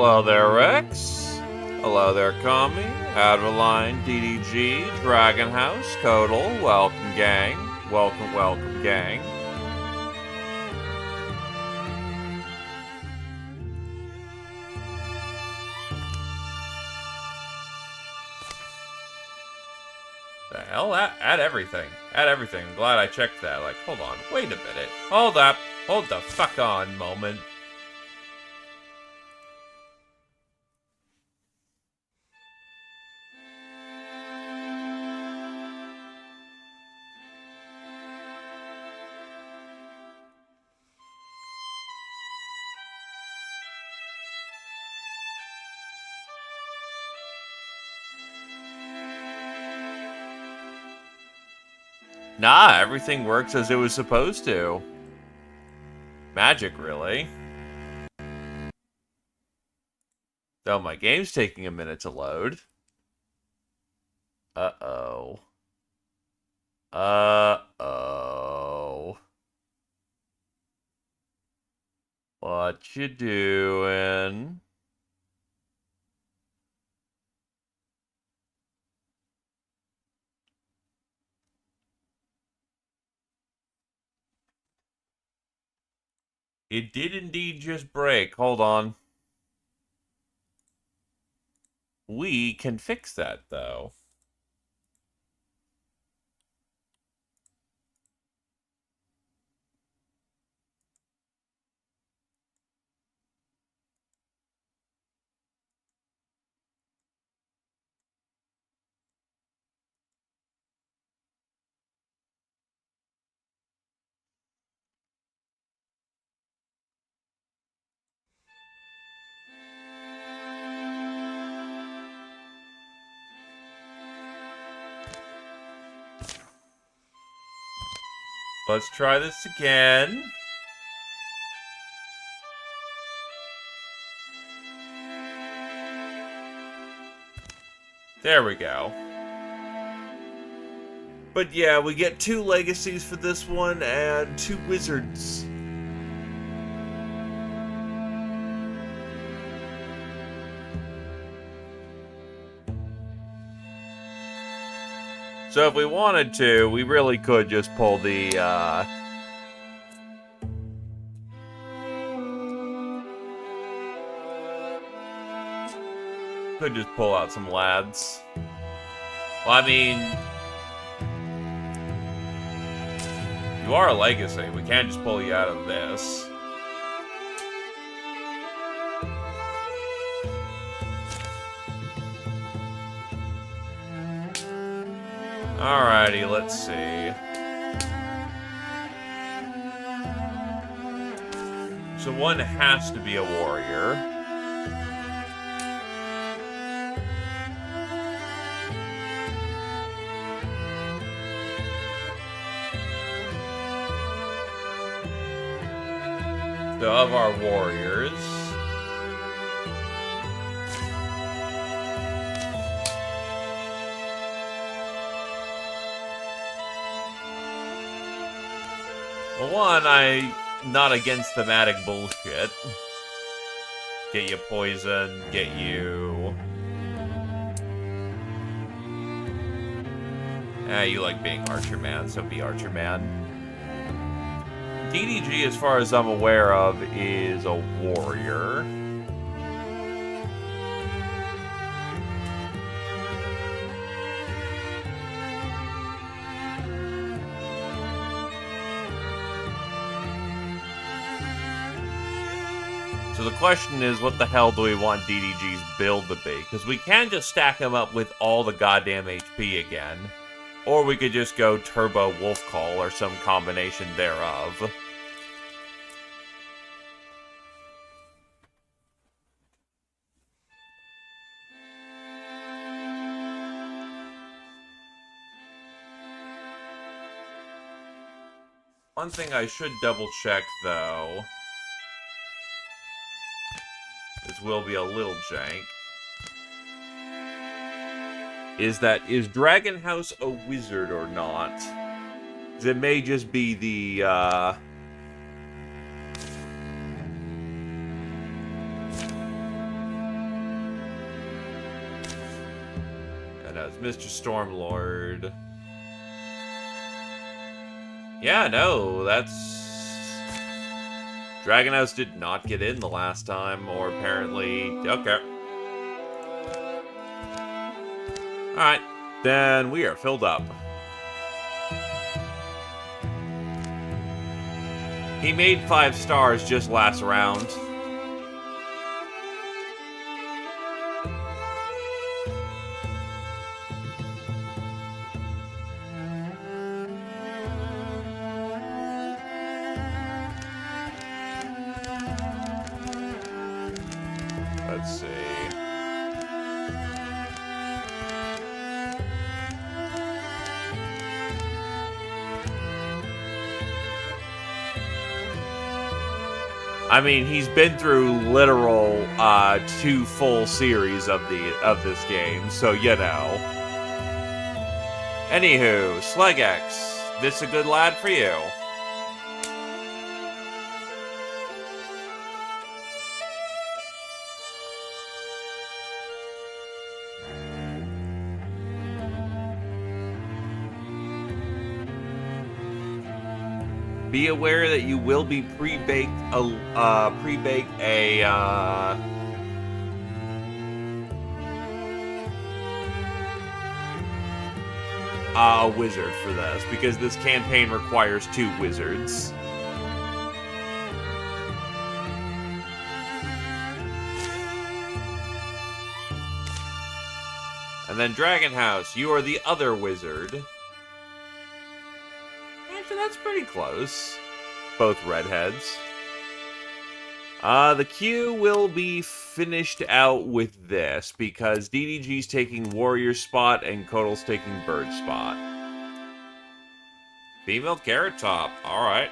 Hello there, Rex. Hello there, Kami, Adeline, DDG, Dragon House, Kodal, welcome, gang. Welcome, welcome, gang. The hell? Add everything. Add everything. I'm glad I checked that. Like, hold on. Wait a minute. Hold up. Hold the fuck on moment. Nah, everything works as it was supposed to. Magic, really. Though my game's taking a minute to load. Uh-oh. Uh-oh. What you doing? It did indeed just break. Hold on. We can fix that, though. Let's try this again. There we go. But yeah, we get 2 legacies for this one and 2 wizards. So if we wanted to, we really could just pull the, could just pull out some lads. Well, I mean, you are a legacy. We can't just pull you out of this. Alrighty, let's see. So one has to be a warrior. So of our warriors, well, one, I'm not against thematic bullshit. Get you poison, get you... you like being Archer Man, so be Archer Man. DDG, as far as I'm aware of, is a warrior. So the question is, what the hell do we want DDG's build to be? Because we can just stack him up with all the goddamn HP again. Or we could just go Turbo Wolf Call or some combination thereof. One thing I should double check, though, this will be a little jank, is Dragon House a wizard or not? 'Cause it may just be the, does. Mr. Stormlord. Yeah, no, that's... Dragon House did not get in the last time, or apparently... Okay. Alright, then we are filled up. He made 5 stars just last round. Let's see. I mean, he's been through literal 2 full series of this game, so you know. Anywho, Slegex, this a good lad for you. Be aware that you will be pre-baked a wizard for this, because this campaign requires 2 wizards. And then Dragon House, you are the other wizard. That's pretty close. Both redheads. The queue will be finished out with this, because DDG's taking Warrior spot and Kotal's taking Bird spot. Female Carrot Top, alright.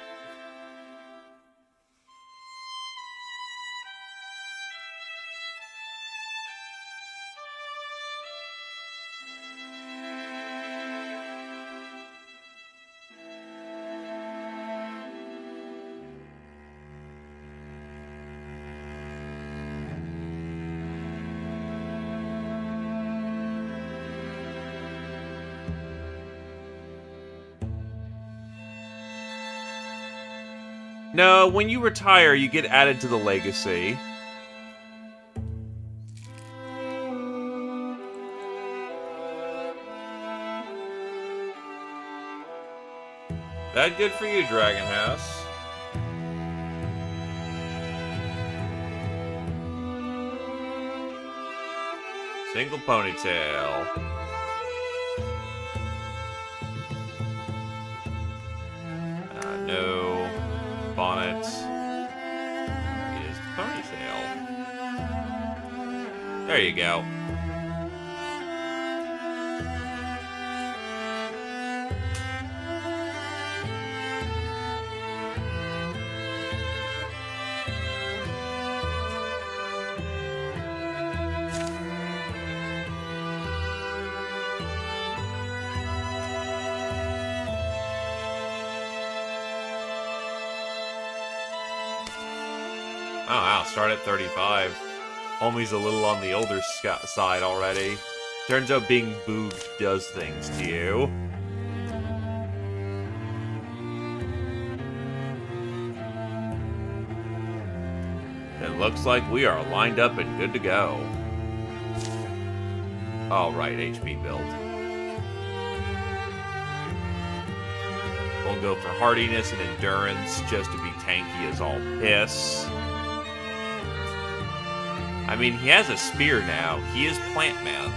No, when you retire, you get added to the legacy. That good for you, Dragon House. Single ponytail. No. Bonnet is the ponytail. There you go. Oh wow, start at 35. Homie's a little on the older side already. Turns out being boobed does things to you. It looks like we are lined up and good to go. Alright, HP build. We'll go for hardiness and endurance just to be tanky as all piss. I mean, he has a spear now. He is Plant Man.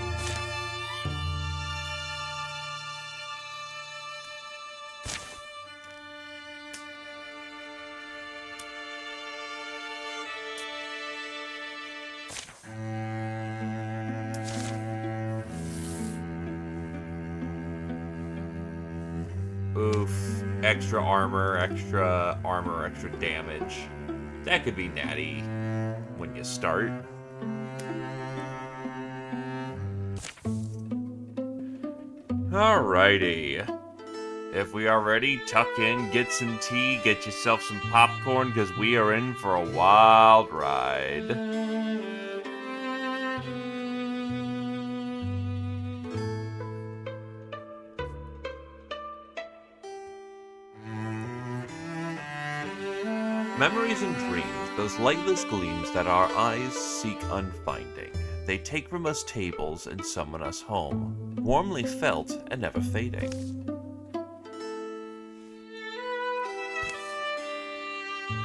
Oof. Extra armor, extra damage. That could be natty when you start. Alrighty. If we are ready, tuck in, get some tea, get yourself some popcorn, because we are in for a wild ride. Memories and dreams, those lightless gleams that our eyes seek unfinding. They take from us tables and summon us home, warmly felt and never fading.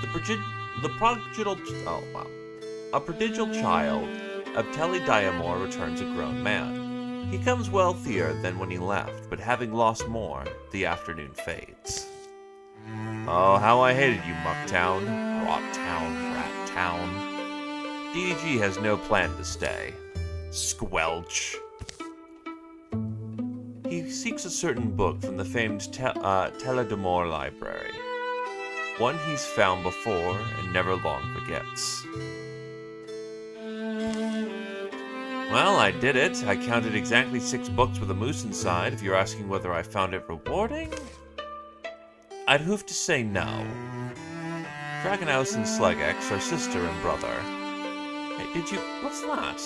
A prodigal child of Telediamor returns a grown man. He comes wealthier than when he left, but having lost more, the afternoon fades. Oh, how I hated you, Mucktown, Rot Town, Rat Town. DDG has no plan to stay. Squelch. He seeks a certain book from the famed Teledamor library. One he's found before and never long forgets. Well, I did it. I counted exactly 6 books with a moose inside. If you're asking whether I found it rewarding, I'd hoof to say no. Dragonhouse and Slegex are sister and brother. Hey, what's that?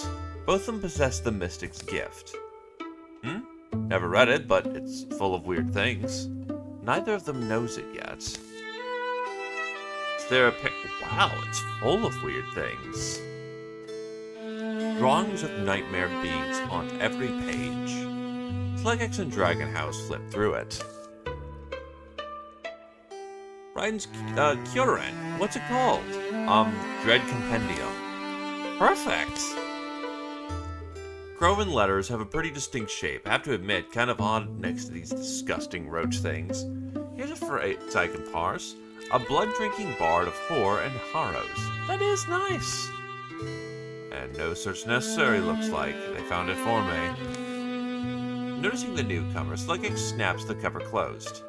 Both of them possess the Mystic's gift. Never read it, but it's full of weird things. Neither of them knows it yet. Is there a wow, it's full of weird things. Drawings of nightmare beings haunt every page. Slegex and Dragonhouse flip through it. Ryan's Current. What's it called? Dread Compendium. Perfect! Crowan letters have a pretty distinct shape. I have to admit, kind of odd next to these disgusting roach things. Here's a phrase I can parse. A blood-drinking bard of horror and horrors. That is nice! And no search necessary, looks like. They found it for me. Noticing the newcomer, Slegex snaps the cover closed.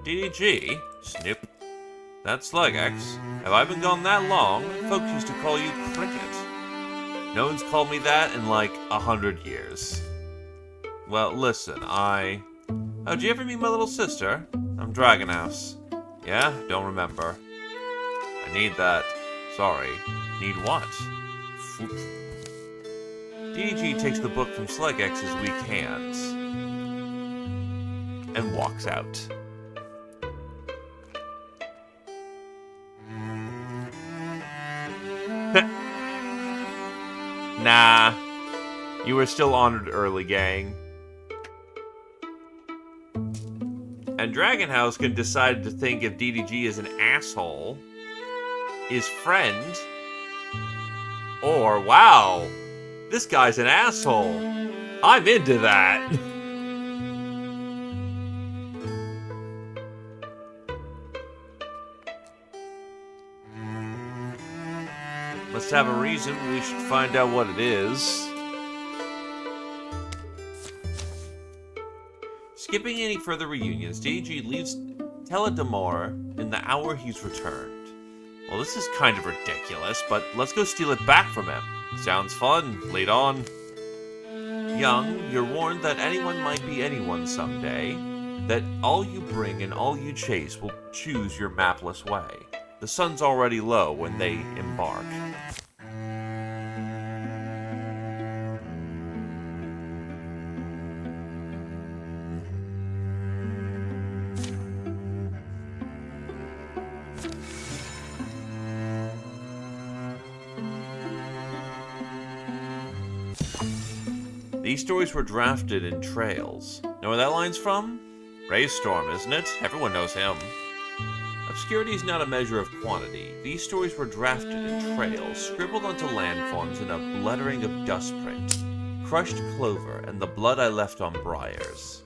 DDG? Snoop. That's Slegex. Have I been gone that long? Folks used to call you Cricket. No one's called me that in like 100 years. Well, listen, Oh, did you ever meet my little sister? I'm Dragonhouse. Yeah? Don't remember. I need that. Sorry. Need what? DDG takes the book from Slegex's weak hands and walks out. Nah. You were still honored early, gang. And Dragonhouse can decide to think if DDG is an asshole, is friend, or, wow, this guy's an asshole. I'm into that. Must have a reason. We should find out what it is. Skipping any further reunions, DDG leaves Teledamor in the hour he's returned. Well, this is kind of ridiculous, but let's go steal it back from him. Sounds fun. Lead on. Young, you're warned that anyone might be anyone someday, that all you bring and all you chase will choose your mapless way. The sun's already low when they embark. These stories were drafted in trails. Know where that line's from? Raystorm, isn't it? Everyone knows him. Obscurity is not a measure of quantity. These stories were drafted in trails, scribbled onto landforms in a lettering of dust print, crushed clover, and the blood I left on briars.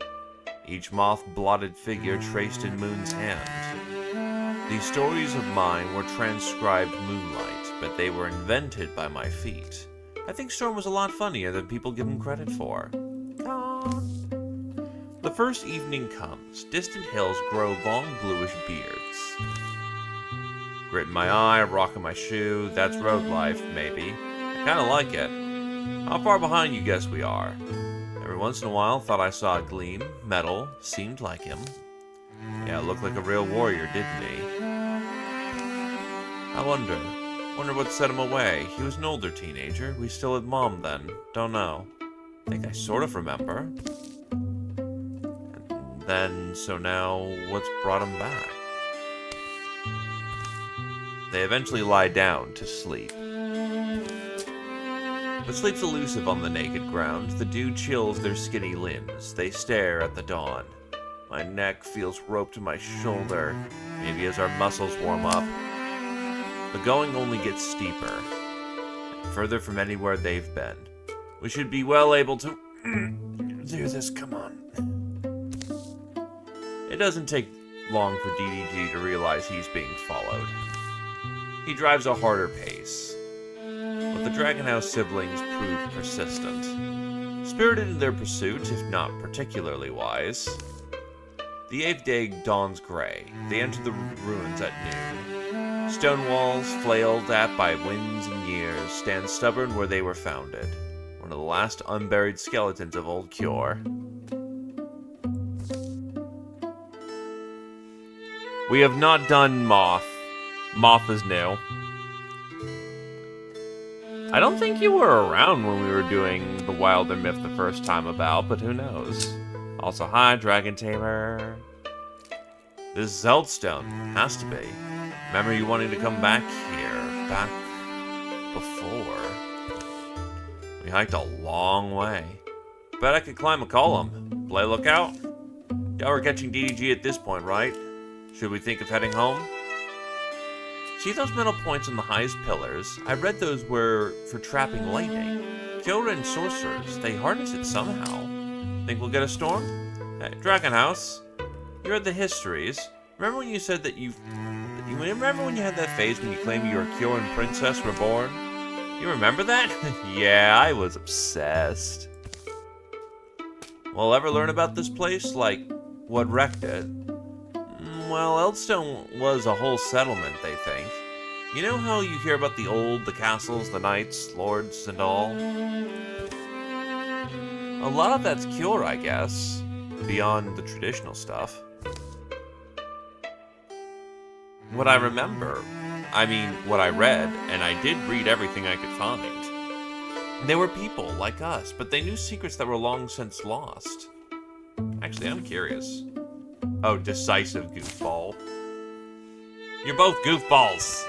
Each moth-blotted figure traced in Moon's hand. These stories of mine were transcribed moonlight, but they were invented by my feet. I think Storm was a lot funnier than people give him credit for. The first evening comes. Distant hills grow long bluish beards. Grit in my eye, rock in my shoe. That's road life, maybe. I kinda like it. How far behind you guess we are? Every once in a while, thought I saw a gleam. Metal. Seemed like him. Yeah, looked like a real warrior, didn't he? I wonder what set him away. He was an older teenager. We still had Mom then. Don't know. I think I sort of remember. And then, so now, what's brought him back? They eventually lie down to sleep. But sleep's elusive on the naked ground. The dew chills their skinny limbs. They stare at the dawn. My neck feels roped to my shoulder, maybe as our muscles warm up. The going only gets steeper, and further from anywhere they've been. We should be well able to do this, come on. It doesn't take long for DDG to realize he's being followed. He drives a harder pace, but the Dragon House siblings prove persistent. Spirited in their pursuit, if not particularly wise. The 8th day dawns gray. They enter the ruins at noon. Stone walls, flailed at by winds and years, stand stubborn where they were founded. One of the last unburied skeletons of old Cure. We have not done Moth. Moth is new. I don't think you were around when we were doing the Wildermyth the first time about, but who knows? Also, hi, Dragon Tamer. This is Zeldstone. Has to be. Remember you wanting to come back here. Back before. We hiked a long way. Bet I could climb a column. Play lookout? Y'all are catching DDG at this point, right? Should we think of heading home? See those metal points on the highest pillars? I read those were for trapping lightning. Kyorin sorcerers, they harness it somehow. Think we'll get a storm? Hey, Dragon House, you read the histories. Remember when you said that remember when you had that phase when you claimed you were Kyorin Princess Reborn? You remember that? Yeah, I was obsessed. We'll ever learn about this place? Like, what wrecked it? Well, Eldstone was a whole settlement, they think. You know how you hear about the castles, the knights, lords, and all? A lot of that's Cure, I guess. Beyond the traditional stuff. What I remember, what I read, and I did read everything I could find. They were people, like us, but they knew secrets that were long since lost. Actually, I'm curious. Oh, decisive goofball. You're both goofballs!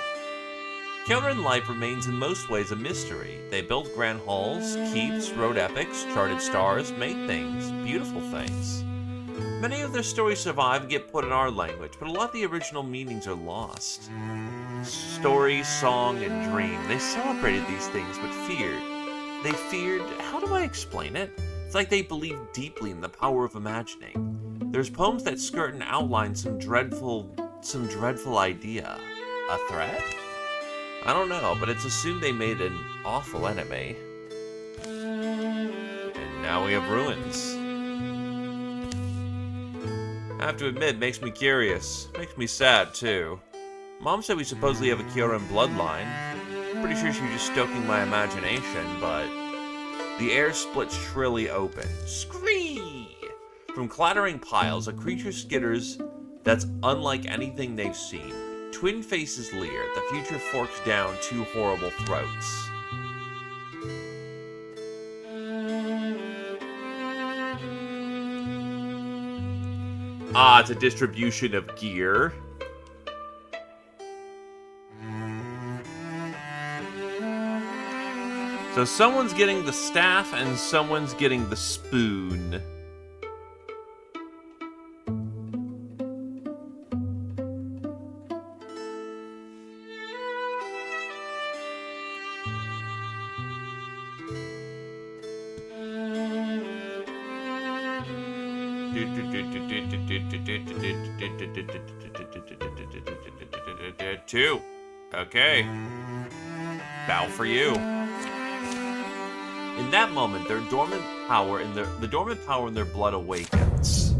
Kyorin life remains in most ways a mystery. They built grand halls, keeps, wrote epics, charted stars, made things, beautiful things. Many of their stories survive and get put in our language, but a lot of the original meanings are lost. Story, song, and dream. They celebrated these things, but feared. They feared... How do I explain it? It's like they believed deeply in the power of imagining. There's poems that skirt and outline some dreadful idea. A threat? I don't know, but it's assumed they made an awful enemy. And now we have ruins. I have to admit, it makes me curious. Makes me sad, too. Mom said we supposedly have a Kyorin bloodline. Pretty sure she was just stoking my imagination, but... The air splits shrilly open. Scree! From clattering piles, a creature skitters that's unlike anything they've seen. Twin faces leer. The future forks down two horrible throats. Ah, it's a distribution of gear. So someone's getting the staff and someone's getting the spoon. Two. Okay. Bow for you. In that moment, their dormant power in the dormant power in their blood awakens.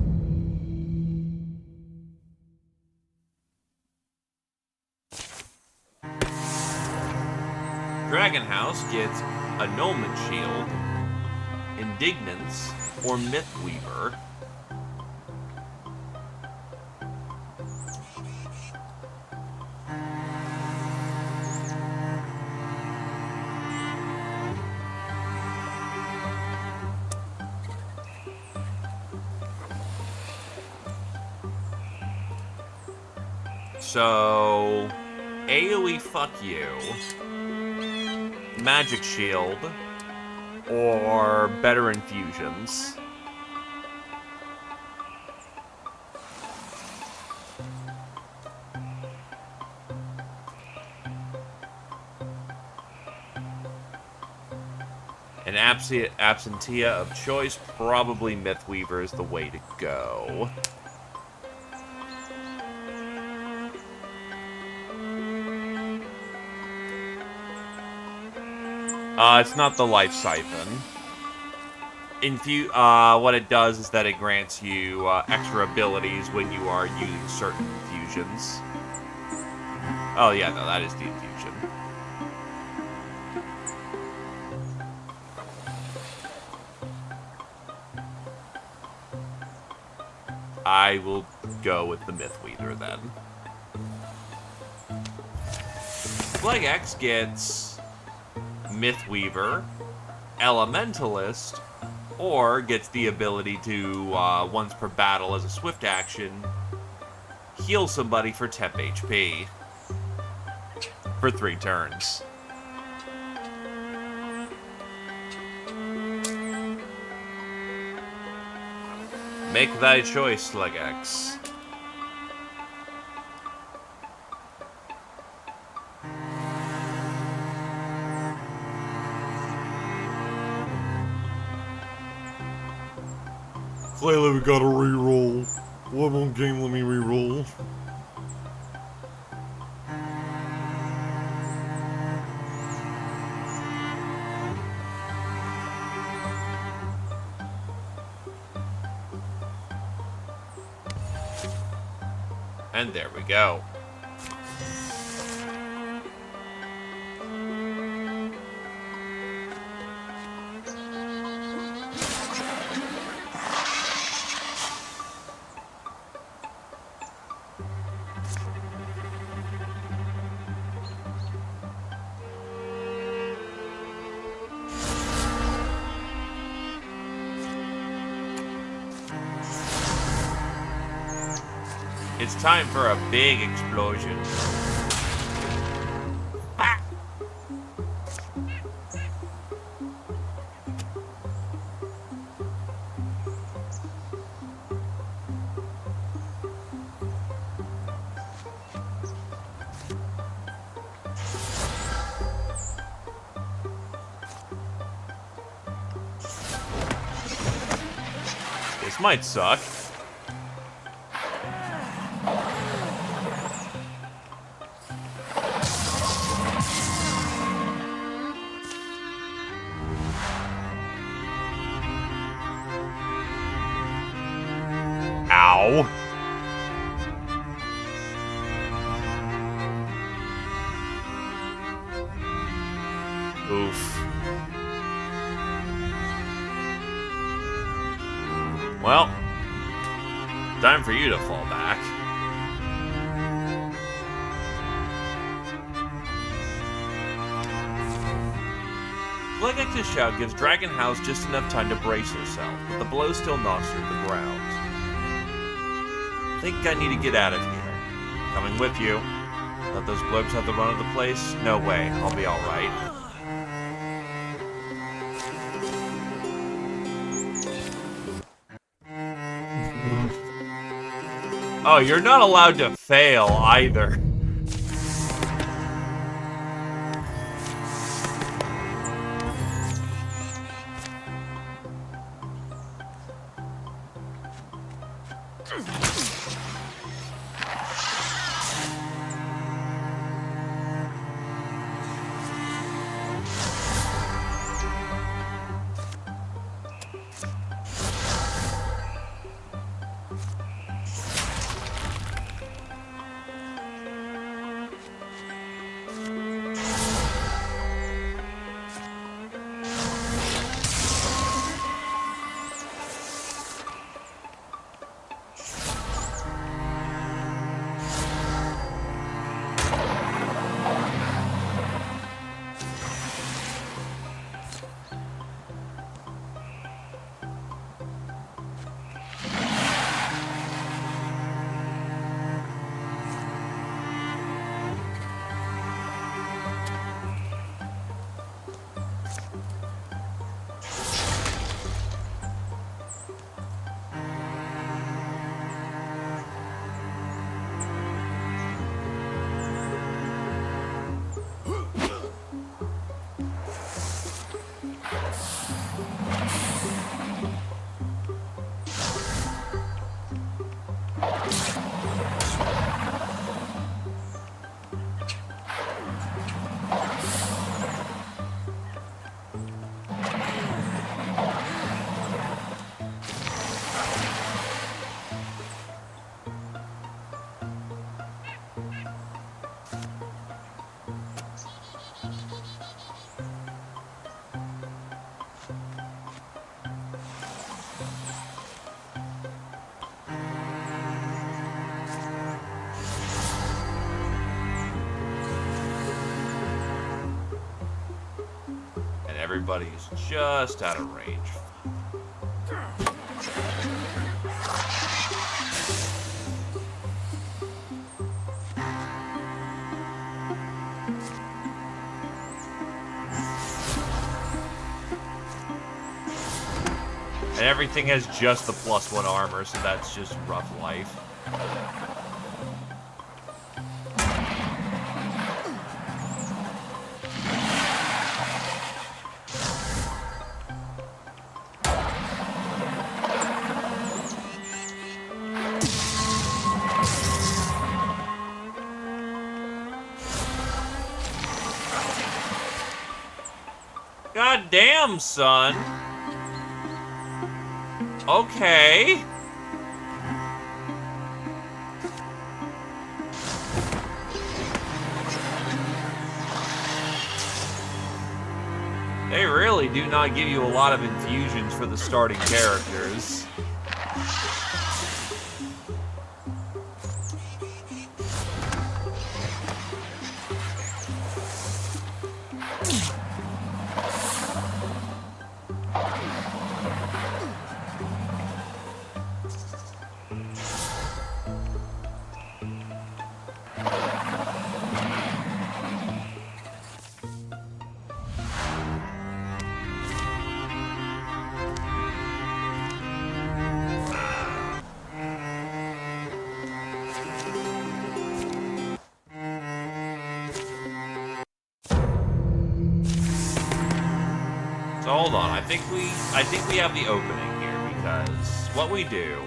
Dragon House gets Annulment Shield, Indignance, or Myth Weaver. So, AoE fuck you, magic shield, or better infusions. An absentia of choice, probably Mythweaver is the way to go. It's not the Life Siphon. What it does is that it grants you extra abilities when you are using certain infusions. Oh yeah, no, that is the infusion. I will go with the Mythweaver then. Flag X gets Mythweaver, Elementalist, or gets the ability to, once per battle as a swift action, heal somebody for temp HP for 3 turns. Make thy choice, Legax. Clearly we gotta reroll. What on game let me reroll? And there we go. It's time for a big explosion. Ah! This might suck. Ow. Oof. Well, time for you to fall back. Legex's shout gives Dragon House just enough time to brace herself, but the blow still knocks her to the ground. Think I need to get out of here. Coming with you. Let those globes have the run of the place? No way. I'll be alright. Oh, you're not allowed to fail either. everybody's just out of range. And everything has just the +1 armor, so that's just rough life. God damn, son. Okay. They really do not give you a lot of infusions for the starting characters. So hold on, I think we have the opening here, because what we do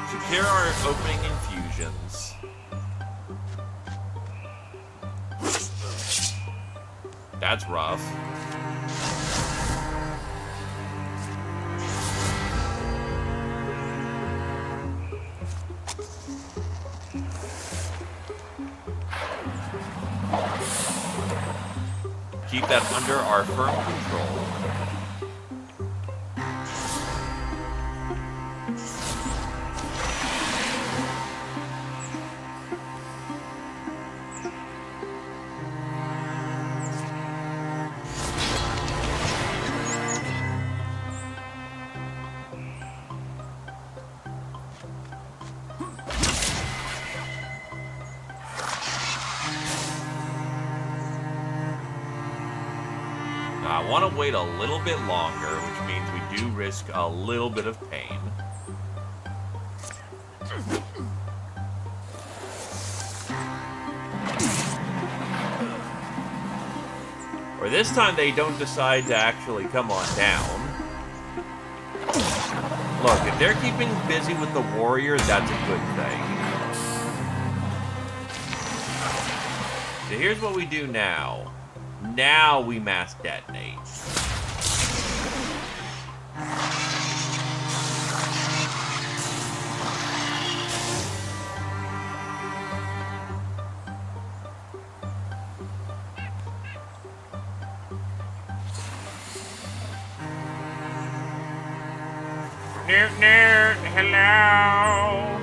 secure our opening infusions. That's rough. Keep that under our firm control. I want to wait a little bit longer, which means we do risk a little bit of pain. Or this time they don't decide to actually come on down. Look, if they're keeping busy with the warrior, that's a good thing. So here's what we do now. Now we mass detonate. Nerd, nerd, hello.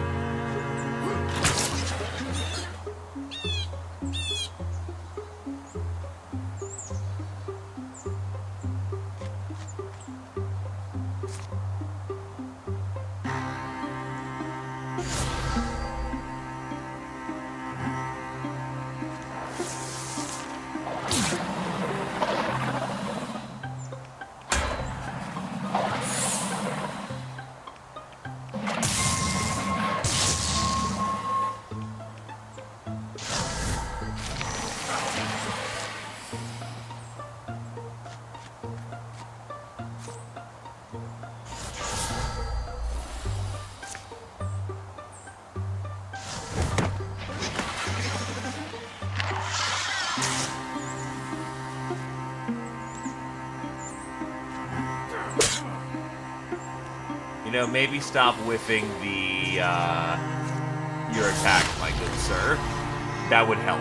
You know, maybe stop whiffing the, your attack, my good sir. That would help.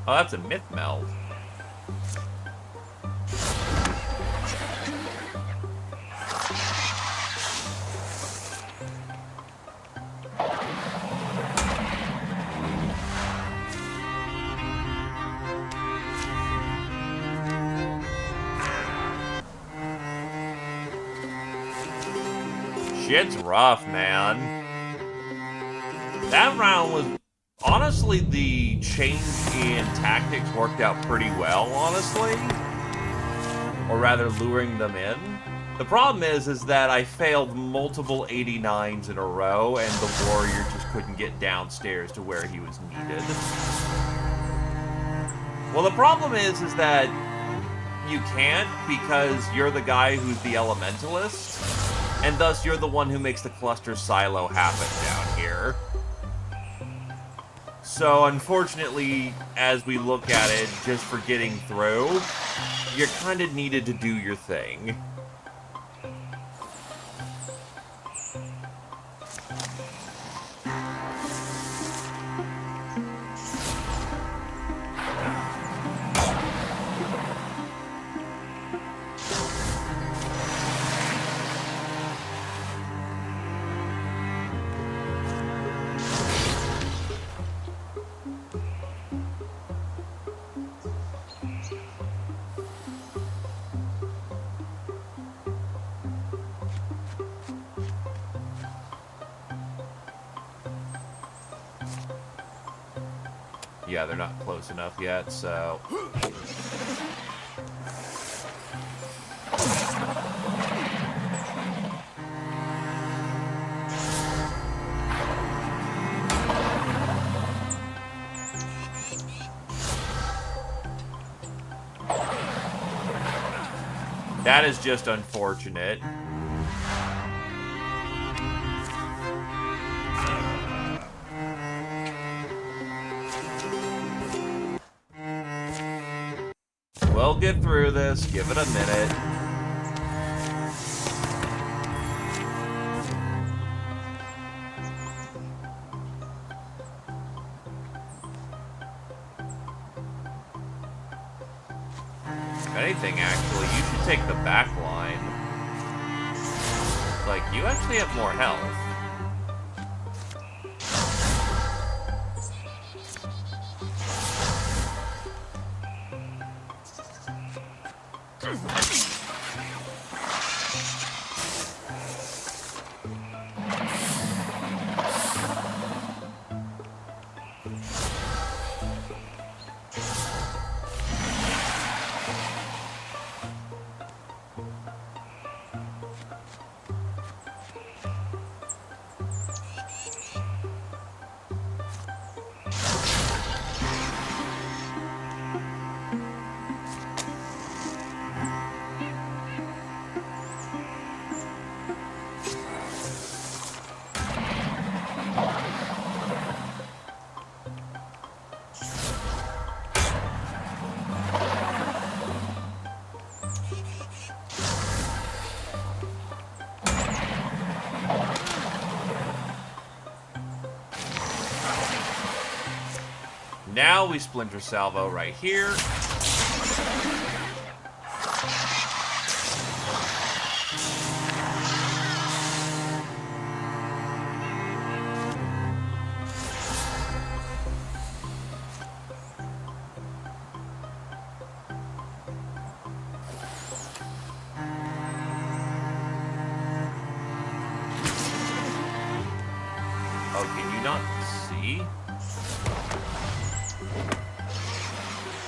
Oh, that's a myth meld. Shit's rough, man. That round was... Honestly, the change in tactics worked out pretty well, honestly. Or rather, luring them in. The problem is that I failed multiple 89s in a row, and the warrior just couldn't get downstairs to where he was needed. Well, the problem is that you can't, because you're the guy who's the elementalist, and thus you're the one who makes the cluster silo happen down here. So, unfortunately, as we look at it, just for getting through, you're kind of needed to do your thing. Yeah, they're not close enough yet, so... That is just unfortunate. We'll get through this. Give it a minute. If anything, actually, you should take the back line. Like, you actually have more health. Now we splinter salvo right here. Oh, can you not see?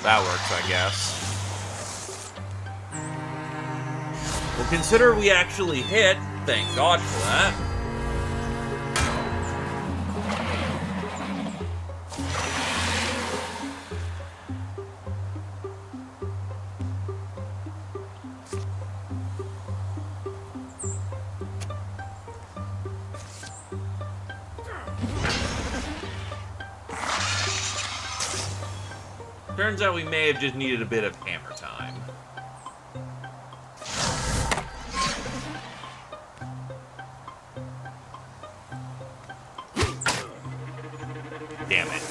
That works, I guess. Well, consider we actually hit. Thank God for that. Turns out we may have just needed a bit of hammer time. Damn it.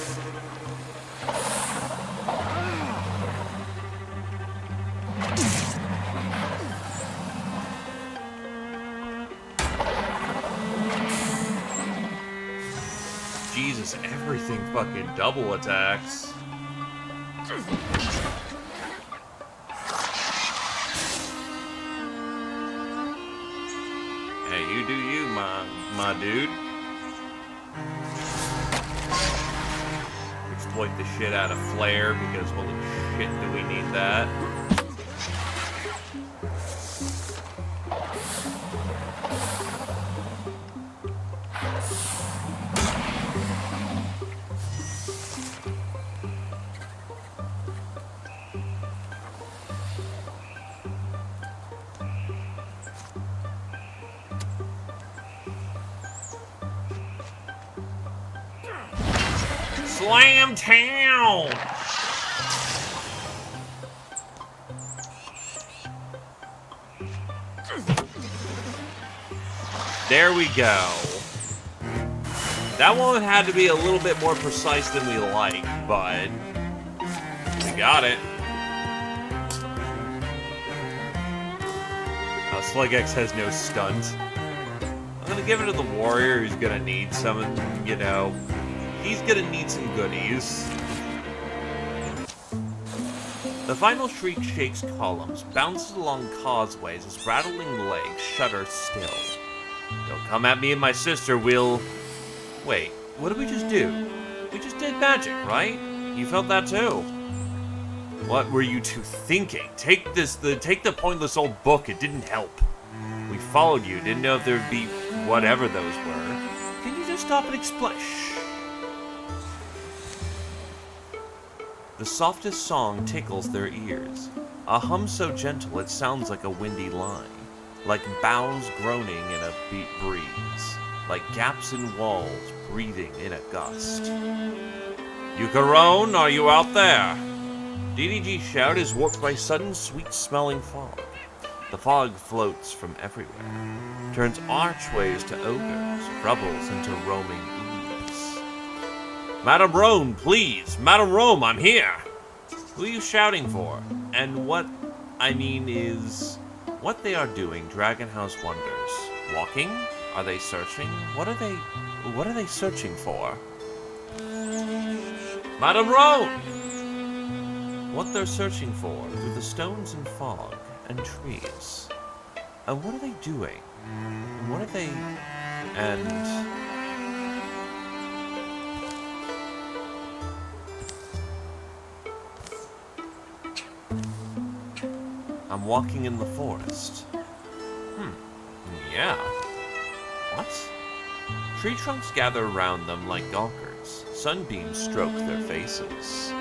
Jesus, everything fucking double attacks. Hey, you do you, my dude. Exploit the shit out of Flare because holy shit do we need that. Slam Town! There we go. That one had to be a little bit more precise than we like, but we got it. Slugx has no stunt. I'm gonna give it to the warrior who's gonna need some, you know, he's gonna need some goodies. The final shriek shakes columns, bounces along causeways as rattling legs shudder still. Don't come at me and my sister, we'll... Wait, what did we just do? We just did magic, right? You felt that too. What were you two thinking? Take the pointless old book, it didn't help. We followed you, didn't know if there'd be whatever those were. Can you just stop and explain? Shh. The softest song tickles their ears. A hum so gentle it sounds like a windy line. Like boughs groaning in a beat breeze. Like gaps in walls breathing in a gust. Yukaron, are you out there? DDG's shout is warped by sudden sweet-smelling fog. The fog floats from everywhere, turns archways to ogres, rubbles into roaming ooze. Madam Rome, please! Madam Rome, I'm here! Who are you shouting for? And what I mean is... what they are doing, Dragon House wonders. Walking? Are they searching? What are they searching for? Madam Rome! What they're searching for through the stones and fog and trees. And what are they doing? And what are they... and... I'm walking in the forest. Yeah. What? Tree trunks gather around them like gawkers. Sunbeams stroke their faces.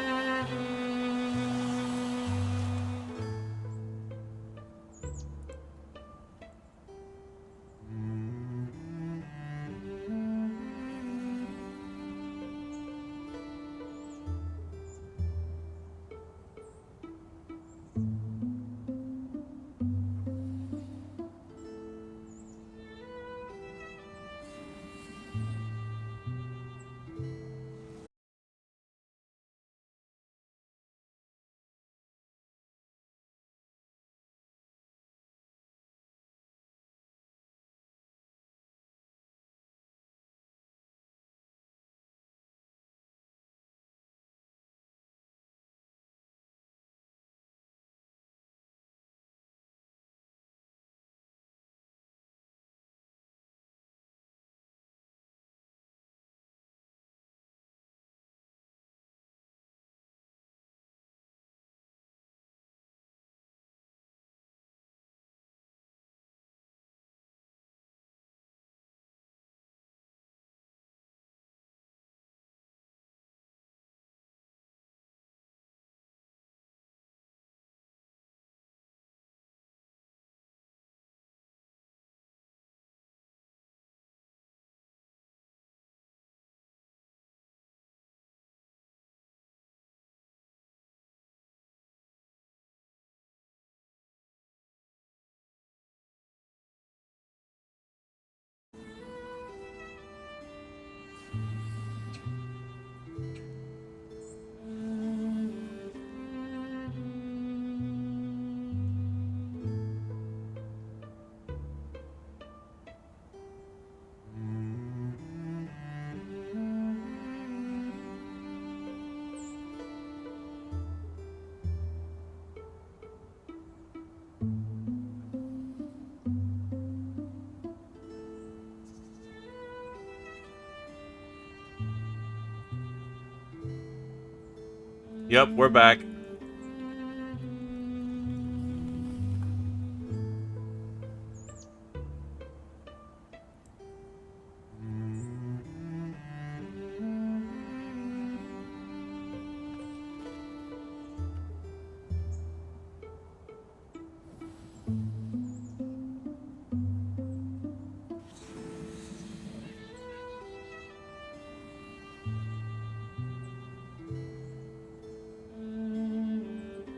Yep, we're back.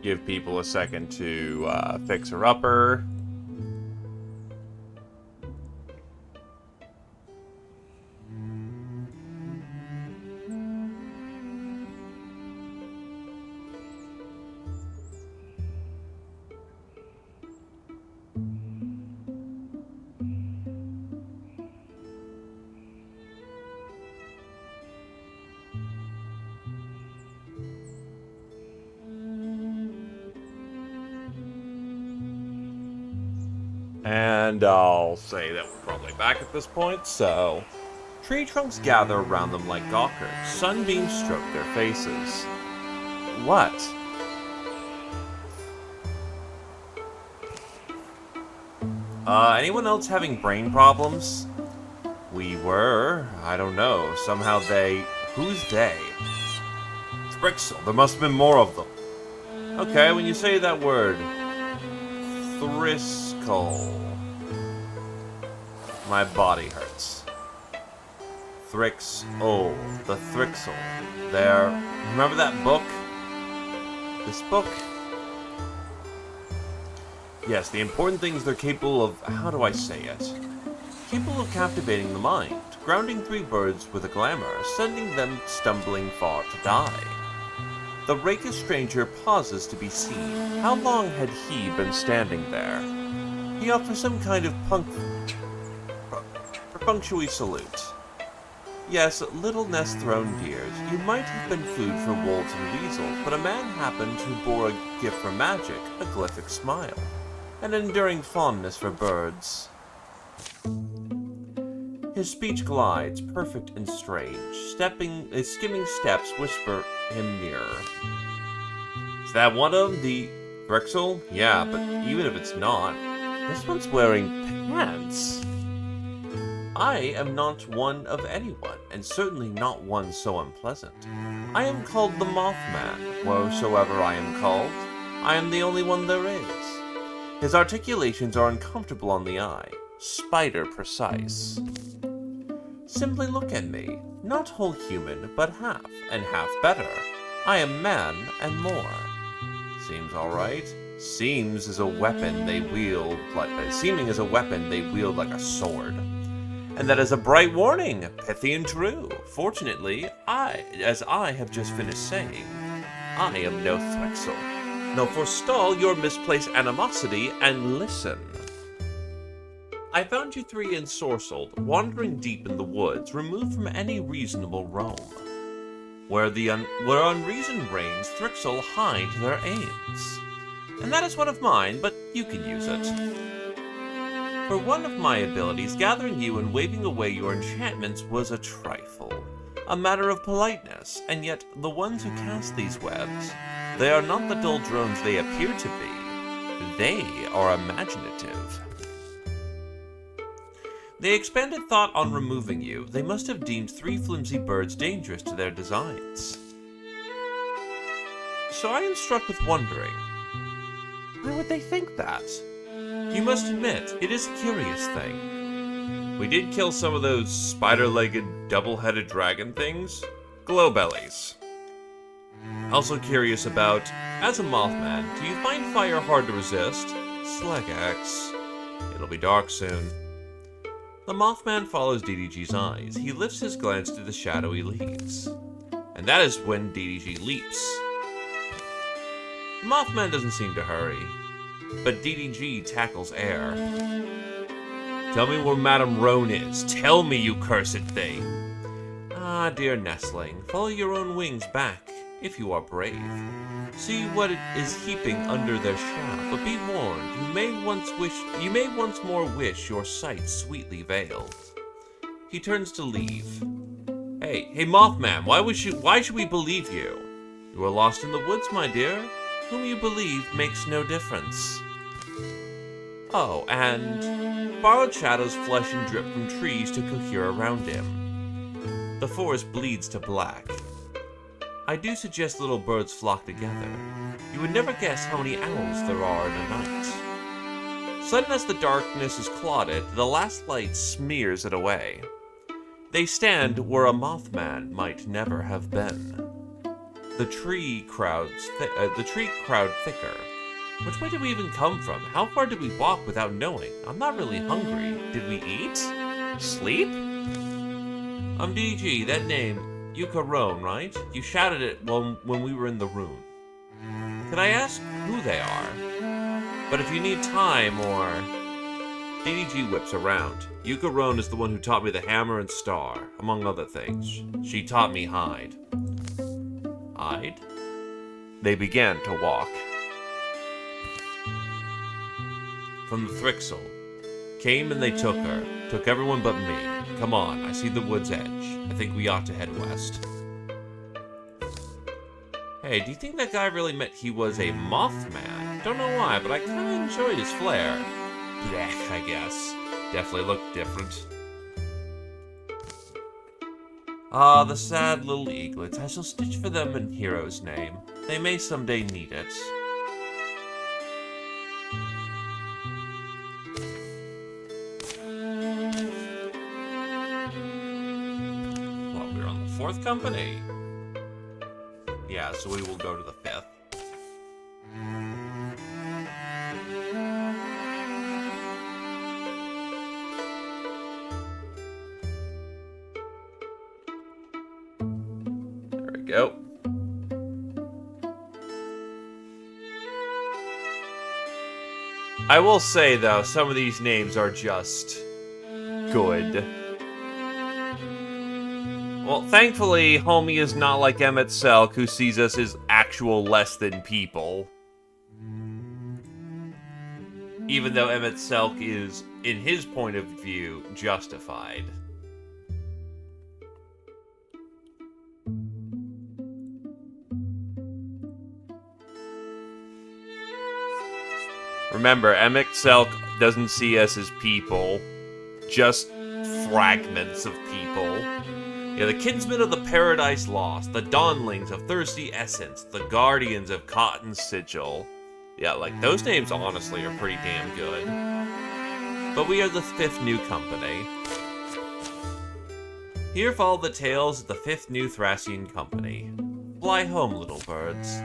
Give people a second to fix her upper. And I'll say that we're probably back at this point, so... Tree trunks gather around them like gawkers. Sunbeams stroke their faces. What? Anyone else having brain problems? We were. I don't know. Somehow they... Who's they? Thrixel. There must have been more of them. Okay, when you say that word... Thriskel. My body hurts. Thrixel. The Thrixel. There. Remember that book? This book? Yes, the important thing is they're capable of... How do I say it? Capable of captivating the mind, grounding 3 birds with a glamour, sending them stumbling far to die. The rakish stranger pauses to be seen. How long had he been standing there? He offers some kind of perfunctory salute. Yes, little nest-thrown deers, you might have been food for wolves and weasels, but a man happened who bore a gift for magic, a glyphic smile, an enduring fondness for birds. His speech glides, perfect and strange. His skimming steps whisper him nearer. Is that one of them? The Thrixel? Yeah, but even if it's not, this one's wearing pants. I am not one of anyone, and certainly not one so unpleasant. I am called the Mothman. Wheresoever I am called, I am the only one there is. His articulations are uncomfortable on the eye, spider precise. Simply look at me, not whole human, but half, and half better. I am man and more. Seems alright. Seems is a weapon they wield seeming as a weapon they wield like a sword. And that is a bright warning, pithy and true. Fortunately, as I have just finished saying, I am no Thrixel. Now forestall your misplaced animosity and listen. I found you 3 ensorcelled, wandering deep in the woods, removed from any reasonable roam. Where unreason reigns, Thrixel hide their aims. And that is one of mine, but you can use it. For one of my abilities, gathering you and waving away your enchantments was a trifle. A matter of politeness, and yet the ones who cast these webs, they are not the dull drones they appear to be. They are imaginative. They expended thought on removing you. They must have deemed 3 flimsy birds dangerous to their designs. So I am struck with wondering, why would they think that? You must admit, it is a curious thing. We did kill some of those spider-legged, double-headed dragon things. Glowbellies. Also curious about, as a Mothman, do you find fire hard to resist? Slegax. It'll be dark soon. The Mothman follows DDG's eyes. He lifts his glance to the shadowy leaves. And that is when DDG leaps. The Mothman doesn't seem to hurry, but DDG tackles air. Tell me where Madame Roan is. Tell me, you cursed thing. Ah, dear nestling, follow your own wings back, if you are brave. See what it is heaping under their shaft, but be warned, you may once more wish your sight sweetly veiled. He turns to leave. Hey, Mothman, why should we believe you? You are lost in the woods, my dear. Whom you believe makes no difference. Oh, and borrowed shadows flush and drip from trees to cohere around him. The forest bleeds to black. I do suggest little birds flock together. You would never guess how many owls there are in a night. Sudden as the darkness is clotted, the last light smears it away. They stand where a mothman might never have been. The tree crowd thicker. Which way did we even come from? How far did we walk without knowing? I'm not really hungry. Did we eat? Sleep? DG, that name, Yukaron, right? You shouted it when we were in the room. Could I ask who they are? But if you need time or... DDG whips around. Yukaron is the one who taught me the hammer and star, among other things. She taught me hide. Hide? They began to walk. From the Thrixel. Came and they took her. Took everyone but me. Come on, I see the wood's edge. I think we ought to head west. Hey, do you think that guy really meant he was a Mothman? Don't know why, but I kinda enjoyed his flair. Blech, I guess. Definitely looked different. Ah, the sad little eaglets. I shall stitch for them in Hero's name. They may someday need it. Well, we're on the 4th company. Yeah, so we will go to the 5th. There we go. I will say, though, some of these names are just good. Well, thankfully, Homie is not like Emmett Selk, who sees us as actual less than people. Even though Emmett Selk is, in his point of view, justified. Remember, Emmett Selk doesn't see us as people, just fragments of people. Yeah, the kinsmen of the Paradise Lost, the Dawnlings of Thirsty Essence, the Guardians of Cotton Sigil. Yeah, like, those names honestly are pretty damn good. But we are the 5th new company. Here follow the tales of the 5th new Thracian company. Fly home, little birds.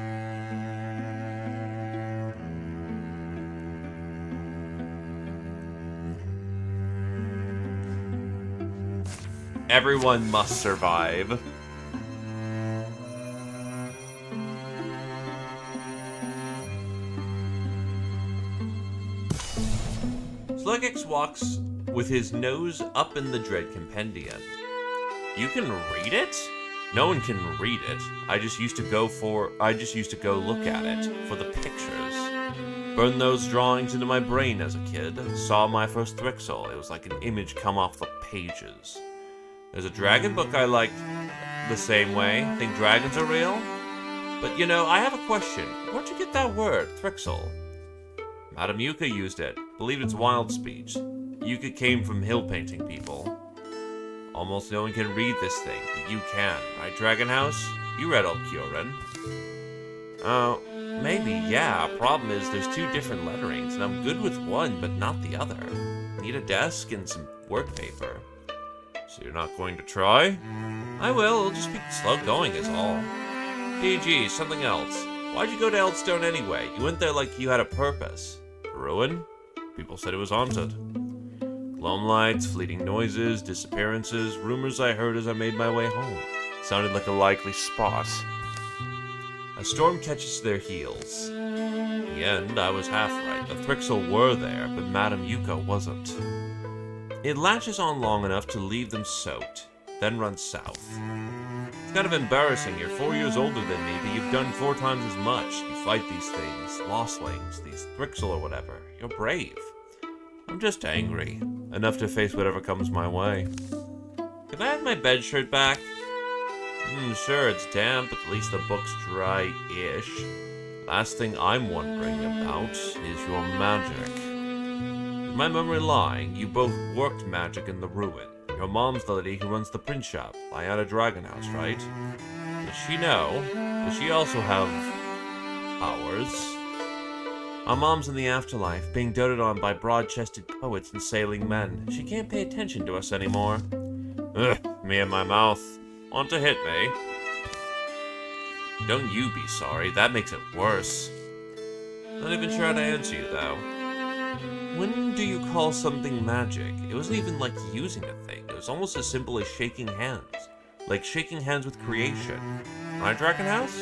Everyone must survive. Slugex walks with his nose up in the Dread Compendium. You can read it? No one can read it. I just used to go look at it for the pictures. Burned those drawings into my brain as a kid. Saw my first Thrixel. It was like an image come off the pages. There's a dragon book I like the same way. Think dragons are real? But, you know, I have a question. Where'd you get that word, Thrixel? Madame Yuka used it. Believe it's wild speech. Yuka came from hill painting people. Almost no one can read this thing, but you can. Right, Dragon House? You read Old Kyorin. Oh, maybe, yeah. Problem is, there's 2 different letterings, and I'm good with one, but not the other. Need a desk and some work paper. So you're not going to try? I will, it'll just be slow going is all. DG, something else. Why'd you go to Eldstone anyway? You went there like you had a purpose. Ruin? People said it was haunted. Gloam lights, fleeting noises, disappearances, rumors I heard as I made my way home. Sounded like a likely spot. A storm catches their heels. In the end, I was half right. The Thrixel were there, but Madame Yuka wasn't. It latches on long enough to leave them soaked, then runs south. It's kind of embarrassing. You're 4 years older than me, but you've done 4 times as much. You fight these things, Lostlings, these Thrixel or whatever. You're brave. I'm just angry. Enough to face whatever comes my way. Can I have my bed shirt back? Sure, it's damp, but at least the book's dry-ish. Last thing I'm wondering about is your magic. Is my memory lying? You both worked magic in the ruin. Your mom's the lady who runs the print shop. I had a dragon house, right? Does she know? Does she also have powers? My mom's in the afterlife, being doted on by broad-chested poets and sailing men. She can't pay attention to us anymore. Ugh, me and my mouth. Want to hit me? Don't you be sorry, that makes it worse. Not even sure how to answer you, though. When do you call something magic? It wasn't even like using a thing. It was almost as simple as shaking hands. Like shaking hands with creation. My dragon house?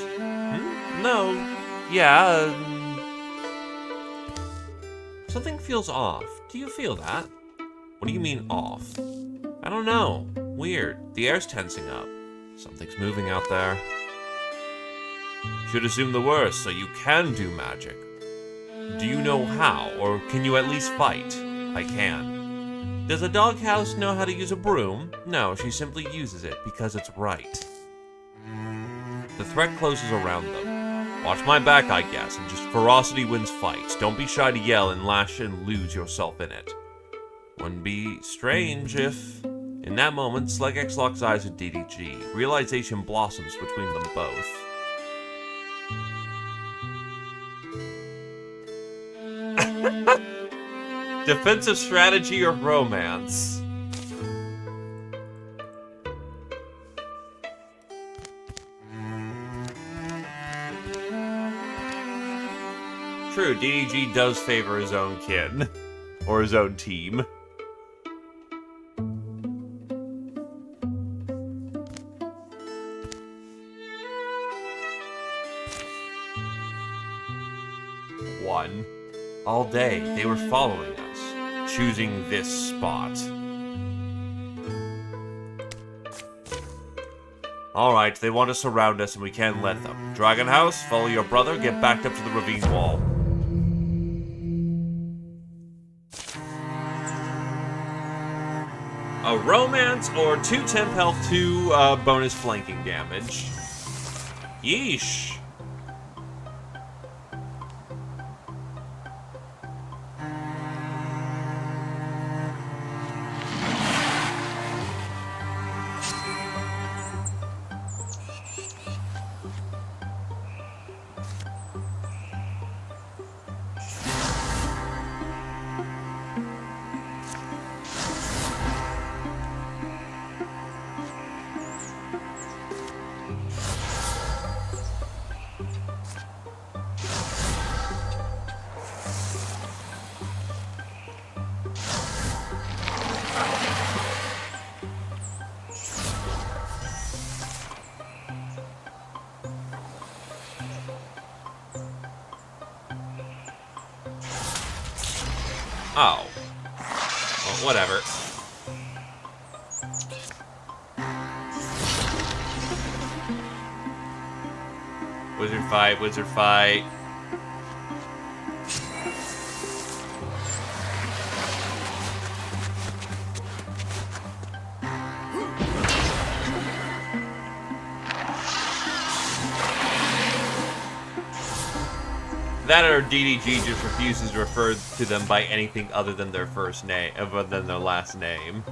No. Yeah, something feels off. Do you feel that? What do you mean off? I don't know. Weird. The air's tensing up. Something's moving out there. Should assume the worst, so you can do magic. Do you know how, or can you at least fight? I can. Does a doghouse know how to use a broom? No, she simply uses it because it's right. The threat closes around them. Watch my back, I guess, and just ferocity wins fights. Don't be shy to yell and lash and lose yourself in it. Wouldn't be strange if... In that moment, Slegex locks eyes with DDG. Realization blossoms between them both. Defensive strategy or romance? True, DDG does favor his own kin. Or his own team. One. All day, they were following us, choosing this spot. Alright, they want to surround us and we can't let them. Dragon House, follow your brother, get backed up to the ravine wall. A romance or 2 temp health, 2 bonus flanking damage. Yeesh. Oh. Well, whatever. Wizard fight, wizard fight. That or DDG just refuses to refer to them by anything other than their first name, other than their last name.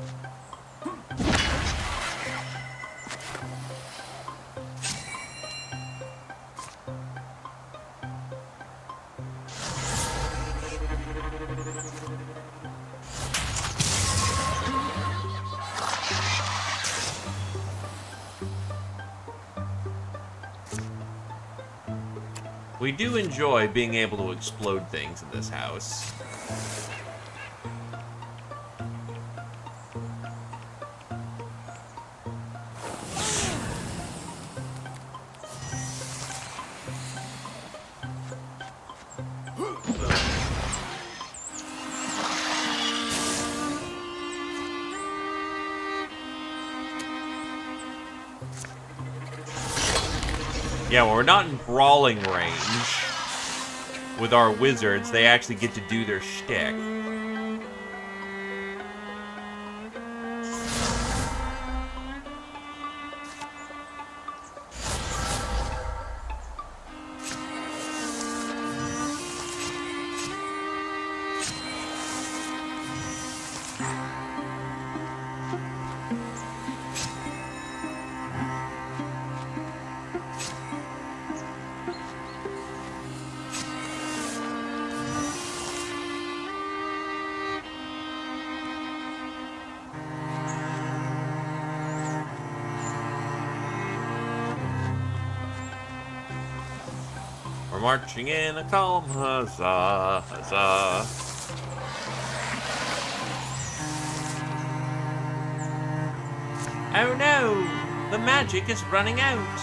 We do enjoy being able to explode things in this house. Yeah, when we're not in brawling range with our wizards, they actually get to do their shtick. marching in a column, huzzah, huzzah. Oh no, the magic is running out.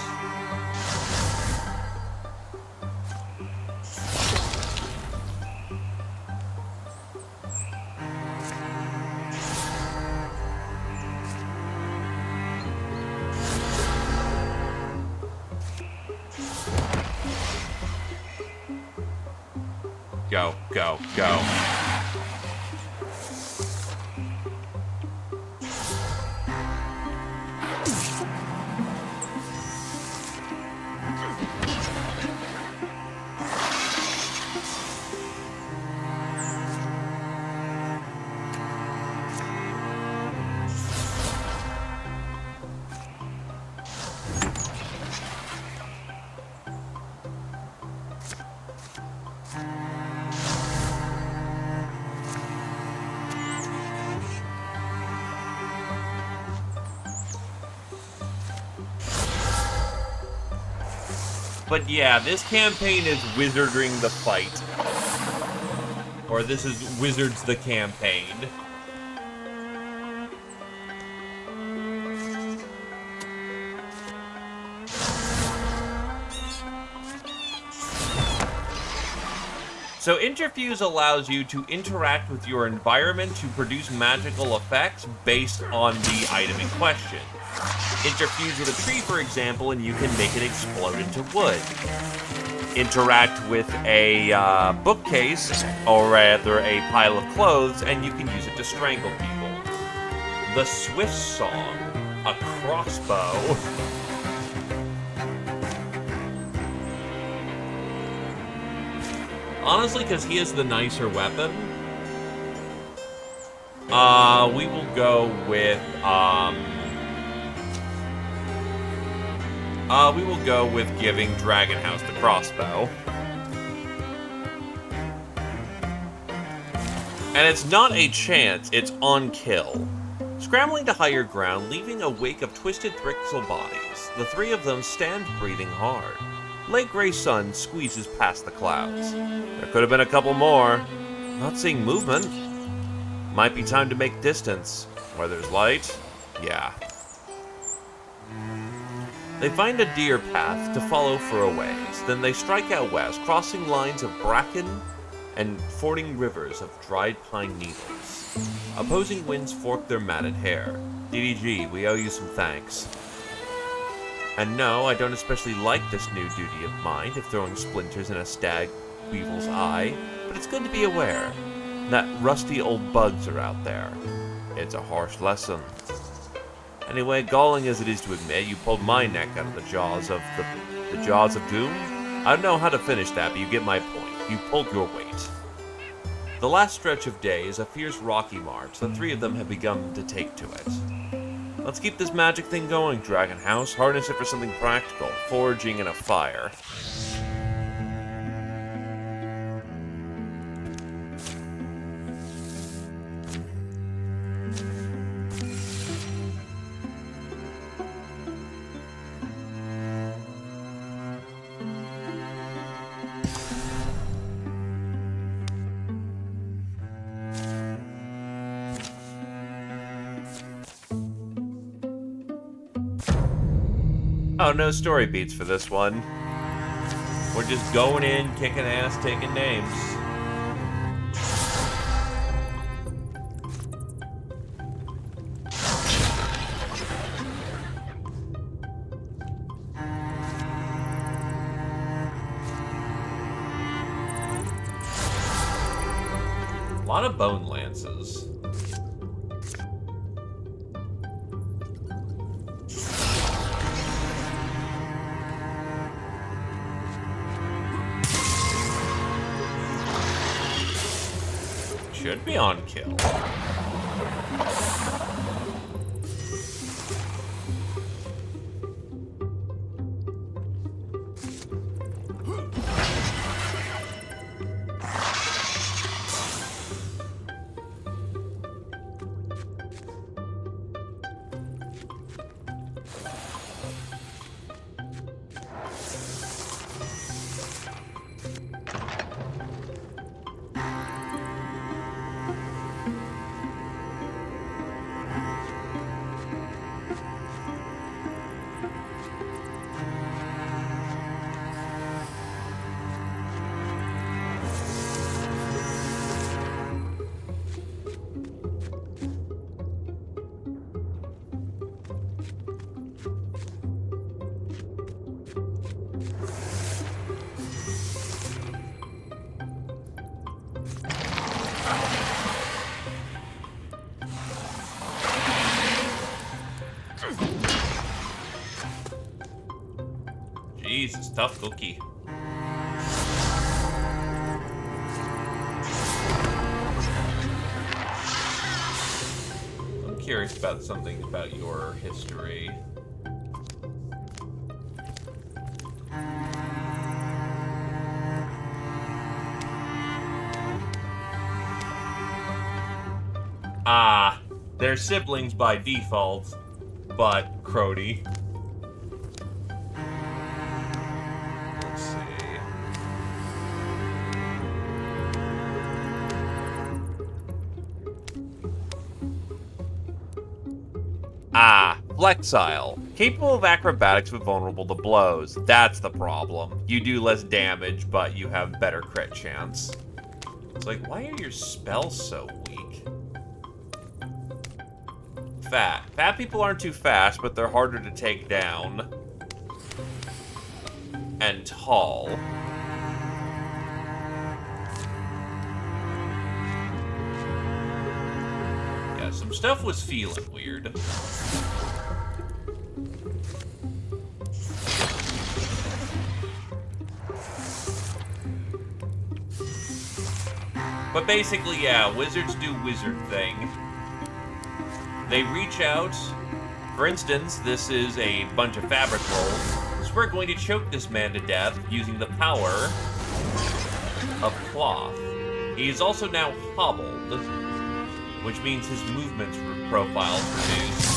Go, go, go. But yeah, this campaign is wizarding the fight. Or this is Wizards the campaign. So Interfuse allows you to interact with your environment to produce magical effects based on the item in question. Interfuse with a tree, for example, and you can make it explode into wood. Interact with a bookcase, or rather a pile of clothes, and you can use it to strangle people. The Swift Song, a crossbow. Honestly, because he is the nicer weapon, we will go with, giving Dragon House the crossbow. And it's not a chance, it's on kill. Scrambling to higher ground, leaving a wake of twisted Thrixel bodies, the three of them stand breathing hard. Late gray sun squeezes past the clouds. There could have been a couple more. Not seeing movement. Might be time to make distance. Where there's light, yeah. They find a deer path to follow for a ways. Then they strike out west, crossing lines of bracken and fording rivers of dried pine needles. Opposing winds fork their matted hair. DDG, we owe you some thanks. And no, I don't especially like this new duty of mine of throwing splinters in a stag weevil's eye, but it's good to be aware that rusty old bugs are out there. It's a harsh lesson. Anyway, galling as it is to admit, you pulled my neck out of the jaws of the jaws of doom. I don't know how to finish that, but you get my point. You pulled your weight. The last stretch of day is a fierce rocky march. The three of them have begun to take to it. Let's keep this magic thing going, Dragon House. Harness it for something practical, foraging in a fire. Oh, no story beats for this one. We're just going in, kicking ass, taking names. A lot of bone lances. Should be on kill. Jesus, tough cookie. I'm curious about something about your history. Ah, they're siblings by default, but Crody. Let's see. Ah, Flexile. Capable of acrobatics but vulnerable to blows. That's the problem. You do less damage, but you have better crit chance. It's like, why are your spells so weak? Fat. Fat people aren't too fast, but they're harder to take down. And tall. Yeah, some stuff was feeling weird. But basically, yeah, wizards do wizard thing. They reach out. For instance, this is a bunch of fabric rolls. So we're going to choke this man to death using the power of cloth. He is also now hobbled, which means his movement profile is reduced.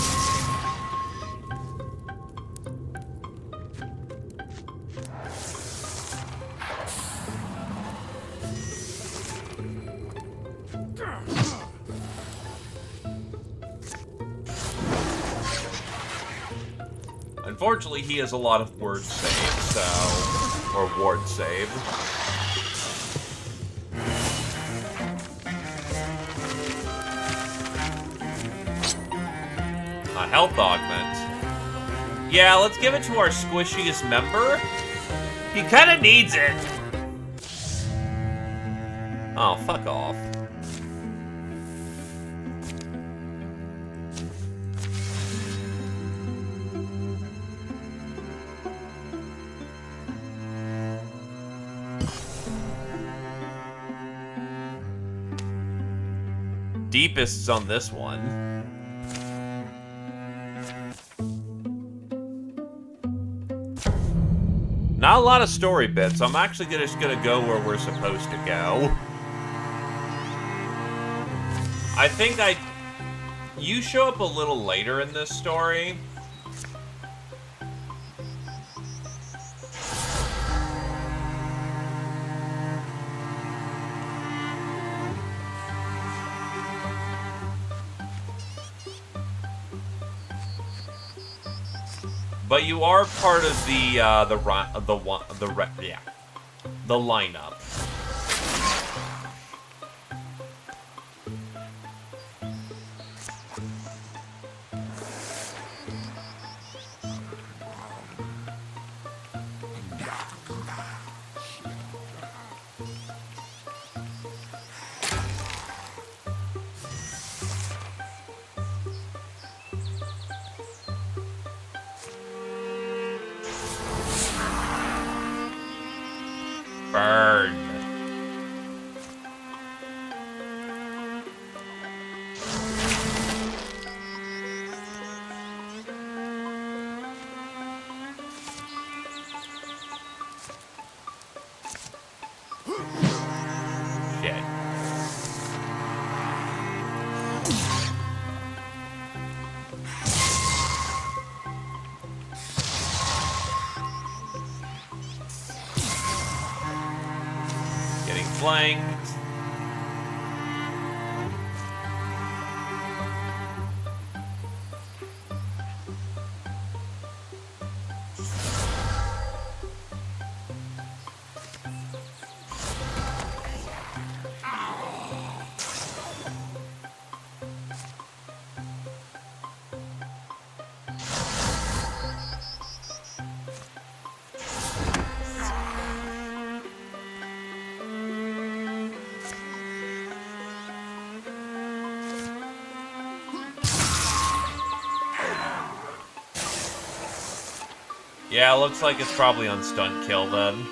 Unfortunately, he has a lot of word save, so... or ward save. A health augment. Yeah, let's give it to our squishiest member. He kinda needs it. Oh, fuck off. Deepest's on this one. Not a lot of story bits. I'm actually just gonna go where we're supposed to go. I think you show up a little later in this story. But you are part of the lineup. Burn. Shit. Getting flanked. Yeah, looks like it's probably on stunt kill then.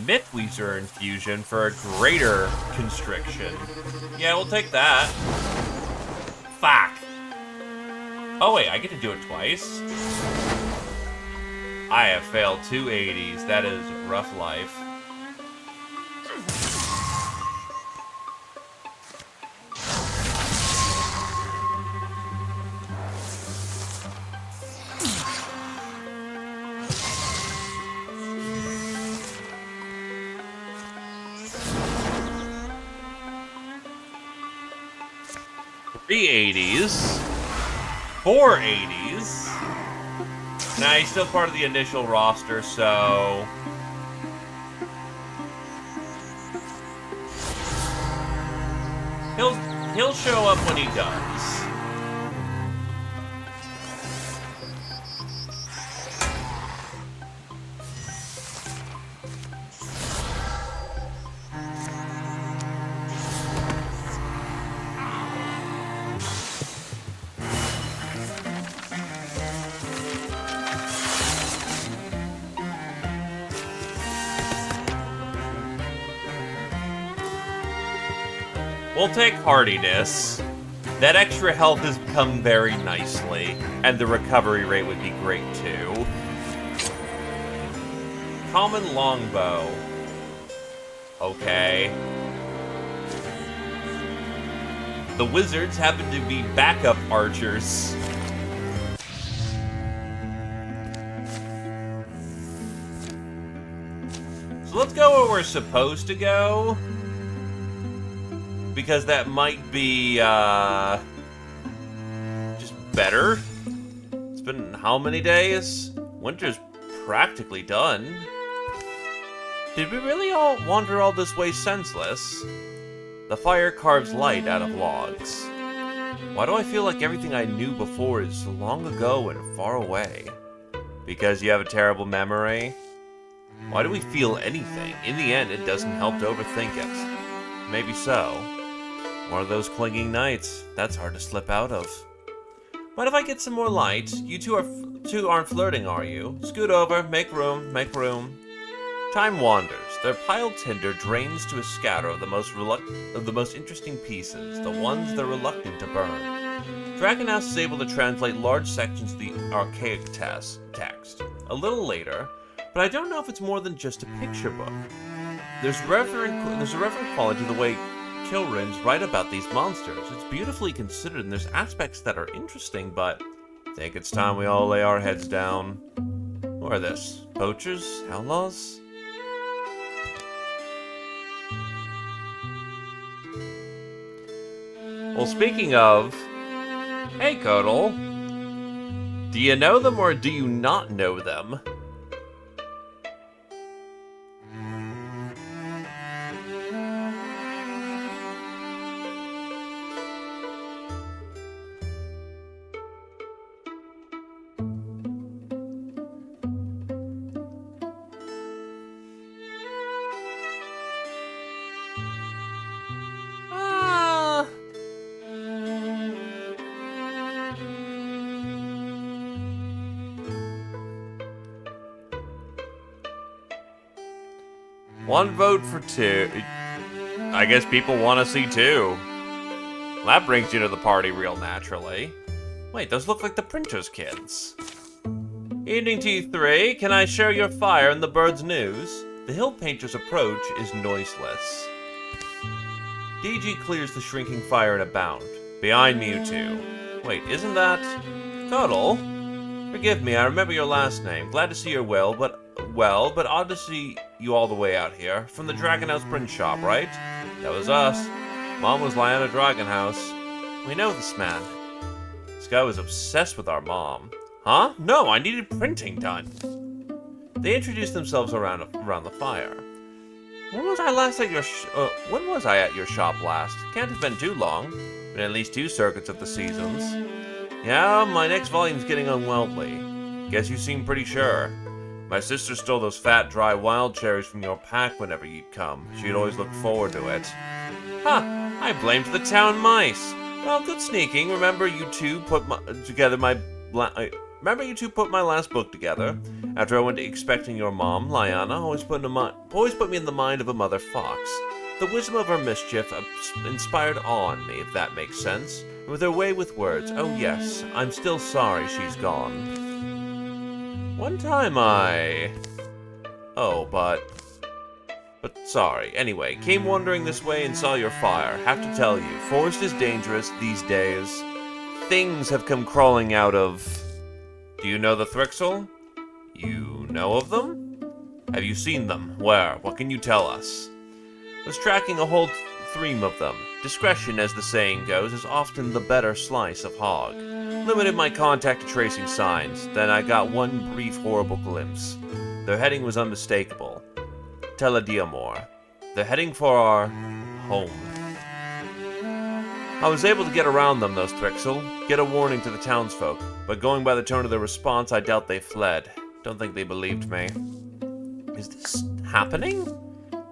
Mythweezer infusion for a greater constriction. Yeah, we'll take that. Fuck. Oh wait, I get to do it twice? I have failed 2 80s. That is rough life. Three 80s. 4 80s. Nah, he's still part of the initial roster, so... He'll show up when he does. We'll take hardiness. That extra health has come very nicely, and the recovery rate would be great too. Common longbow. Okay. The wizards happen to be backup archers. So let's go where we're supposed to go. Because that might be, just better. It's been how many days? Winter's practically done. Did we really all wander all this way senseless? The fire carves light out of logs. Why do I feel like everything I knew before is long ago and far away? Because you have a terrible memory? Why do we feel anything? In the end, it doesn't help to overthink it. Maybe so. One of those clinging nights. That's hard to slip out of. Mind if I get some more light? You two aren't flirting, are you? Scoot over, make room, make room. Time wanders. Their piled tinder drains to a scatter of the most interesting pieces, the ones they're reluctant to burn. Dragonhouse is able to translate large sections of the archaic text. A little later, but I don't know if it's more than just a picture book. There's a reverent quality to the way Kilrin's write about these monsters. It's beautifully considered, and there's aspects that are interesting, but I think it's time we all lay our heads down. What are this? Poachers? Outlaws? Well, speaking of... Hey, Codal. Do you know them or do you not know them? One vote for two. I guess people want to see two. That brings you to the party real naturally. Wait, those look like the printer's kids. Evening to you three. Can I share your fire in the bird's news? The hill painter's approach is noiseless. DG clears the shrinking fire in a bound. Behind me, you two. Wait, isn't that... Codal? Forgive me, I remember your last name. Glad to see you're well, but odd to see you all the way out here? From the Dragon House print shop, right? That was us. Mom was Lyanna Dragonhouse. We know this man. This guy was obsessed with our mom. Huh? No, I needed printing done. They introduced themselves around the fire. When was I at your shop last? Can't have been too long. Been at least 2 circuits of the seasons. Yeah, my next volume's getting unwieldy. Guess you seem pretty sure. My sister stole those fat, dry wild cherries from your pack whenever you'd come. She'd always look forward to it. Huh, I blamed the town mice. Well, good sneaking. Remember you two put my last book together? After I went expecting your mom, Lyanna, always put me in the mind of a mother fox. The wisdom of her mischief inspired awe in me, if that makes sense. With her way with words, oh yes, I'm still sorry she's gone. One time But sorry. Anyway, came wandering this way and saw your fire. Have to tell you, forest is dangerous these days. Things have come crawling out of... Do you know the Thrixel? You know of them? Have you seen them? Where? What can you tell us? Was tracking a whole thream of them. Discretion, as the saying goes, is often the better slice of hog. Limited my contact to tracing signs, then I got one brief horrible glimpse. Their heading was unmistakable. Telediamor. They're heading for our... home. I was able to get around them, those Thrixel. Get a warning to the townsfolk. But going by the tone of their response, I doubt they fled. Don't think they believed me. Is this happening?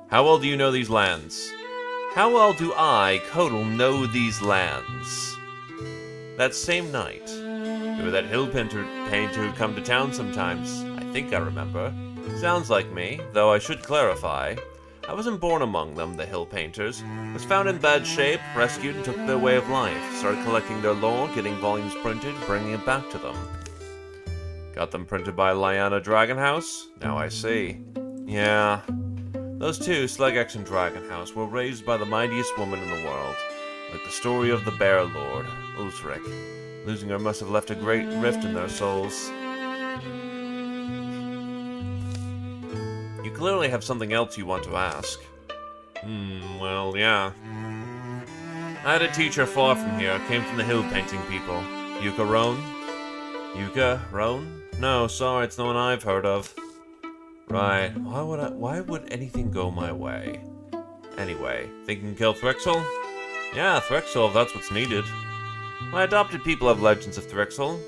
How well do you know these lands? How well do I, Codal, know these lands? That same night, you were that hill painter who'd come to town sometimes. I think I remember. Sounds like me, though I should clarify. I wasn't born among them, the hill painters. Was found in bad shape, rescued, and took their way of life. Started collecting their lore, getting volumes printed, bringing it back to them. Got them printed by Lyanna Dragonhouse? Now I see. Yeah. Those two, Slegex and Dragonhouse, were raised by the mightiest woman in the world. Like the story of the Bear Lord, Ulfric. Losing her must have left a great rift in their souls. You clearly have something else you want to ask. Well, yeah. I had a teacher far from here, came from the hill painting people. Yuka Roan? Yuka Roan? No, sorry, it's no one I've heard of. Right, why would anything go my way? Anyway, think you can kill Thrixel? Yeah, Thrixel, if that's what's needed. My adopted people have legends of Thrixel,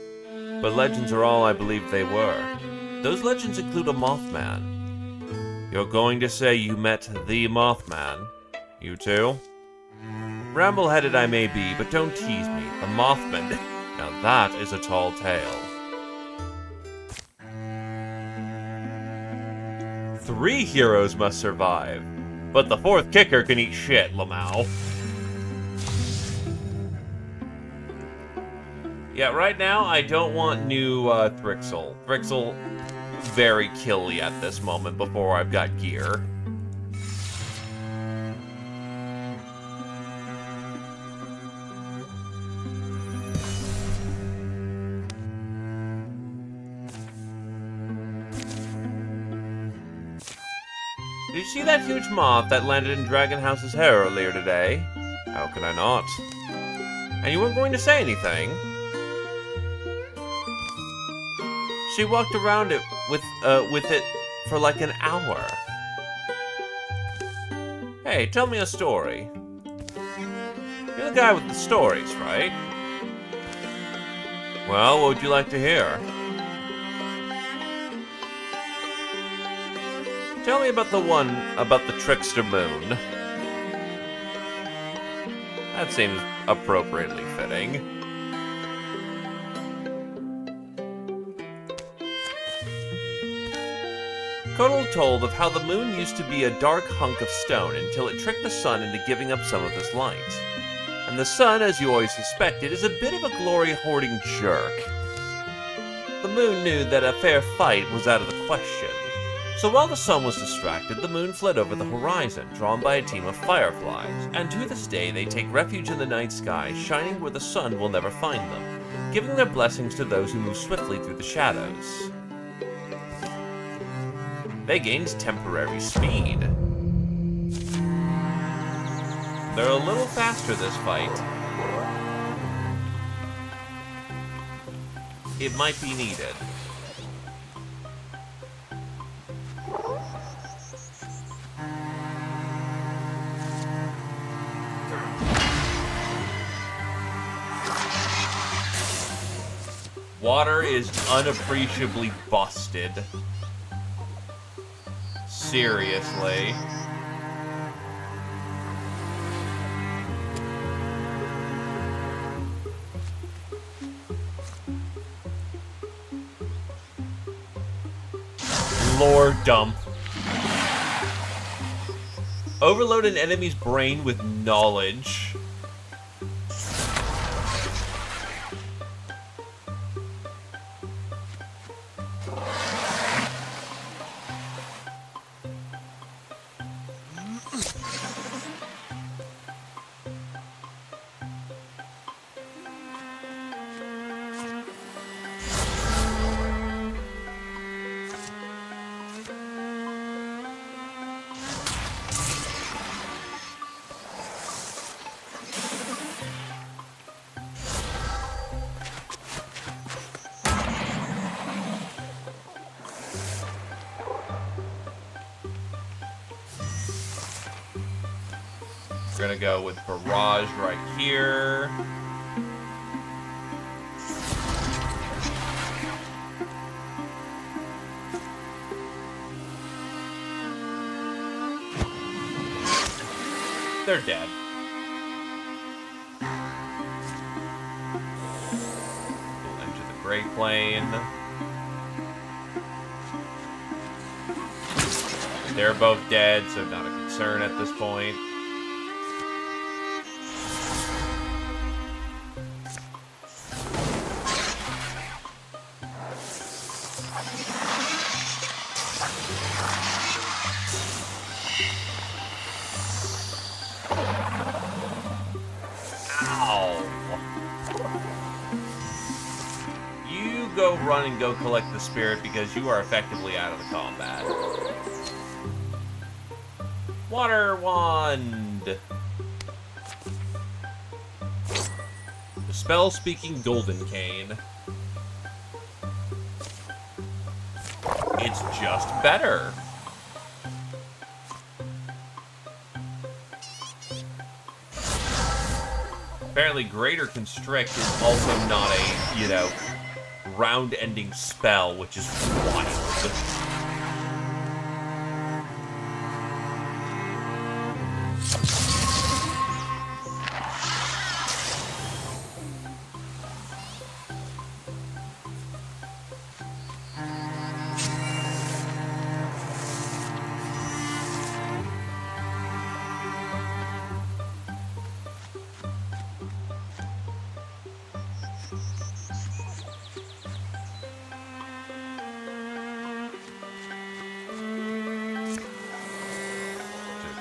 but legends are all I believe they were. Those legends include a Mothman. You're going to say you met the Mothman? You too? Ramble-headed I may be, but don't tease me. The Mothman. Now that is a tall tale. 3 heroes must survive, but the 4th kicker can eat shit, Lamau. Yeah, right now I don't want new Thrixel. Thrixel, very killy at this moment before I've got gear. Did you see that huge moth that landed in Dragonhouse's hair earlier today? How could I not? And you weren't going to say anything? She walked around it with it for like an hour. Hey, tell me a story. You're the guy with the stories, right? Well, what would you like to hear? Tell me about the one about the trickster moon. That seems appropriately fitting. Codal told of how the moon used to be a dark hunk of stone until it tricked the sun into giving up some of its light. And the sun, as you always suspected, is a bit of a glory-hoarding jerk. The moon knew that a fair fight was out of the question. So while the sun was distracted, the moon fled over the horizon, drawn by a team of fireflies, and to this day they take refuge in the night sky, shining where the sun will never find them, giving their blessings to those who move swiftly through the shadows. They gained temporary speed. They're a little faster this fight. It might be needed. Water is unappreciably busted. Seriously. Lore dump. Overload an enemy's brain with knowledge. We're gonna go with barrage right here. They're dead. We'll enter the Great Plain. They're both dead, so not a concern at this point. Run and go collect the spirit because you are effectively out of the combat. Water wand. The spell-speaking golden cane. It's just better. Apparently, Greater Constrict is also not a, round-ending spell, which is wild.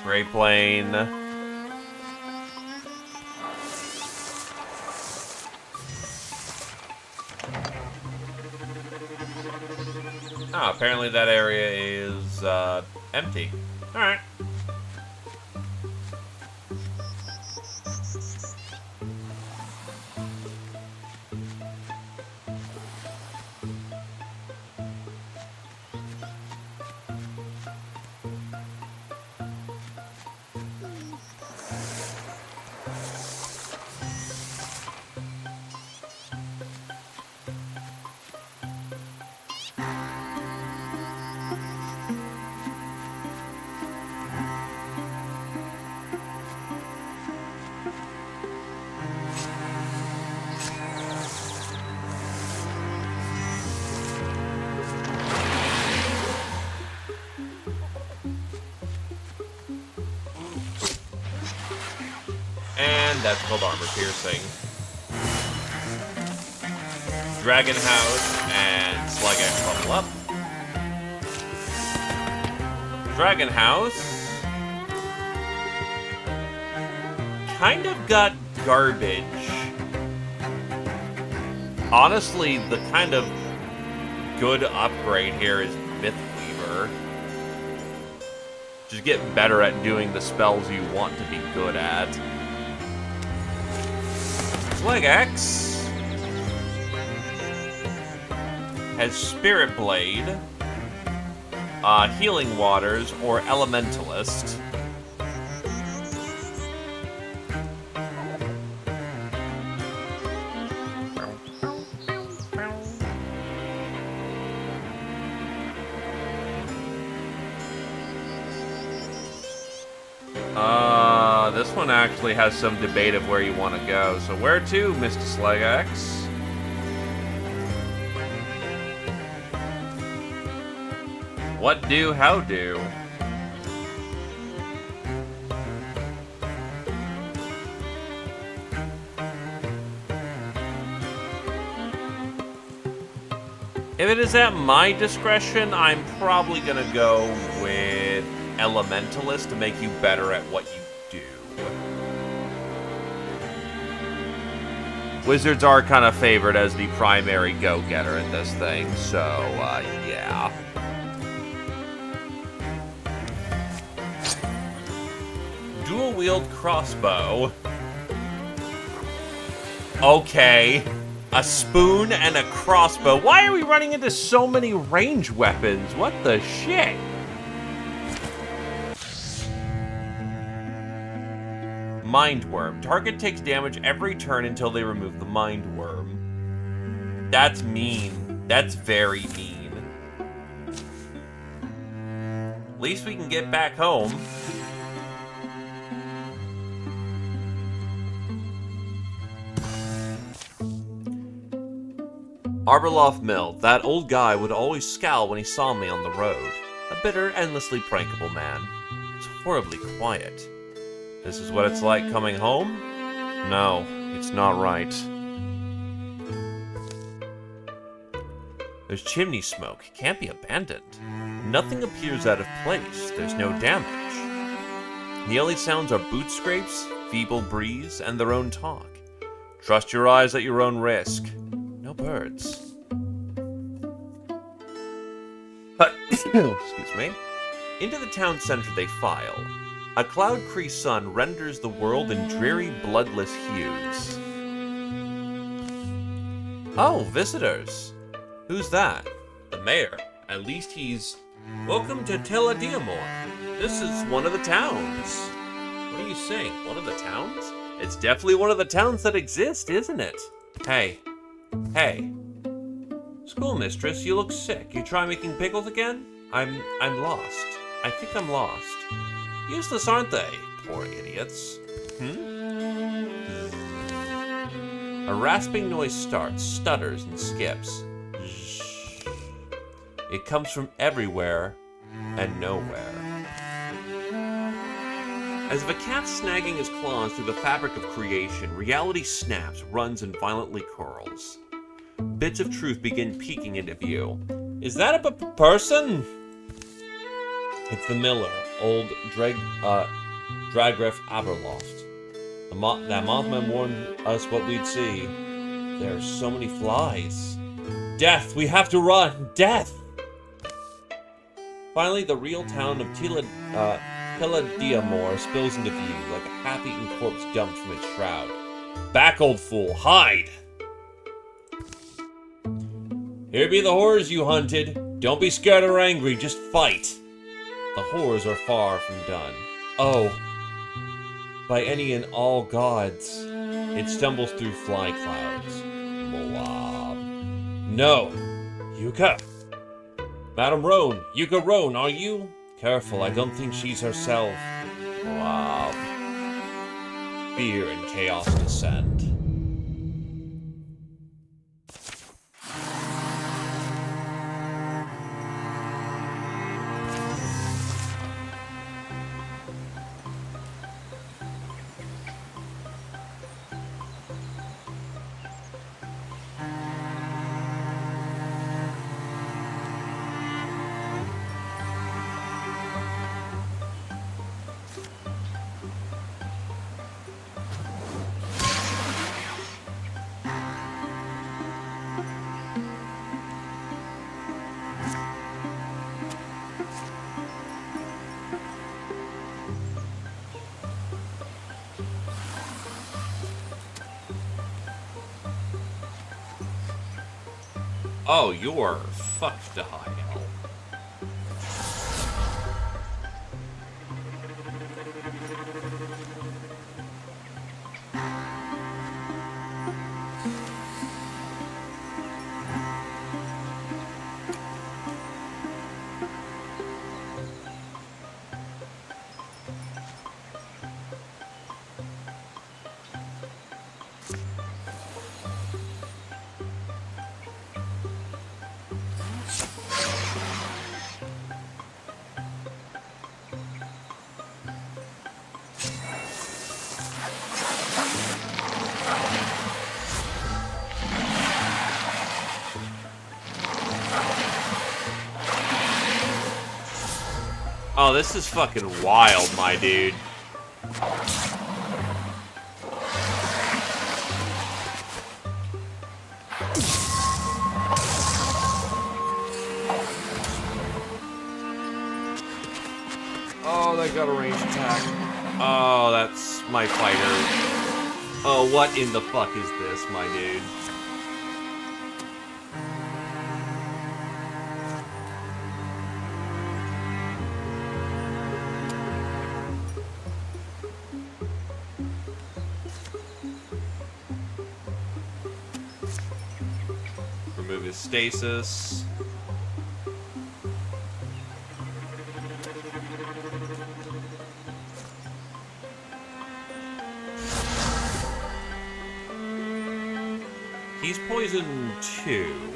Great Plain. Ah, apparently that area is empty. Alright. That's called armor piercing. Dragon House and Sluggish level up. Dragon House kind of got garbage. Honestly, the kind of good upgrade here is Myth Weaver. Just get better at doing the spells you want to be good at. Slegax has Spirit Blade, Healing Waters, or Elementalist. This one actually has some debate of where you want to go. So where to, Mr. Slegax? What do, how do? If it is at my discretion, I'm probably gonna go with Elementalist to make you better at what you do. Wizards are kind of favored as the primary go-getter in this thing, so, yeah. Dual-wield crossbow. Okay. A spoon and a crossbow. Why are we running into so many range weapons? What the shit? Mindworm. Target takes damage every turn until they remove the Mindworm. That's mean. That's very mean. At least we can get back home. Arborloft Mill. That old guy would always scowl when he saw me on the road. A bitter, endlessly prankable man. It's horribly quiet. This is what it's like coming home? No, it's not right. There's chimney smoke. It can't be abandoned. Nothing appears out of place. There's no damage. The only sounds are boot scrapes, feeble breeze, and their own talk. Trust your eyes at your own risk. No birds. Excuse me. Into the town center they file. A cloud-creased sun renders the world in dreary, bloodless hues. Oh, visitors. Who's that? The mayor. At least he's... Welcome to Telediamor. This is one of the towns. What are you saying? One of the towns? It's definitely one of the towns that exist, isn't it? Hey. Hey. Schoolmistress, you look sick. You try making pickles again? I'm lost. I think I'm lost. Useless, aren't they? Poor idiots. A rasping noise starts, stutters, and skips. It comes from everywhere and nowhere. As if a cat snagging his claws through the fabric of creation, reality snaps, runs, and violently curls. Bits of truth begin peeking into view. Is that a person? It's the miller, old Dragriff Aberloft. That Mothman warned us what we'd see. There are so many flies. Death! We have to run! Death! Finally, the real town of Telediamor spills into view, like a half-eaten corpse dumped from its shroud. Back, old fool! Hide! Here be the horrors you hunted. Don't be scared or angry, just fight. The horrors are far from done. Oh, by any and all gods, it stumbles through fly clouds. Moab. No, Yuka. Madam Roan, Yuka Roan, are you? Careful, I don't think she's herself. Moab. Fear and chaos descend. Oh, you're fucked to high hell. Oh, this is fucking wild, my dude. Oh, they got a ranged attack. Oh, that's my fighter. Oh, what in the fuck is this, my dude? Remove his stasis. He's poison 2.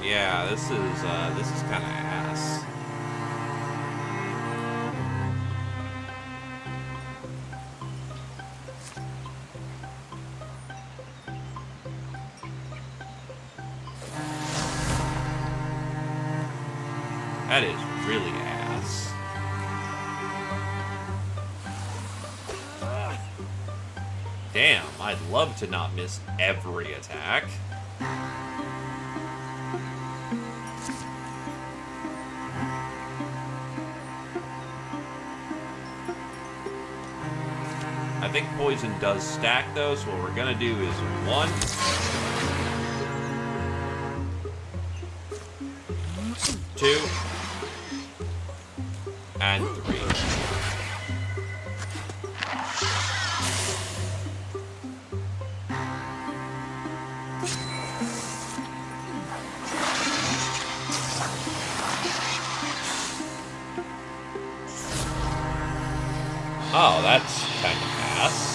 Yeah, this is kind of ass. That is really ass. Damn, I'd love to not miss every attack. I think poison does stack though, so what we're gonna do is 1, 2, and 3. Oh, that's kind of ass.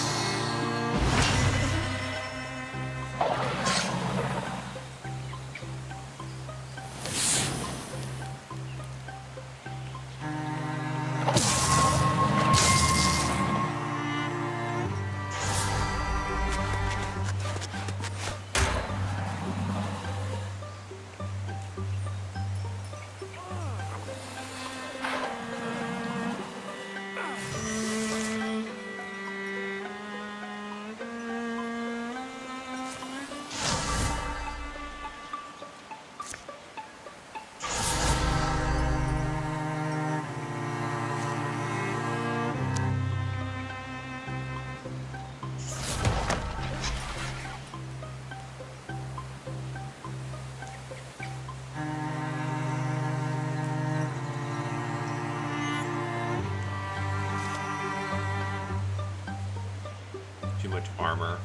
Too much armor.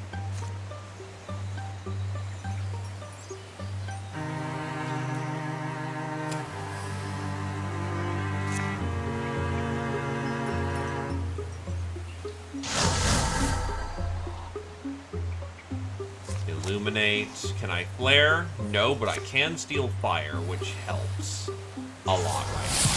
Illuminate. Can I flare? No, but I can steal fire, which helps a lot right now.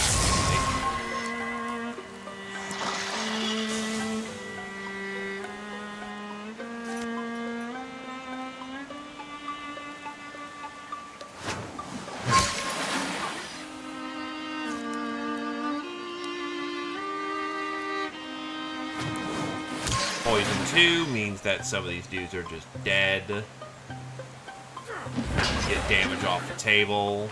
poison 2 means that some of these dudes are just dead. Get damage off the table.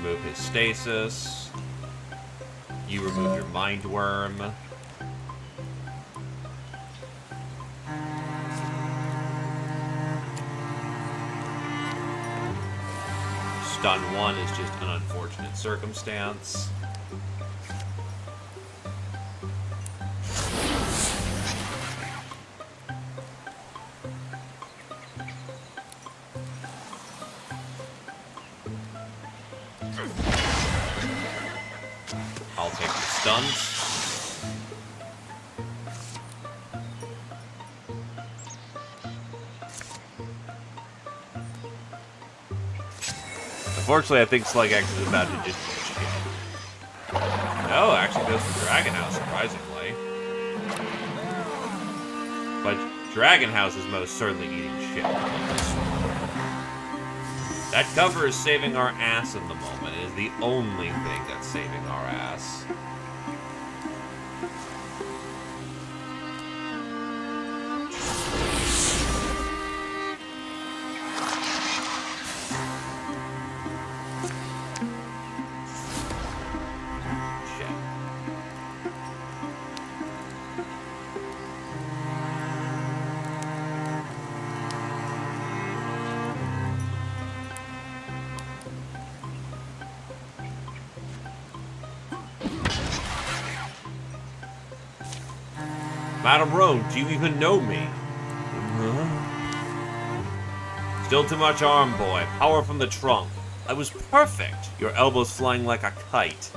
Remove his stasis. You remove your mind worm. Stun 1 is just an unfortunate circumstance. I'll take the stuns. Unfortunately, I think Slugax is about to just eat shit. No, actually goes for Dragon House, surprisingly. But Dragon House is most certainly eating shit. That cover is saving our ass in the moment. It is the only thing that's saving our ass. Madam Roan, do you even know me? Still too much arm, boy. Power from the trunk. I was perfect. Your elbows flying like a kite.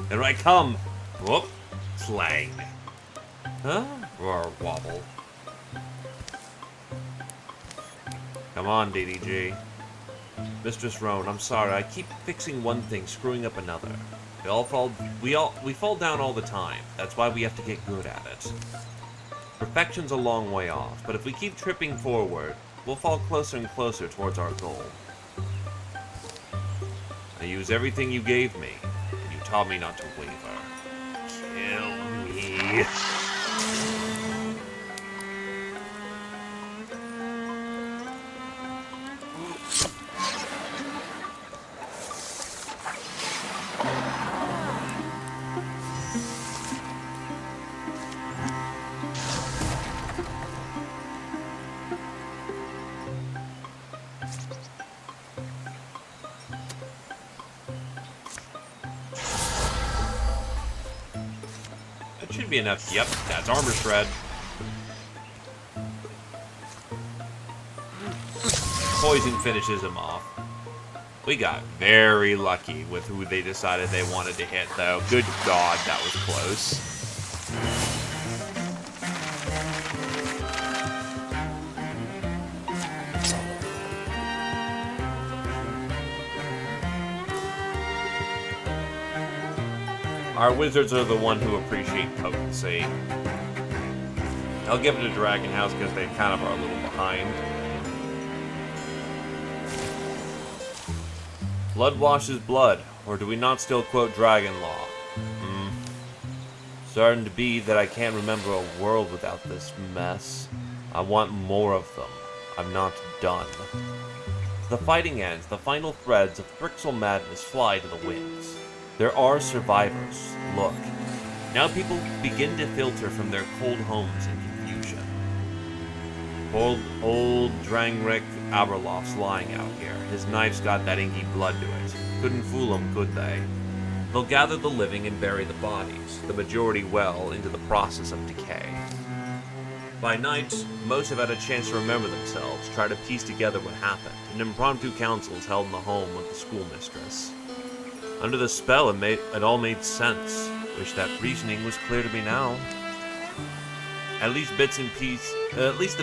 Here I come. Whoop. Slang. Huh? Roar, wobble. Come on, DDG. Mistress Roan, I'm sorry. I keep fixing one thing, screwing up another. We fall down all the time. That's why we have to get good at it. Perfection's a long way off, but if we keep tripping forward, we'll fall closer and closer towards our goal. I use everything you gave me, and you taught me not to waver. Kill me. Should be enough. Yep, that's armor shred. Poison finishes him off. We got very lucky with who they decided they wanted to hit, though. Good God, that was close. Our wizards are the one who appreciate potency. I'll give it to Dragon House because they kind of are a little behind. Blood washes blood, or do we not still quote Dragon Law? Starting to be that I can't remember a world without this mess. I want more of them. I'm not done. The fighting ends, the final threads of Thrixel madness fly to the winds. There are survivors. Look. Now people begin to filter from their cold homes in confusion. Old Drangrik Aberloft's lying out here. His knife's got that inky blood to it. Couldn't fool him, could they? They'll gather the living and bury the bodies, the majority well into the process of decay. By night, most have had a chance to remember themselves, try to piece together what happened, and impromptu councils held in the home of the schoolmistress. Under the spell, it all made sense. Wish that reasoning was clear to me now. At least the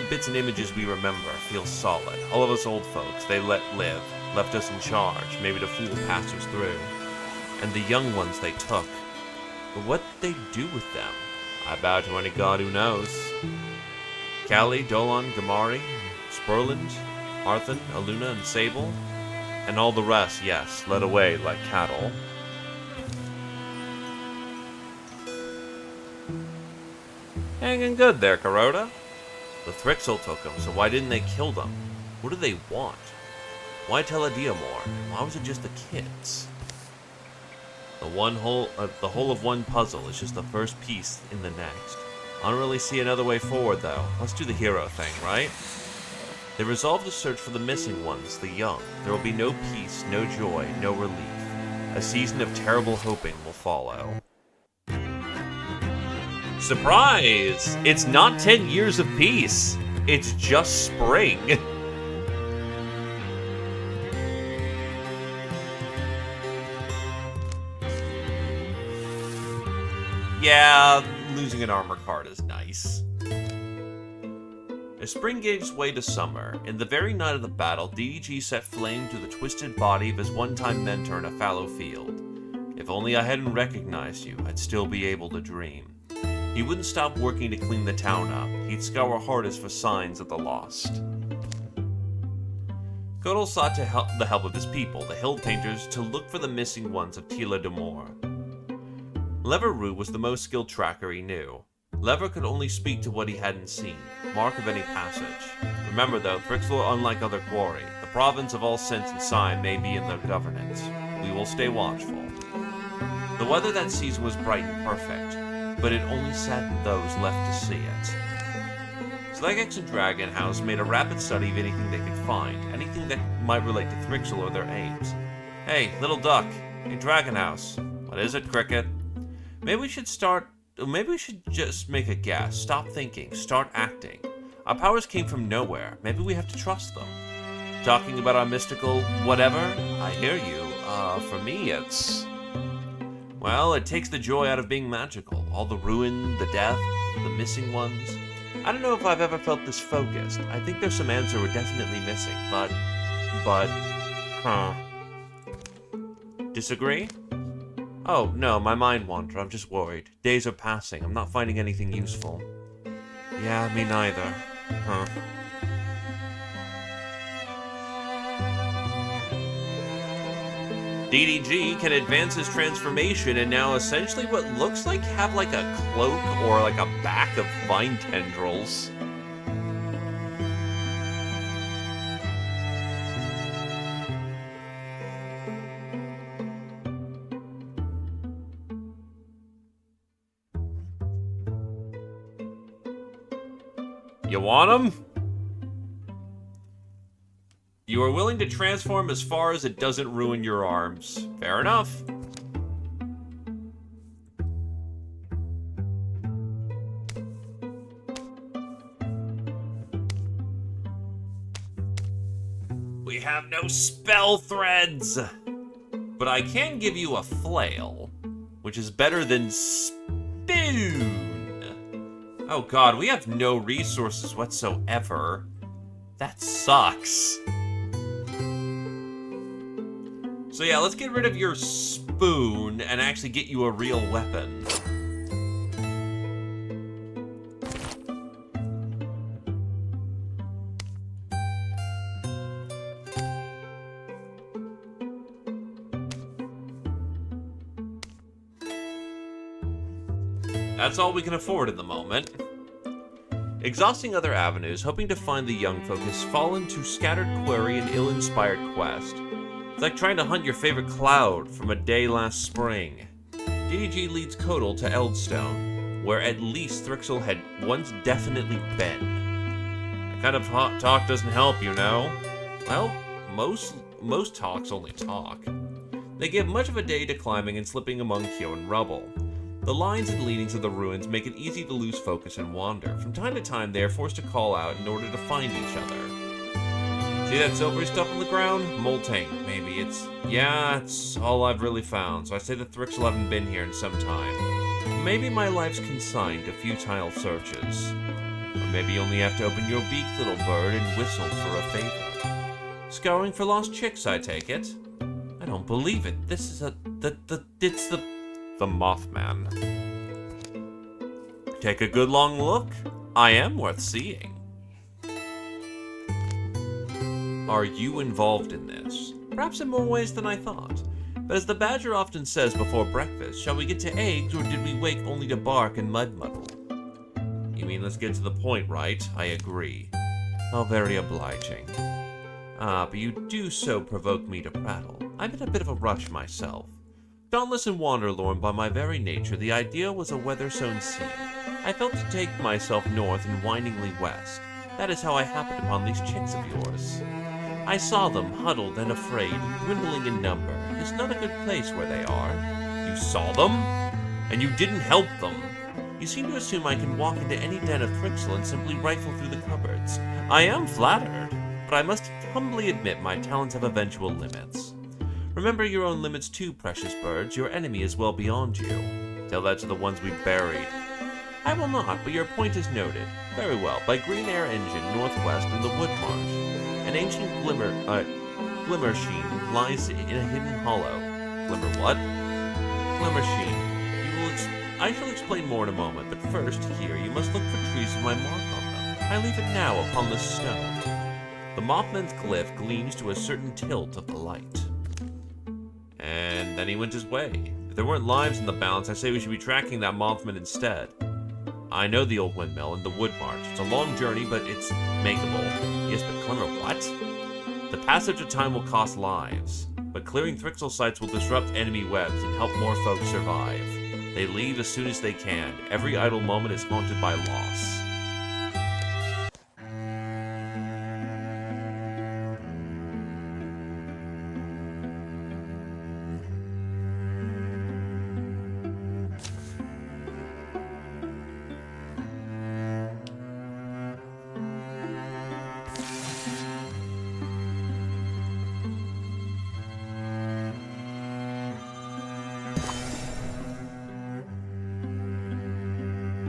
bits and images we remember feel solid. All of us old folks, they let live, left us in charge, maybe to fool passers through. And the young ones they took. But what they do with them? I bow to any god who knows. Kali, Dolan, Gamari, Spurland, Arthun, Eluna, and Sable, and all the rest, yes, led away like cattle. Hanging good there, Kuroda. The Thrixl took them, so why didn't they kill them? What do they want? Why tell Adia more? Why was it just the kids? The whole of one puzzle is just the first piece in the next. I don't really see another way forward, though. Let's do the hero thing, right? They resolve to search for the missing ones, the young. There will be no peace, no joy, no relief. A season of terrible hoping will follow. Surprise! It's not 10 years of peace. It's just spring. Yeah, losing an armor card is nice. As spring gives way to summer, in the very night of the battle, DDG set flame to the twisted body of his one-time mentor in a fallow field. If only I hadn't recognized you, I'd still be able to dream. He wouldn't stop working to clean the town up. He'd scour hardest for signs of the lost. Kotal sought the help of his people, the hill painters, to look for the missing ones of Tila Demore. Leveroo was the most skilled tracker he knew. Lever could only speak to what he hadn't seen, mark of any passage. Remember though, Thrixl are unlike other quarry. The province of all sense and sign may be in their governance. We will stay watchful. The weather that season was bright and perfect, but it only saddened those left to see it. Slegex and Dragon House made a rapid study of anything they could find, anything that might relate to Thrixl or their aims. Hey, little duck. Hey, Dragon House. What is it, Cricket? Maybe we should just make a guess. Stop thinking. Start acting. Our powers came from nowhere. Maybe we have to trust them. Talking about our mystical whatever? I hear you. For me, it's... Well, it takes the joy out of being magical. All the ruin, the death, the missing ones. I don't know if I've ever felt this focused. I think there's some answer we're definitely missing, but... Disagree? Oh, no, my mind wandered. I'm just worried. Days are passing. I'm not finding anything useful. Yeah, me neither. DDG can advance his transformation and now essentially what looks like have like a cloak or like a back of vine tendrils. You want him? You are willing to transform as far as it doesn't ruin your arms. Fair enough. We have no spell threads. But I can give you a flail, which is better than spoon. Oh god, we have no resources whatsoever. That sucks. So yeah, let's get rid of your spoon and actually get you a real weapon. That's all we can afford at the moment. Exhausting other avenues, hoping to find the young folk has fallen to scattered query and ill-inspired quest. It's like trying to hunt your favorite cloud from a day last spring. DDG leads Kotal to Eldstone, where at least Thrixl had once definitely been. That kind of talk doesn't help, you know. Well, most talks only talk. They give much of a day to climbing and slipping among Kyoan rubble. The lines and leanings of the ruins make it easy to lose focus and wander. From time to time, they are forced to call out in order to find each other. See that silvery stuff on the ground? Molting, maybe. It's all I've really found, so I say the Thrixl haven't been here in some time. Maybe my life's consigned to futile searches. Or maybe you only have to open your beak, little bird, and whistle for a favor. Scouring for lost chicks, I take it. I don't believe it. This is it's the Mothman. Take a good long look. I am worth seeing. Are you involved in this? Perhaps in more ways than I thought. But as the badger often says before breakfast, shall we get to eggs, or did we wake only to bark and mud muddle? You mean let's get to the point, right? I agree. How very obliging. But you do so provoke me to prattle. I'm in a bit of a rush myself. Dauntless and wanderlorn by my very nature, the idea was a weather-sown seed. I felt to take myself north and windingly west. That is how I happened upon these chicks of yours. I saw them, huddled and afraid, dwindling in number. It's not a good place where they are. You saw them? And you didn't help them? You seem to assume I can walk into any den of Thrixel and simply rifle through the cupboards. I am flattered, but I must humbly admit my talents have eventual limits. Remember your own limits too, precious birds. Your enemy is well beyond you. Tell that to the ones we buried. I will not, but your point is noted. Very well. By Green Air Engine, northwest in the Wood Marsh. An ancient glimmer sheen lies in a hidden hollow. Glimmer what? Glimmer sheen. I shall explain more in a moment, but first, here, you must look for trees with my mark on them. I leave it now upon this stone. The Mothman's glyph gleams to a certain tilt of the light. And then he went his way. If there weren't lives in the balance, I say we should be tracking that Mothman instead. I know the old windmill and the wood march. It's a long journey, but it's makeable. Yes, but Glimmer, what? The passage of time will cost lives, but clearing Thrixel sites will disrupt enemy webs and help more folks survive. They leave as soon as they can. Every idle moment is haunted by loss.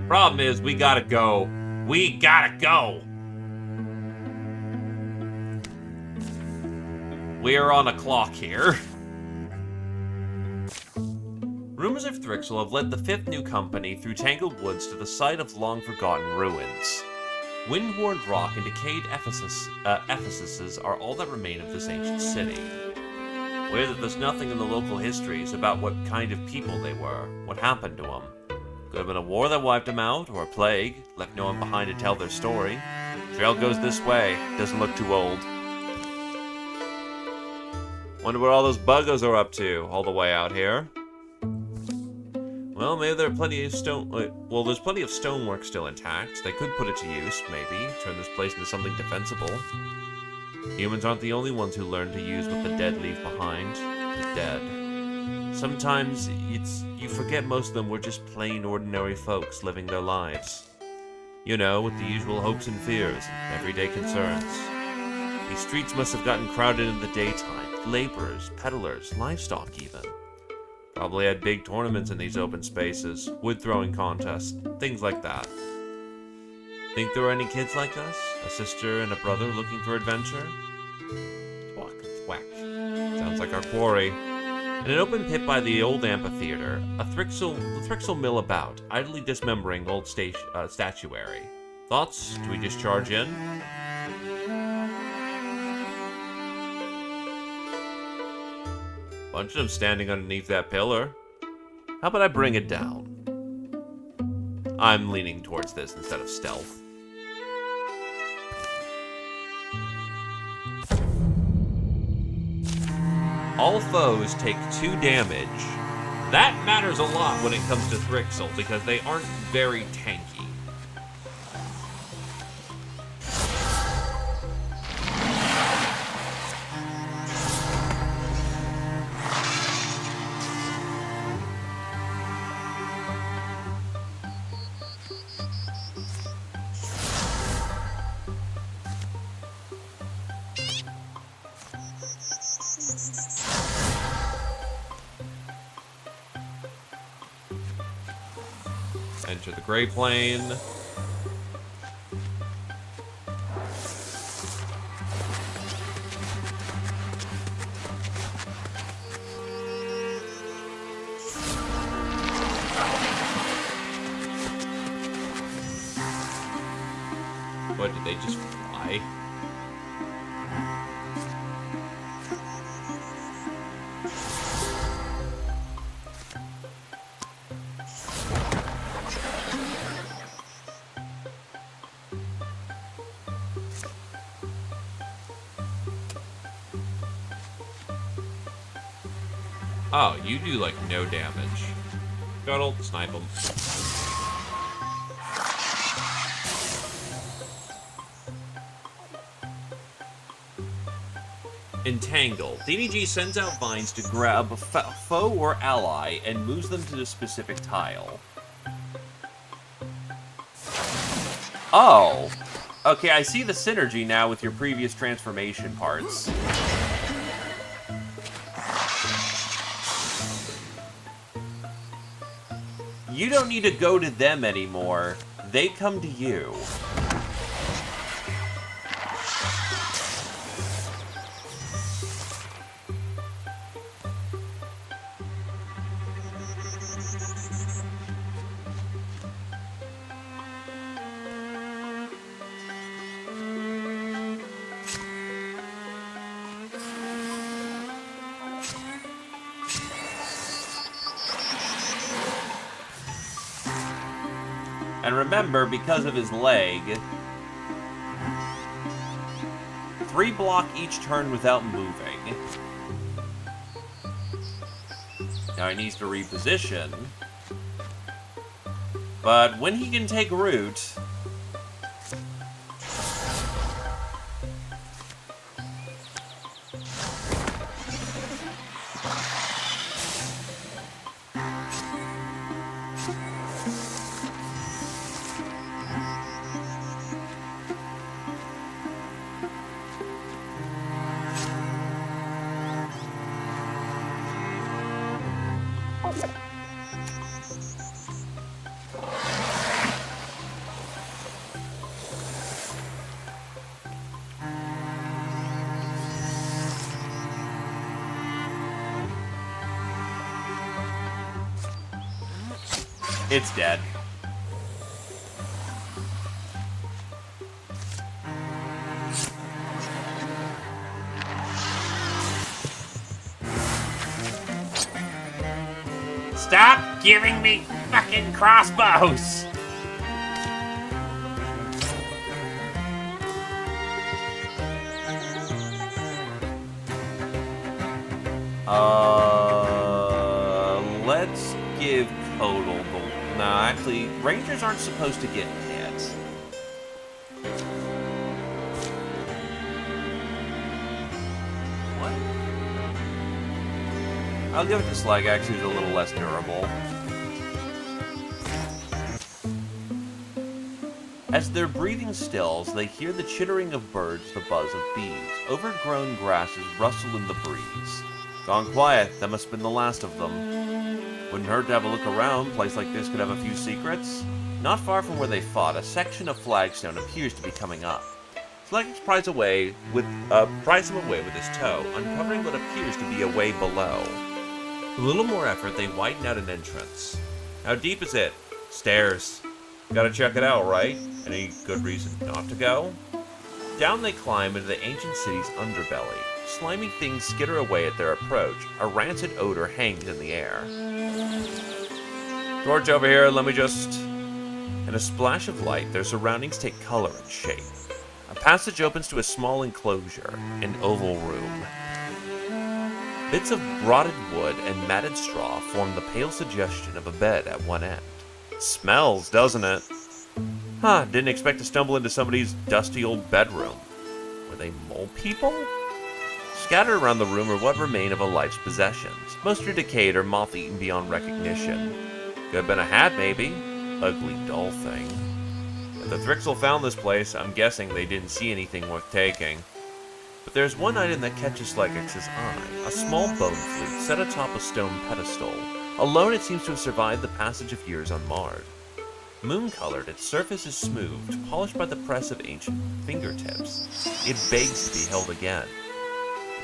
Problem is, we gotta go. We gotta go! We are on a clock here. Rumors of Thrixel have led the fifth new company through tangled woods to the site of long-forgotten ruins. Wind-worn rock and decayed Ephesuses are all that remain of this ancient city. Weird that there's nothing in the local histories about what kind of people they were, what happened to them. Could have been a war that wiped them out, or a plague, left no one behind to tell their story. Trail goes this way, doesn't look too old. Wonder what all those buggos are up to, all the way out here. Well, maybe there are plenty of there's plenty of stonework still intact. They could put it to use, maybe, turn this place into something defensible. Humans aren't the only ones who learn to use what the dead leave behind. The dead. Sometimes you forget most of them were just plain ordinary folks living their lives. You know, with the usual hopes and fears, and everyday concerns. These streets must have gotten crowded in the daytime. Laborers, peddlers, livestock even. Probably had big tournaments in these open spaces, wood throwing contests, things like that. Think there were any kids like us? A sister and a brother looking for adventure? Thwack, thwack. Sounds like our quarry. In an open pit by the old amphitheater, the Thrixel mill about, idly dismembering old statuary. Thoughts? Do we just charge in? Bunch of them standing underneath that pillar. How about I bring it down? I'm leaning towards this instead of stealth. All foes take 2 damage. That matters a lot when it comes to Thrixel, because they aren't very tanky. Enter the Gray Plane. What, did they just fly? Oh, you do, like, no damage. Scuttle, snipe them. Entangle. DDG sends out vines to grab a foe or ally and moves them to a specific tile. Oh! Okay, I see the synergy now with your previous transformation parts. You don't need to go to them anymore. They come to you. And remember, because of his leg, 3 block each turn without moving. Now he needs to reposition. But when he can take root, it's dead. Stop giving me fucking crossbows! Let's give Kodal the... No, actually, Rangers aren't supposed to get hit. What? I'll give it to Slagax, who's a little less durable. As their breathing stills, they hear the chittering of birds, the buzz of bees. Overgrown grasses rustle in the breeze. Gone quiet, that must have been the last of them. Wouldn't hurt to have a look around. A place like this could have a few secrets. Not far from where they fought, a section of flagstone appears to be coming up. Slagax pries him away with his toe, uncovering what appears to be a way below. With a little more effort, they widen out an entrance. How deep is it? Stairs. Gotta check it out, right? Any good reason not to go? Down they climb into the ancient city's underbelly. Slimy things skitter away at their approach. A rancid odor hangs in the air. Torch over here, let me just... In a splash of light, their surroundings take color and shape. A passage opens to a small enclosure, an oval room. Bits of rotted wood and matted straw form the pale suggestion of a bed at one end. Smells, doesn't it? Huh, didn't expect to stumble into somebody's dusty old bedroom. Were they mole people? Scattered around the room are what remain of a life's possessions. Most are decayed or moth-eaten beyond recognition. Could have been a hat, maybe. Ugly, dull thing. If the Thrixel found this place, I'm guessing they didn't see anything worth taking. But there's one item that catches Slagax's eye. A small bone flute set atop a stone pedestal. Alone, it seems to have survived the passage of years unmarred. Moon-colored, its surface is smooth, polished by the press of ancient fingertips. It begs to be held again.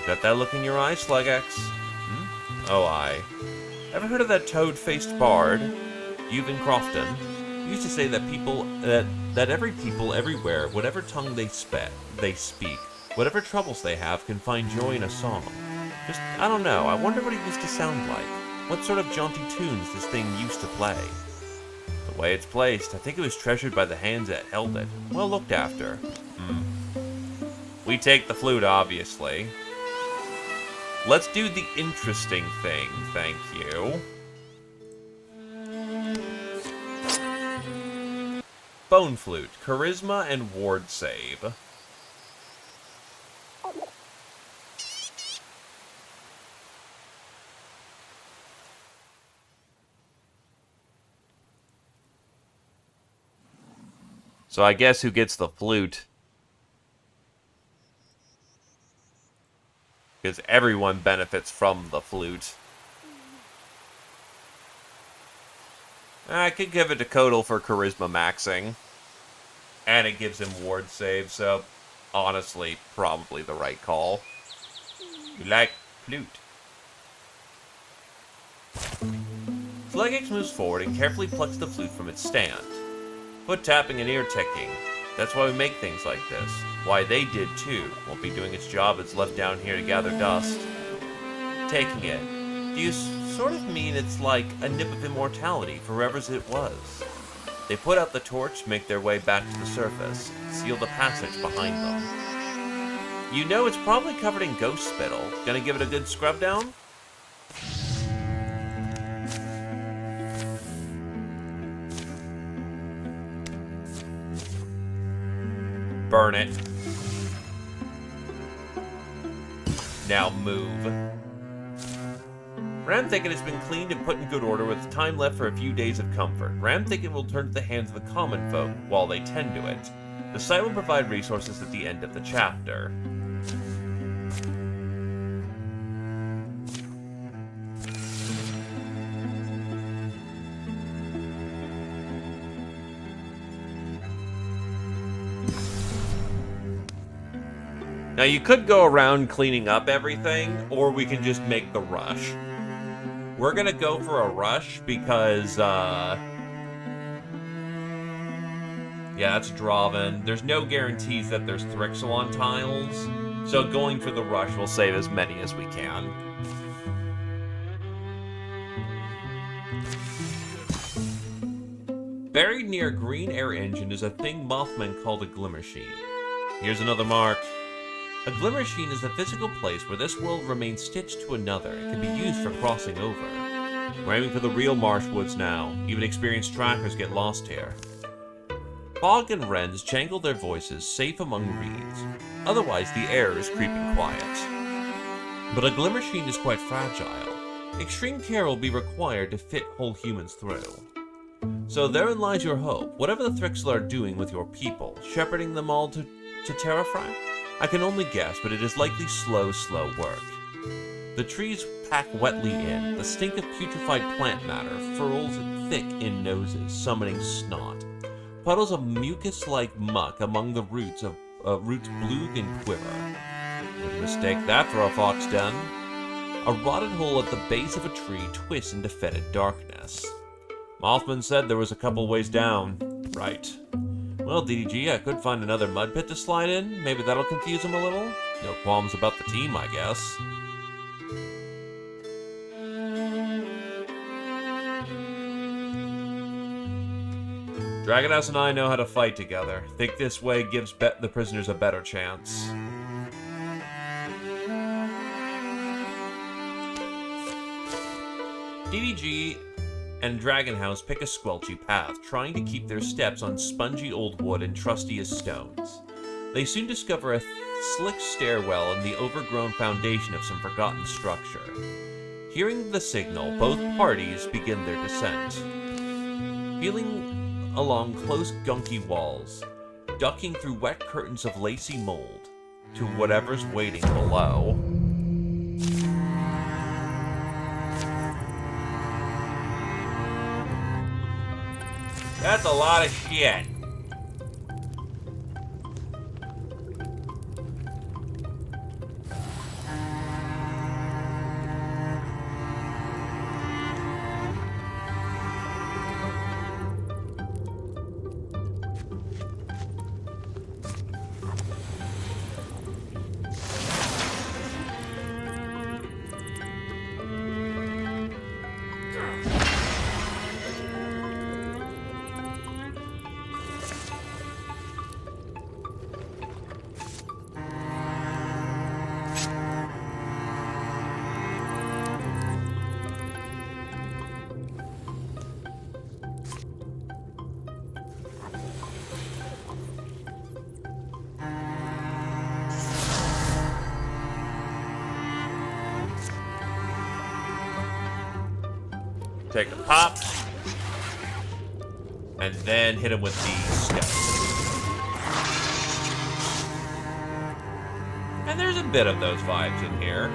You got that look in your eye, Slugex? Hmm? Oh, aye. Ever heard of that toad-faced bard, Euban Crofton? He used to say that every people everywhere, whatever tongue they speak, whatever troubles they have, can find joy in a song. Just, I don't know, I wonder what he used to sound like. What sort of jaunty tunes this thing used to play. The way it's placed, I think it was treasured by the hands that held it. Well looked after. We take the flute, obviously. Let's do the interesting thing, thank you. Bone Flute, Charisma and Ward Save. So I guess who gets the flute? Because everyone benefits from the flute. I could give it to Kodal for charisma maxing. And it gives him ward save, so honestly, probably the right call. You like flute. Slugex moves forward and carefully plucks the flute from its stand. Foot tapping and ear ticking. That's why we make things like this. Why they did too. Won't be doing its job, it's left down here to gather dust. Taking it. Do you sort of mean it's like a nip of immortality, forever as it was? They put out the torch, make their way back to the surface, seal the passage behind them. You know it's probably covered in ghost spittle. Gonna give it a good scrub down? Burn it. Now move. Ram Thicket has been cleaned and put in good order with time left for a few days of comfort. Ram Thicket will turn to the hands of the common folk while they tend to it. The site will provide resources at the end of the chapter. Now you could go around cleaning up everything, or we can just make the rush. We're gonna go for a rush because, yeah, that's Draven. There's no guarantees that there's Thrixel tiles, so going for the rush will save as many as we can. Buried near a green air engine is a thing Mothmen called a Glimmersheen. Here's another mark. A Glimmersheen is the physical place where this world remains stitched to another and can be used for crossing over. We're aiming for the real marsh woods now. Even experienced trackers get lost here. Fog and wrens jangle their voices safe among reeds. Otherwise, the air is creeping quiet. But a Glimmersheen is quite fragile. Extreme care will be required to fit whole humans through. So therein lies your hope. Whatever the Thrixel are doing with your people, shepherding them all to Terrafrac? I can only guess, but it is likely slow work. The trees pack wetly in. The stink of putrefied plant matter furls thick in noses, summoning snot. Puddles of mucus-like muck among the roots bloog and quiver. Wouldn't mistake that for a fox den. A rotted hole at the base of a tree twists into fetid darkness. Mothman said there was a couple ways down. Right. Well, DDG, I could find another mud pit to slide in. Maybe that'll confuse him a little. No qualms about the team, I guess. Dragonhouse and I know how to fight together. Think this way gives the prisoners a better chance. DDG and Dragonhouse pick a squelchy path, trying to keep their steps on spongy old wood and trusty as stones. They soon discover a slick stairwell in the overgrown foundation of some forgotten structure. Hearing the signal, both parties begin their descent. Feeling along close gunky walls, ducking through wet curtains of lacy mold, to whatever's waiting below. That's a lot of shit. Take a pop. And then hit him with the stone. And there's a bit of those vibes in here.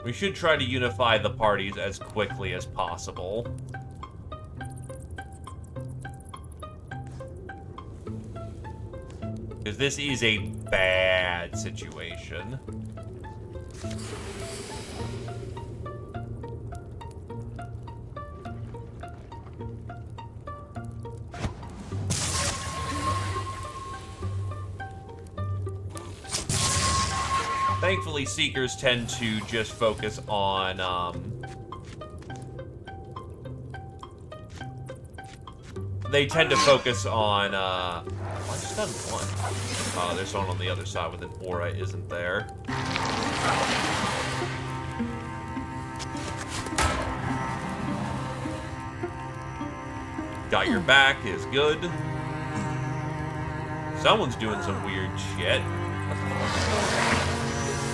We should try to unify the parties as quickly as possible. Because this is a bad situation. Thankfully, Seekers tend to just focus on, they tend to focus on, I just done one. Oh, there's someone on the other side with an aura, isn't there? Got your back is good. Someone's doing some weird shit.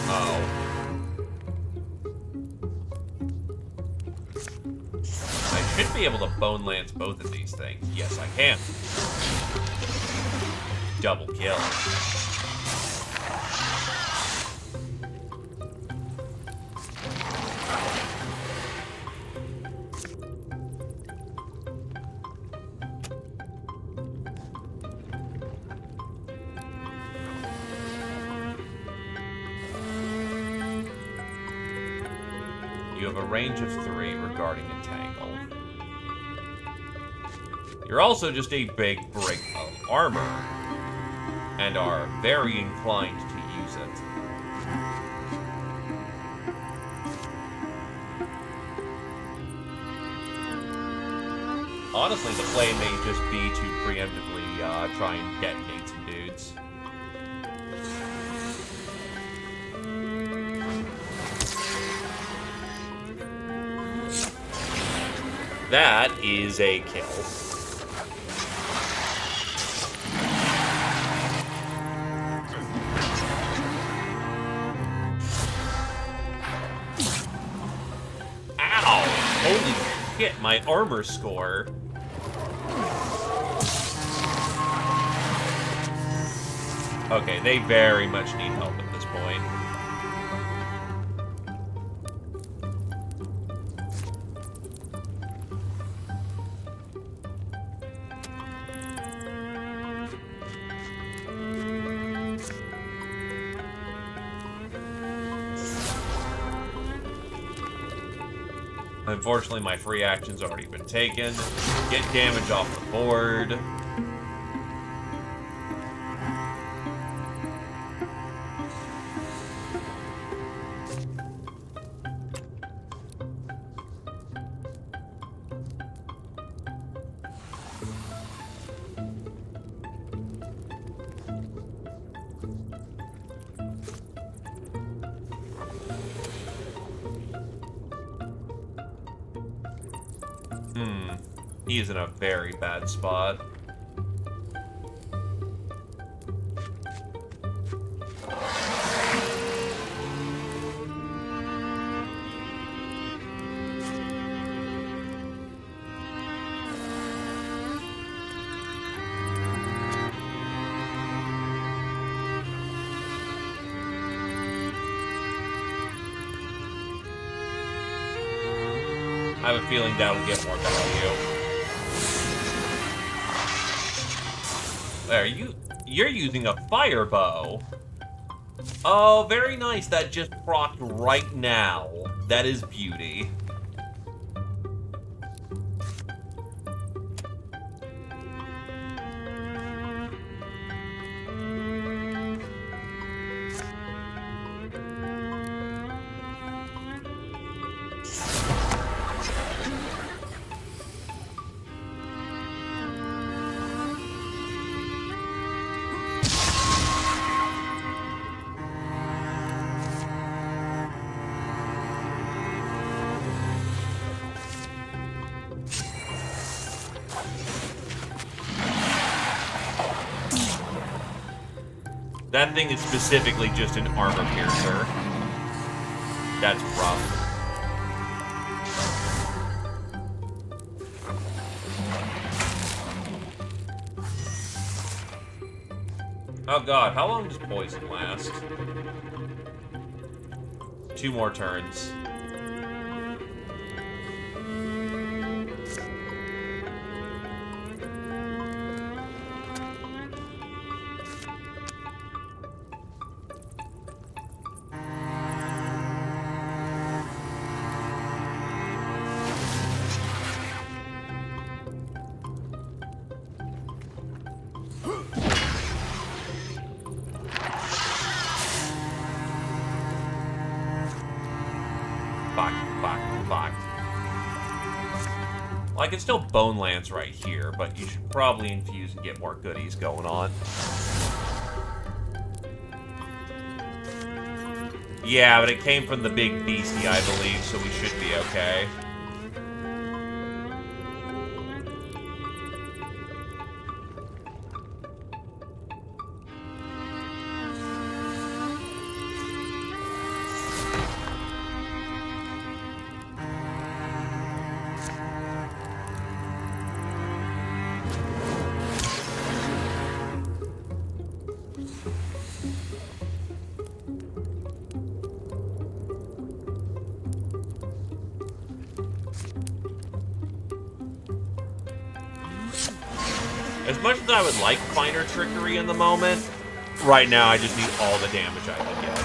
Oh. I should be able to bone lance both of these things. Yes, I can. Double kill. You have a range of 3 regarding Entangle. You're also just a big brick of armor, and are very inclined to use it. Honestly, the play may just be to preemptively try and detonate some dudes. That is a kill. Ow! Holy shit, my armor score. Okay, they very much need help at this point. Unfortunately, my free action's already been taken. Get damage off the board. He is in a very bad spot. I have a feeling that'll get more value. There, you're using a fire bow. Oh, very nice. That just procced right now. That is beauty. That thing is specifically just an armor piercer. That's rough. Oh god, how long does poison last? 2 more turns. Fuck. Well, I can still Bone Lance right here, but you should probably infuse and get more goodies going on. Yeah, but it came from the big beastie, I believe, so we should be okay. As much as I would like finer trickery in the moment, right now I just need all the damage I can get.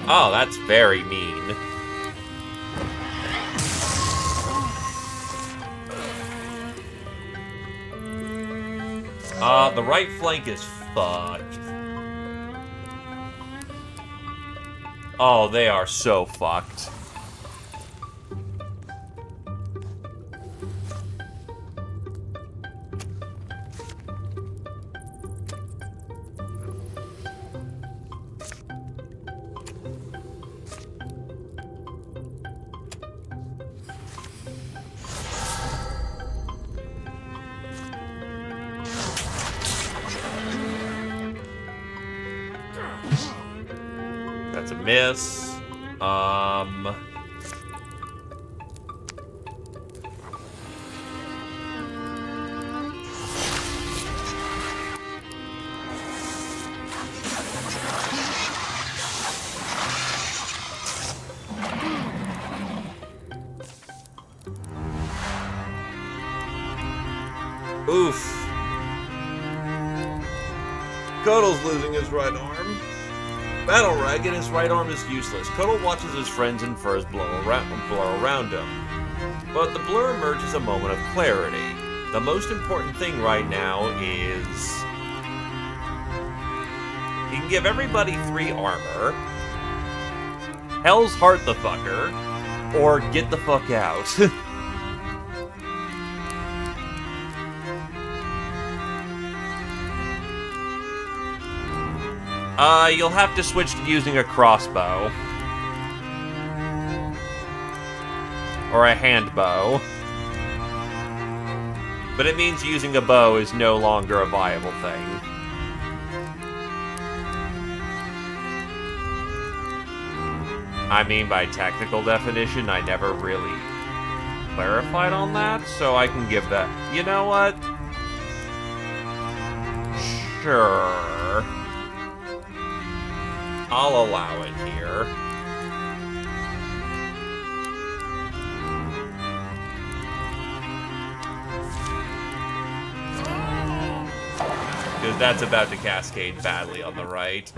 Oh, that's very mean. The right flank is fucked. Oh, they are so fucked. That's a miss. Oof. Cuddle's losing his right arm. Battle Rag and his right arm is useless. Cuddle watches his friends and furs blur around him. But the blur emerges a moment of clarity. The most important thing right now is he can give everybody 3 armor. Hell's Heart the fucker. Or get the fuck out. You'll have to switch to using a crossbow. Or a hand bow. But it means using a bow is no longer a viable thing. I mean, by technical definition, I never really clarified on that, so I can give that. You know what? Sure. I'll allow it here. Because that's about to cascade badly on the right.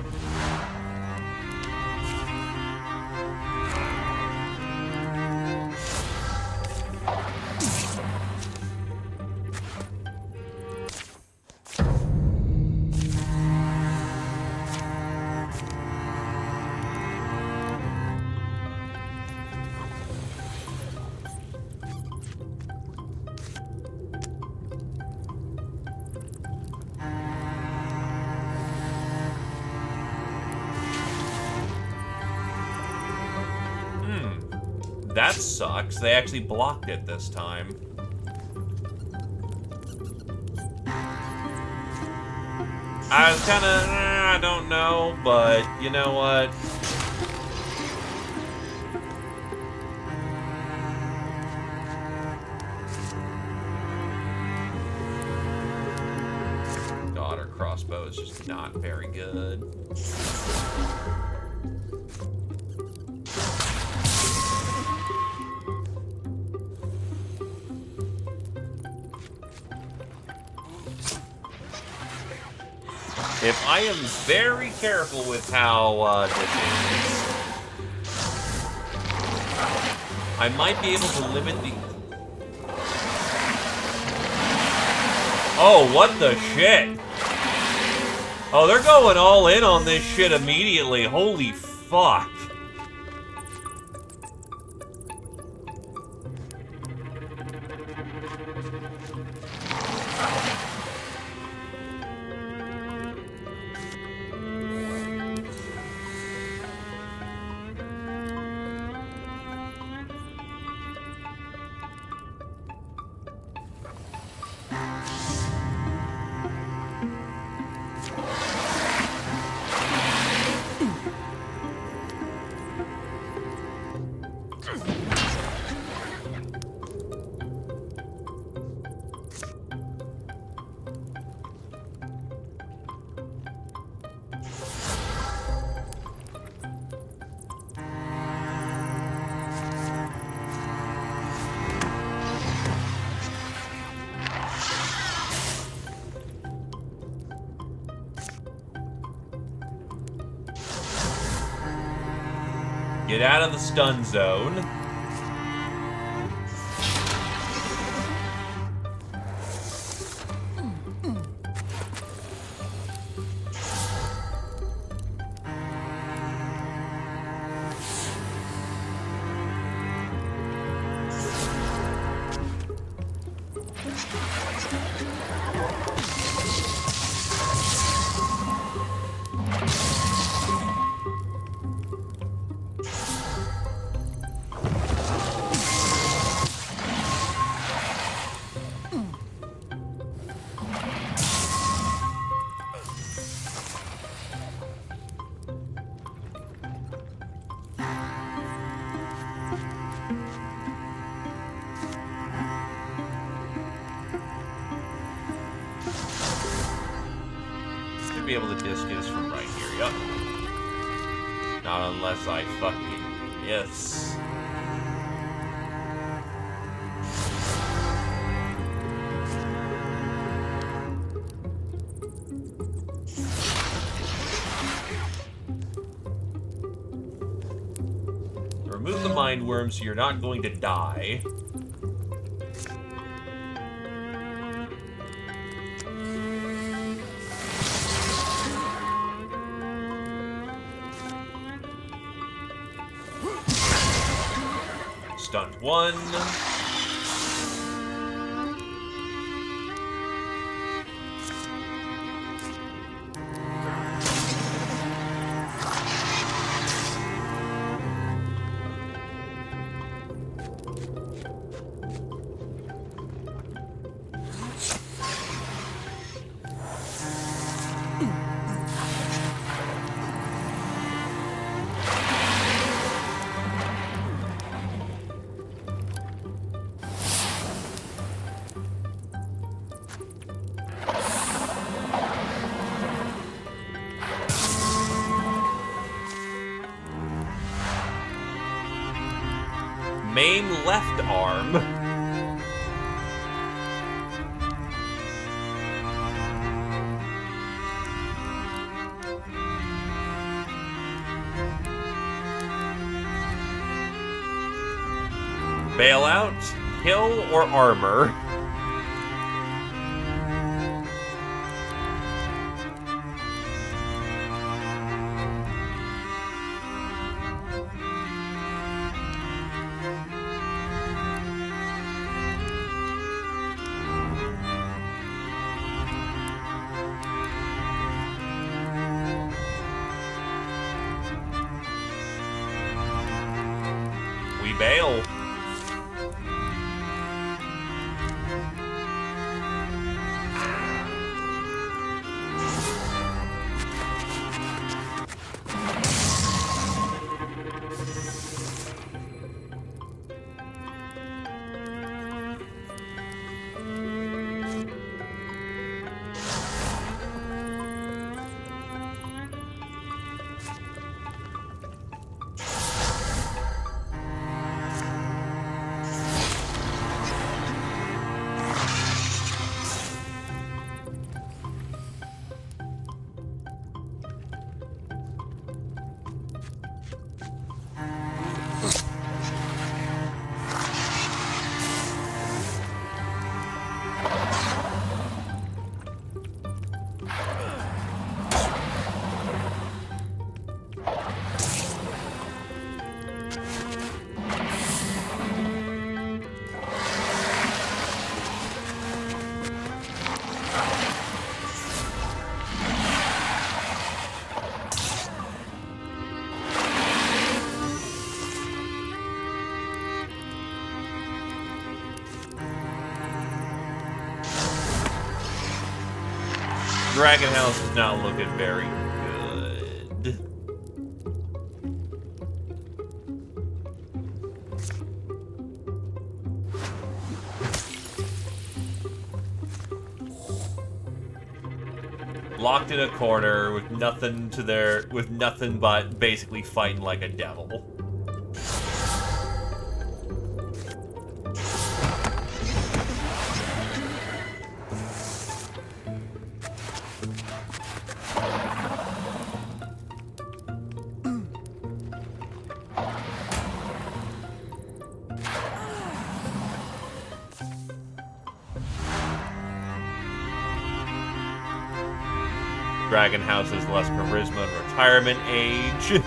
That sucks. They actually blocked it this time. I was kind of, I don't know, but you know what? God, her crossbow is just not very good. If I am very careful with how this is, I might be able to limit the... Oh, what the shit? Oh, they're going all in on this shit immediately. Holy fuck. Get out of the stun zone. Be able to discus from right here, yep. Not unless I fucking miss. Remove the mind worm so you're not going to die. Stunt 1. Maim left arm. Bailout, kill, or armor. We bail. Dragon House is not looking very good. Locked in a corner with nothing but basically fighting like a devil. Dragon House has less charisma and retirement age.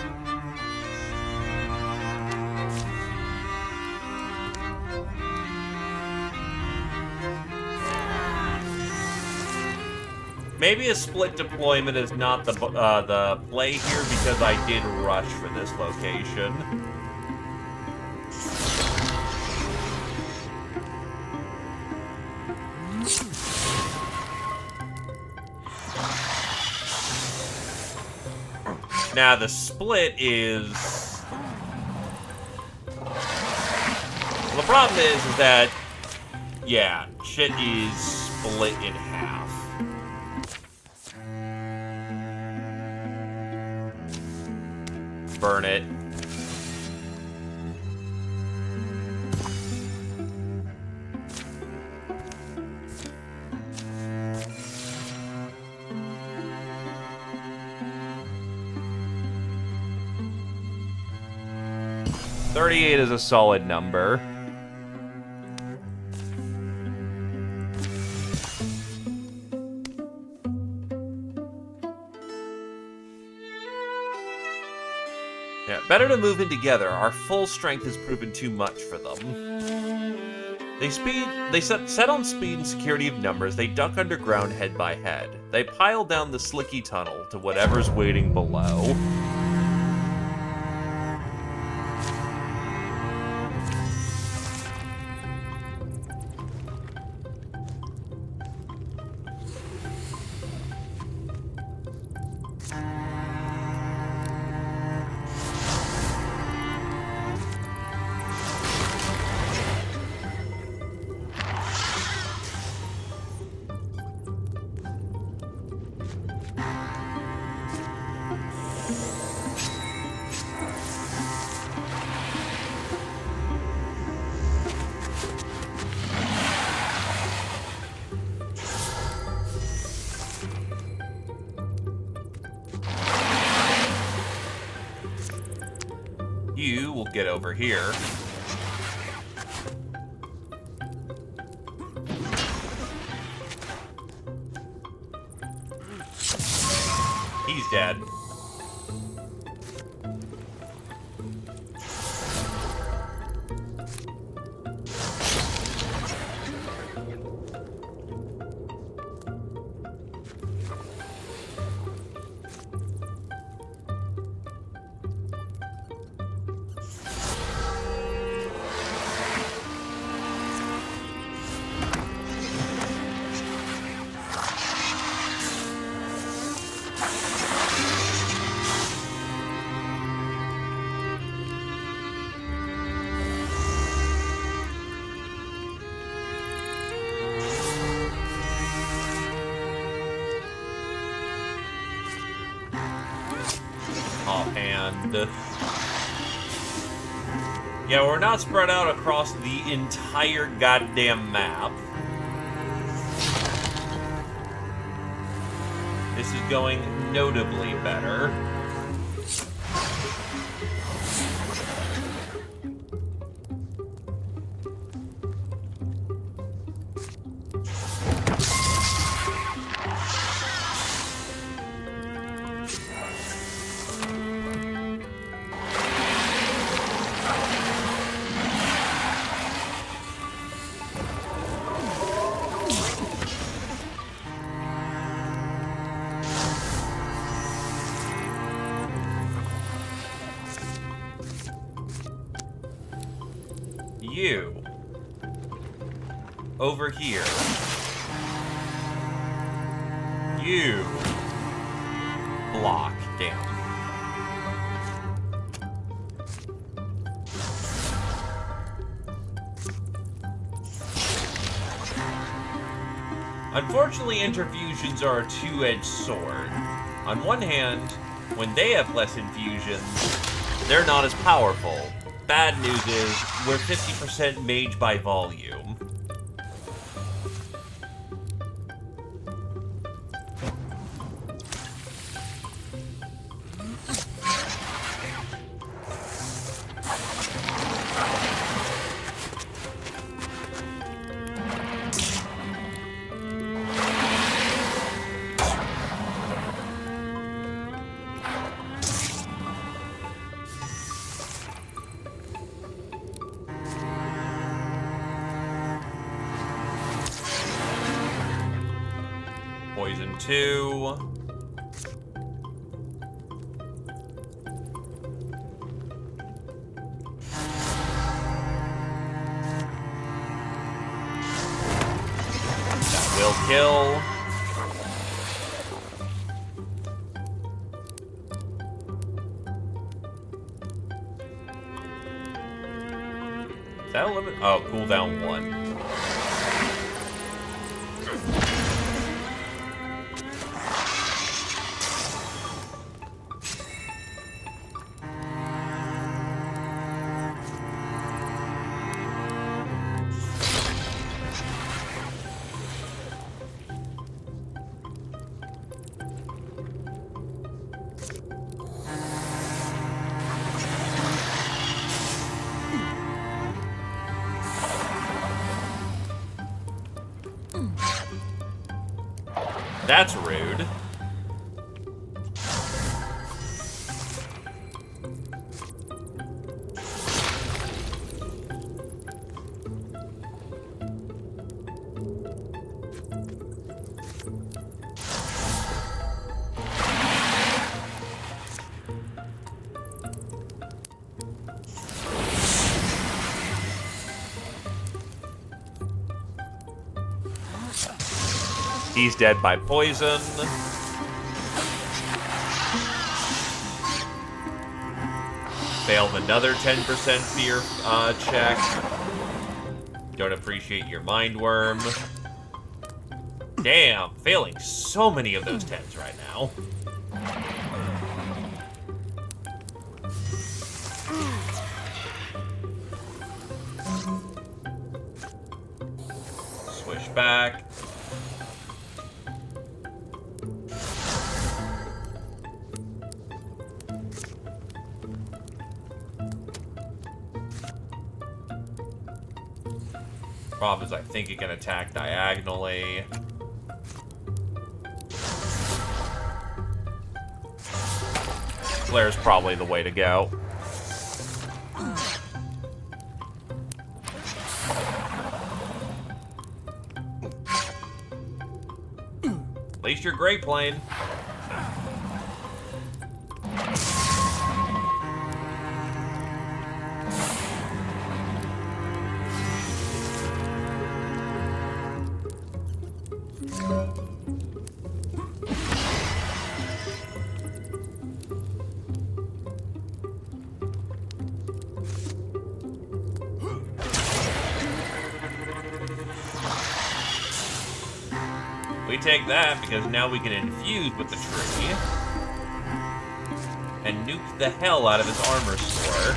Maybe a split deployment is not the play here because I did rush for this location. Now, the split is... Well, the problem is that, yeah, shit is split in half. Burn it. $38 is a solid number. Yeah, Better to move in together. Our full strength has proven too much for them. They set on speed and security of numbers. They duck underground head by head. They pile down the slicky tunnel to whatever's waiting below. You will get over here. He's dead. Offhand. Yeah, we're not spread out across the entire goddamn map. This is going notably better. You over here. You block down. Unfortunately, interfusions are a two-edged sword. On one hand, when they have less infusions, they're not as powerful. Bad news is, we're 50% mage by volume. Poison 2. That will kill. Is that a limit? Oh, cooldown 1. That's rude. He's dead by poison. Failed another 10% fear check. Don't appreciate your mind worm. Damn, failing so many of those 10s right now. Swish back. Problem is, I think it can attack diagonally. Flare's probably the way to go. At least you're Great Plane. We take that because now we can infuse with the tree and nuke the hell out of his armor store.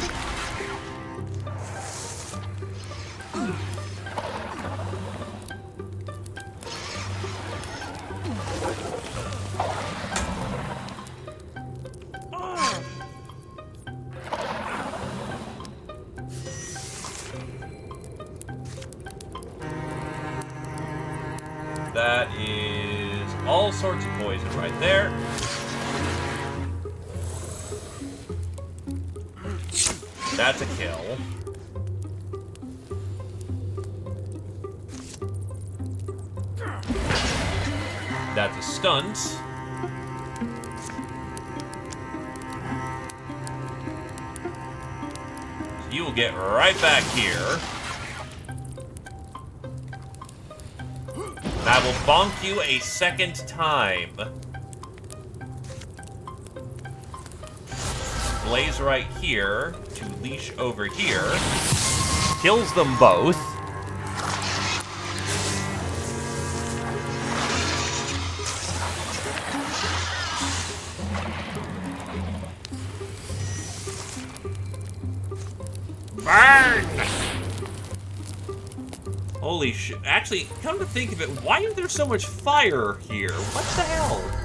That is all sorts of poison right there. That's a kill. That's a stunt. You will get right back here. I will bonk you a second time. Blaze right here to leash over here. Kills them both. Burn! Holy shit. Actually, come to think of it, why is there so much fire here? What the hell?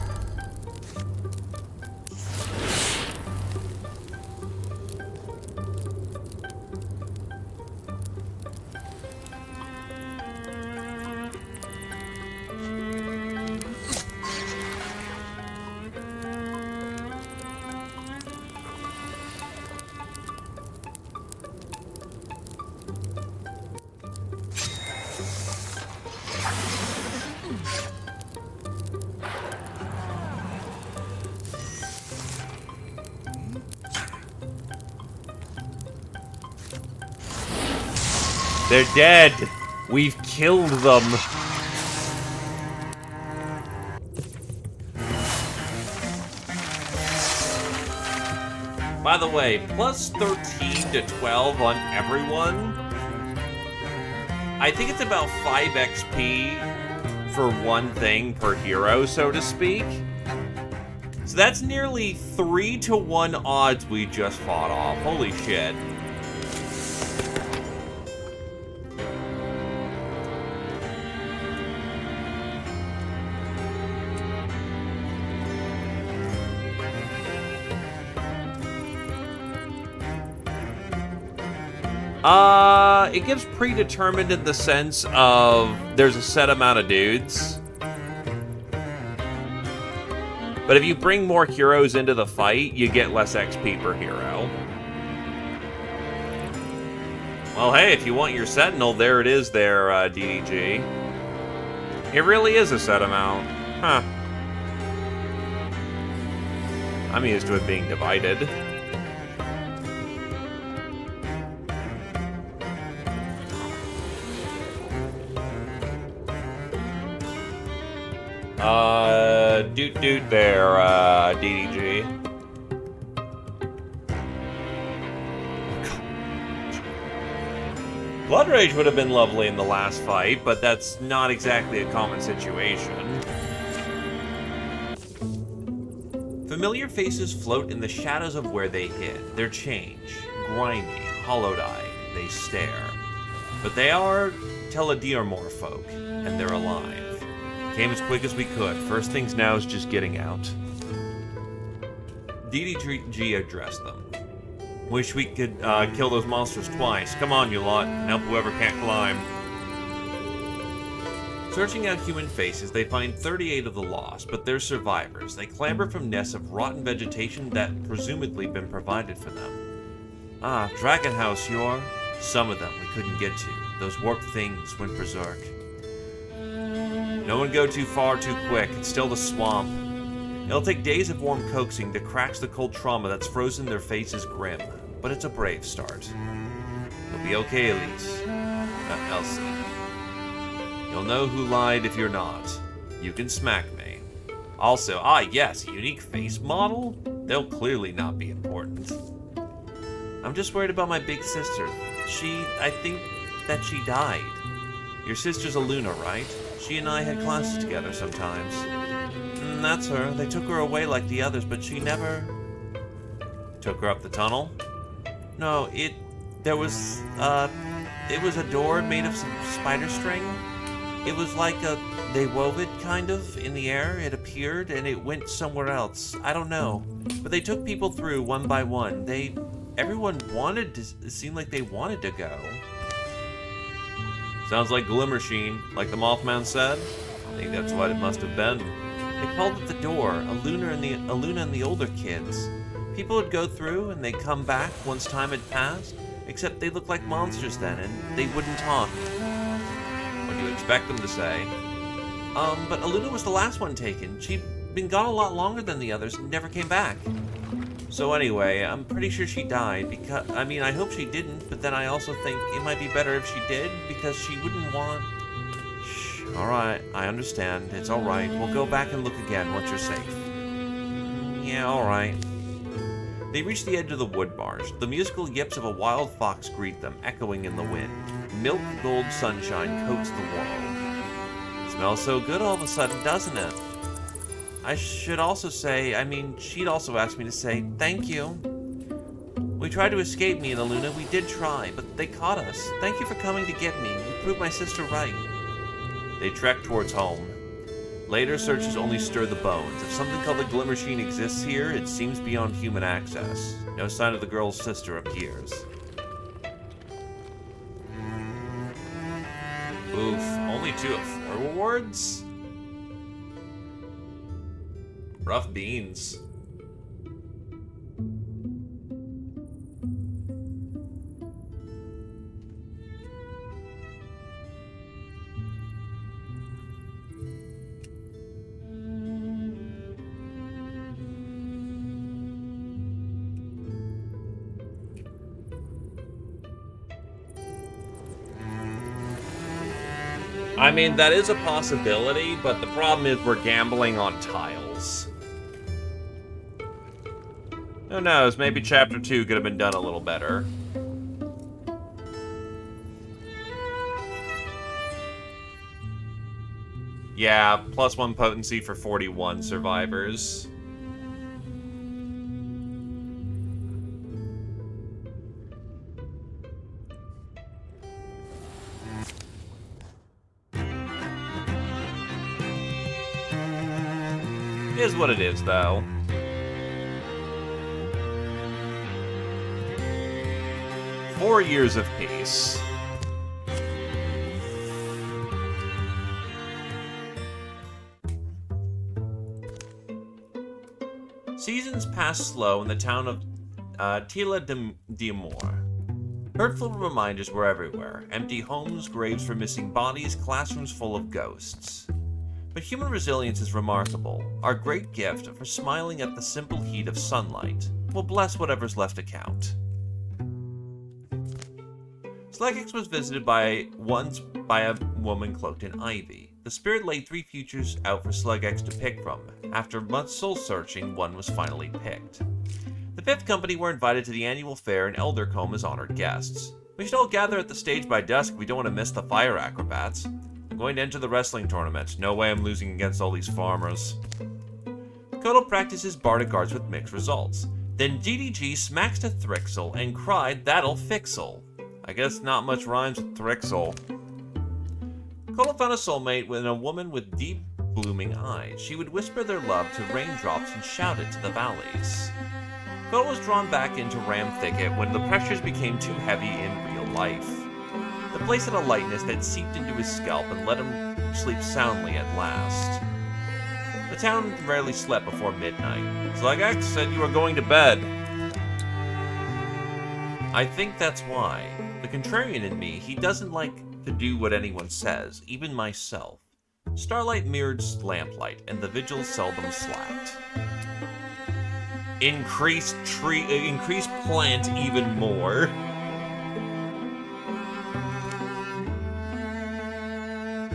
They're dead. We've killed them. By the way, plus 13 to 12 on everyone. I think it's about 5 XP for one thing per hero, so to speak. So that's nearly 3-to-1 odds we just fought off. Holy shit. It gives predetermined in the sense of there's a set amount of dudes. But if you bring more heroes into the fight, you get less XP per hero. Well, hey, if you want your Sentinel, there it is there, DDG. It really is a set amount. Huh. I'm used to it being divided. doot there, DDG. Blood Rage would have been lovely in the last fight, but that's not exactly a common situation. Familiar faces float in the shadows of where they hid. They're changed, grimy, hollowed-eyed. They stare. But they are Telediarmor folk, and they're alive. Came as quick as we could. First things now is just getting out. DDG addressed them. Wish we could kill those monsters twice. Come on, you lot, and help whoever can't climb. Searching out human faces, they find 38 of the lost, but they're survivors. They clamber from nests of rotten vegetation that presumably been provided for them. Ah, Dragon House, you're... Some of them we couldn't get to. Those warped things went berserk. No one go too far too quick. It's still the swamp. It'll take days of warm coaxing to crack the cold trauma that's frozen their faces grim. But it's a brave start. You'll be okay, Elise. Elsie. You'll know who lied if you're not. You can smack me. Also, yes, unique face model? They'll clearly not be important. I'm just worried about my big sister. I think that she died. Your sister's Eluna, right? She and I had classes together sometimes. That's her. They took her away like the others, but she never... Took her up the tunnel? No, it was a door made of some spider string. It was like they wove it, kind of, in the air. It appeared, and it went somewhere else. I don't know. But they took people through one by one. Everyone wanted to... It seemed like they wanted to go. Sounds like Glimmersheen, like the Mothman said. I think that's what it must have been. They called it the door, Eluna and the older kids. People would go through, and they'd come back once time had passed, except they looked like monsters then, and they wouldn't talk. What do you expect them to say? But Eluna was the last one taken. She'd been gone a lot longer than the others and never came back. So anyway, I'm pretty sure she died because, I hope she didn't, but then I also think it might be better if she did because she wouldn't want... Shh, alright, I understand. It's alright. We'll go back and look again once you're safe. Yeah, alright. They reach the edge of the wood marsh. The musical yips of a wild fox greet them, echoing in the wind. Milk gold sunshine coats the world. Smells so good all of a sudden, doesn't it? I should also say, she'd also asked me to say thank you. We tried to escape, me and Eluna. We did try, but they caught us. Thank you for coming to get me. You proved my sister right. They trek towards home. Later searches only stir the bones. If something called the Glimmersheen exists here, it seems beyond human access. No sign of the girl's sister appears. Oof, only 2 of 4 rewards? Rough beans. That is a possibility, but the problem is we're gambling on tiles. Who knows, maybe Chapter 2 could have been done a little better. Yeah, +1 potency for 41 survivors. Is what it is, though. Four years of peace. Seasons pass slow in the town of Telediarmor. Hurtful reminders were everywhere. Empty homes, graves for missing bodies, classrooms full of ghosts. But human resilience is remarkable. Our great gift for smiling at the simple heat of sunlight will bless whatever's left to count. Sleggix was visited once by a woman cloaked in ivy. the spirit laid 3 futures out for Slug-X to pick from. After much soul-searching, one was finally picked. The 5th company were invited to the annual fair, and Eldercombe as honored guests. We should all gather at the stage by dusk if we don't want to miss the fire acrobats. I'm going to enter the wrestling tournament. No way I'm losing against all these farmers. Kotal practices bardic arts with mixed results. Then DDG smacks to Thrixel and cried, "That'll fixel." I guess not much rhymes with Thrixel. Kotal found a soulmate with a woman with deep, blooming eyes. She would whisper their love to raindrops and shout it to the valleys. Kotal was drawn back into Ram Thicket when the pressures became too heavy in real life. The place had a lightness that seeped into his scalp and let him sleep soundly at last. The town rarely slept before midnight. Slug-X said you were going to bed. I think that's why. The contrarian in me, he doesn't like to do what anyone says, even myself. Starlight mirrored lamplight, and the vigil seldom slacked. Increase plant even more.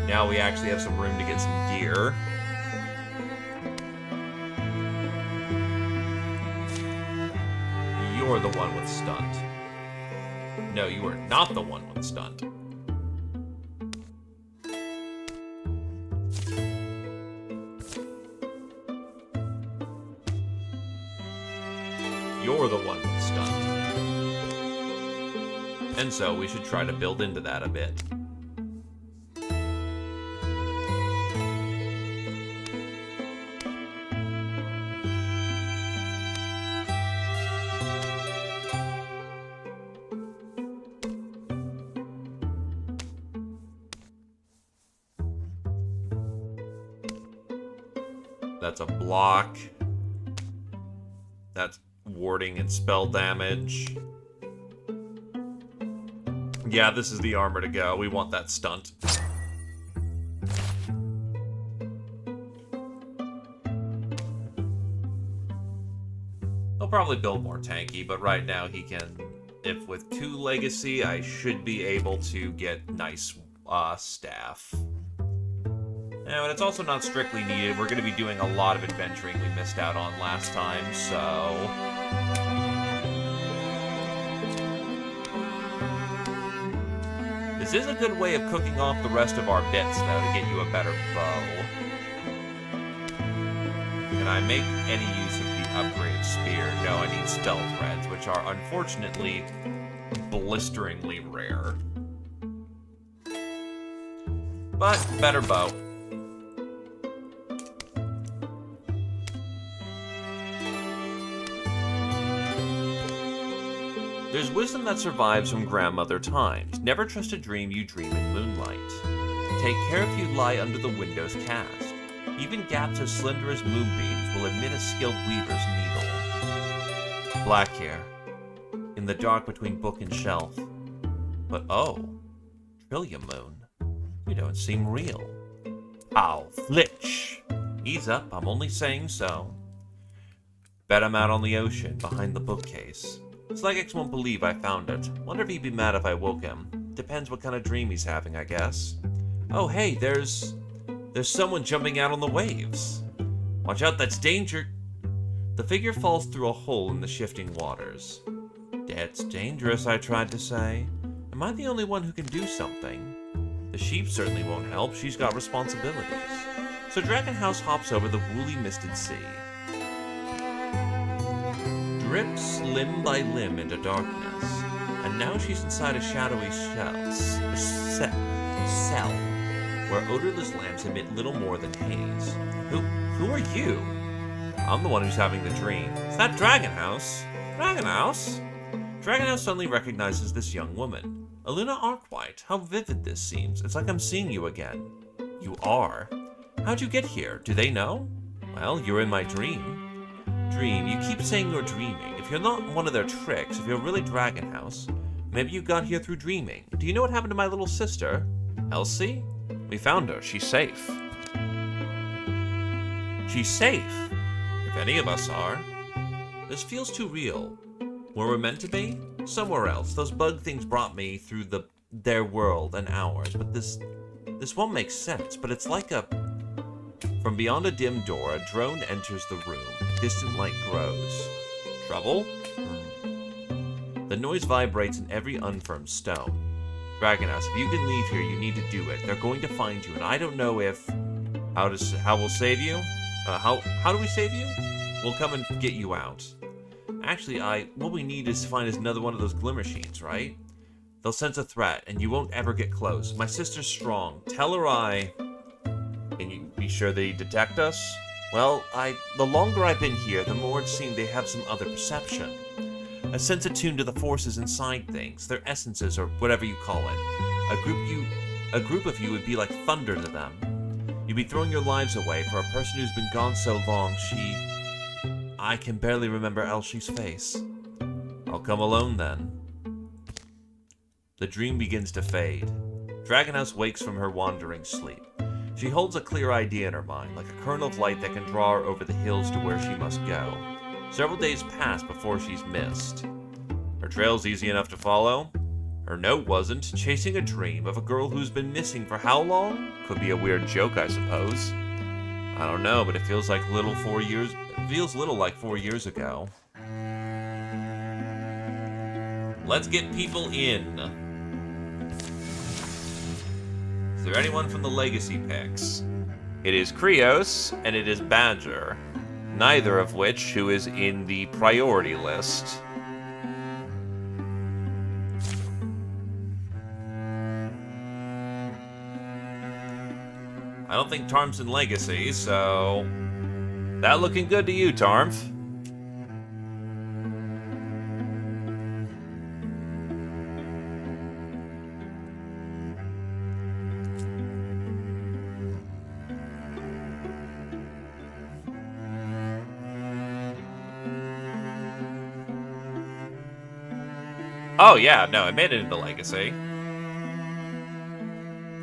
Now we actually have some room to get some gear. You're the one with stunt. No, you are not the one with stunt. You're the one with stunt. And so we should try to build into that a bit. That's a block. That's warding and spell damage. Yeah, this is the armor to go. We want that stunt. He'll probably build more tanky, but right now he can... If with 2 legacy, I should be able to get nice staff. And it's also not strictly needed. We're going to be doing a lot of adventuring we missed out on last time, so... This is a good way of cooking off the rest of our bits, though, to get you a better bow. Can I make any use of the upgraded spear? No, I need stealth threads, which are unfortunately blisteringly rare. But, better bow. There's wisdom that survives from grandmother times. Never trust a dream you dream in moonlight. Take care if you lie under the window's cast. Even gaps as slender as moonbeams will admit a skilled weaver's needle. Black hair, in the dark between book and shelf. But oh, Trillium Moon, you don't seem real. Ow, Flitch! Ease up, I'm only saying so. Bet I'm out on the ocean, behind the bookcase. Slug-X won't believe I found it. Wonder if he'd be mad if I woke him. Depends what kind of dream he's having, I guess. Oh hey, there's someone jumping out on the waves. Watch out, that's danger. The figure falls through a hole in the shifting waters. That's dangerous, I tried to say. Am I the only one who can do something? The sheep certainly won't help. She's got responsibilities. So Dragon House hops over the woolly misted sea. Drips limb by limb into darkness, and now she's inside a shadowy cell, where odorless lamps emit little more than haze. Who are you? I'm the one who's having the dream. Is that Dragon House? Dragon House? Dragon House suddenly recognizes this young woman. Eluna Arkwhite, how vivid this seems. It's like I'm seeing you again. You are? How'd you get here? Do they know? Well, you're in my dream. Dream, you keep saying you're dreaming. If you're not one of their tricks, if you're really Dragon House, maybe you got here through dreaming. Do you know what happened to my little sister? Elsie? We found her. She's safe. She's safe? If any of us are. This feels too real. Where we're meant to be? Somewhere else. Those bug things brought me through their world and ours, but this This won't make sense, but it's like a... From beyond a dim door, a drone enters the room. Distant light grows. Trouble? The noise vibrates in every unfirmed stone. Dragonhouse, if you can leave here, you need to do it. They're going to find you, and I don't know if... How we'll save you? How do we save you? We'll come and get you out. Actually, what we need is to find another one of those glimmer sheets, right? They'll sense a threat, and you won't ever get close. My sister's strong. Tell her Can you be sure they detect us? Well, the longer I've been here, the more it seems they have some other perception. A sense attuned to the forces inside things, their essences, or whatever you call it. A group of you would be like thunder to them. You'd be throwing your lives away for a person who's been gone so long, I can barely remember Elshi's face. I'll come alone then. The dream begins to fade. Dragonhouse wakes from her wandering sleep. She holds a clear idea in her mind, like a kernel of light that can draw her over the hills to where she must go. Several days pass before she's missed. Her trail's easy enough to follow. Her note wasn't. Chasing a dream of a girl who's been missing for how long? Could be a weird joke, I suppose. I don't know, but it feels like little like 4 years ago. Let's get people in. Is there anyone from the Legacy picks? It is Krios, and it is Badger. Neither of which who is in the priority list. I don't think Tarm's in Legacy, so... That looking good to you, Tarmf. Oh yeah, no, it made it into Legacy.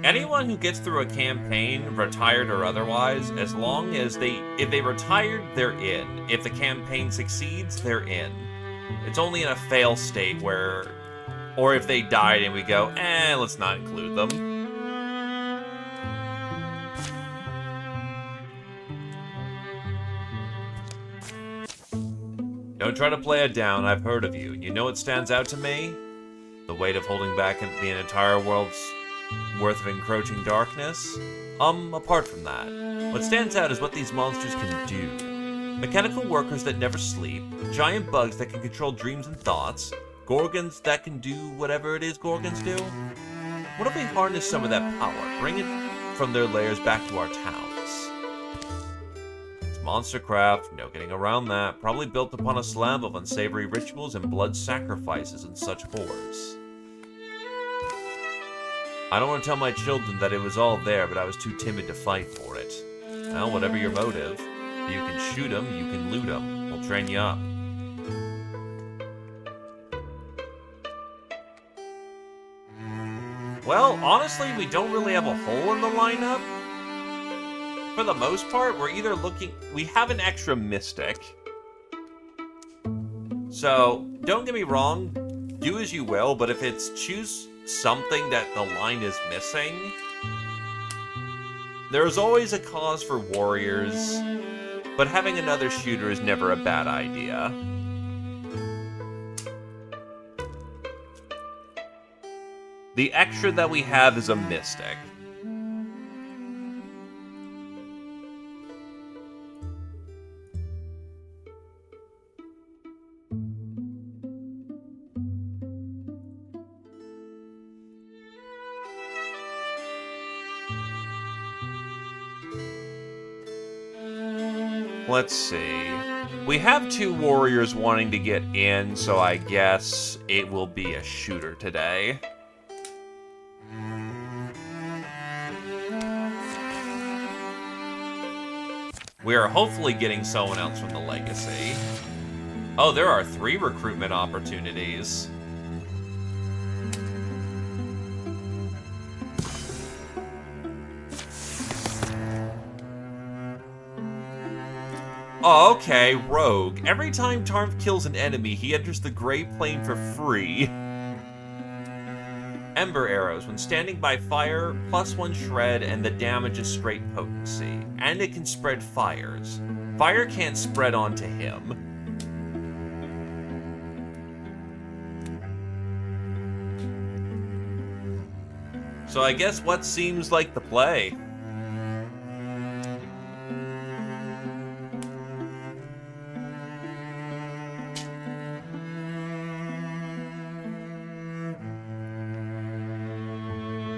Anyone who gets through a campaign, retired or otherwise, as long as if they retired, they're in. If the campaign succeeds, they're in. It's only in a fail state where, or if they died and we go, let's not include them. Don't try to play it down, I've heard of you. You know what stands out to me? The weight of holding back the entire world's worth of encroaching darkness? Apart from that, what stands out is what these monsters can do. Mechanical workers that never sleep, giant bugs that can control dreams and thoughts, gorgons that can do whatever it is gorgons do. What if we harness some of that power, bring it from their lairs back to our towns? It's monstercraft, no getting around that, probably built upon a slab of unsavory rituals and blood sacrifices and such horrors. I don't want to tell my children that it was all there, but I was too timid to fight for it. Well, whatever your motive, you can shoot them, you can loot them. We'll train you up. Well, honestly, we don't really have a hole in the lineup. For the most part, we're either we have an extra mystic. So, don't get me wrong, do as you will, but if it's choose something that the line is missing, there's always a cause for warriors, but having another shooter is never a bad idea. The extra that we have is a mystic. Let's see. We have 2 warriors wanting to get in, so I guess it will be a shooter today. We are hopefully getting someone else from the Legacy. Oh, there are 3 recruitment opportunities. Oh, okay, Rogue. Every time Tarmf kills an enemy, he enters the Grey Plane for free. Ember arrows. When standing by fire, +1 shred, and the damage is straight potency. And it can spread fires. Fire can't spread onto him. So I guess what seems like the play?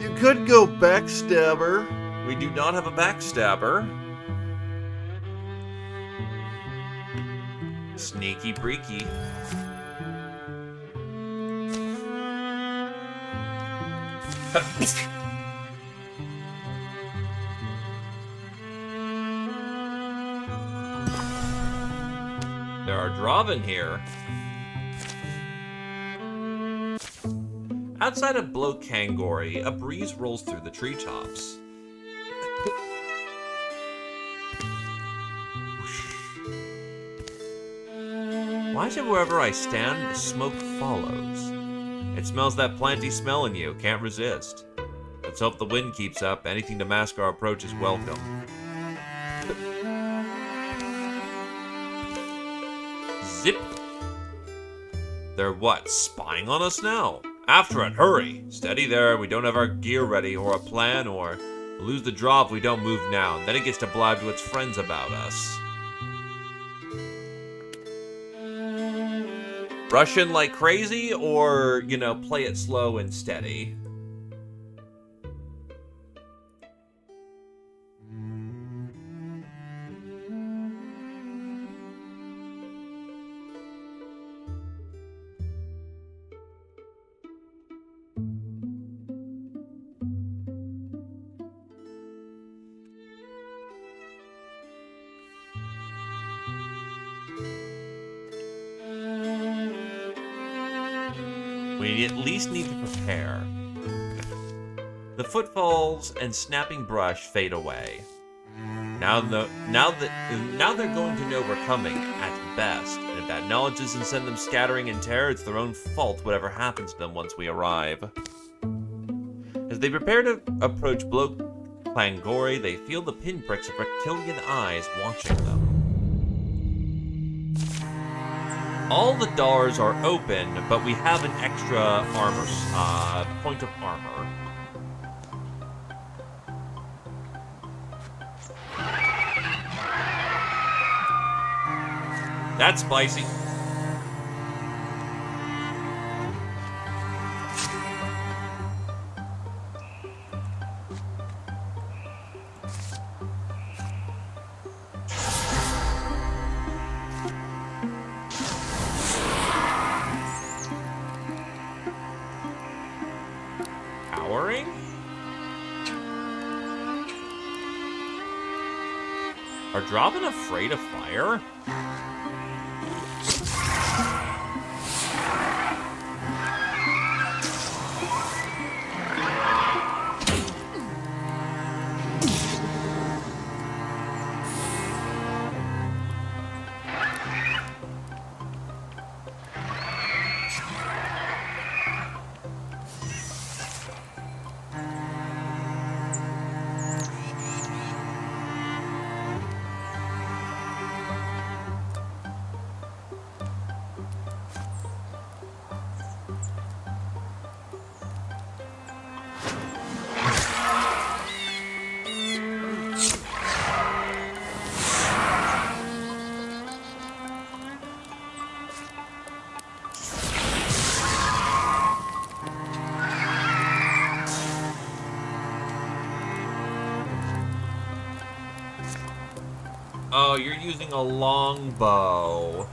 You could go backstabber. We do not have a backstabber. Sneaky breaky. There are Draven here. Outside of Blokangori, a breeze rolls through the treetops. Why is it wherever I stand, the smoke follows? It smells that planty smell in you, can't resist. Let's hope the wind keeps up. Anything to mask our approach is welcome. Zip! They're what, spying on us now? After it, hurry! Steady there, we don't have our gear ready, or a plan, or we'll lose the draw if we don't move now. Then it gets to blab to its friends about us. Rush in like crazy, or, you know, play it slow and steady? We at least need to prepare. The footfalls and snapping brush fade away. Now they're going to know we're coming, at best, and if that knowledge doesn't send them scattering in terror, it's their own fault whatever happens to them once we arrive. As they prepare to approach Blokangori, they feel the pinpricks of reptilian eyes watching them. All the doors are open, but we have an extra armor, point of armor. That's spicy. Powering? Are Draven afraid of fire? Oh, you're using a longbow.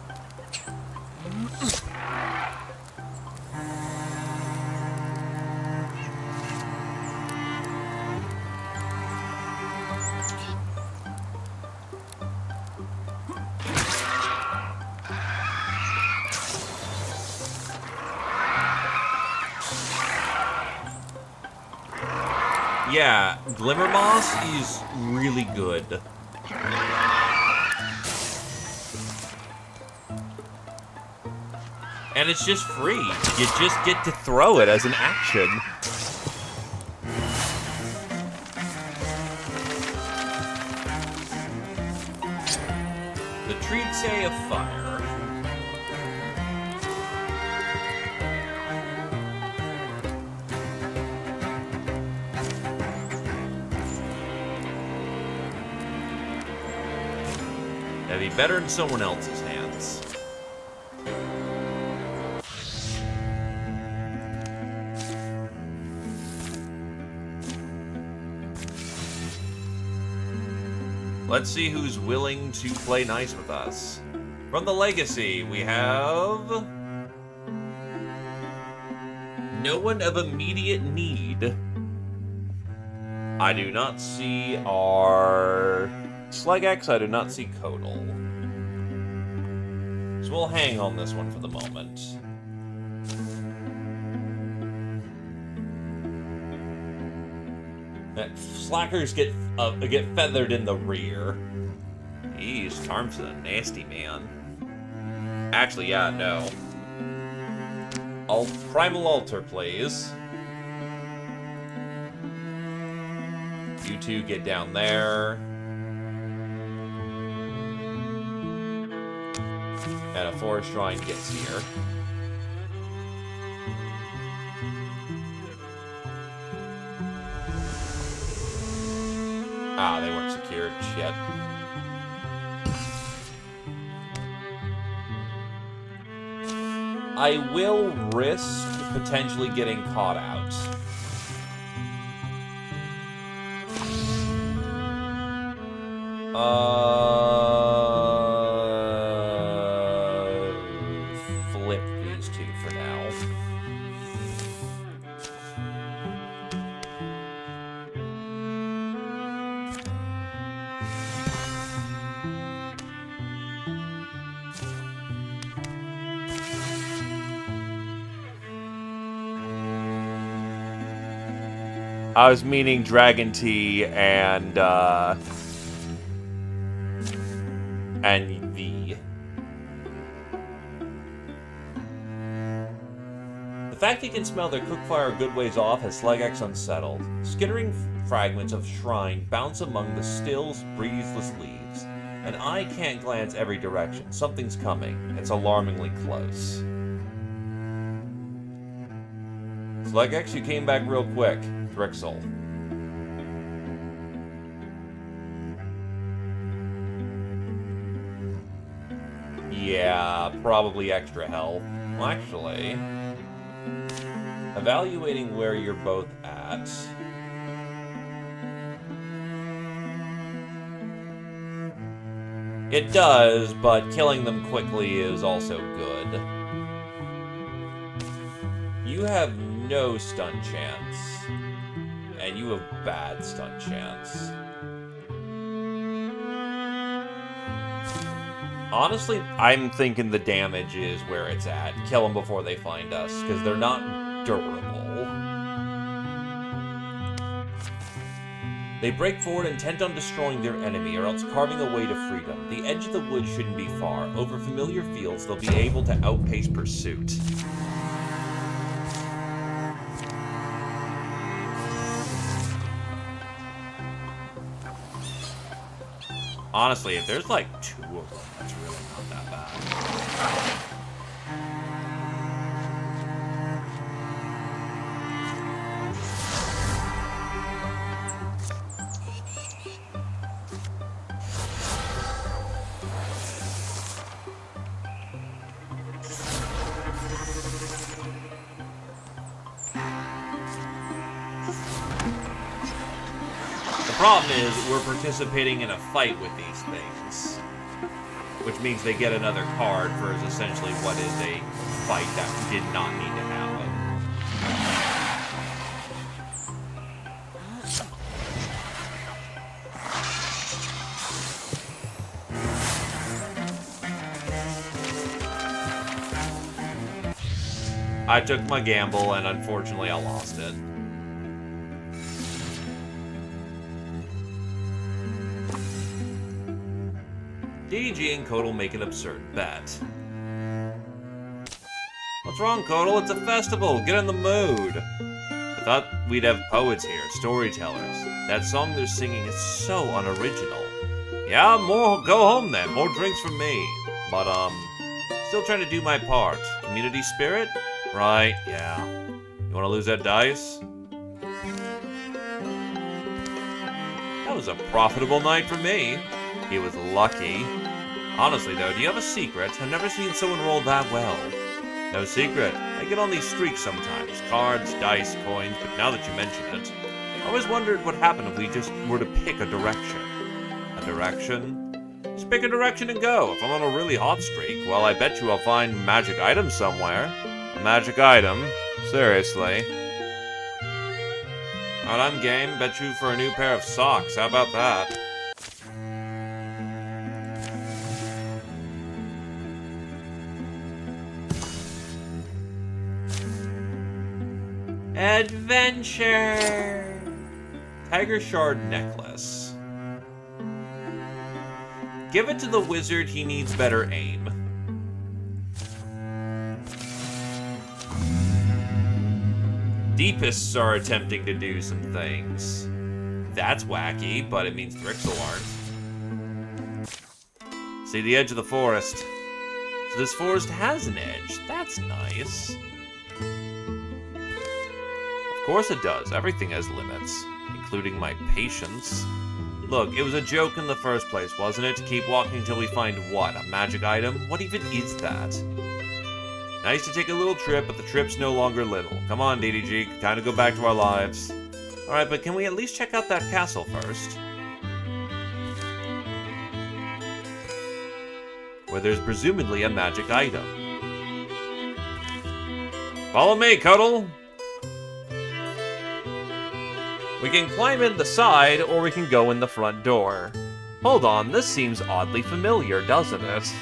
Yeah, Glimmer Moss is really good. And it's just free. You just get to throw it as an action. Treatsay of Fire. That'd be better in someone else's hands. Let's see who's willing to play nice with us. From the Legacy, we have... no one of immediate need. I do not see our... Slegex, I do not see Kodal. So we'll hang on this one for the moment. Slackers get feathered in the rear. Jeez, Tarm's a nasty man. Actually, yeah, no. Primal Altar, please. You two get down there. And a Forest Shrine gets here. Ah, they weren't secured. Shit. I will risk potentially getting caught out. Flip these two for now. I was meaning Dragon Tea and V. The fact he can smell their cookfire a good ways off has Slegex unsettled. Skittering fragments of shrine bounce among the still, breezeless leaves. An eye can't glance every direction. Something's coming. It's alarmingly close. Slegex, you came back real quick. Drixel. Yeah, probably extra health. Well, actually, evaluating where you're both at. It does, but killing them quickly is also good. You have no stun chance. And you have bad stun chance. Honestly, I'm thinking the damage is where it's at. Kill them before they find us, because they're not durable. They break forward intent on destroying their enemy, or else carving a way to freedom. The edge of the woods shouldn't be far. Over familiar fields, they'll be able to outpace pursuit. Honestly, if there's like 2 of them, that's really not that bad. The problem is, we're participating in a fight with these things. Which means they get another card for essentially what is a fight that did not need to happen. I took my gamble, and unfortunately I lost it. DDG and Kodal make an absurd bet. What's wrong, Kodal? It's a festival. Get in the mood. I thought we'd have poets here, storytellers. That song they're singing is so unoriginal. Yeah, go home then. More drinks from me. But, still trying to do my part. Community spirit? Right, yeah. You wanna lose that dice? That was a profitable night for me. He was lucky. Honestly, though, do you have a secret? I've never seen someone roll that well. No secret. I get on these streaks sometimes. Cards, dice, coins, but now that you mention it, I always wondered what happened if we just were to pick a direction. A direction? Just pick a direction and go. If I'm on a really hot streak, well, I bet you I'll find magic items somewhere. A magic item? Seriously. Alright, I'm game. Bet you for a new pair of socks. How about that? Adventure! Tiger Shard Necklace. Give it to the wizard, he needs better aim. Deepists are attempting to do some things. That's wacky, but it means Thrixel aren't. See the edge of the forest. So this forest has an edge. That's nice. Of course it does. Everything has limits, including my patience. Look, it was a joke in the first place, wasn't it? To keep walking until we find what? A magic item? What even is that? Nice to take a little trip, but the trip's no longer little. Come on, DDG. Time to go back to our lives. Alright, but can we at least check out that castle first? Where there's presumably a magic item. Follow me, Cuddle! We can climb in the side, or we can go in the front door. Hold on, this seems oddly familiar, doesn't it?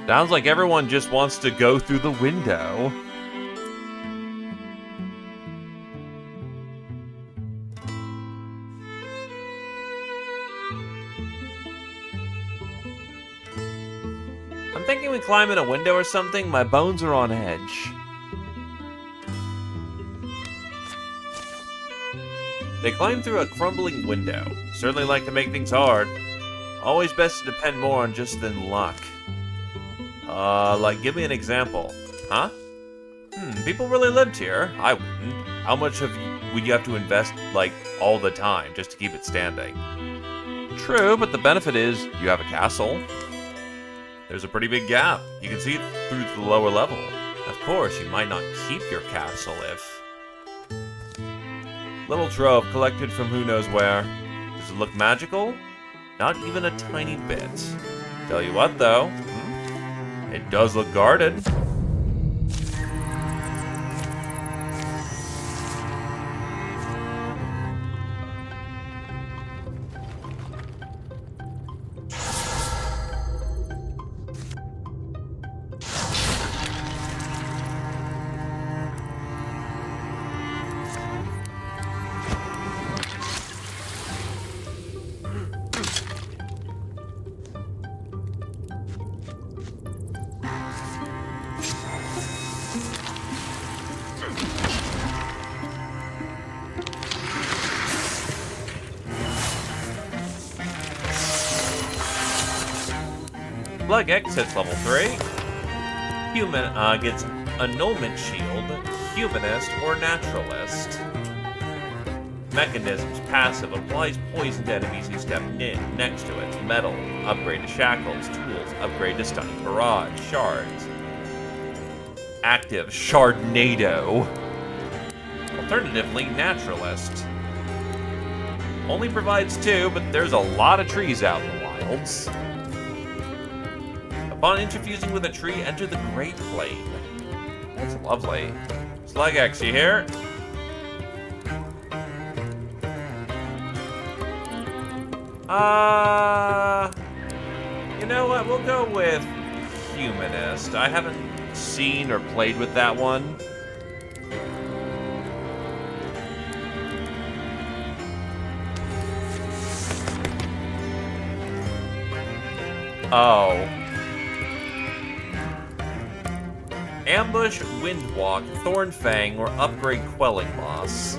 Sounds like everyone just wants to go through the window. I'm thinking we climb in a window or something. My bones are on edge. They climb through a crumbling window. Certainly like to make things hard. Always best to depend more on just than luck. Like, give me an example. Huh? People really lived here. I wouldn't. How much would you have to invest, like, all the time just to keep it standing? True, but the benefit is you have a castle. There's a pretty big gap. You can see it through to the lower level. Of course, you might not keep your castle if... Little trove collected from who knows where. Does it look magical? Not even a tiny bit. Tell you what, though. It does look guarded. Plug X hits level 3. Human gets annulment shield, humanist, or naturalist. Mechanisms passive applies poison to enemies who step in next to it. Metal, upgrade to shackles. Tools, upgrade to stunning barrage. Shards. Active, Shardnado. Alternatively, naturalist. Only provides 2, but there's a lot of trees out in the wilds. Upon interfusing with a tree, enter the Great Plain. That's lovely. Slug X, you here? You know what? We'll go with Humanist. I haven't seen or played with that one. Oh. Ambush, Windwalk, Thornfang, or upgrade Quelling Moss.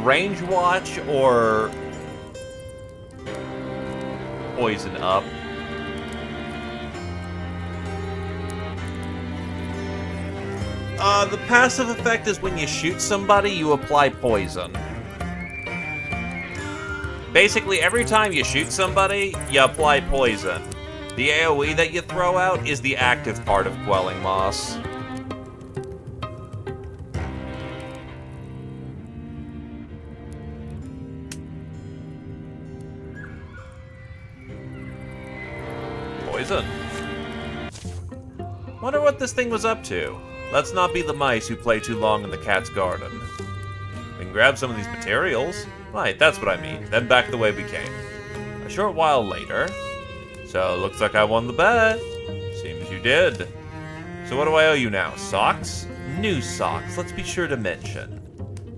Range Watch or Poison Up? The passive effect is when you shoot somebody, you apply poison. Basically, every time you shoot somebody, you apply poison. The AoE that you throw out is the active part of Quelling Moss. Poison. Wonder what this thing was up to. Let's not be the mice who play too long in the cat's garden. We can grab some of these materials. Right, that's what I mean. Then back the way we came. A short while later. So, looks like I won the bet. Seems you did. So what do I owe you now? Socks? New socks. Let's be sure to mention.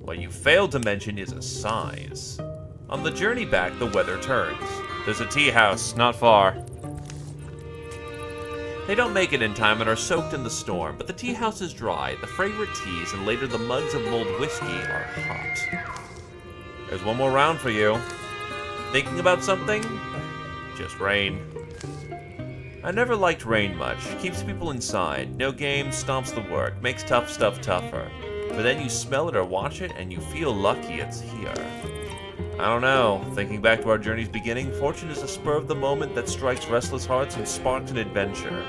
What you failed to mention is a size. On the journey back, the weather turns. There's a tea house, not far. They don't make it in time and are soaked in the storm, but the tea house is dry, the fragrant teas, and later the mugs of mulled whiskey are hot. There's one more round for you. Thinking about something? Just rain. I never liked rain much. Keeps people inside. No game, stomps the work, makes tough stuff tougher. But then you smell it or watch it, and you feel lucky it's here. I don't know. Thinking back to our journey's beginning, fortune is a spur of the moment that strikes restless hearts and sparks an adventure.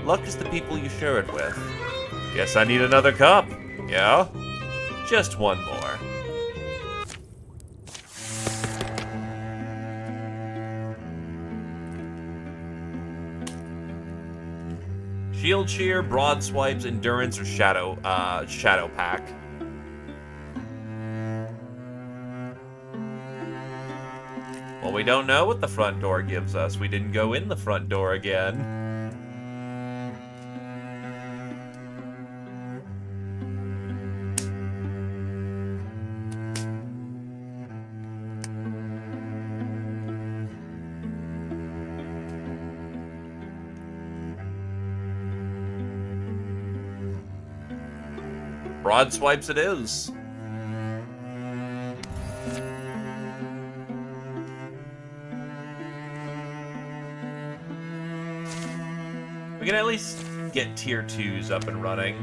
Luck is the people you share it with. Guess I need another cup. Yeah? Just one more. Shield Cheer, Broad Swipes, Endurance, or Shadow Pack. Well, we don't know what the front door gives us. We didn't go in the front door again. Broad Swipes it is. We can at least get tier 2s up and running.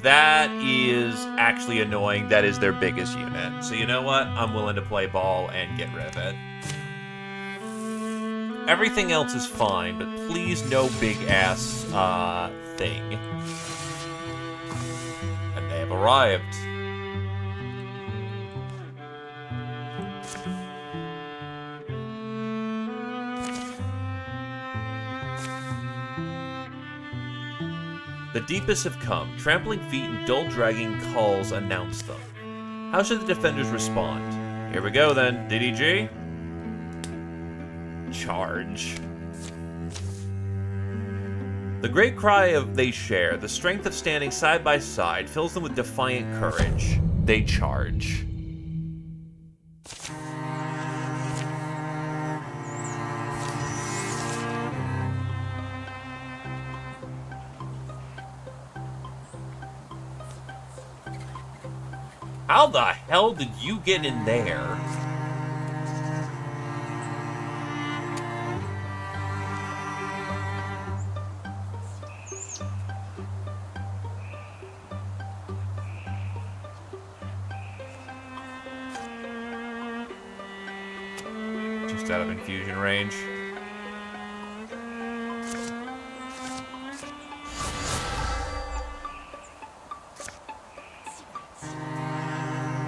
That is actually annoying. That is their biggest unit. So you know what? I'm willing to play ball and get rid of it. Everything else is fine, but please no big-ass thing. And they have arrived. The deepest have come. Trampling feet and dull dragging calls announce them. How should the defenders respond? Here we go then. DDG? Charge. The great cry of they share, the strength of standing side by side, fills them with defiant courage. They charge. How the hell did you get in there? Just out of infusion range.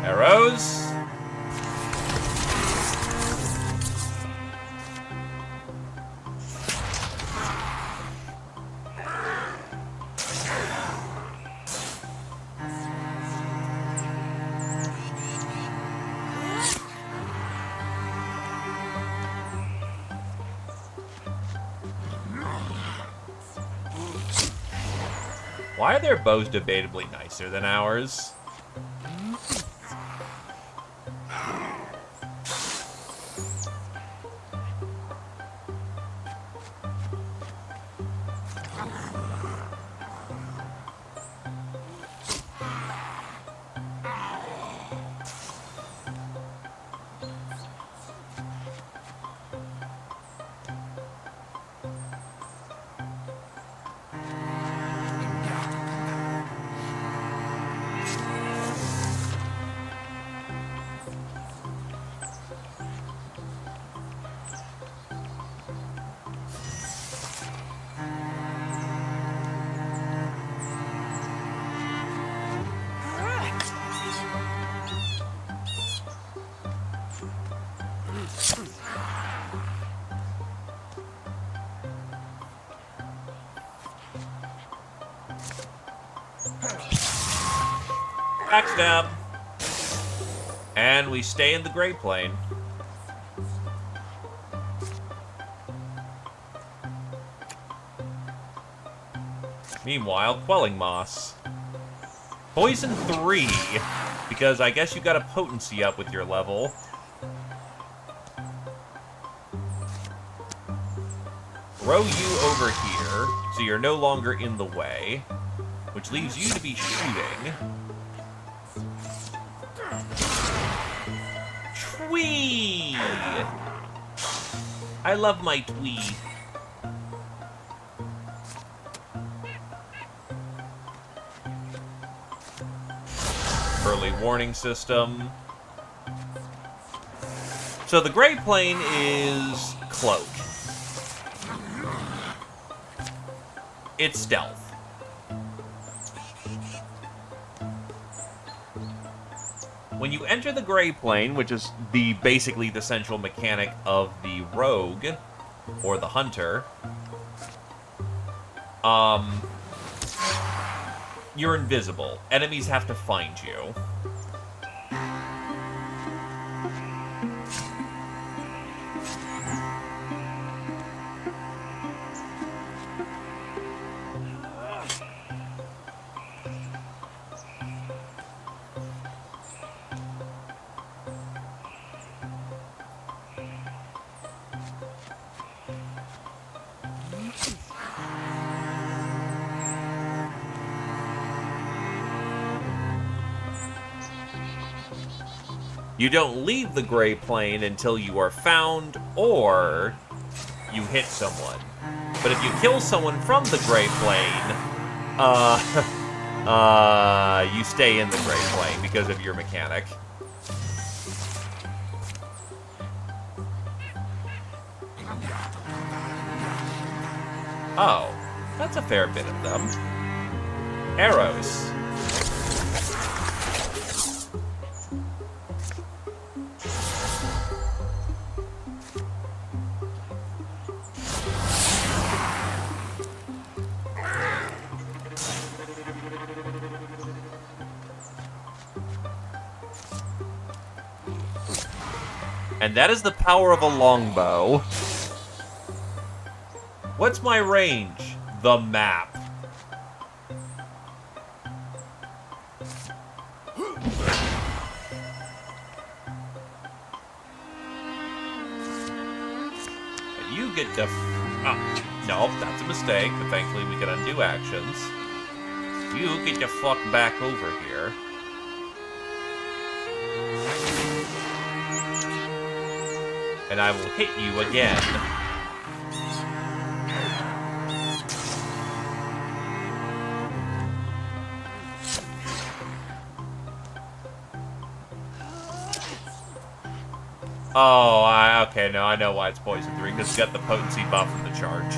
Arrows. Why are their bows debatably nicer than ours? Backstab. And we stay in the Great Plain. Meanwhile, quelling moss. Poison 3, because I guess you got a potency up with your level. Throw you over here, so you're no longer in the way, which leaves you to be shooting. Twee! I love my twee. Early warning system. So the Great Plain is cloak. It's stealth. When you enter the Great Plain, which is basically the central mechanic of the rogue, or the hunter, you're invisible. Enemies have to find you. You don't leave the Great Plain until you are found or you hit someone. But if you kill someone from the Great Plain, you stay in the Great Plain because of your mechanic. Oh, that's a fair bit of them. Arrows. And that is the power of a longbow. What's my range? The map. You get to... nope, that's a mistake, but thankfully we can undo actions. You get to fuck back over here. and I will hit you again. Oh, okay, no, I know why it's poison 3, because it's got the potency buff from the charge.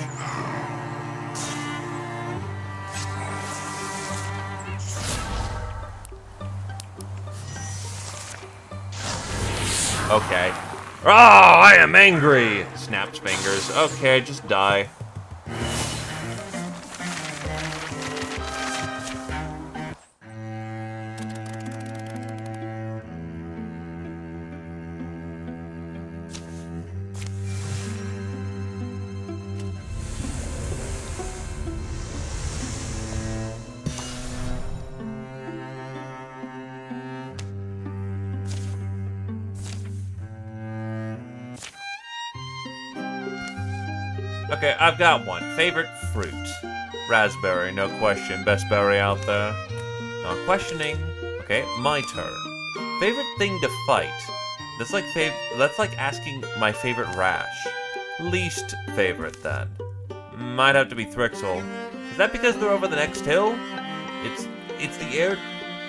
Okay. Oh, I am angry! Snaps fingers. Okay, just die. Okay, I've got one. Favorite fruit. Raspberry, no question. Best berry out there. Not questioning. Okay, my turn. Favorite thing to fight. That's like asking my favorite rash. Least favorite, then. Might have to be Thrixel. Is that because they're over the next hill? It's the air...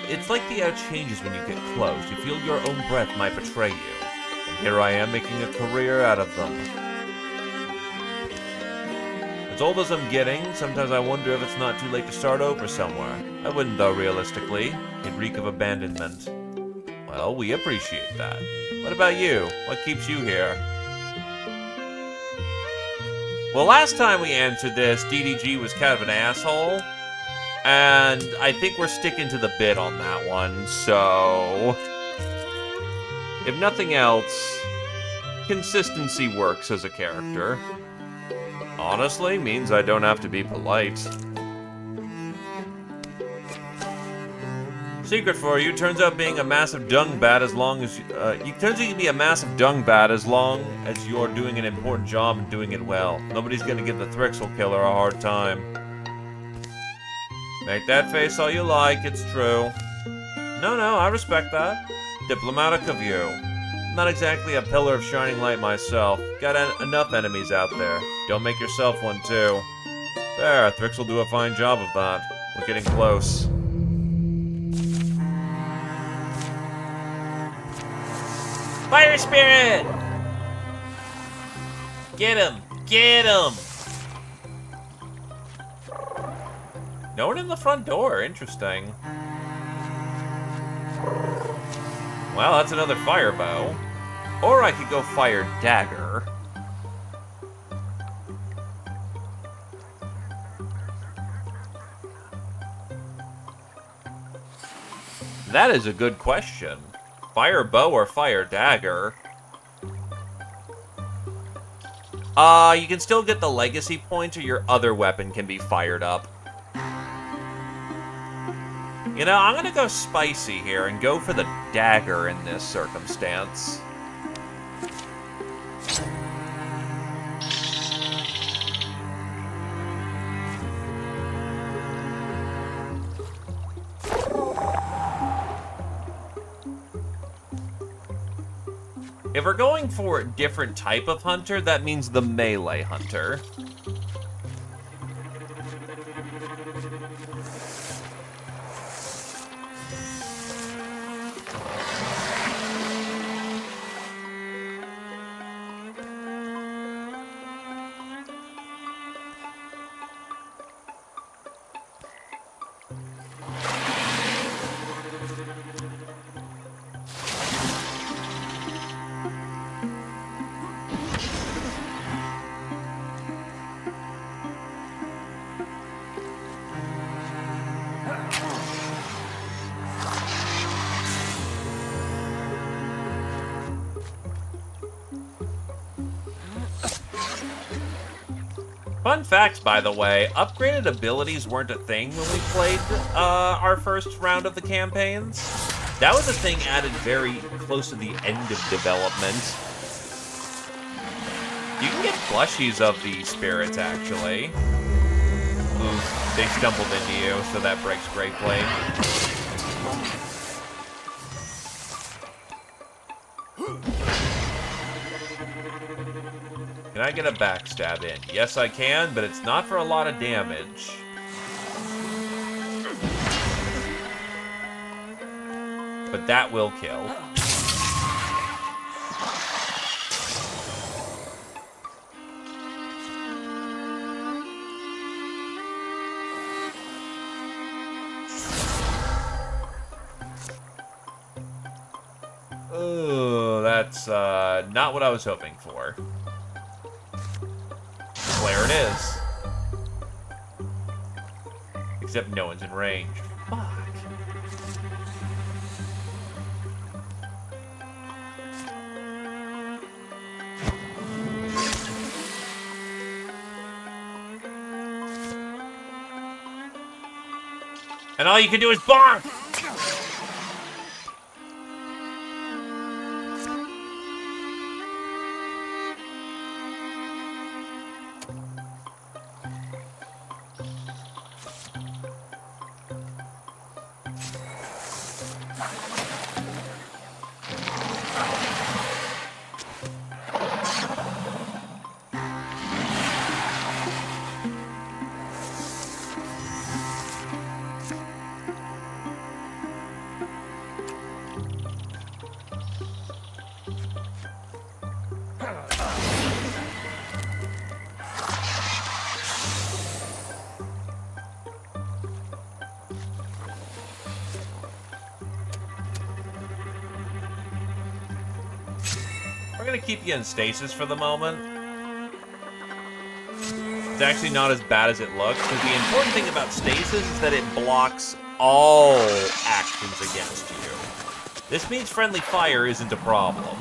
It's like the air changes when you get close. You feel your own breath might betray you. And here I am making a career out of them. As old as I'm getting, sometimes I wonder if it's not too late to start over somewhere. I wouldn't, though, realistically. It'd reek of abandonment. Well, we appreciate that. What about you? What keeps you here? Well, last time we answered this, DDG was kind of an asshole. And I think we're sticking to the bit on that one, so... If nothing else, consistency works as a character. Honestly, means I don't have to be polite. Secret for you, turns out being a massive dung bat as long as turns out you can be a massive dung bat as long as you're doing an important job and doing it well. Nobody's gonna give the Thrixel killer a hard time. Make that face all you like, it's true. No, I respect that. Diplomatic of you. Not exactly a pillar of shining light myself. Got enough enemies out there. Don't make yourself one, too. There, Thrix will do a fine job of that. We're getting close. Fire Spirit! Get him! Get him! No one in the front door. Interesting. Well, that's another fire bow. Or I could go fire dagger. That is a good question. Fire bow or fire dagger? You can still get the legacy points, or your other weapon can be fired up. You know, I'm gonna go spicy here and go for the dagger in this circumstance. If we're going for a different type of hunter, that means the melee hunter. Fun fact, by the way, upgraded abilities weren't a thing when we played our first round of the campaigns. That was a thing added very close to the end of development. You can get plushies of the spirits, actually. Ooh, they stumbled into you, so that breaks Great Blade. Can I get a backstab in? Yes, I can, but it's not for a lot of damage. But that will kill. Oh, that's not what I was hoping for. There it is. Except no one's in range. Fuck. And all you can do is bonk! We're gonna keep you in stasis for the moment. It's actually not as bad as it looks, because the important thing about stasis is that it blocks all actions against you. This means friendly fire isn't a problem.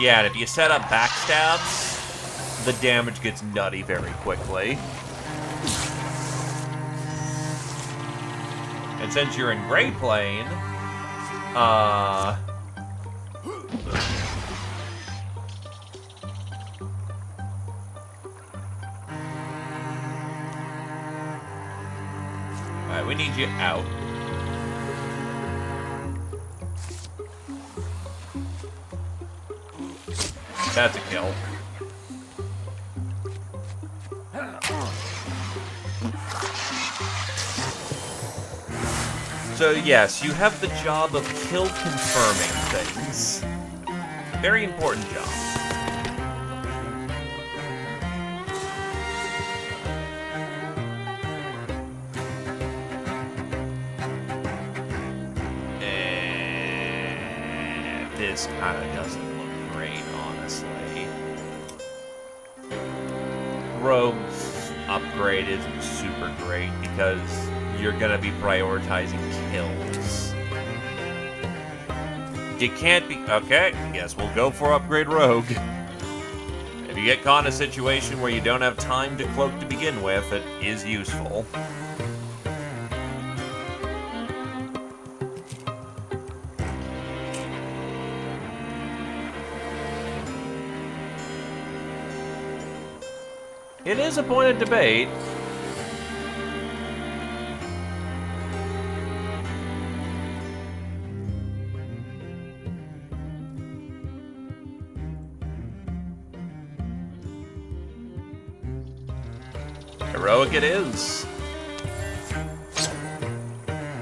Yeah, and if you set up backstabs, the damage gets nutty very quickly. And since you're in Gray Plane, alright, we need you out. That's a kill. So yes, you have the job of kill confirming things. Very important job. And this kind of doesn't look great, honestly. Rogue's upgrade isn't super great because you're gonna be prioritizing kills. You can't be... Okay, I guess we'll go for upgrade Rogue. If you get caught in a situation where you don't have time to cloak to begin with, it is useful. It is a point of debate. Heroic it is.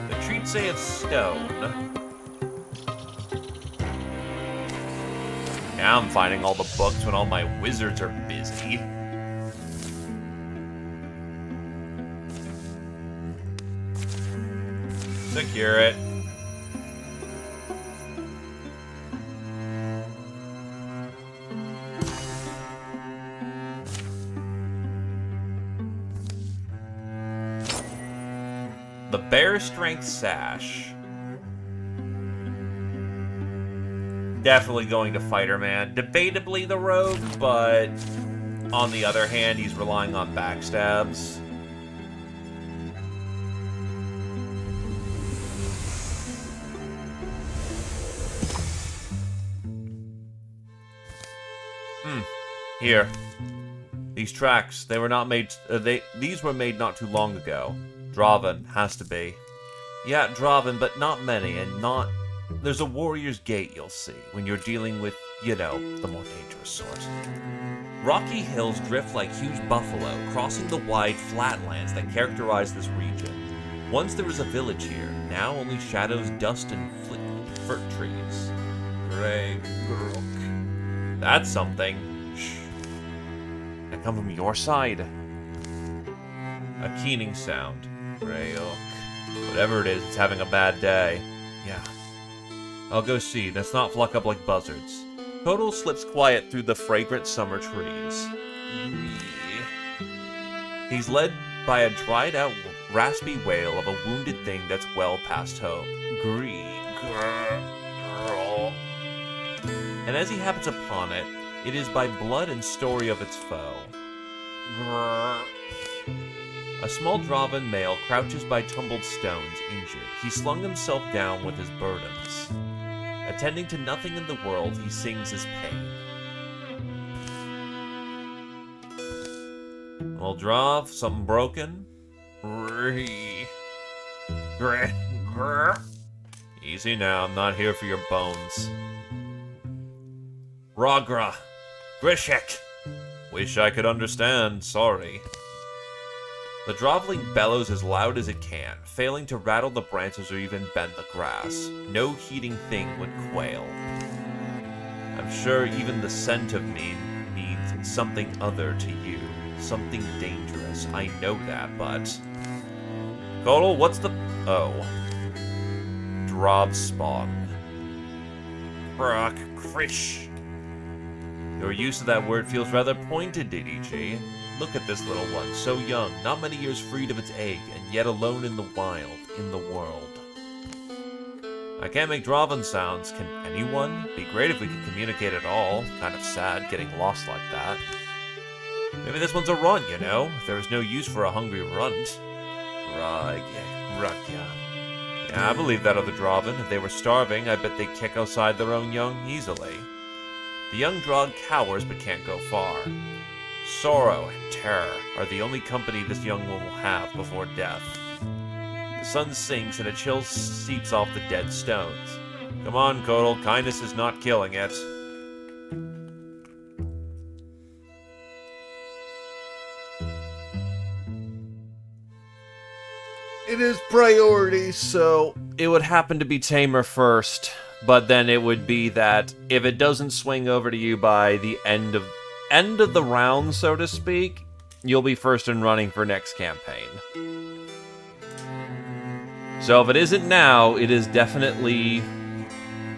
The treats say it's stone. Now I'm finding all the books when all my wizards are busy. Secure it. The Bear Strength Sash. Definitely going to Fighter Man. Debatably the Rogue, but on the other hand, he's relying on backstabs. Here. These tracks, they were not made... these were made not too long ago. Draven, has to be. Yeah, Draven, but not many, and not... There's a warrior's gate, you'll see, when you're dealing with, you know, the more dangerous sort. Rocky hills drift like huge buffalo, crossing the wide flatlands that characterize this region. Once there was a village here, now only shadows, dust, and fir trees. Grey Grook. That's something. Shh. I come from your side. A keening sound. Grey Oak. Whatever it is, it's having a bad day. Yeah. I'll go see. Let's not flock up like buzzards. Kotal slips quiet through the fragrant summer trees. He's led by a dried-out, raspy wail of a wounded thing that's well past hope. And as he happens upon it, it is by blood and story of its foe. A small Draven male crouches by tumbled stones, injured. He slung himself down with his burdens. Attending to nothing in the world, he sings his pain. Well, Drav, something broken? Easy now, I'm not here for your bones. Ragra. Grishek. Wish I could understand, sorry. The Drovling bellows as loud as it can, failing to rattle the branches or even bend the grass. No heeding thing would quail. I'm sure even the scent of me means something other to you. Something dangerous. I know that, but... Kotal, what's the... Oh. Drovspawn. Brock Krish. Your use of that word feels rather pointed, DDG. Look at this little one, so young, not many years freed of its egg, and yet alone in the wild, in the world. I can't make Draven sounds. Can anyone? Be great if we could communicate at all. Kind of sad getting lost like that. Maybe this one's a runt, you know? If there was no use for a hungry runt. Yeah, I believe that of the Draven. If they were starving, I bet they'd kick outside their own young easily. The young Drog cowers but can't go far. Sorrow and terror are the only company this young one will have before death. The sun sinks and a chill seeps off the dead stones. Come on, Kotal, kindness is not killing it. It is priority, so it would happen to be Tamer first, but then it would be that if it doesn't swing over to you by the end of the round, so to speak, you'll be first in running for next campaign. So if it isn't now, it is definitely...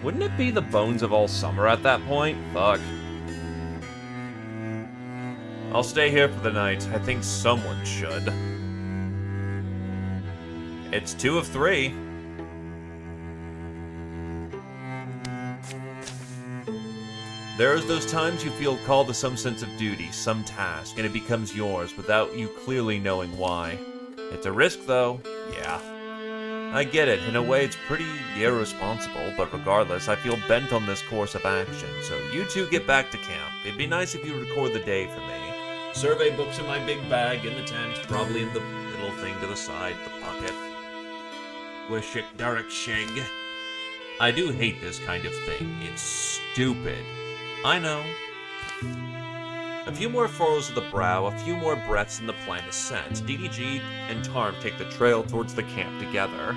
Wouldn't it be the Bones of All Summer at that point? Fuck. I'll stay here for the night. I think someone should. It's 2 of 3. There's those times you feel called to some sense of duty, some task, and it becomes yours without you clearly knowing why. It's a risk, though. Yeah. I get it. In a way, it's pretty irresponsible, but regardless, I feel bent on this course of action, so you two get back to camp. It'd be nice if you record the day for me. Survey books in my big bag in the tent, probably in the little thing to the side, the pocket. Wishik Derek Shig. I do hate this kind of thing. It's stupid. I know. A few more furrows of the brow, a few more breaths, and the plan is set. DDG and Tarm take the trail towards the camp together.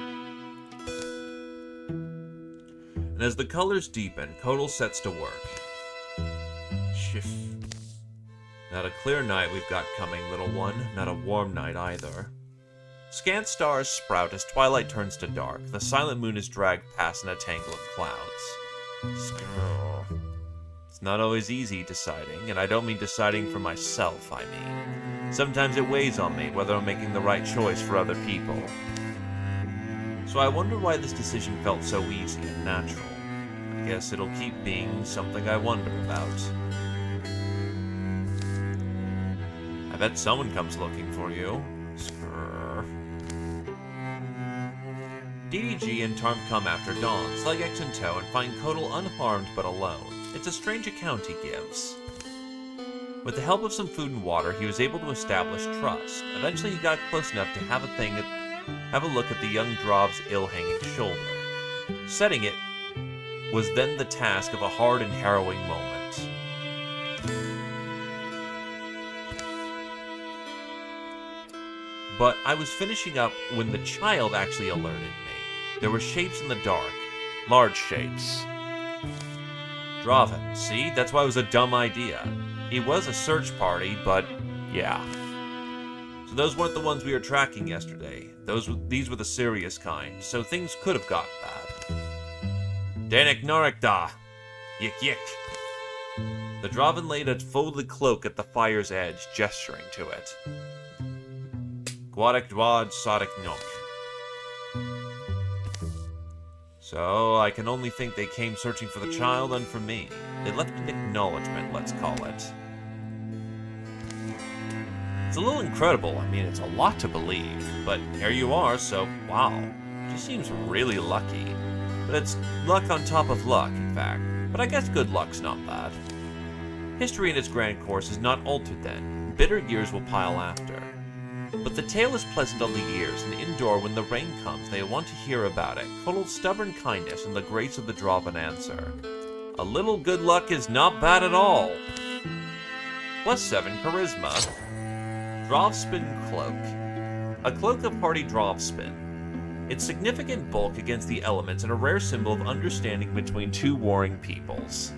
And as the colors deepen, Kotal sets to work. Shift. Not a clear night we've got coming, little one. Not a warm night either. Scant stars sprout as twilight turns to dark. The silent moon is dragged past in a tangle of clouds. It's not always easy deciding, and I don't mean deciding for myself, I mean. Sometimes it weighs on me whether I'm making the right choice for other people. So I wonder why this decision felt so easy and natural. I guess it'll keep being something I wonder about. I bet someone comes looking for you. DDG and Tarm come after dawn, Slegex in tow, and find Kotal unharmed but alone. It's a strange account he gives. With the help of some food and water, he was able to establish trust. Eventually, he got close enough to have a look at the young Drov's ill-hanging shoulder. Setting it was then the task of a hard and harrowing moment. But I was finishing up when the child actually alerted me. There were shapes in the dark. Large shapes. Draven, see? That's why it was a dumb idea. It was a search party, but yeah. So those weren't the ones we were tracking yesterday. These were the serious kind, so things could have gotten bad. Danik Norikda! Yik yik! The Draven laid a folded cloak at the fire's edge, gesturing to it. Gwadik Dwad Sadik Nok. So, I can only think they came searching for the child and for me. They left an acknowledgement, let's call it. It's a little incredible. I mean, it's a lot to believe. But here you are, so wow. Just seems really lucky. But it's luck on top of luck, in fact. But I guess good luck's not bad. History in its grand course is not altered then. Bitter years will pile after. But the tale is pleasant on the ears, and indoor when the rain comes they want to hear about it, cuddle stubborn kindness and the grace of the Draven answer. A little good luck is not bad at all. +7 charisma. Drovspin Cloak. A cloak of hardy Drovspin. Its significant bulk against the elements and a rare symbol of understanding between two warring peoples.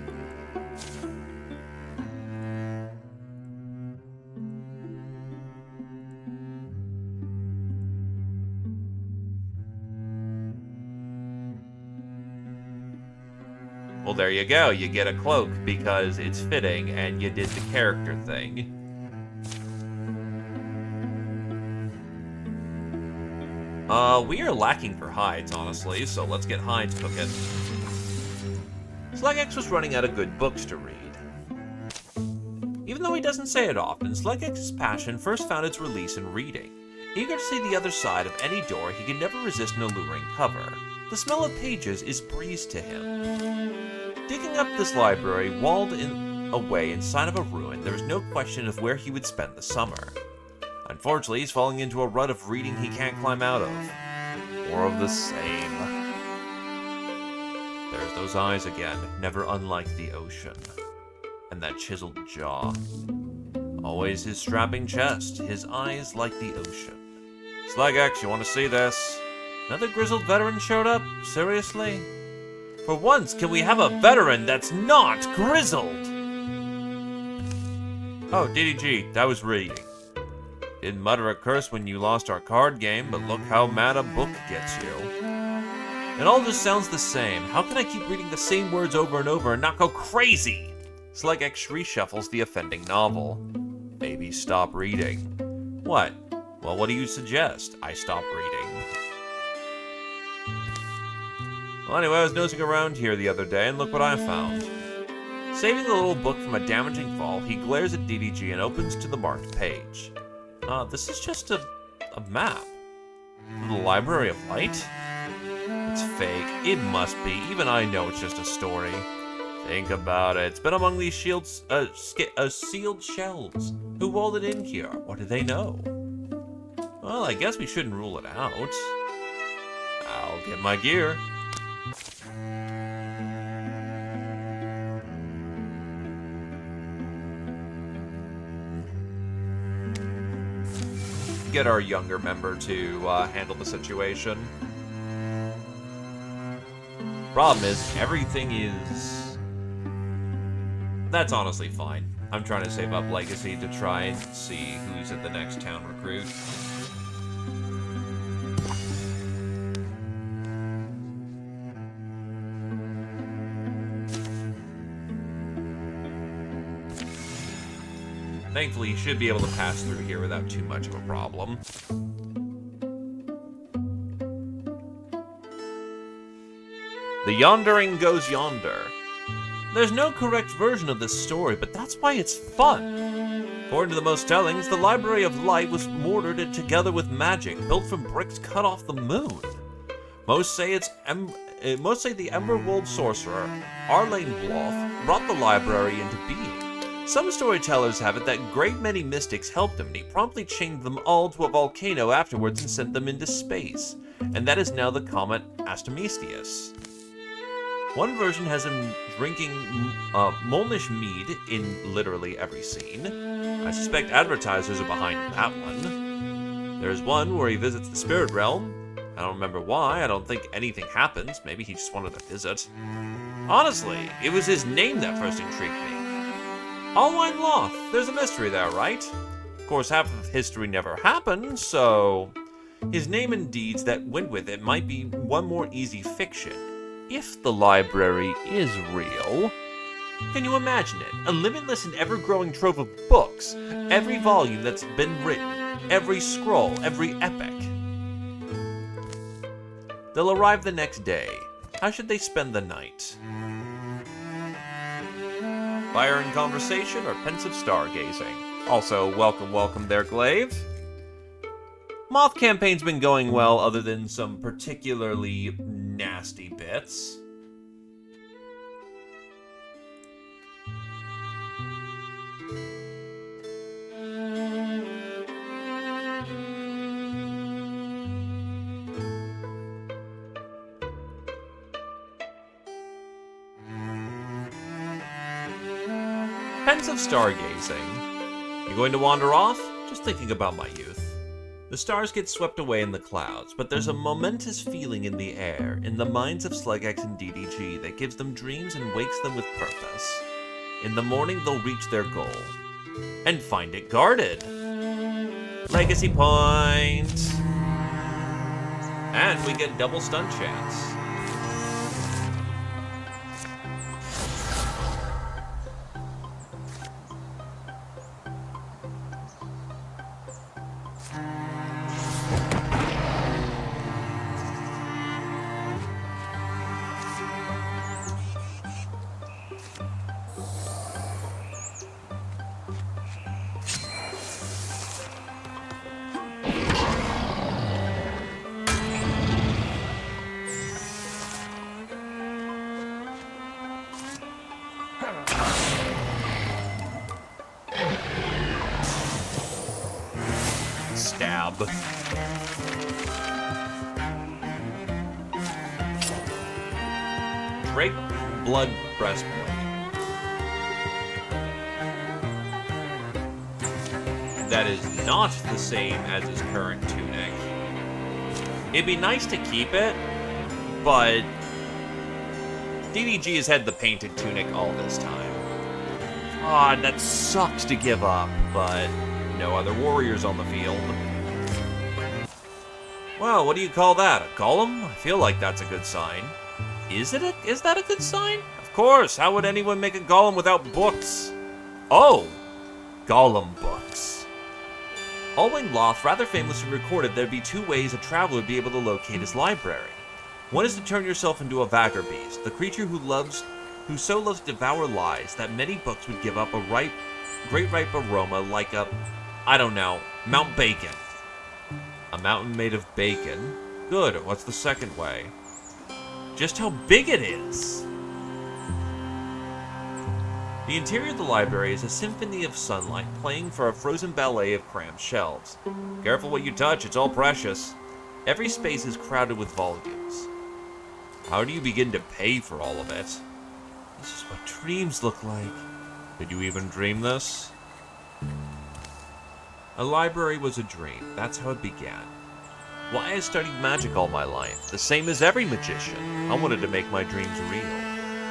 Well, there you go. You get a cloak because it's fitting and you did the character thing. We are lacking for hides, honestly, so let's get hides cooking. Slugex was running out of good books to read. Even though he doesn't say it often, Slugex's passion first found its release in reading. Eager to see the other side of any door, he could never resist an alluring cover. The smell of pages is breeze to him. Digging up this library, walled away inside of a ruin, there was no question of where he would spend the summer. Unfortunately, he's falling into a rut of reading he can't climb out of. More of the same. There's those eyes again, never unlike the ocean. And that chiseled jaw. Always his strapping chest, his eyes like the ocean. Slugex, you want to see this? Another grizzled veteran showed up? Seriously? For once, can we have a veteran that's not grizzled? Oh, DDG, that was reading. Didn't mutter a curse when you lost our card game, but look how mad a book gets you. It all just sounds the same. How can I keep reading the same words over and over and not go crazy? Slugex reshuffles the offending novel. Maybe stop reading. What? Well, what do you suggest? I stop reading. Well, anyway, I was nosing around here the other day, and look what I found. Saving the little book from a damaging fall, he glares at DDG and opens to the marked page. This is just a map. The Library of Light? It's fake. It must be. Even I know it's just a story. Think about it. It's been among these sealed shelves. Who walled it in here? What do they know? Well, I guess we shouldn't rule it out. I'll get my gear. Get our younger member to handle the situation. Problem is, everything is... That's honestly fine. I'm trying to save up legacy to try and see who's at the next town recruit. Thankfully, you should be able to pass through here without too much of a problem. The Yondering goes yonder. There's no correct version of this story, but that's why it's fun. According to the most tellings, the Library of Light was mortared together with magic, built from bricks cut off the moon. Most say the Emberwold sorcerer, Arlane Bloth, brought the library into being. Some storytellers have it that a great many mystics helped him, and he promptly chained them all to a volcano afterwards and sent them into space, and that is now the comet Astrometheus. One version has him drinking Molnish mead in literally every scene. I suspect advertisers are behind that one. There's one where he visits the spirit realm. I don't remember why, I don't think anything happens, maybe he just wanted to visit. Honestly, it was his name that first intrigued me. All-Wine Moth, there's a mystery there, right? Of course, half of history never happened, so his name and deeds that went with it might be one more easy fiction. If the library is real, can you imagine it? A limitless and ever-growing trove of books, every volume that's been written, every scroll, every epic. They'll arrive the next day. How should they spend the night? Fire and conversation or pensive stargazing? Also, welcome there, Glaive. Moth campaign's been going well other than some particularly nasty bits. Pensive stargazing. You going to wander off? Just thinking about my youth. The stars get swept away in the clouds, but there's a momentous feeling in the air, in the minds of Slugex and DDG that gives them dreams and wakes them with purpose. In the morning, they'll reach their goal. And find it guarded. Legacy point! And we get double stun chance. Stab. Drake Blood Breastplate. That is not the same as his current tunic. It'd be nice to keep it, but DDG has had the painted tunic all this time. Ah, that sucks to give up, but no other warriors on the field. Well, what do you call that? A golem? I feel like that's a good sign. Is that a good sign? Of course, how would anyone make a golem without books? Oh, golem books. Allwing Loth rather famously recorded there'd be two ways a traveler would be able to locate his library. One is to turn yourself into a Vaggerbeast, the creature who so loves to devour lies that many books would give up a great ripe aroma like a, I don't know, Mount Bacon. A mountain made of bacon? Good, what's the second way? Just how big it is! The interior of the library is a symphony of sunlight playing for a frozen ballet of cramped shelves. Careful what you touch, it's all precious. Every space is crowded with volumes. How do you begin to pay for all of it? This is what dreams look like. Did you even dream this? A library was a dream. That's how it began. Why I studied magic all my life, the same as every magician. I wanted to make my dreams real.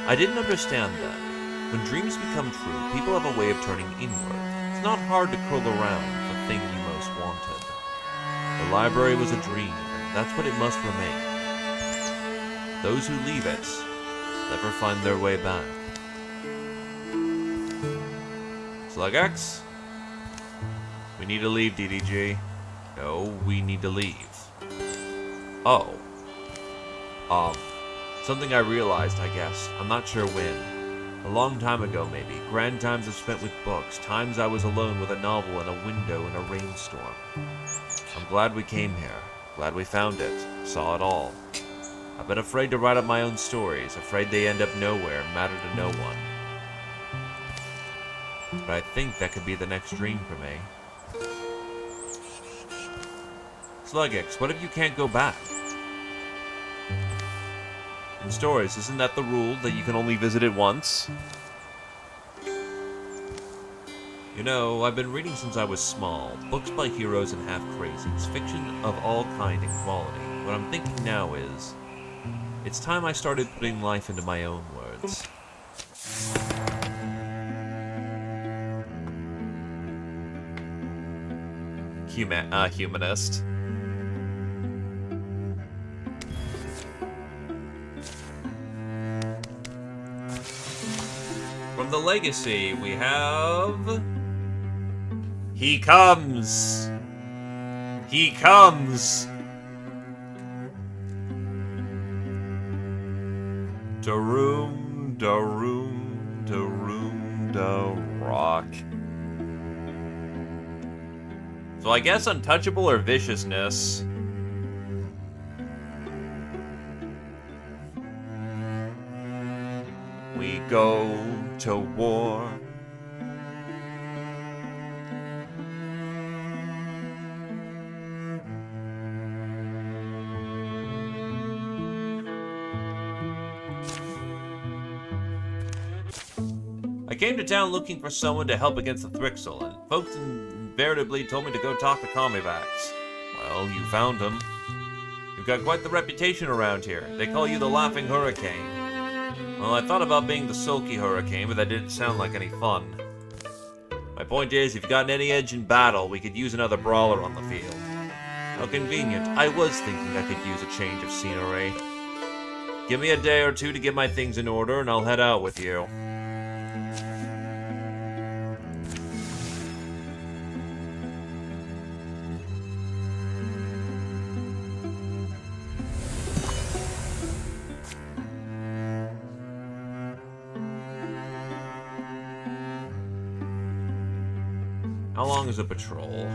I didn't understand then. When dreams become true, people have a way of turning inward. It's not hard to curl around the thing you most wanted. The library was a dream, and that's what it must remain. Those who leave it never find their way back. Slugex? We need to leave, DDG. No, we need to leave. Oh. Something I realized, I guess. I'm not sure when. A long time ago, maybe. Grand times I've spent with books. Times I was alone with a novel and a window in a rainstorm. I'm glad we came here. Glad we found it. Saw it all. I've been afraid to write up my own stories. Afraid they end up nowhere, matter to no one. But I think that could be the next dream for me. Slugix, what if you can't go back? In stories, isn't that the rule, that you can only visit it once? You know, I've been reading since I was small. Books by heroes and half-crazies. Fiction of all kind and quality. What I'm thinking now is, it's time I started putting life into my own words. Humanist. From the legacy, we have... He comes! He comes! Da-room, da-room, da-room, da-rock. So I guess untouchable or viciousness. We go to war. I came to town looking for someone to help against the Thrixel, and folks invariably told me to go talk to Comivax. Well, you found him. You've got quite the reputation around here. They call you the Laughing Hurricane. Well, I thought about being the Sulky Hurricane, but that didn't sound like any fun. My point is, if you've got any edge in battle, we could use another brawler on the field. How convenient. I was thinking I could use a change of scenery. Give me a day or two to get my things in order, and I'll head out with you. How long is a patrol?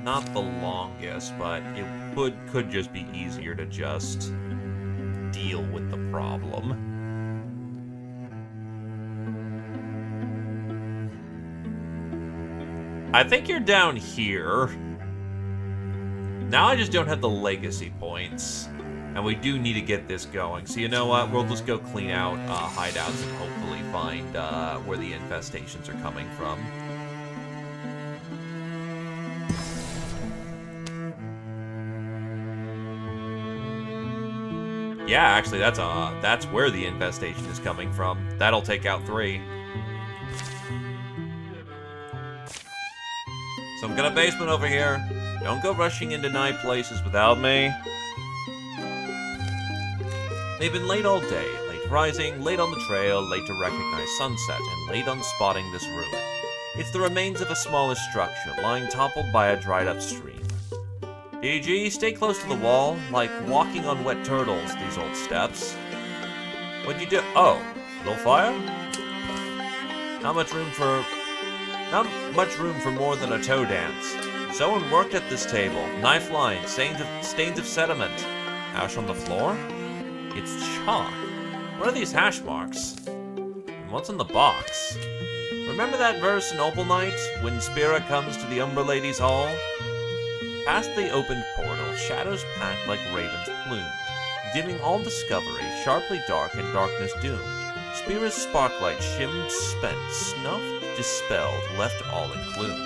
Not the longest, but it could just be easier to just deal with the problem. I think you're down here. Now I just don't have the legacy points. And we do need to get this going. So you know what? We'll just go clean out hideouts and hopefully find where the infestations are coming from. Yeah, actually, that's where the infestation is coming from. That'll take out 3. Some kind of basement over here. Don't go rushing into night places without me. They've been late all day, late rising, late on the trail, late to recognize sunset, and late on spotting this ruin. It's the remains of a smallish structure, lying toppled by a dried-up stream. DG, stay close to the wall, like walking on wet turtles, these old steps. What'd you do? Oh, little fire? Not much room for more than a toe dance. Someone worked at this table. Knife line, stains of sediment. Ash on the floor? It's chalk. What are these hash marks? And what's in the box? Remember that verse in Opal Night, when Spira comes to the Umber Lady's Hall? Past the opened portal, shadows packed like ravens plumed, dimming all discovery, sharply dark and darkness doomed. Spira's sparklight shimmed, spent, snuffed, dispelled, left all inclumed.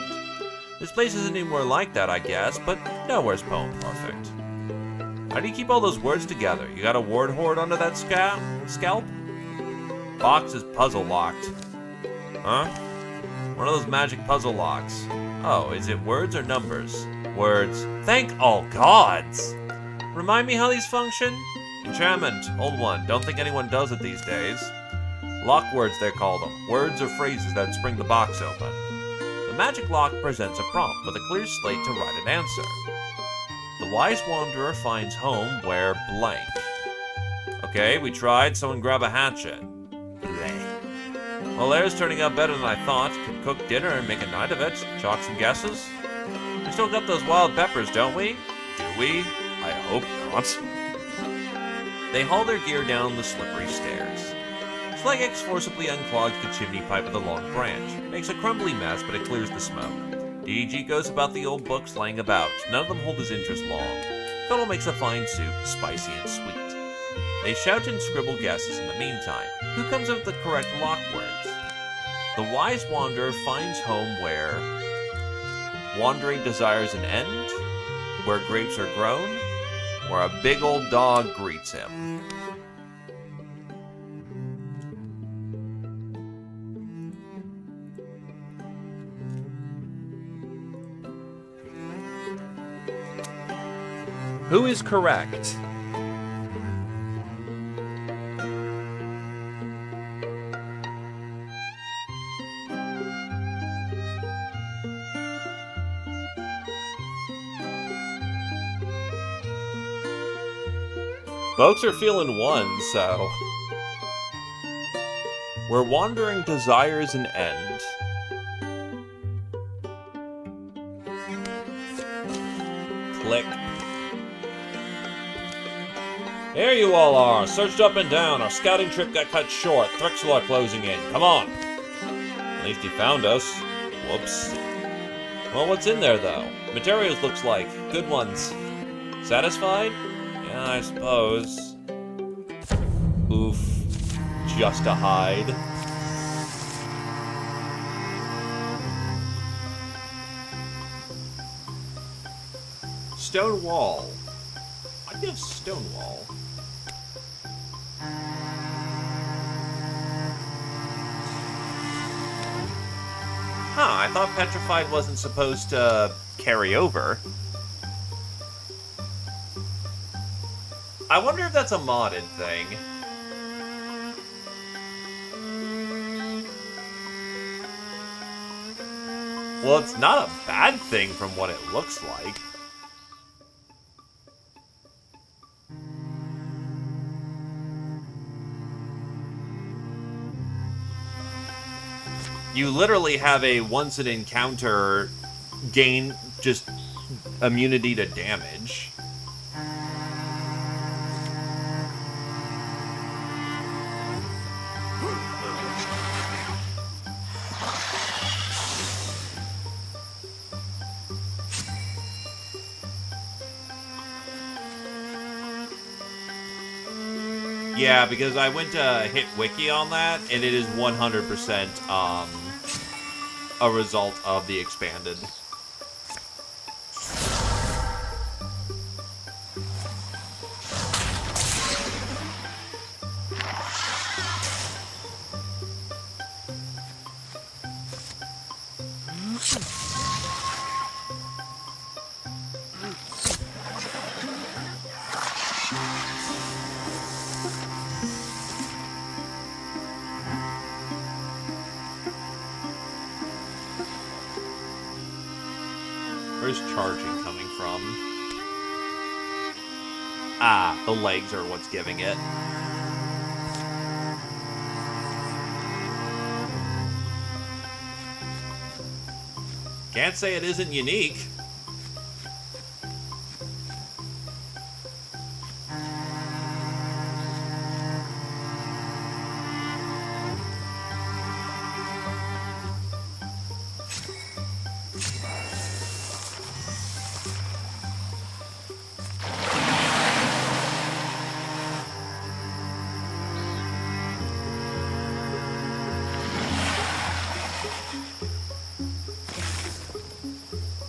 This place isn't anywhere like that, I guess, but nowhere's poem perfect. How do you keep all those words together? You got a word hoard under that scalp? Box is puzzle locked. Huh? One of those magic puzzle locks. Oh, is it words or numbers? Words. Thank all gods! Remind me how these function? Enchantment. Old one. Don't think anyone does it these days. Lock words, they call them. Words or phrases that spring the box open. The magic lock presents a prompt with a clear slate to write an answer. The wise wanderer finds home where blank. Okay, we tried. Someone grab a hatchet. Bleh. Well, air's turning out better than I thought. Could cook dinner and make a night of it. Chalk some guesses? We still got those wild peppers, don't we? Do we? I hope not. They haul their gear down the slippery stairs. Schlegex forcibly unclogs the chimney pipe with a long branch. Makes a crumbly mess, but it clears the smoke. DDG goes about the old books laying about. None of them hold his interest long. Cuddle makes a fine soup, spicy and sweet. They shout and scribble guesses in the meantime. Who comes up with the correct lock words? The wise wanderer finds home where wandering desires an end, where grapes are grown, where a big old dog greets him. Who is correct? Folks are feeling one, so... Where wandering desires an end. Click. There you all are, searched up and down. Our scouting trip got cut short. Thrixel are closing in. Come on. At least he found us. Whoops. Well, what's in there, though? Materials looks like. Good ones. Satisfied? Yeah, I suppose. Oof. Just to hide. Stone wall. I'd give stone wall. Huh, I thought petrified wasn't supposed to carry over. I wonder if that's a modded thing. Well, it's not a bad thing from what it looks like. You literally have a once an encounter gain just immunity to damage. Yeah, because I went to hit wiki on that, and it is 100% a result of the expanded. Where's charging coming from? Ah, the legs are what's giving it. Can't say it isn't unique.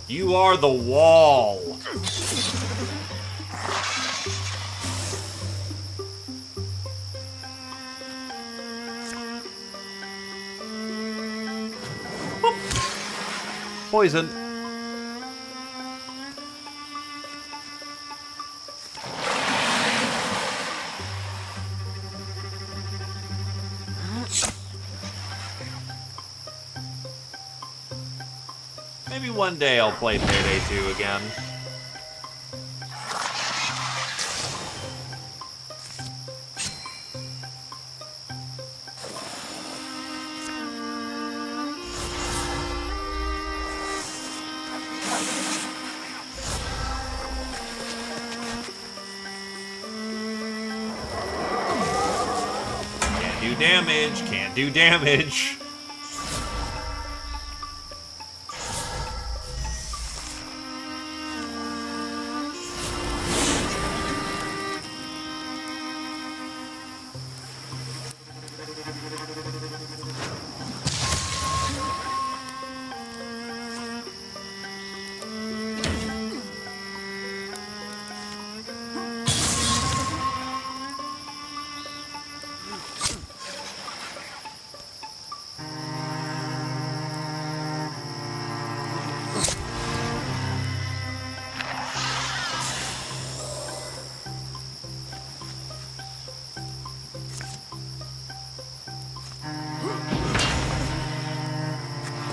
You are the wall. Poison. Maybe one day I'll play Payday 2 again. Can't do damage. Can't do damage.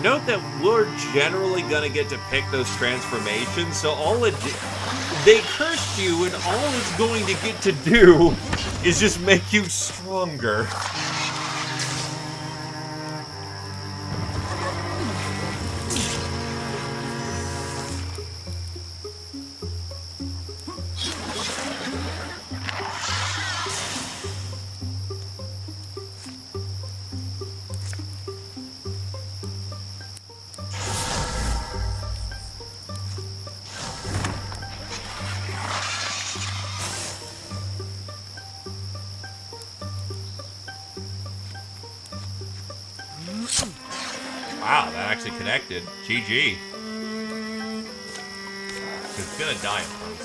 Note that we're generally gonna get to pick those transformations, so they cursed you, and all it's going to get to do is just make you stronger. Wow, that actually connected. GG. It's gonna die in front of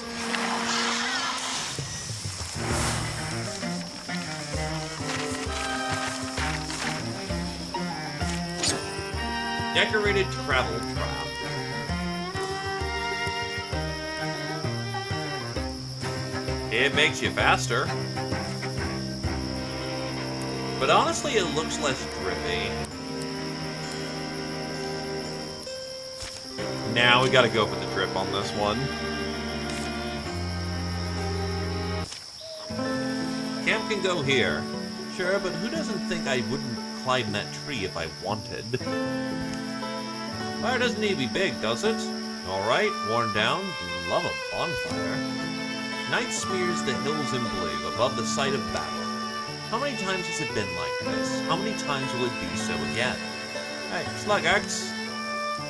me. Decorated travel trap. It makes you faster. But honestly, it looks less drippy. Now we gotta go for the drip on this one. Camp can go here. Sure, but who doesn't think I wouldn't climb that tree if I wanted? Fire doesn't need to be big, does it? Alright, worn down. Love a bonfire. Night smears the hills in blue above the site of battle. How many times has it been like this? How many times will it be so again? Hey, sluggards.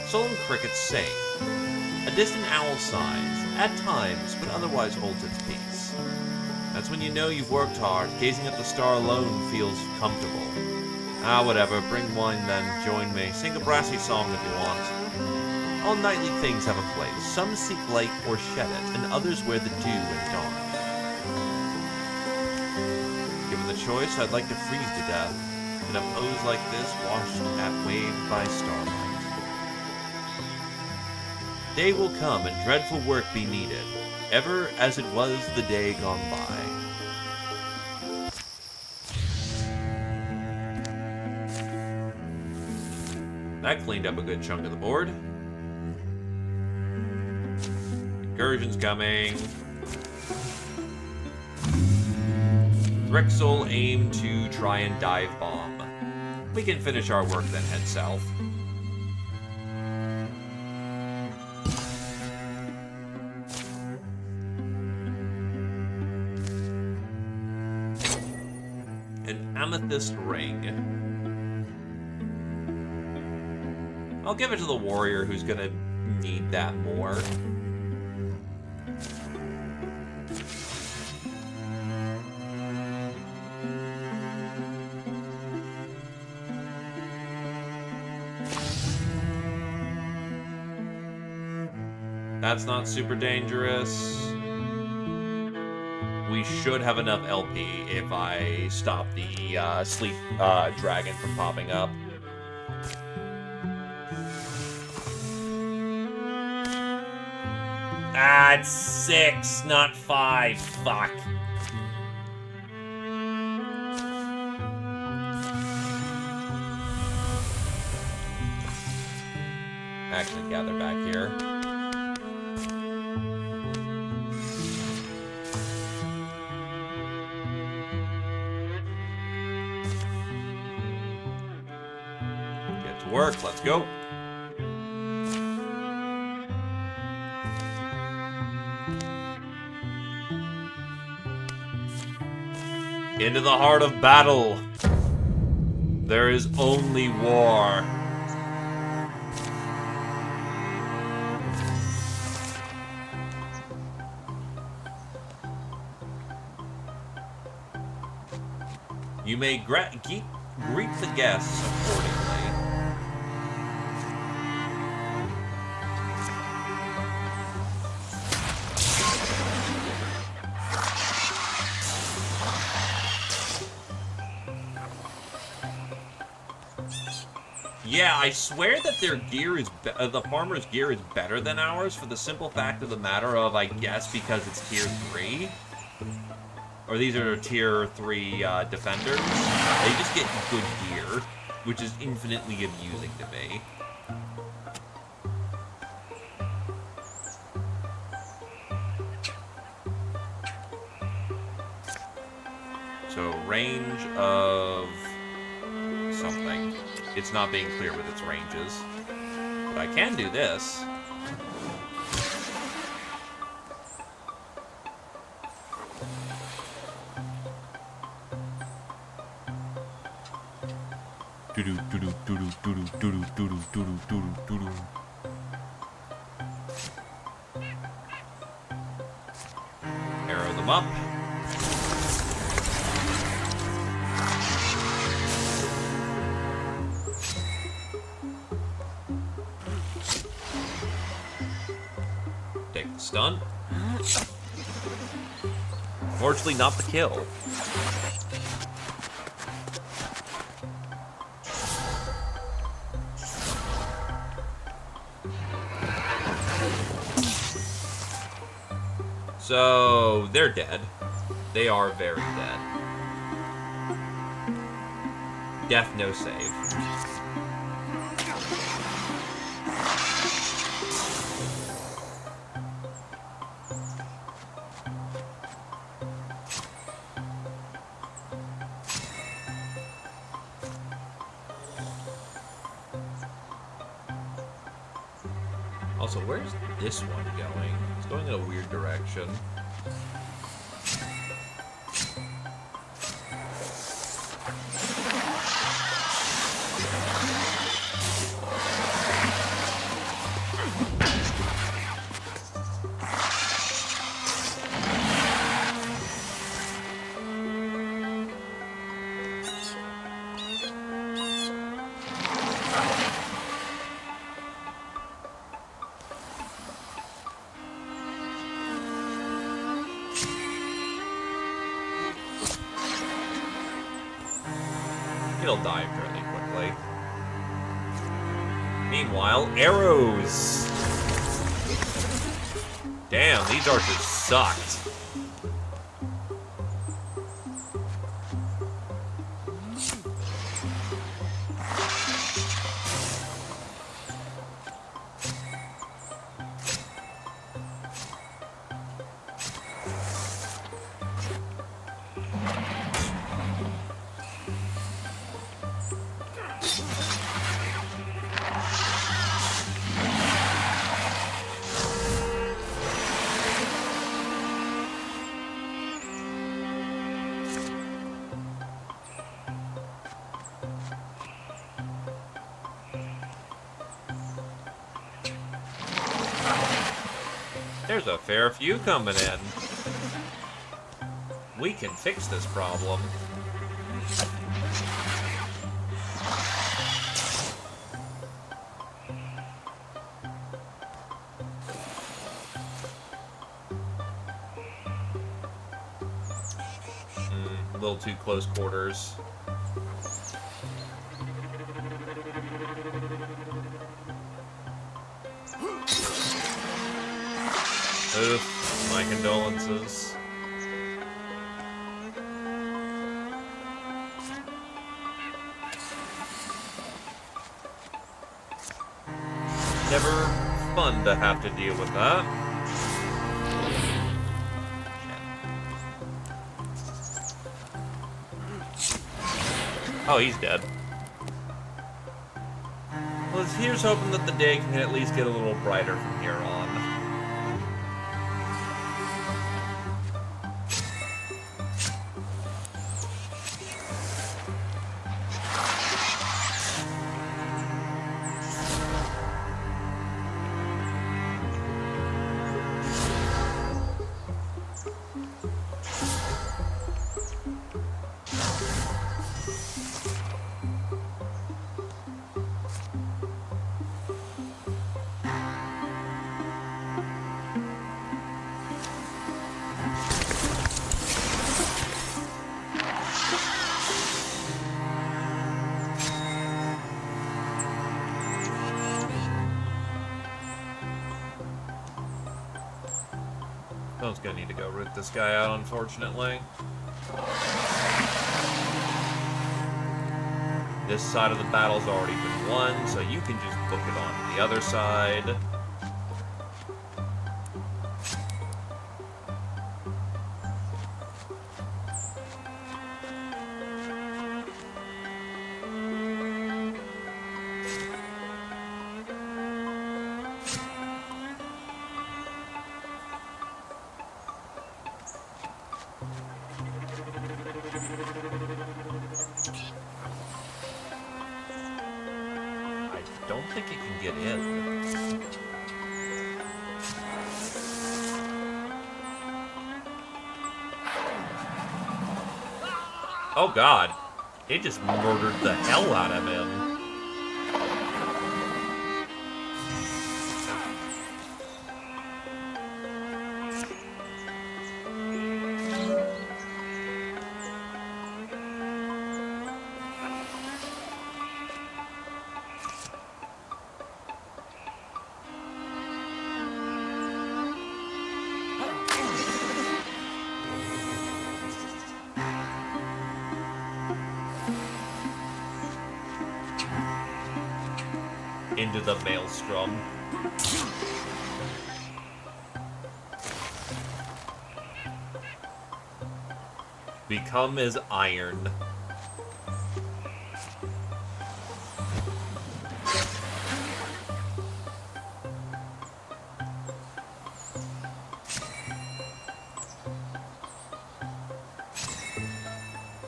Solemn crickets sing. A distant owl sighs, at times, but otherwise holds its peace. That's when you know you've worked hard. Gazing at the star alone feels comfortable. Ah, whatever. Bring wine then. Join me. Sing a brassy song if you want. All nightly things have a place. Some seek light or shed it, and others wear the dew and dawn. Given the choice, I'd like to freeze to death in a pose like this, washed at wave by starlight. Day will come and dreadful work be needed, ever as it was the day gone by. That cleaned up a good chunk of the board. Incursion's coming. Thrixel aim to try and dive bomb. We can finish our work then head south. An amethyst ring. I'll give it to the warrior who's gonna need that more. That's not super dangerous. We should have enough LP if I stop the sleep dragon from popping up. Ah, it's 6, not 5. Fuck. Actually, gather back here. Get to work. Let's go. Into the heart of battle. There is only war. You may greet the guests accordingly. Yeah, I swear that their gear is the farmer's gear is better than ours for the simple fact of the matter of, I guess, because it's tier 3. Or these are tier 3 defenders. They just get good gear, which is infinitely amusing to me. So, range of something. It's not being clear with its ranges. But I can do this. Arrow them up. Take the stun. Fortunately, not the kill. So, they're dead. They are very dead. Death, no save. Also, where's this one going? It's going in a weird direction. It'll die fairly quickly. Meanwhile, arrows! Damn, these archers sucked. There's a fair few coming in. We can fix this problem. A little too close quarters. Oof, my condolences. Never fun to have to deal with that. Oh, he's dead. Well, here's hoping that the day can at least get a little brighter from here on. Someone's gonna need to go root this guy out, unfortunately. This side of the battle's already been won, so you can just book it on the other side. I don't think it can get in. Oh god. It just murdered the hell out of him. Into the maelstrom. Become as iron.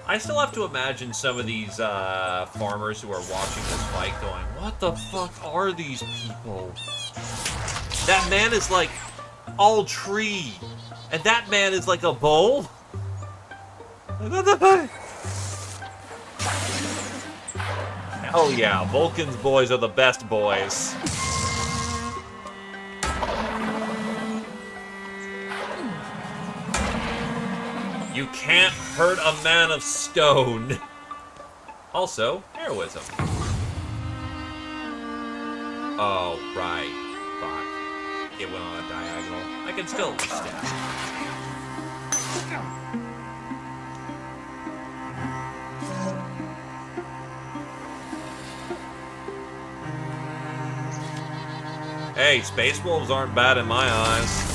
I still have to imagine some of these farmers who are watching this fight going, what the fuck are these people? That man is like all tree, and that man is like a bull? What the fuck? Hell yeah, Vulcan's boys are the best boys. You can't hurt a man of stone. Also, heroism. Oh, right. Fuck. It went on a diagonal. I can still stab. Hey, space wolves aren't bad in my eyes.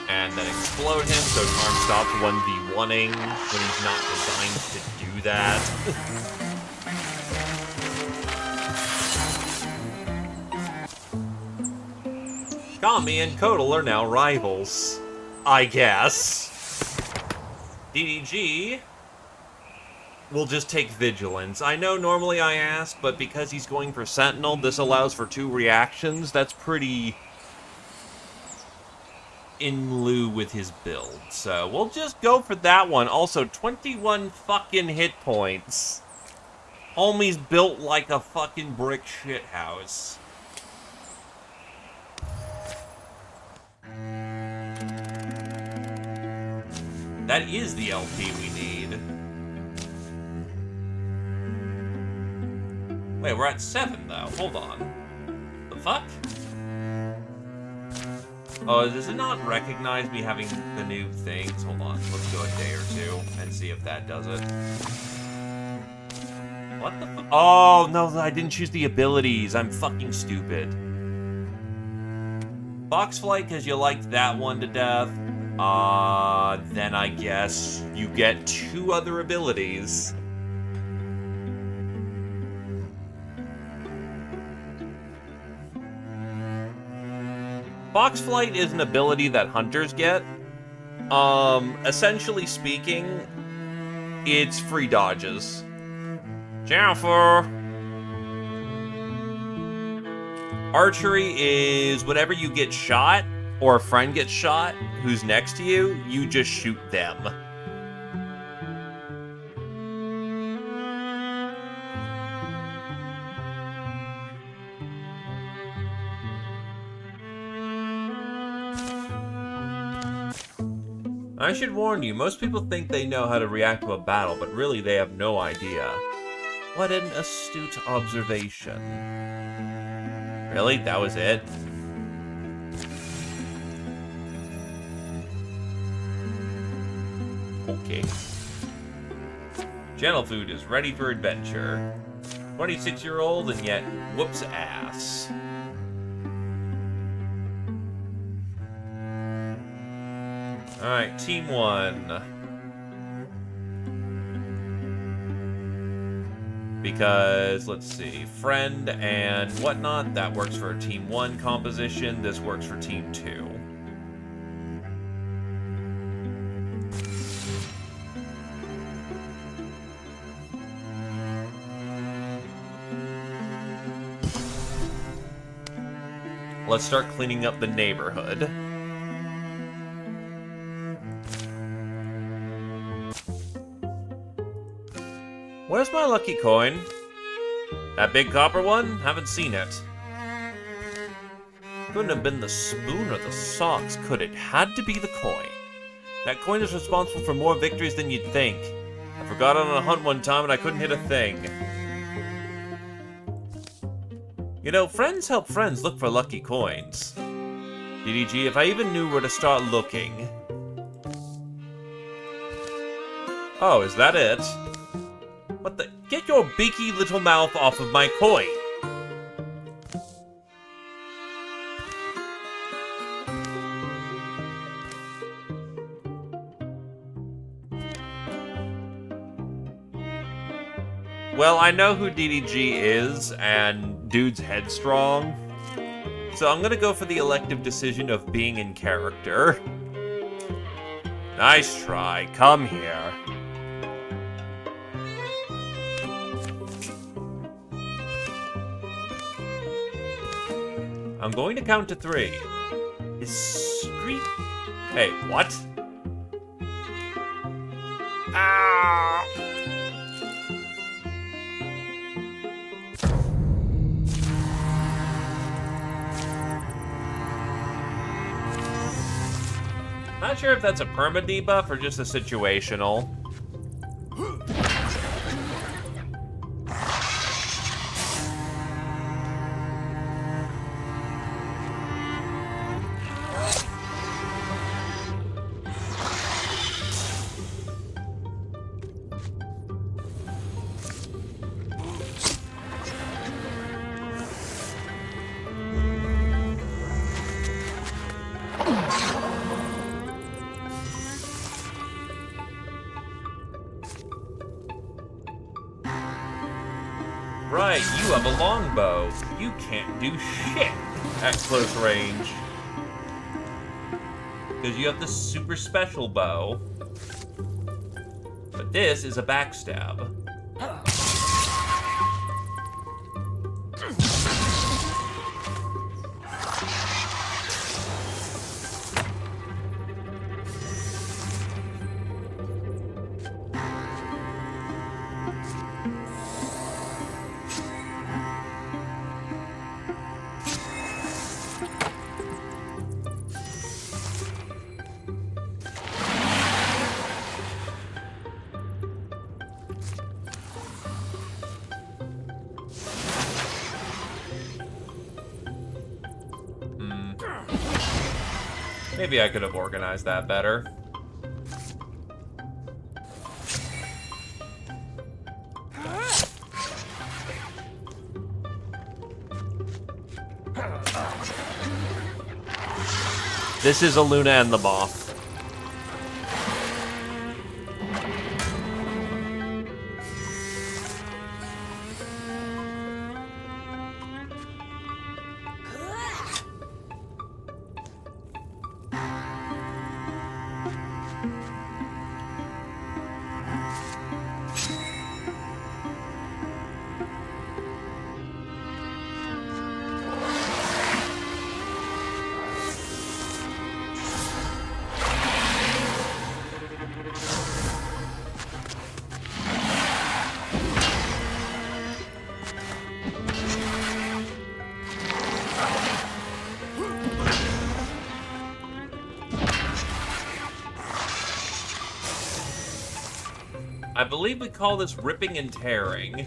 And then explode him so Tarn stops 1v1ing when he's not designed to do that. Kami and Kotal are now rivals. I guess. DDG will just take Vigilance. I know normally I ask, but because he's going for Sentinel, this allows for 2 reactions. That's pretty in lieu with his build. So we'll just go for that one. Also, 21 fucking hit points. Homie's built like a fucking brick shithouse. That is the LP we need. Wait, we're at 7 though. Hold on. The fuck? Oh, does it not recognize me having the new things? Hold on, let's go a day or 2 and see if that does it. What the fuck? Oh, no, I didn't choose the abilities. I'm fucking stupid. Fox Flight, because you liked that one to death. Then I guess you get 2 other abilities. Fox Flight is an ability that hunters get. Essentially speaking, it's free dodges. Jennifer! Archery is whenever you get shot, or a friend gets shot who's next to you, you just shoot them. I should warn you, most people think they know how to react to a battle, but really they have no idea. What an astute observation. Really? That was it? Okay. Channel Food is ready for adventure. 26-year-old and yet whoops ass. Alright, Team 1. Because, let's see, friend and whatnot, that works for a Team 1 composition. This works for Team 2. Let's start cleaning up the neighborhood. Where's my lucky coin? That big copper one? Haven't seen it. Couldn't have been the spoon or the socks, could it? Had to be the coin. That coin is responsible for more victories than you'd think. I forgot it on a hunt one time and I couldn't hit a thing. You know, friends help friends look for lucky coins. DDG, if I even knew where to start looking. Oh, is that it? What the? Get your beaky little mouth off of my coin! Well, I know who DDG is, and dude's headstrong. So I'm gonna go for the elective decision of being in character. Nice try, come here. I'm going to count to 3. Discreet. Hey, what? Ah! Not sure if that's a perma debuff or just a situational. Right, you have a longbow. You can't do shit at close range. Because you have the super special bow. But this is a backstab. Maybe I could have organized that better. This is Eluna and the Moth. I believe we call this ripping and tearing.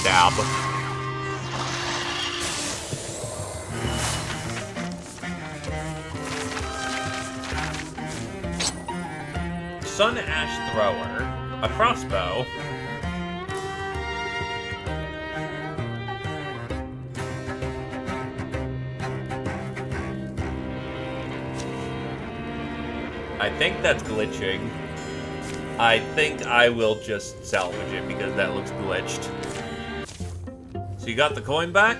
Stab. Sun Ash Thrower. A crossbow. I think that's glitching. I think I will just salvage it because that looks glitched. So you got the coin back?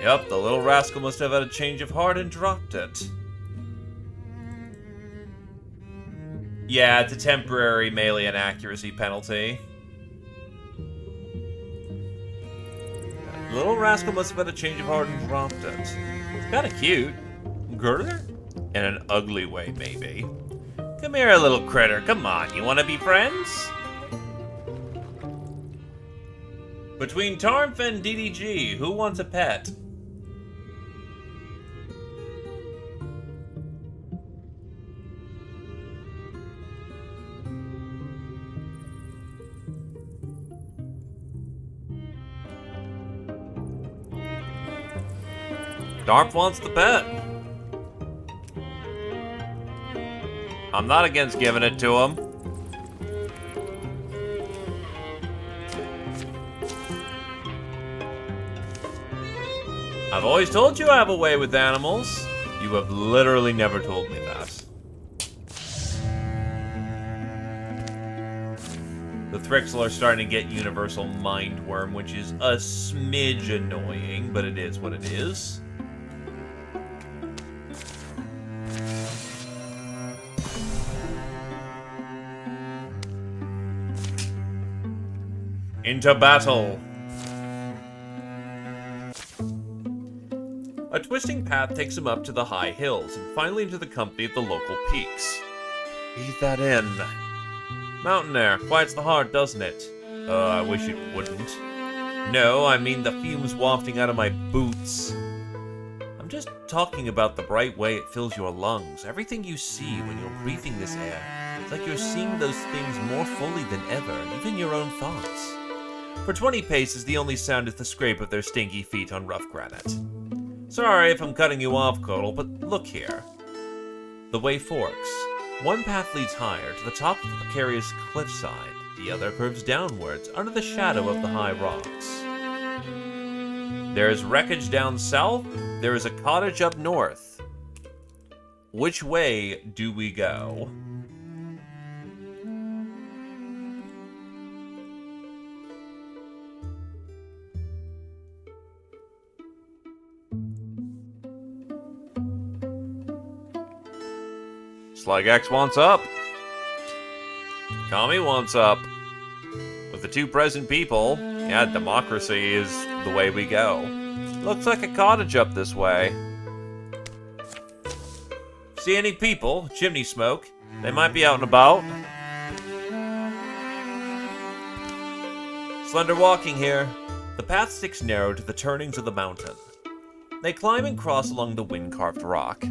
Yep, the little rascal must have had a change of heart and dropped it. Yeah, it's a temporary melee inaccuracy penalty. The little rascal must have had a change of heart and dropped it. It's kinda cute. Girder? In an ugly way, maybe. Come here, little critter. Come on, you wanna be friends? Between Tarmf and DDG, who wants a pet? Tarmf wants the pet. I'm not against giving it to him. I've always told you I have a way with animals. You have literally never told me that. The Thrixel are starting to get Universal Mindworm, which is a smidge annoying, but it is what it is. Into battle! A twisting path takes him up to the high hills, and finally into the company of the local peaks. Breathe that in. Mountain air quiets the heart, doesn't it? I wish it wouldn't. No, I mean the fumes wafting out of my boots. I'm just talking about the bright way it fills your lungs. Everything you see when you're breathing this air. It's like you're seeing those things more fully than ever, even your own thoughts. For 20 paces, the only sound is the scrape of their stinky feet on rough granite. Sorry if I'm cutting you off, Codal, but look here. The way forks. One path leads higher, to the top of the precarious cliffside. The other curves downwards, under the shadow of the high rocks. There is wreckage down south. There is a cottage up north. Which way do we go? Slug X wants up. Kami wants up. With the two present people, yeah, democracy is the way we go. Looks like a cottage up this way. See any people? Chimney smoke. They might be out and about. Slender walking here. The path sticks narrow to the turnings of the mountain. They climb and cross along the wind-carved rock.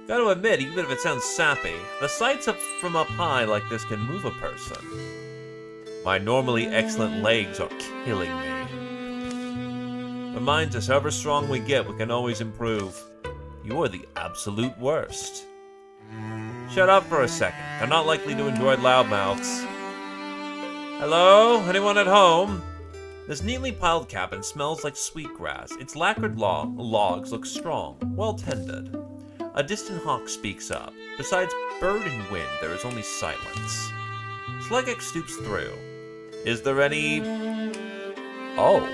Gotta admit, even if it sounds sappy, the sights up from up high like this can move a person. My normally excellent legs are killing me. Reminds us, however strong we get, we can always improve. You are the absolute worst. Shut up for a second. I'm not likely to enjoy loudmouths. Hello? Anyone at home? This neatly piled cabin smells like sweetgrass. Its lacquered logs look strong, well tended. A distant hawk speaks up. Besides bird and wind, there is only silence. Slugek stoops through. Is there any... Oh.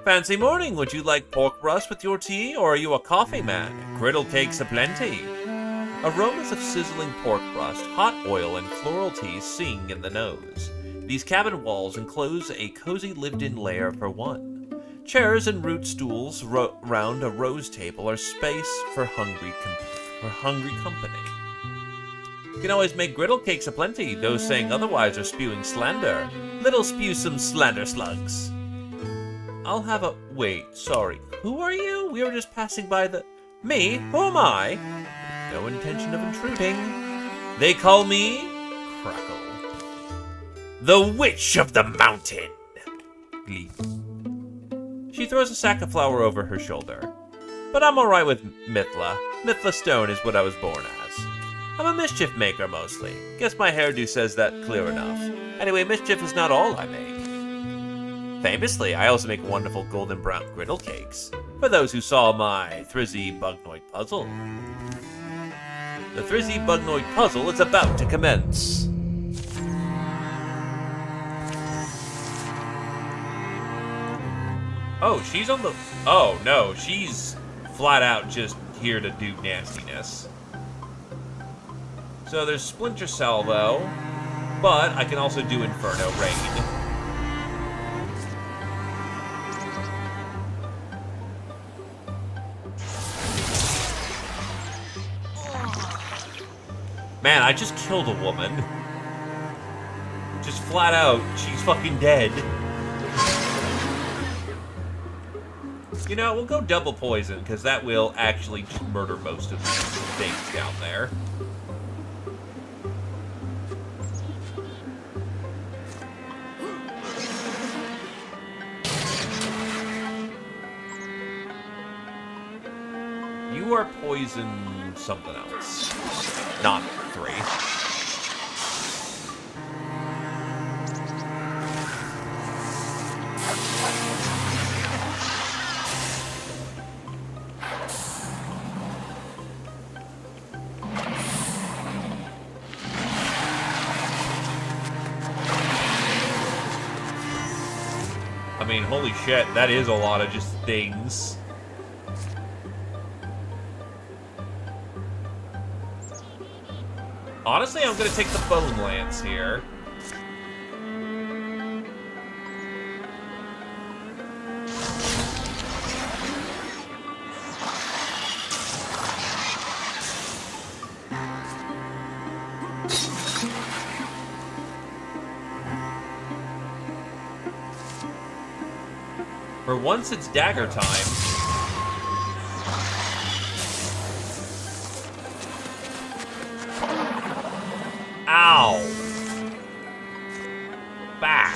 Fancy morning. Would you like pork rust with your tea, or are you a coffee man? Griddle cakes aplenty. Aromas of sizzling pork rust, hot oil, and floral teas sing in the nose. These cabin walls enclose a cozy lived-in lair for one. Chairs and root stools round a rose table are space for hungry company. You can always make griddle cakes aplenty. Those saying otherwise are spewing slander. Little spew some slander slugs. I'll have a... Wait, sorry. Who are you? We were just passing by the... Me? Who am I? No intention of intruding. They call me... Crackle. The Witch of the Mountain. Glee. She throws a sack of flour over her shoulder. But I'm alright with Mithla. Mithla Stone is what I was born as. I'm a mischief maker, mostly. Guess my hairdo says that clear enough. Anyway, mischief is not all I make. Famously, I also make wonderful golden brown griddle cakes. For those who saw my Thrizzy Bugnoid puzzle. The Thrizzy Bugnoid puzzle is about to commence. Oh, she's on the... Oh, no, she's flat out just here to do nastiness. So there's Splinter Salvo, but I can also do Inferno Rain. Man, I just killed a woman. Just flat out, she's fucking dead. You know, we'll go double poison, because that will actually just murder most of these things down there. You are poison something else. Not 3. I mean, holy shit, that is a lot of just things. Honestly, I'm gonna take the Bone Lance here. For once, it's dagger time. Ow! Back!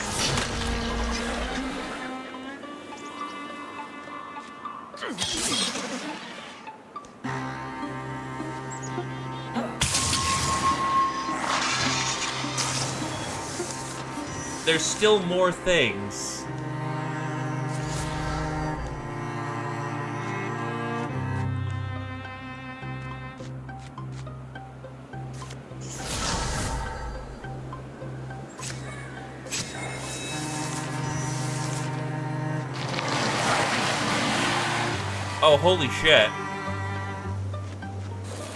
There's still more things. Oh, holy shit.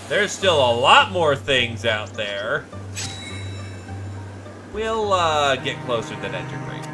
There's still a lot more things out there. We'll, get closer than enter Great Lane.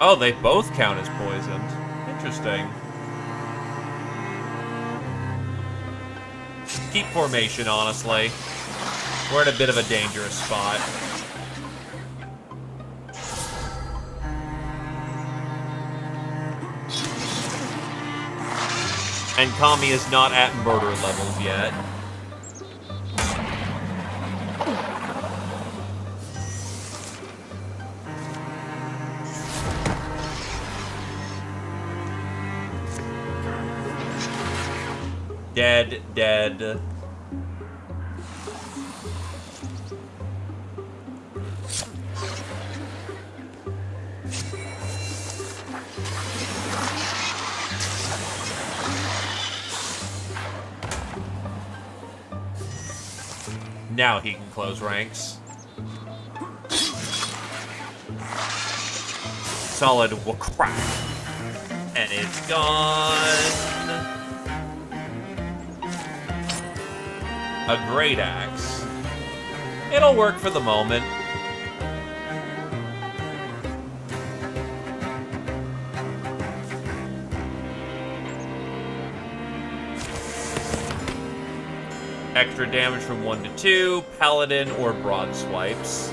Oh, they both count as poisoned. Interesting. Keep formation, honestly. We're in a bit of a dangerous spot. And Kami is not at murder levels yet. Dead, dead. Now he can close ranks. Solid crack. And it's gone. A great axe. It'll work for the moment. Extra damage from 1 to 2, paladin or broad swipes.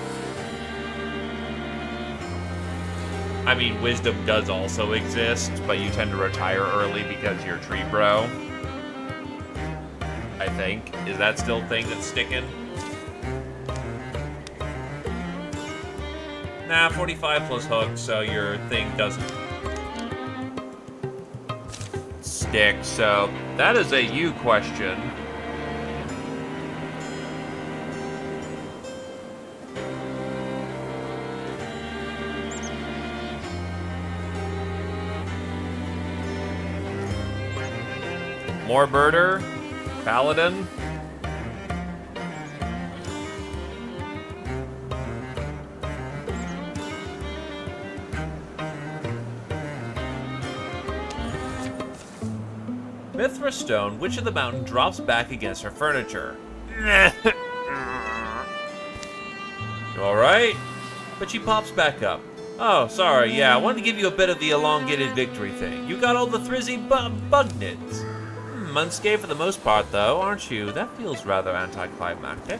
I mean, wisdom does also exist, but you tend to retire early because you're tree bro. I think. Is that still a thing that's sticking? Nah, 45 plus hook, so your thing doesn't stick. So that is a you question. More birder. Paladin. Mithra Stone, Witch of the Mountain, drops back against her furniture. You alright? But she pops back up. Oh, sorry, yeah, I wanted to give you a bit of the elongated victory thing. You got all the thrizzy bugnits. Unscathed for the most part, though, aren't you? That feels rather anticlimactic.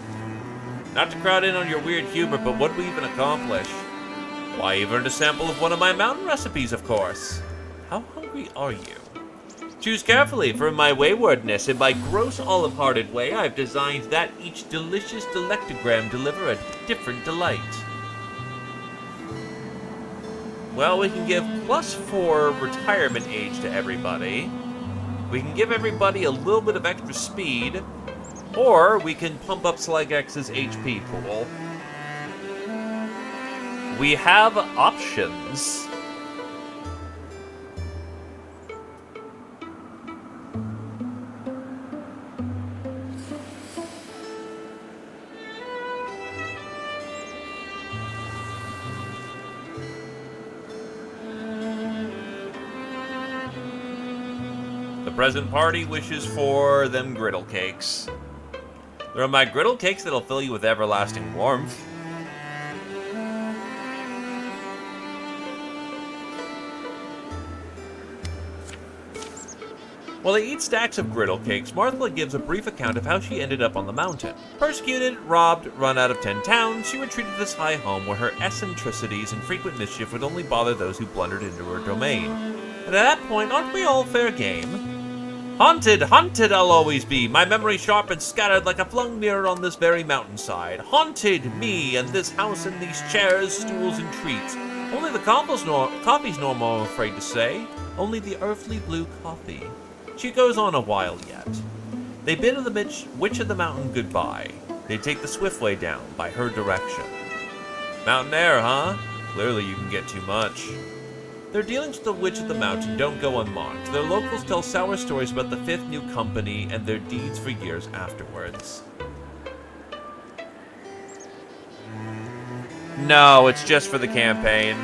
Not to crowd in on your weird humor, but what did we even accomplish? Why, you've earned a sample of one of my mountain recipes, of course. How hungry are you? Choose carefully, for in my waywardness, in my gross olive-hearted way, I've designed that each delicious delectogram deliver a different delight. Well, we can give +4 retirement age to everybody. We can give everybody a little bit of extra speed, or we can pump up Slagex's HP pool. We have options. present party wishes for them griddle cakes. They're my griddle cakes that'll fill you with everlasting warmth. While they eat stacks of griddle cakes, Martha gives a brief account of how she ended up on the mountain. Persecuted, robbed, run out of 10 towns, she retreated to this high home where her eccentricities and frequent mischief would only bother those who blundered into her domain. And at that point, aren't we all fair game? Haunted, haunted I'll always be, my memory sharp and scattered like a flung mirror on this very mountainside. Haunted, me, and this house and these chairs, stools, and treats. Only the coffee's normal, I'm afraid to say. Only the earthly blue coffee. She goes on a while yet. They bid the witch of the mountain goodbye. They take the swift way down by her direction. Mountain air, huh? Clearly you can get too much. Their dealings with the witch of the mountain don't go unmarked. Their locals tell sour stories about the fifth new company and their deeds for years afterwards. No, it's just for the campaign.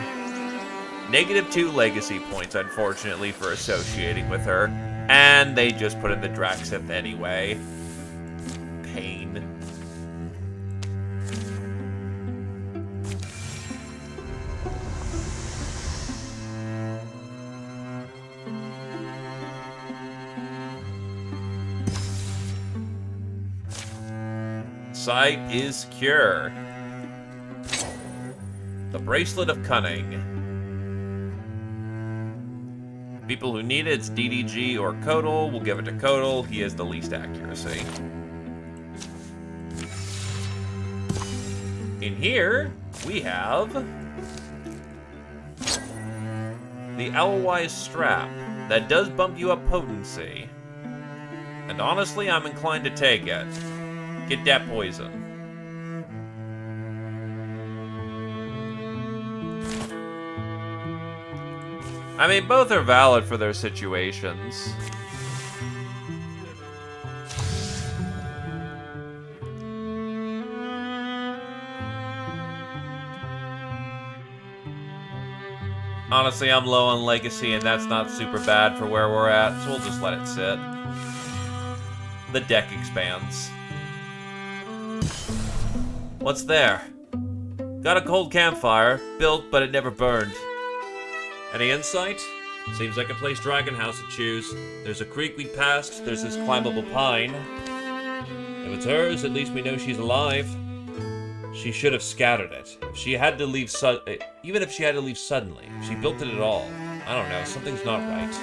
-2 legacy points, unfortunately, for associating with her. And they just put in the Draxith anyway. Pain. Sight is secure. The Bracelet of Cunning. People who need it, it's DDG or Kodal. We'll give it to Kodal. He has the least accuracy. In here, we have the Owlwise Strap. That does bump you up potency. And honestly, I'm inclined to take it. Get that poison. I mean, both are valid for their situations. Honestly, I'm low on legacy, and that's not super bad for where we're at, so we'll just let it sit. The deck expands. What's there? Got a cold campfire, built but it never burned. Any insight? Seems like a place Dragon House would choose. There's a creek we passed, there's this climbable pine. If it's hers, at least we know she's alive. She should have scattered it. If she had to leave even if she had to leave suddenly, if she built it at all, I don't know, something's not right.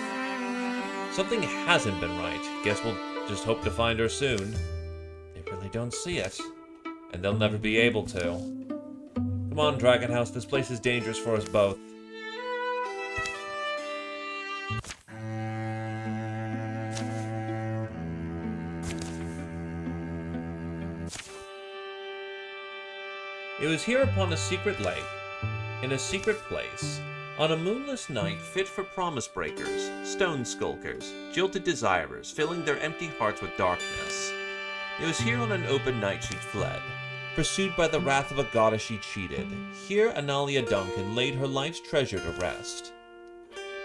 Something hasn't been right. Guess we'll just hope to find her soon. They really don't see it. And they'll never be able to. Come on, Dragon House, this place is dangerous for us both. It was here upon a secret lake, in a secret place, on a moonless night fit for promise breakers, stone skulkers, jilted desirers, filling their empty hearts with darkness. It was here on an open night she'd fled, pursued by the wrath of a goddess she cheated. Here Analia Duncan laid her life's treasure to rest.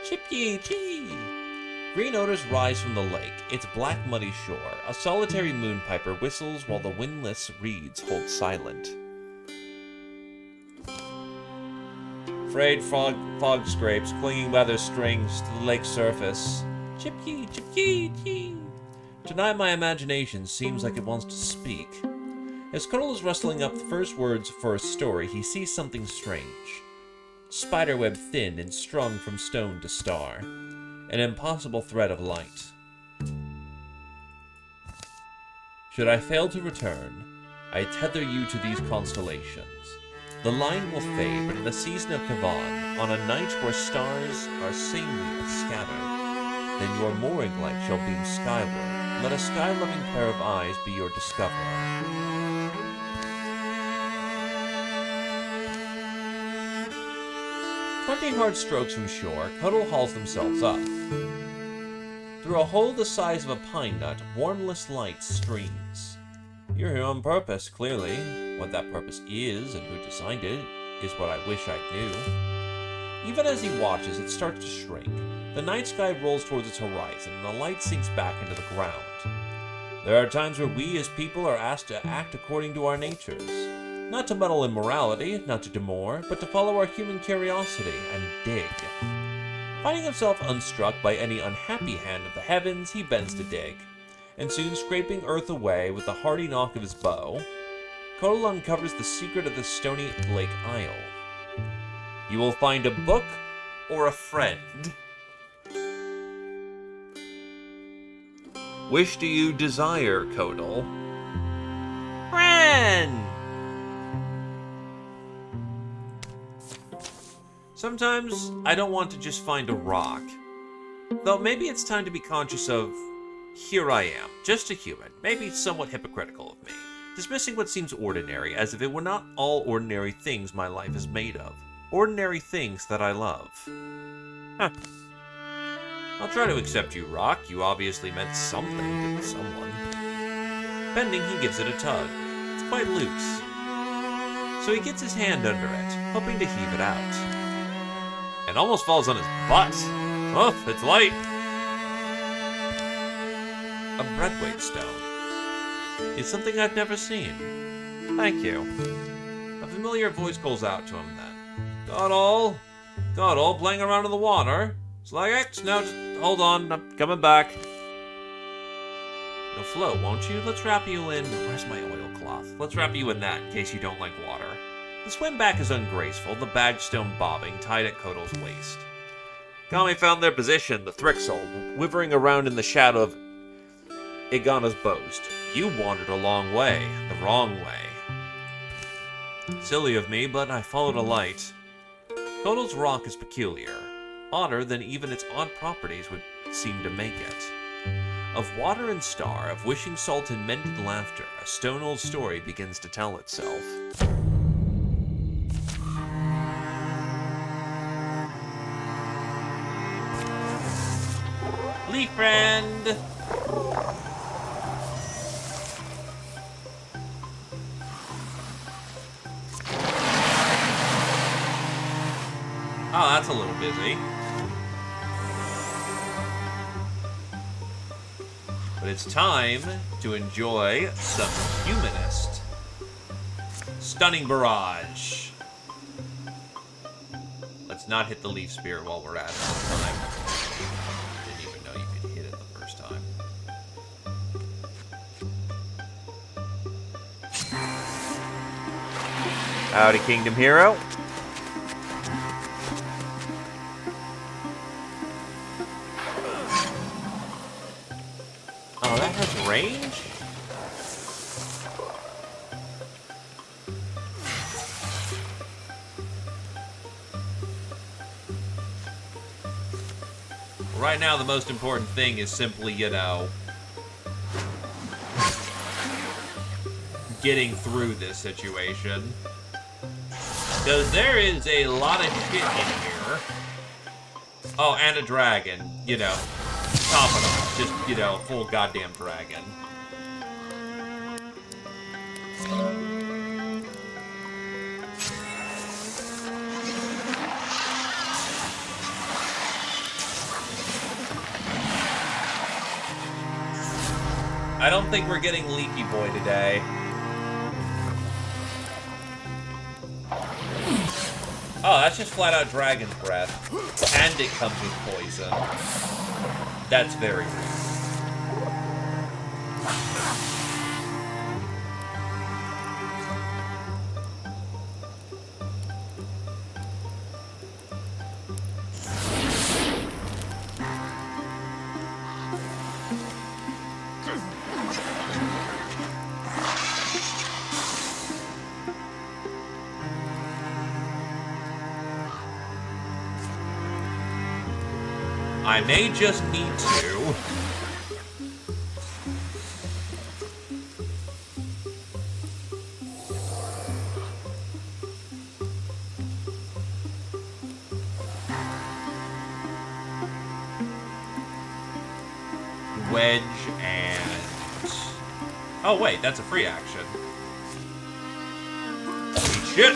Chip-ye-chee! Green odors rise from the lake, its black muddy shore. A solitary moonpiper whistles while the windless reeds hold silent. Frayed fog scrapes clinging by their strings to the lake's surface. Chip-ye, chip-ye, chee! Tonight my imagination seems like it wants to speak. As Colonel is rustling up the first words for a story, he sees something strange. Spiderweb thin and strung from stone to star. An impossible thread of light. Should I fail to return, I tether you to these constellations. The line will fade, but in the season of Kavan, on a night where stars are sanely scattered, then your mooring light shall beam skyward. Let a sky-loving pair of eyes be your discoverer. 20 hard strokes from shore, Cuddle hauls themselves up. Through a hole the size of a pine nut, warmless light streams. You're here on purpose, clearly. What that purpose is and who designed it is what I wish I knew. Even as he watches, it starts to shrink. The night sky rolls towards its horizon, and the light sinks back into the ground. There are times where we as people are asked to act according to our natures. Not to meddle in morality, not to demur, but to follow our human curiosity and dig. Finding himself unstruck by any unhappy hand of the heavens, he bends to dig, and soon scraping earth away with a hearty knock of his bow, Kotal uncovers the secret of the stony lake isle. You will find a book or a friend. Which do you desire, Kotal? Friend! Sometimes I don't want to just find a rock. Though maybe it's time to be conscious of, here I am, just a human, maybe somewhat hypocritical of me, dismissing what seems ordinary as if it were not all ordinary things my life is made of. Ordinary things that I love. Huh. I'll try to accept you, rock. You obviously meant something to someone. Bending, he gives it a tug. It's quite loose. So he gets his hand under it, hoping to heave it out. And almost falls on his butt. Oh, it's light. A breadweight stone. It's something I've never seen. Thank you. A familiar voice calls out to him then. Got all playing around in the water. It's like X. Now just hold on, I'm coming back. You'll float, won't you? Let's wrap you in. Where's my oilcloth? Let's wrap you in that in case you don't like water. The swim back is ungraceful, the badge-stone bobbing, tied at Kotal's waist. Kami found their position, the Thrixol, withering around in the shadow of Igana's boast. You wandered a long way, the wrong way. Silly of me, but I followed a light. Kotal's rock is peculiar, odder than even its odd properties would seem to make it. Of water and star, of wishing salt and mended laughter, a stone-old story begins to tell itself. Leaf friend! Oh, that's a little busy. But it's time to enjoy some Humanist. Stunning Barrage. Let's not hit the Leaf Spirit while we're at it this time. Didn't even know you could hit it the first time. Howdy, Kingdom Hero. Oh, that has range? Right now, the most important thing is simply, you know, getting through this situation. Because there is a lot of shit in here. Oh, and a dragon, you know. Top it off. Just, you know, full goddamn dragon. I don't think we're getting Leaky Boy today. Oh, that's just flat out Dragon's Breath. And it comes with poison. That's very rude. I may just need to. Wedge and... Oh wait, that's a free action. Holy shit!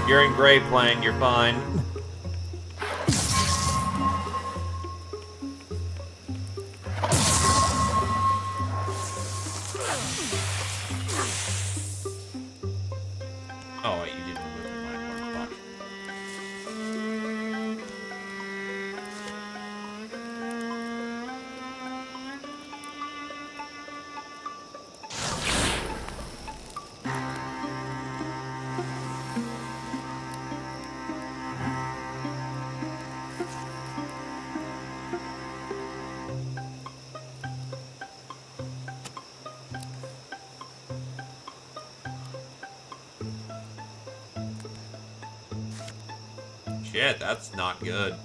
You're in Gray Plane, you're fine. Oh, wait, you didn't move the black mark. Fuck. Shit, that's not good.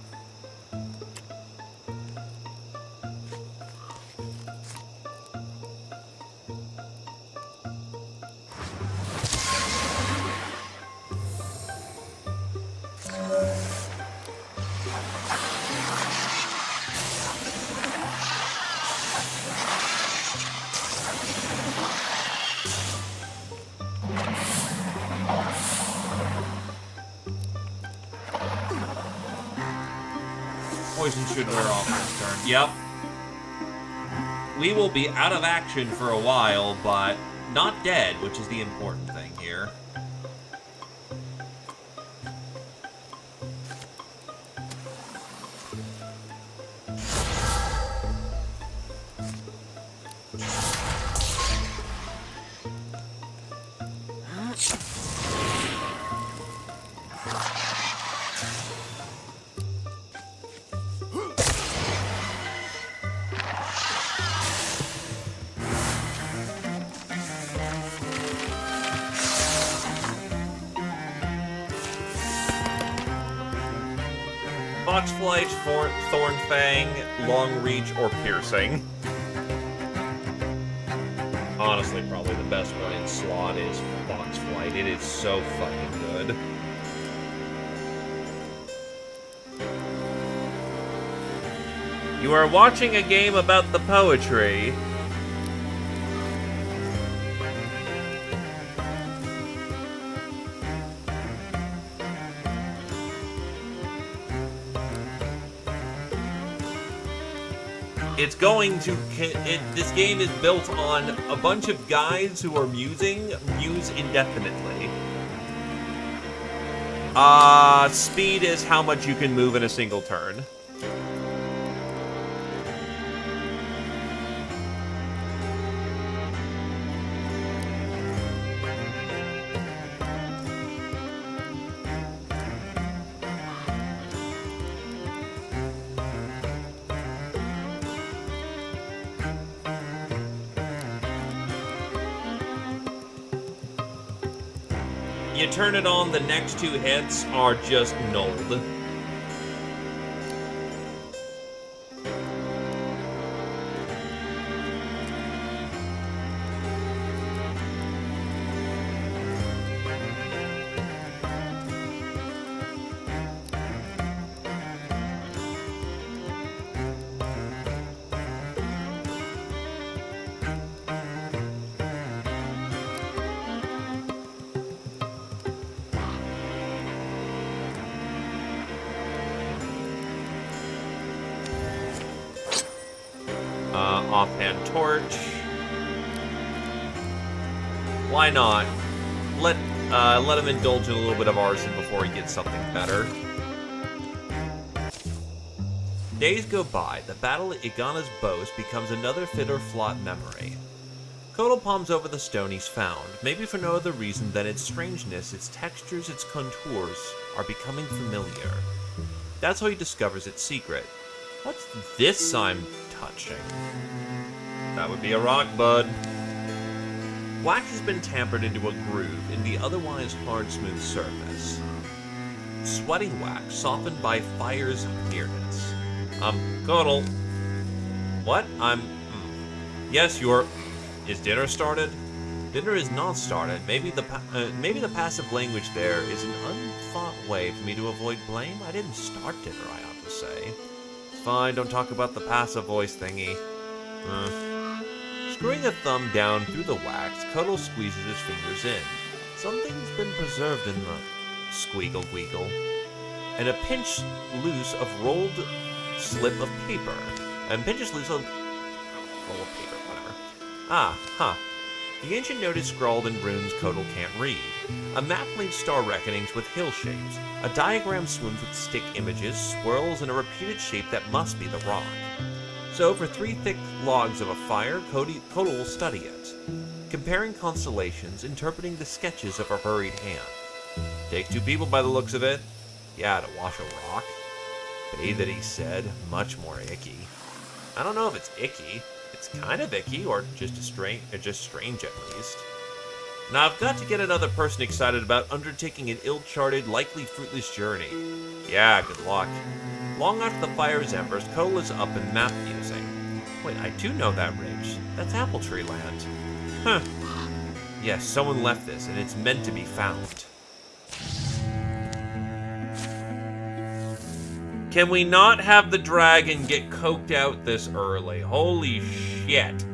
Poison should wear off this turn. Yep. We will be out of action for a while, but not dead, which is the important thing here. Foxflight, Thornfang, Long Reach, or Piercing. Honestly, probably the best one in slot is Foxflight. It is so fucking good. You are watching a game about the poetry. It's going to... this game is built on a bunch of guys who are muse indefinitely. Speed is how much you can move in a single turn. You turn it on, the next two hits are just nulled. Offhand torch. Why not? Let him indulge in a little bit of arson before he gets something better. Days go by. The battle at Igana's boast becomes another Fiddlerflot memory. Kotal palms over the stone he's found, maybe for no other reason than its strangeness, its textures, its contours are becoming familiar. That's how he discovers its secret. What's this I'm touching? That would be a rock, bud. Wax has been tampered into a groove in the otherwise hard, smooth surface. Sweaty wax softened by fire's nearness. Kotal. What? Yes, Is dinner started? Dinner is not started. Maybe the passive language there is an unthought way for me to avoid blame. I didn't start dinner, I ought to say. It's fine, don't talk about the passive voice thingy. Screwing a thumb down through the wax, Kotal squeezes his fingers in. Something's been preserved in the... squeagle squeagle, and a pinch loose of rolled slip of paper. And pinches loose of roll of paper, whatever. Ah, huh. The ancient note is scrawled in runes Kodal can't read. A map links star reckonings with hill shapes. A diagram swims with stick images, swirls in a repeated shape that must be the rock. So, for 3 thick logs of a fire, Kodal will study it, comparing constellations, interpreting the sketches of a hurried hand. Takes 2 people by the looks of it. Yeah, to wash a rock. Bathe it, he said. Much more icky. I don't know if it's icky. It's kind of icky, or just strange at least. Now I've got to get another person excited about undertaking an ill-charted, likely fruitless journey. Yeah, good luck. Long after the fire's embers, Kodal is up and map musing. Wait, I do know that ridge. That's Apple Tree Land. Huh. Yes, someone left this, and it's meant to be found. Can we not have the dragon get coked out this early? Holy shit.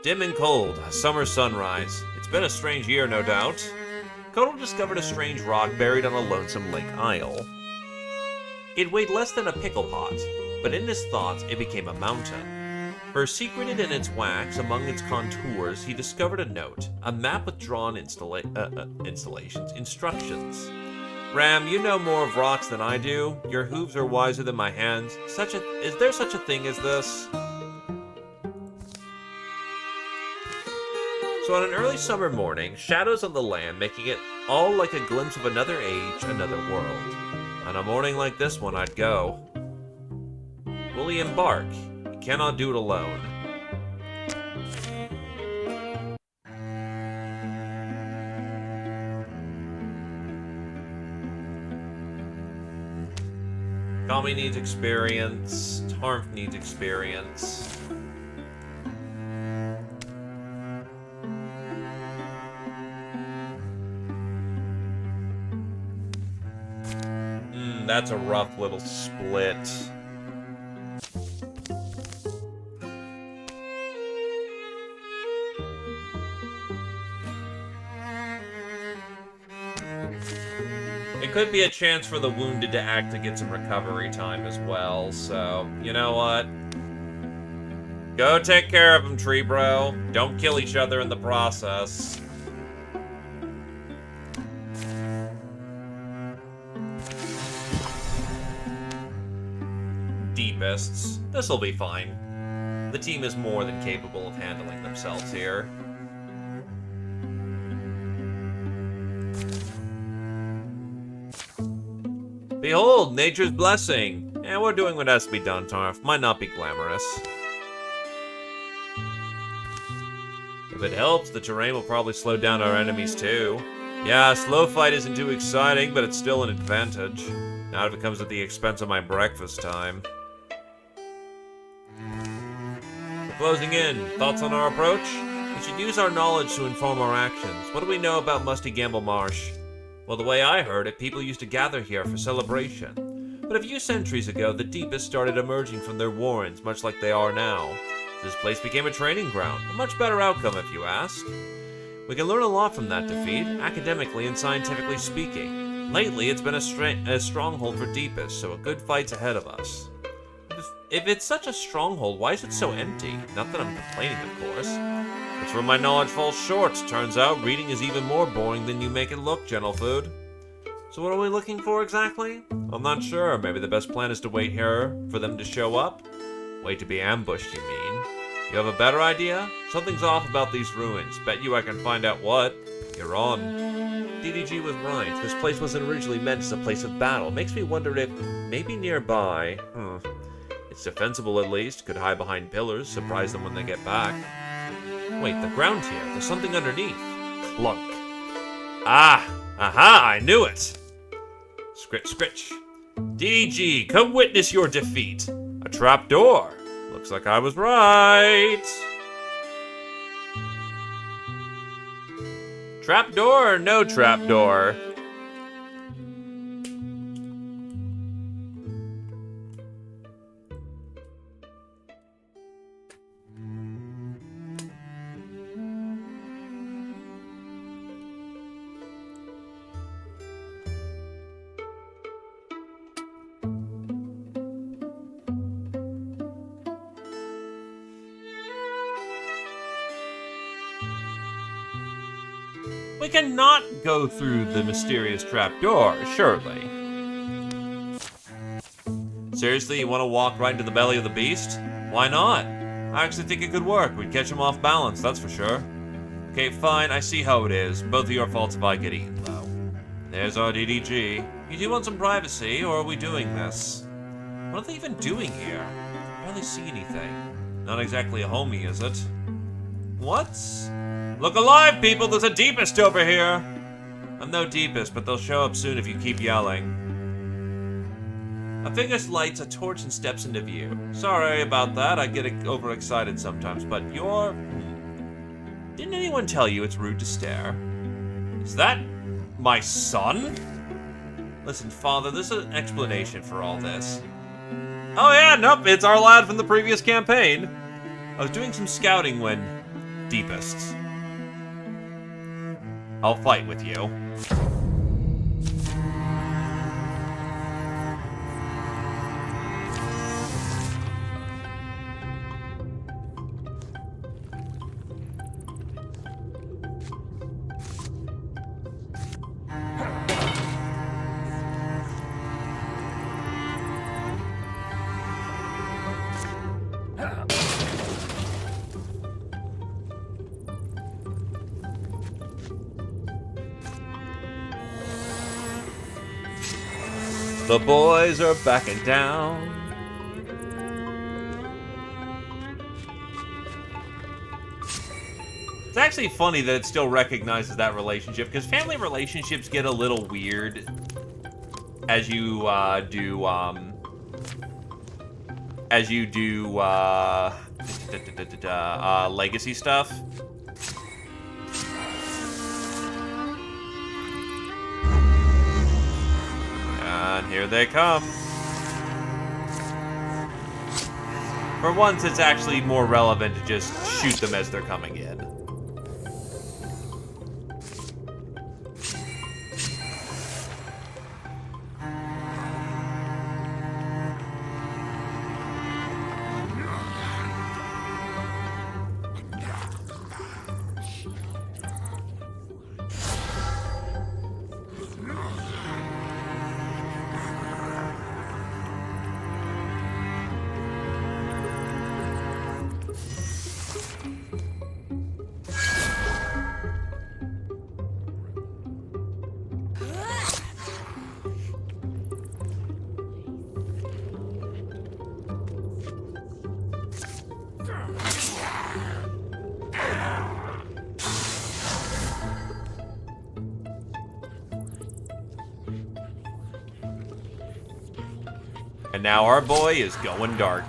Dim and cold, a summer sunrise. It's been a strange year, no doubt. Kodal discovered a strange rock buried on a lonesome lake isle. It weighed less than a pickle pot, but in his thoughts it became a mountain. For secreted in its wax, among its contours, he discovered a note, a map with drawn instructions. Ram, you know more of rocks than I do. Your hooves are wiser than my hands. Is there such a thing as this? So on an early summer morning, shadows on the land, making it all like a glimpse of another age, another world. On a morning like this one, I'd go. Will he embark? He cannot do it alone. Kami needs experience. Tarmf needs experience. That's a rough little split. It could be a chance for the wounded to act to get some recovery time as well, so, you know what? Go take care of him, tree bro. Don't kill each other in the process. Deepists. This'll be fine. The team is more than capable of handling themselves here. Behold, nature's blessing. And we're doing what has to be done, Tarmf. Might not be glamorous. If it helps, the terrain will probably slow down our enemies too. Yeah, a slow fight isn't too exciting, but it's still an advantage. Not if it comes at the expense of my breakfast time. We're closing in. Thoughts on our approach? We should use our knowledge to inform our actions. What do we know about Musty Gamble Marsh? Well, the way I heard it, people used to gather here for celebration. But a few centuries ago, the Deepists started emerging from their warrens, much like they are now. This place became a training ground. A much better outcome, if you ask. We can learn a lot from that defeat, academically and scientifically speaking. Lately, it's been a stronghold for Deepists, so a good fight's ahead of us. If it's such a stronghold, why is it so empty? Not that I'm complaining, of course. It's where my knowledge falls short. Turns out, reading is even more boring than you make it look, Gentlefood. So what are we looking for exactly? I'm not sure. Maybe the best plan is to wait here for them to show up? Wait to be ambushed, you mean? You have a better idea? Something's off about these ruins. Bet you I can find out what. You're on. DDG was right. This place wasn't originally meant as a place of battle. Makes me wonder if, maybe nearby, it's defensible at least. Could hide behind pillars, surprise them when they get back. Wait, the ground here. There's something underneath. Clunk. Ah! Aha! I knew it! Scritch, scritch. DDG, come witness your defeat. A trapdoor. Looks like I was right. Trapdoor or no trapdoor? We cannot go through the mysterious trapdoor, surely. Seriously, you want to walk right into the belly of the beast? Why not? I actually think it could work. We'd catch him off balance, that's for sure. Okay, fine, I see how it is. Both of your faults if I get eaten, though. There's our DDG. You do want some privacy, or are we doing this? What are they even doing here? I barely see anything. Not exactly a homie, is it? What? Look alive, people! There's a deepest over here! I'm no deepest, but they'll show up soon if you keep yelling. A figure lights a torch and steps into view. Sorry about that, I get overexcited sometimes, but you're... Didn't anyone tell you it's rude to stare? Is that my son? Listen, Father, there's an explanation for all this. Oh yeah, nope, it's our lad from the previous campaign. I was doing some scouting when... Deepests. I'll fight with you. The boys are backing down. It's actually funny that it still recognizes that relationship, because family relationships get a little weird as you do legacy stuff. And here they come. For once, it's actually more relevant to just shoot them as they're coming in. And now our boy is going dark.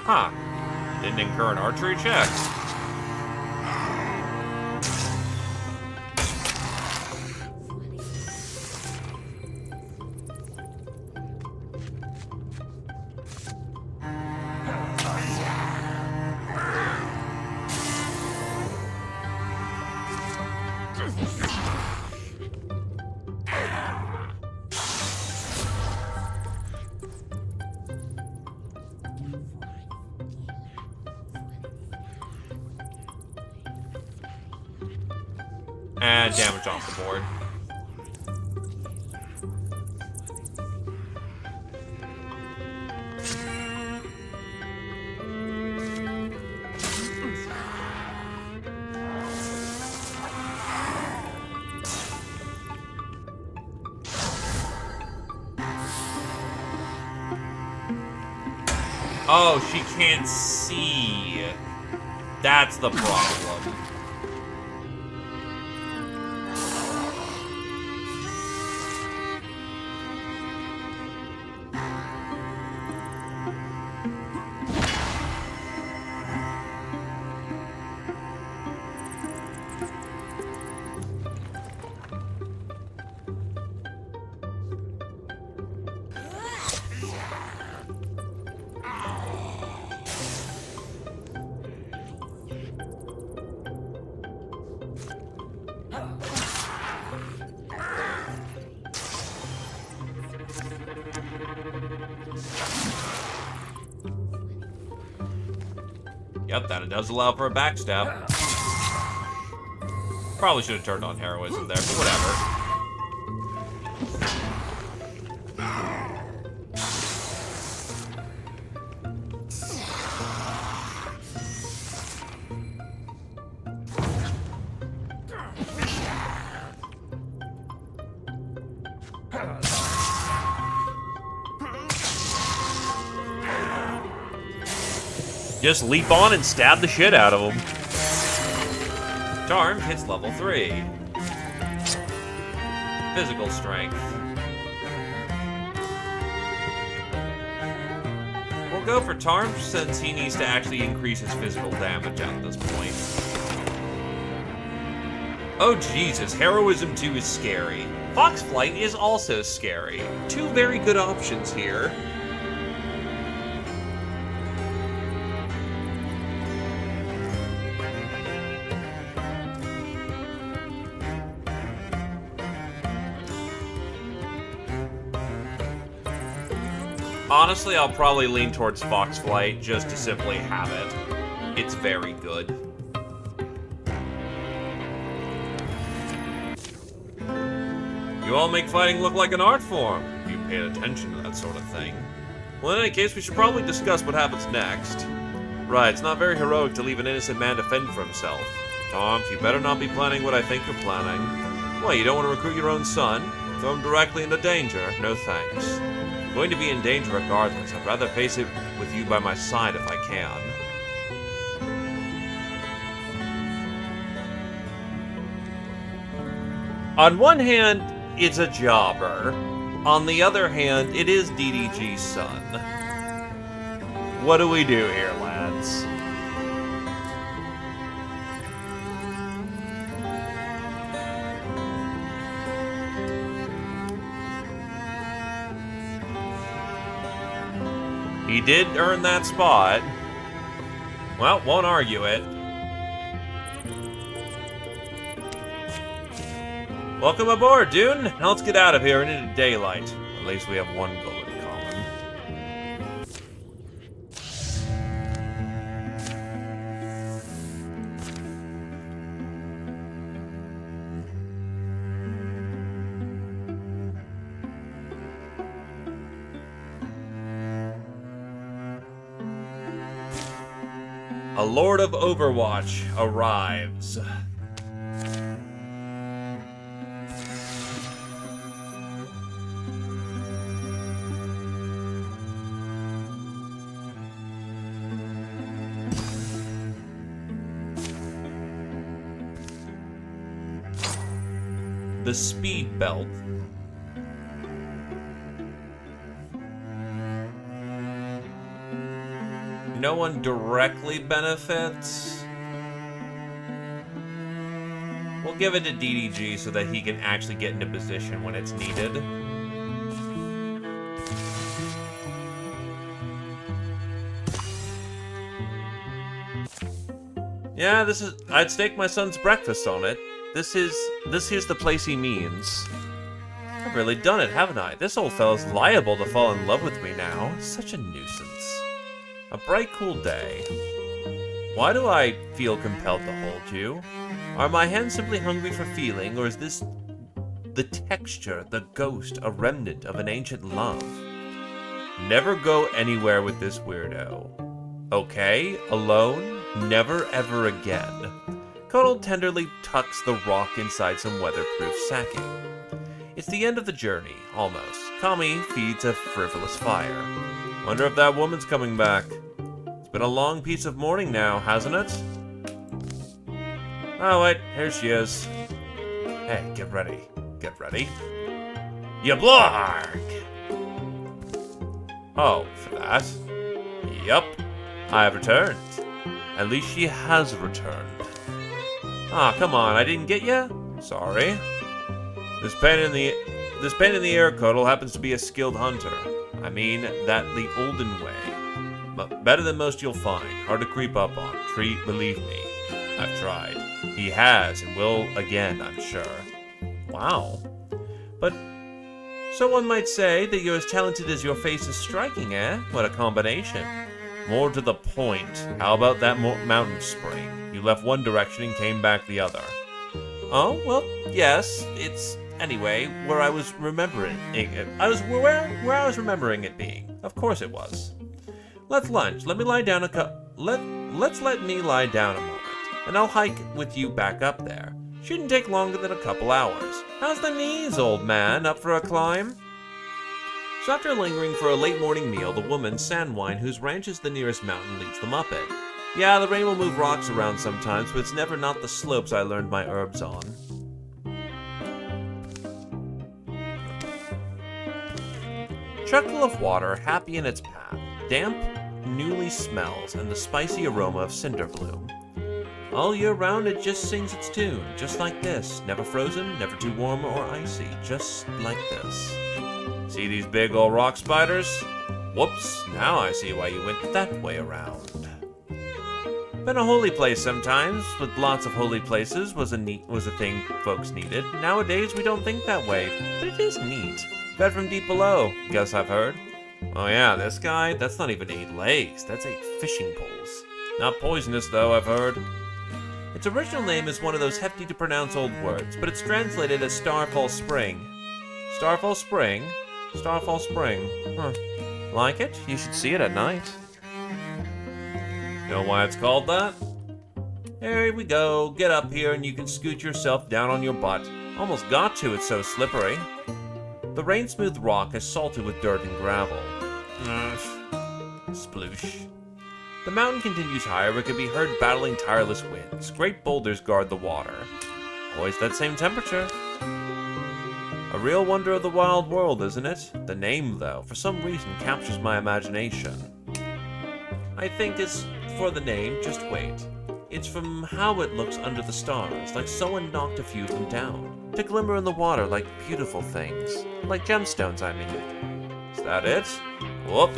Huh. Didn't incur an archery check. And damage off the board. Oh, she can't see. That's the problem. Yep, that does allow for a backstab. Probably should have turned on heroism there, but whatever. Just leap on and stab the shit out of him. Charm hits level 3. Physical strength. We'll go for Charm since he needs to actually increase his physical damage at this point. Oh Jesus, Heroism 2 is scary. Fox Flight is also scary. Two very good options here. Honestly, I'll probably lean towards Fox Flight just to simply have it. It's very good. You all make fighting look like an art form. You paid attention to that sort of thing. Well, in any case, we should probably discuss what happens next. Right, it's not very heroic to leave an innocent man to fend for himself. Tom, you better not be planning what I think you're planning. What, you don't want to recruit your own son? Throw him directly into danger? No thanks. I'm going to be in danger regardless. I'd rather face it with you by my side if I can. On one hand, it's a jobber. On the other hand, it is DDG's son. What do we do here, lads? He did earn that spot. Well, won't argue it. Welcome aboard, Dune. Now let's get out of here and into daylight. At least we have one goal in common. A Lord of Overwatch arrives. The speed belt. No one directly benefits. We'll give it to DDG so that he can actually get into position when it's needed. Yeah, I'd stake my son's breakfast on it. This is the place he means. I've really done it, haven't I? This old fellow's liable to fall in love with me now. Such a nuisance. A bright, cool day. Why do I feel compelled to hold you? Are my hands simply hungry for feeling, or is this the texture, the ghost, a remnant of an ancient love? Never go anywhere with this weirdo. Okay? Alone? Never ever again. Cuddle tenderly tucks the rock inside some weatherproof sacking. It's the end of the journey, almost. Kami feeds a frivolous fire. Wonder if that woman's coming back. It's been a long piece of mourning now, hasn't it? Oh wait, here she is. Hey, get ready. Get ready. Ya blarg! Oh, for that? Yup. I have returned. At least she has returned. Ah, come on, I didn't get ya? Sorry. This pain in the air cuddle happens to be a skilled hunter. I mean, that the olden way. But better than most you'll find. Hard to creep up on. Believe me. I've tried. He has, and will again, I'm sure. Wow. But someone might say that you're as talented as your face is striking, eh? What a combination. More to the point, how about that mountain spring? You left one direction and came back the other. Oh, well, yes, it's, anyway, where I was remembering it. Where I was remembering it being. Of course it was. Let's lunch. Let me lie down let me lie down a moment, and I'll hike with you back up there. Shouldn't take longer than a couple hours. How's the knees, old man? Up for a climb? So after lingering for a late morning meal, the woman, Sandwine, whose ranch is the nearest mountain, leads them up it. Yeah, the rain will move rocks around sometimes, but it's never not the slopes I learned my herbs on. Chuck full of water, happy in its path. Damp, newly smells, and the spicy aroma of cinder bloom. All year round it just sings its tune, just like this. Never frozen, never too warm or icy, just like this. See these big old rock spiders? Whoops, now I see why you went that way around. Been a holy place sometimes, with lots of holy places was a thing folks needed. Nowadays we don't think that way, but it is neat. Fed from deep below, guess I've heard. Oh yeah, this guy, that's not even 8 legs, that's 8 fishing poles. Not poisonous though, I've heard. Its original name is one of those hefty to pronounce old words, but it's translated as Starfall Spring. Starfall Spring? Starfall Spring. Huh. Like it? You should see it at night. Know why it's called that? Here we go. Get up here and you can scoot yourself down on your butt. Almost got to, it's so slippery. The rain-smooth rock is salted with dirt and gravel. Sploosh. The mountain continues higher, but can be heard battling tireless winds. Great boulders guard the water. Always that same temperature. A real wonder of the wild world, isn't it? The name, though, for some reason captures my imagination. I think as for the name, just wait. It's from how it looks under the stars, like someone knocked a few of them down, to glimmer in the water like beautiful things. Like gemstones, I mean. Is that it? Whoop.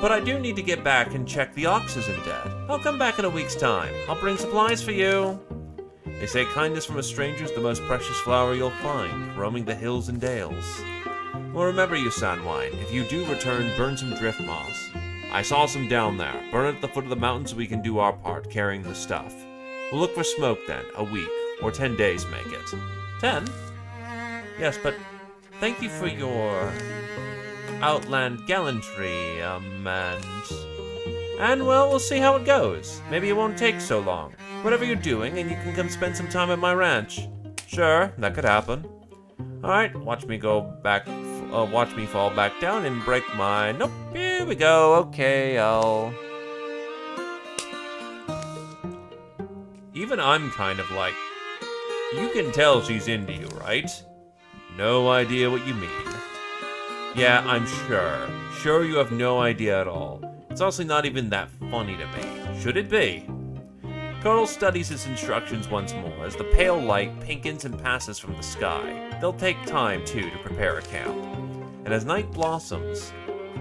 But I do need to get back and check the ox isn't dead. I'll come back in a week's time. I'll bring supplies for you. They say kindness from a stranger's the most precious flower you'll find, roaming the hills and dales. Well, remember you, Sandwine, if you do return, burn some drift moss. I saw some down there. Burn it at the foot of the mountain so we can do our part, carrying the stuff. We'll look for smoke then, a week, or 10 days make it. 10? Yes, but thank you for your outland gallantry, and well, we'll see how it goes. Maybe it won't take so long. Whatever you're doing, and you can come spend some time at my ranch. Sure, that could happen. Alright, watch me fall back down and break my... Nope, here we go. Okay, Even I'm kind of like... You can tell she's into you, right? No idea what you mean. Yeah, I'm sure. Sure you have no idea at all. It's also not even that funny to me. Should it be? Curdle studies his instructions once more as the pale light pinkens and passes from the sky. They'll take time, too, to prepare a camp. And as night blossoms...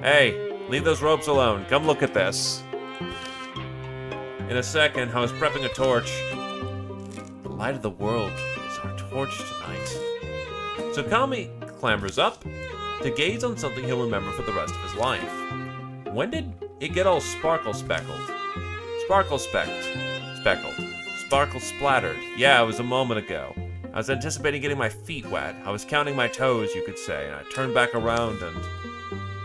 Hey, leave those ropes alone. Come look at this. In a second, I was prepping a torch. The light of the world is our torch tonight. So Kami clambers up to gaze on something he'll remember for the rest of his life. When did it get all sparkle-speckled? Speckled. Sparkle-splattered. Yeah, it was a moment ago. I was anticipating getting my feet wet. I was counting my toes, you could say, and I turned back around and...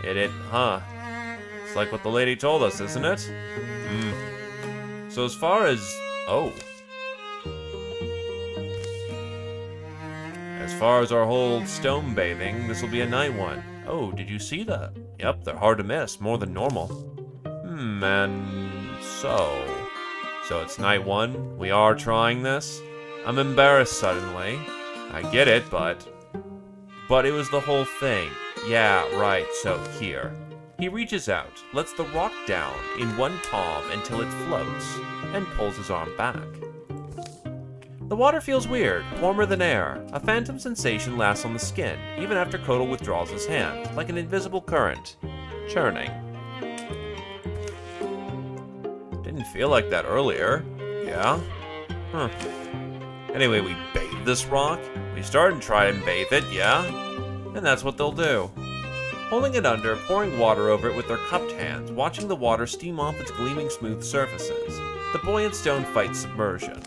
It's like what the lady told us, isn't it? So as far as... As far as our whole stone bathing, this will be a night one. Oh, did you see that? Yep, they're hard to miss, more than normal. And so it's night one. We are trying this. I'm embarrassed suddenly. I get it, but it was the whole thing. Yeah, right, so here. He reaches out, lets the rock down in one palm until it floats, and pulls his arm back. The water feels weird, warmer than air. A phantom sensation lasts on the skin, even after Kodal withdraws his hand, like an invisible current, churning. Didn't feel like that earlier. Yeah? Anyway, we bathe this rock. We start and try and bathe it, yeah? And that's what they'll do. holding it under, pouring water over it with their cupped hands, watching the water steam off its gleaming smooth surfaces. The buoyant stone fights submersion.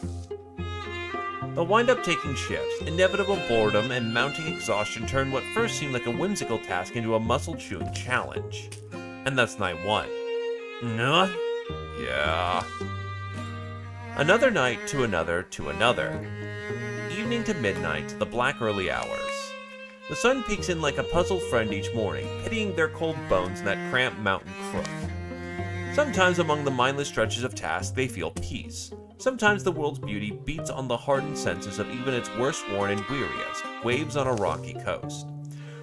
They'll wind up taking shifts. Inevitable boredom and mounting exhaustion turn what first seemed like a whimsical task into a muscle-chewing challenge. And that's night 1. No? Yeah. Another night to another to another. Evening to midnight, the black early hours. The sun peeks in like a puzzled friend each morning, pitying their cold bones in that cramped mountain crook. Sometimes among the mindless stretches of task, they feel peace. Sometimes the world's beauty beats on the hardened senses of even its worst worn and weariest, waves on a rocky coast.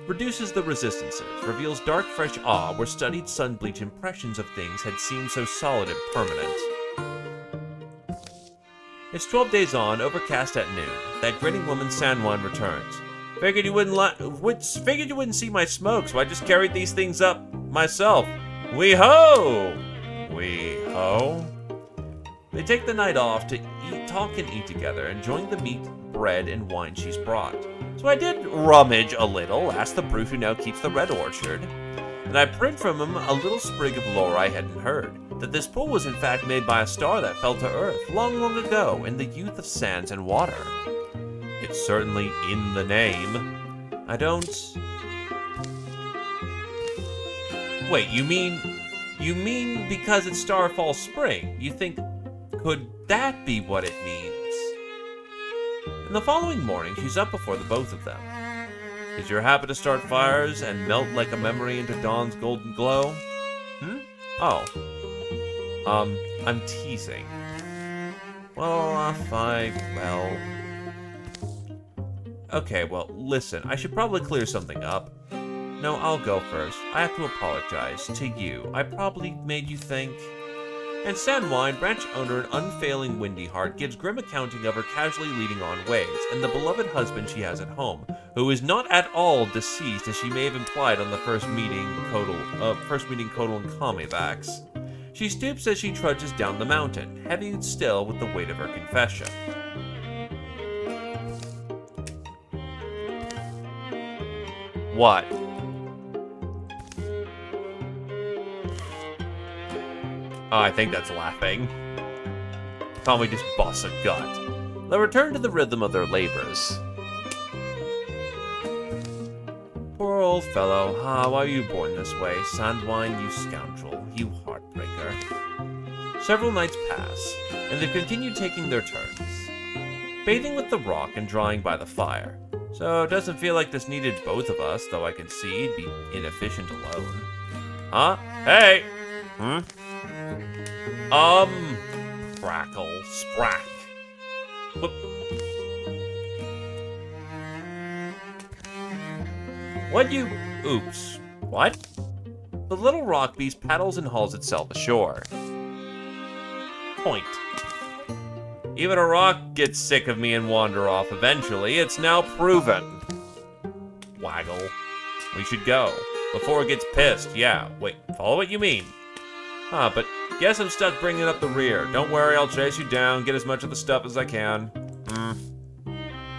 Reduces the resistances, reveals dark fresh awe where studied sun-bleach impressions of things had seemed so solid and permanent. It's 12 days on, overcast at noon. That grinning woman Sanwan returns. Figured you wouldn't see my smoke, so I just carried these things up myself. Wee-ho! Wee-ho? They take the night off to eat, talk and eat together, enjoying the meat, bread, and wine she's brought. So I did rummage a little, asked the brute who now keeps the Red Orchard, and I prigged from him a little sprig of lore I hadn't heard, that this pool was in fact made by a star that fell to Earth long, long ago in the youth of sands and water. It's certainly in the name. I don't... Wait, you mean because it's Starfall Spring? You think, could that be what it means? In the following morning, she's up before the both of them. Is your habit to start fires and melt like a memory into dawn's golden glow? Oh. I'm teasing. Well, Okay, well, listen, I should probably clear something up. No, I'll go first. I have to apologize to you. I probably made you think. And Sanwine, branch owner and unfailing windy heart, gives grim accounting of her casually leading on ways, and the beloved husband she has at home, who is not at all deceased as she may have implied on the first meeting Kodal and Kamivax. She stoops as she trudges down the mountain, heavy still with the weight of her confession. What? Oh, I think that's laughing. Probably just bust a gut. They'll return to the rhythm of their labors. Poor old fellow. Ah, why were you born this way? Sandwine, you scoundrel. You heartbreaker. Several nights pass, and they continue taking their turns. Bathing with the rock and drawing by the fire. So it doesn't feel like this needed both of us, though I can see it'd be inefficient alone. Huh? Hey! Crackle, sprack. Whoop. Oops. What? The little rock beast paddles and hauls itself ashore. Point. Even a rock gets sick of me and wander off eventually. It's now proven. Waggle. We should go. Before it gets pissed. Yeah, wait. Follow what you mean. But guess I'm stuck bringing up the rear. Don't worry, I'll chase you down, get as much of the stuff as I can.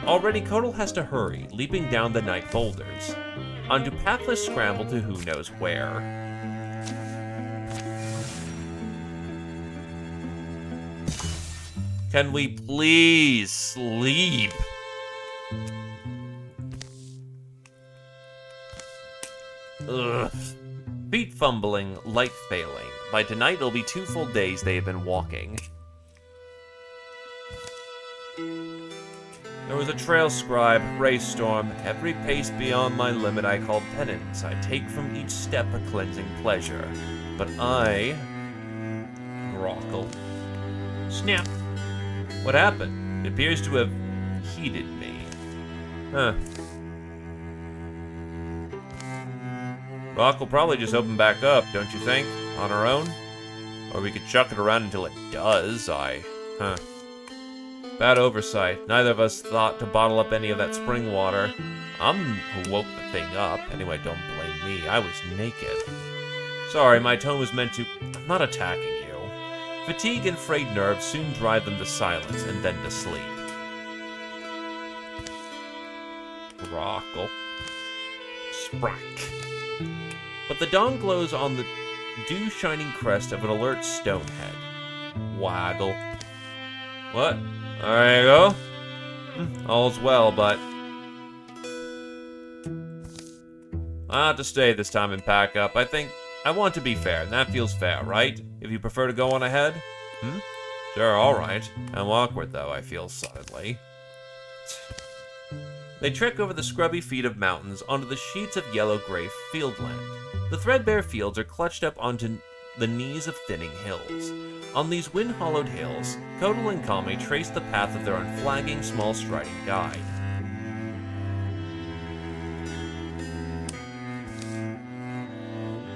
Already, Kodal has to hurry, leaping down the night boulders. Onto pathless scramble to who knows where. Can we please sleep? Ugh. Feet fumbling, light failing. By tonight, it'll be 2 full days they have been walking. There was a trail scribe, rainstorm. Every pace beyond my limit I called penance. I take from each step a cleansing pleasure. But I... Grockle. Snap. What happened? It appears to have heated me. Rock will probably just open back up, don't you think? On her own? Or we could chuck it around until it does, Bad oversight. Neither of us thought to bottle up any of that spring water. I'm who woke the thing up. Anyway, don't blame me. I was naked. Sorry, my tone was meant to... I'm not attacking you. Fatigue and frayed nerves soon drive them to silence and then to sleep. Rockle. Sprack. But the dawn glows on the dew-shining crest of an alert stonehead. Waggle. What? There you go. All's well, but I'll have to stay this time and pack up. I think I want to be fair, and that feels fair, right? If you prefer to go on ahead? Sure, alright. I'm awkward, though, I feel suddenly. They trek over the scrubby feet of mountains onto the sheets of yellow-gray fieldland. The threadbare fields are clutched up onto the knees of thinning hills. On these wind-hollowed hills, Kodal and Kame trace the path of their unflagging, small-striding guide.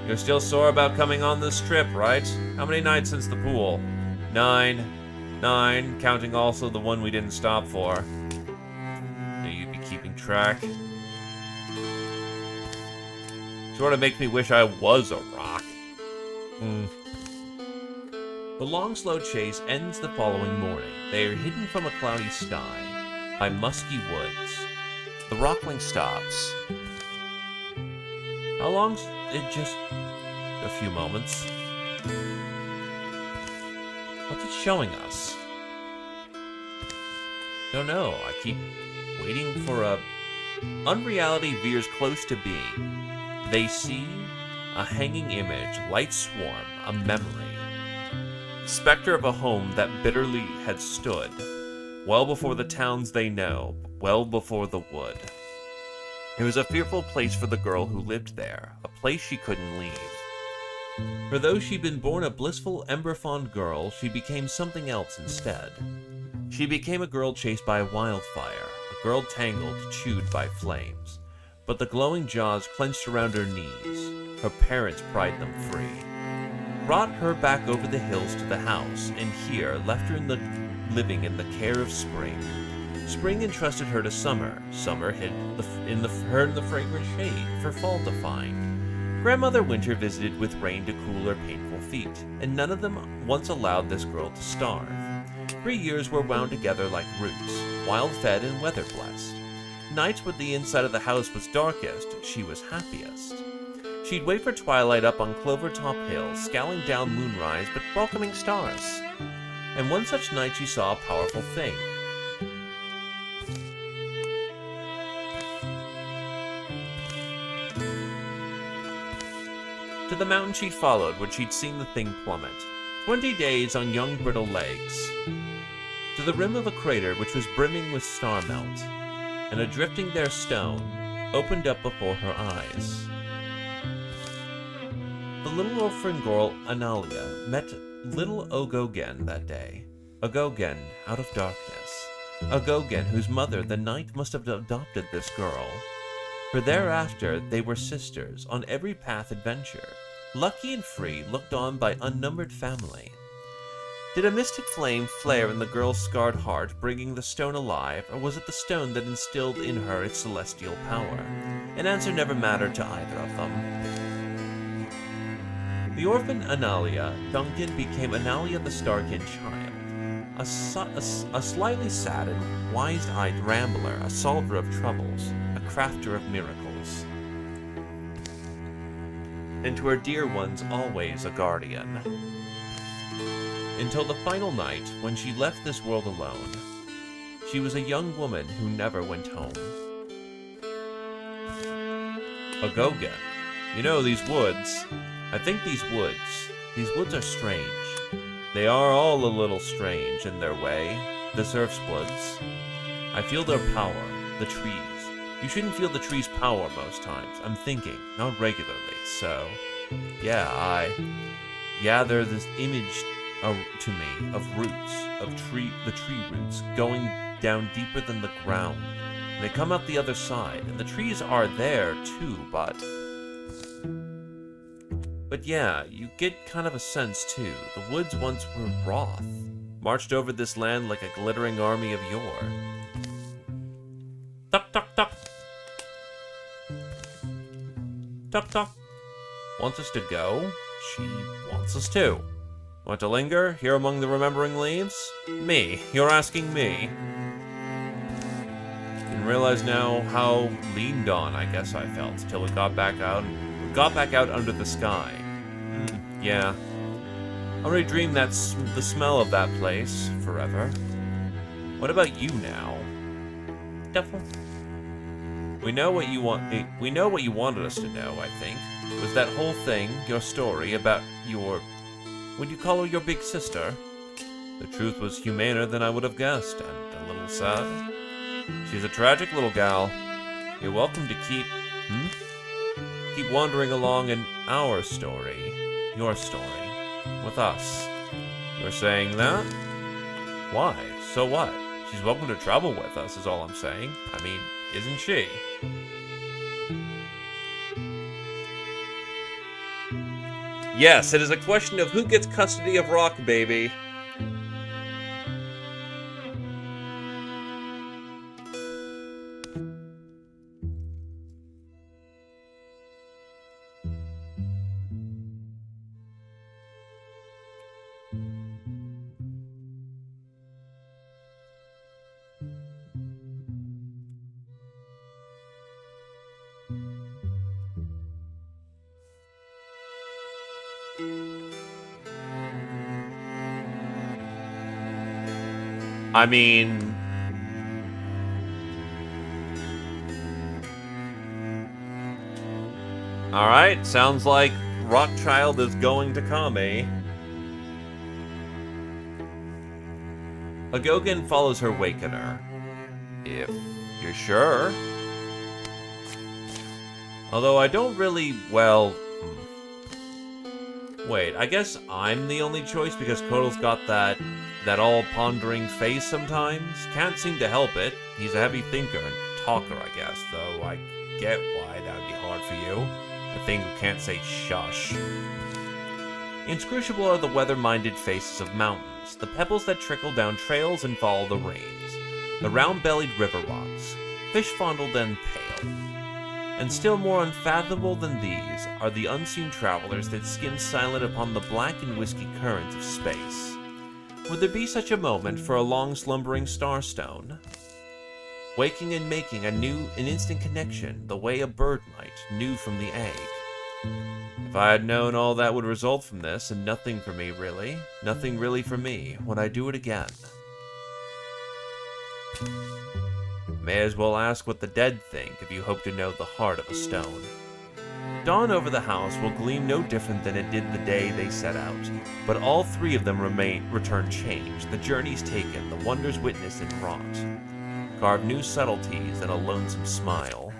You're still sore about coming on this trip, right? How many nights since the pool? 9. 9, counting also the one we didn't stop for. Do you be keeping track? Sort of makes me wish I was a rock. The long, slow chase ends the following morning. They are hidden from a cloudy sky by musky woods. The rockling stops. How long's it? Just a few moments. What's it showing us? Don't know. I keep waiting for a... Unreality veers close to being. They see a hanging image, light swarm, a memory. Spectre of a home that bitterly had stood, well before the towns they know, well before the wood. It was a fearful place for the girl who lived there, a place she couldn't leave. For though she'd been born a blissful, ember-fond girl, she became something else instead. She became a girl chased by wildfire, a girl tangled, chewed by flames. But the glowing jaws clenched around her knees. Her parents pried them free. Brought her back over the hills to the house, and here left her living in the care of spring. Spring entrusted her to summer. Summer hid her in the fragrant shade for fall to find. Grandmother Winter visited with rain to cool her painful feet, and none of them once allowed this girl to starve. 3 years were wound together like roots, wild-fed and weather-blessed. Nights when the inside of the house was darkest, she was happiest. She'd wait for twilight up on Clovertop Hill, scowling down moonrise but welcoming stars. And one such night she saw a powerful thing. To the mountain she'd followed when she'd seen the thing plummet. 20 days on young brittle legs. To the rim of a crater which was brimming with star melt. And a drifting there stone opened up before her eyes. The little orphan girl, Analia, met little Ogogen that day. Ogogen out of darkness. Ogogen, whose mother, the night, must have adopted this girl. For thereafter they were sisters, on every path adventure. Lucky and free, looked on by unnumbered family. Did a mystic flame flare in the girl's scarred heart, bringing the stone alive, or was it the stone that instilled in her its celestial power? An answer never mattered to either of them. The orphan Analia, Duncan, became Analia the Starkin child. A slightly sad and wise-eyed rambler, a solver of troubles, a crafter of miracles. And to her dear ones always a guardian. Until the final night, when she left this world alone. She was a young woman who never went home. Ogogen. You know, these woods. I think these woods are strange. They are all a little strange in their way. This Earth's woods. I feel their power, the trees. You shouldn't feel the trees' power most times. I'm thinking, not regularly, so... Yeah, there's this image to me of roots, of the tree roots, going down deeper than the ground. And they come out the other side, and the trees are there too, But yeah, you get kind of a sense too. The woods once were Roth, marched over this land like a glittering army of yore. Tuck, tuck, tuck. Tuck, tuck. Wants us to go? She wants us to. Want to linger here among the remembering leaves? Me. You're asking me. Didn't realize now how leaned on I guess I felt till we got back out and got back out under the sky. Yeah. I already dreamed that's the smell of that place forever. What about you now? Devil. We know what you wanted us to know, I think. It was that whole thing, your story about your... Would you call her your big sister? The truth was humaner than I would have guessed, and a little sad. She's a tragic little gal. You're welcome to keep wandering along in our story. Your story. With us. You're saying that? Why? So what? She's welcome to travel with us, is all I'm saying. I mean, isn't she? Yes, it is a question of who gets custody of Rock, baby. I mean... Alright, sounds like Rockchild is going to Kame. Agogen follows her Wakener. If you're sure. Although I don't really, well... Wait, I guess I'm the only choice because Kotal's got that all-pondering face sometimes. Can't seem to help it. He's a heavy thinker and talker, I guess, though I get why that would be hard for you. A thing who can't say shush. Inscrutable are the weather-minded faces of mountains, the pebbles that trickle down trails and follow the rains, the round-bellied river rocks, fish-fondled and pale. And still more unfathomable than these are the unseen travelers that skim silent upon the black and whiskey currents of space. Would there be such a moment for a long-slumbering starstone? Waking and making an instant connection, the way a bird might, new from the egg. If I had known all that would result from this, and nothing for me really, nothing really for me, would I do it again? May as well ask what the dead think if you hope to know the heart of a stone. Dawn over the house will gleam no different than it did the day they set out, but all three of them return changed, the journeys taken, the wonders witnessed and wrought. Carve new subtleties and a lonesome smile.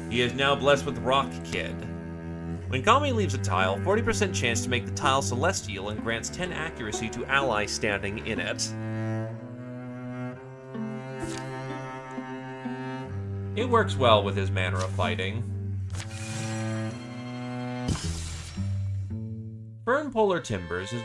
He is now blessed with Rock Kid. When Kami leaves a tile, 40% chance to make the tile celestial and grants 10 accuracy to allies standing in it. It works well with his manner of fighting. Fern Polar Timbers is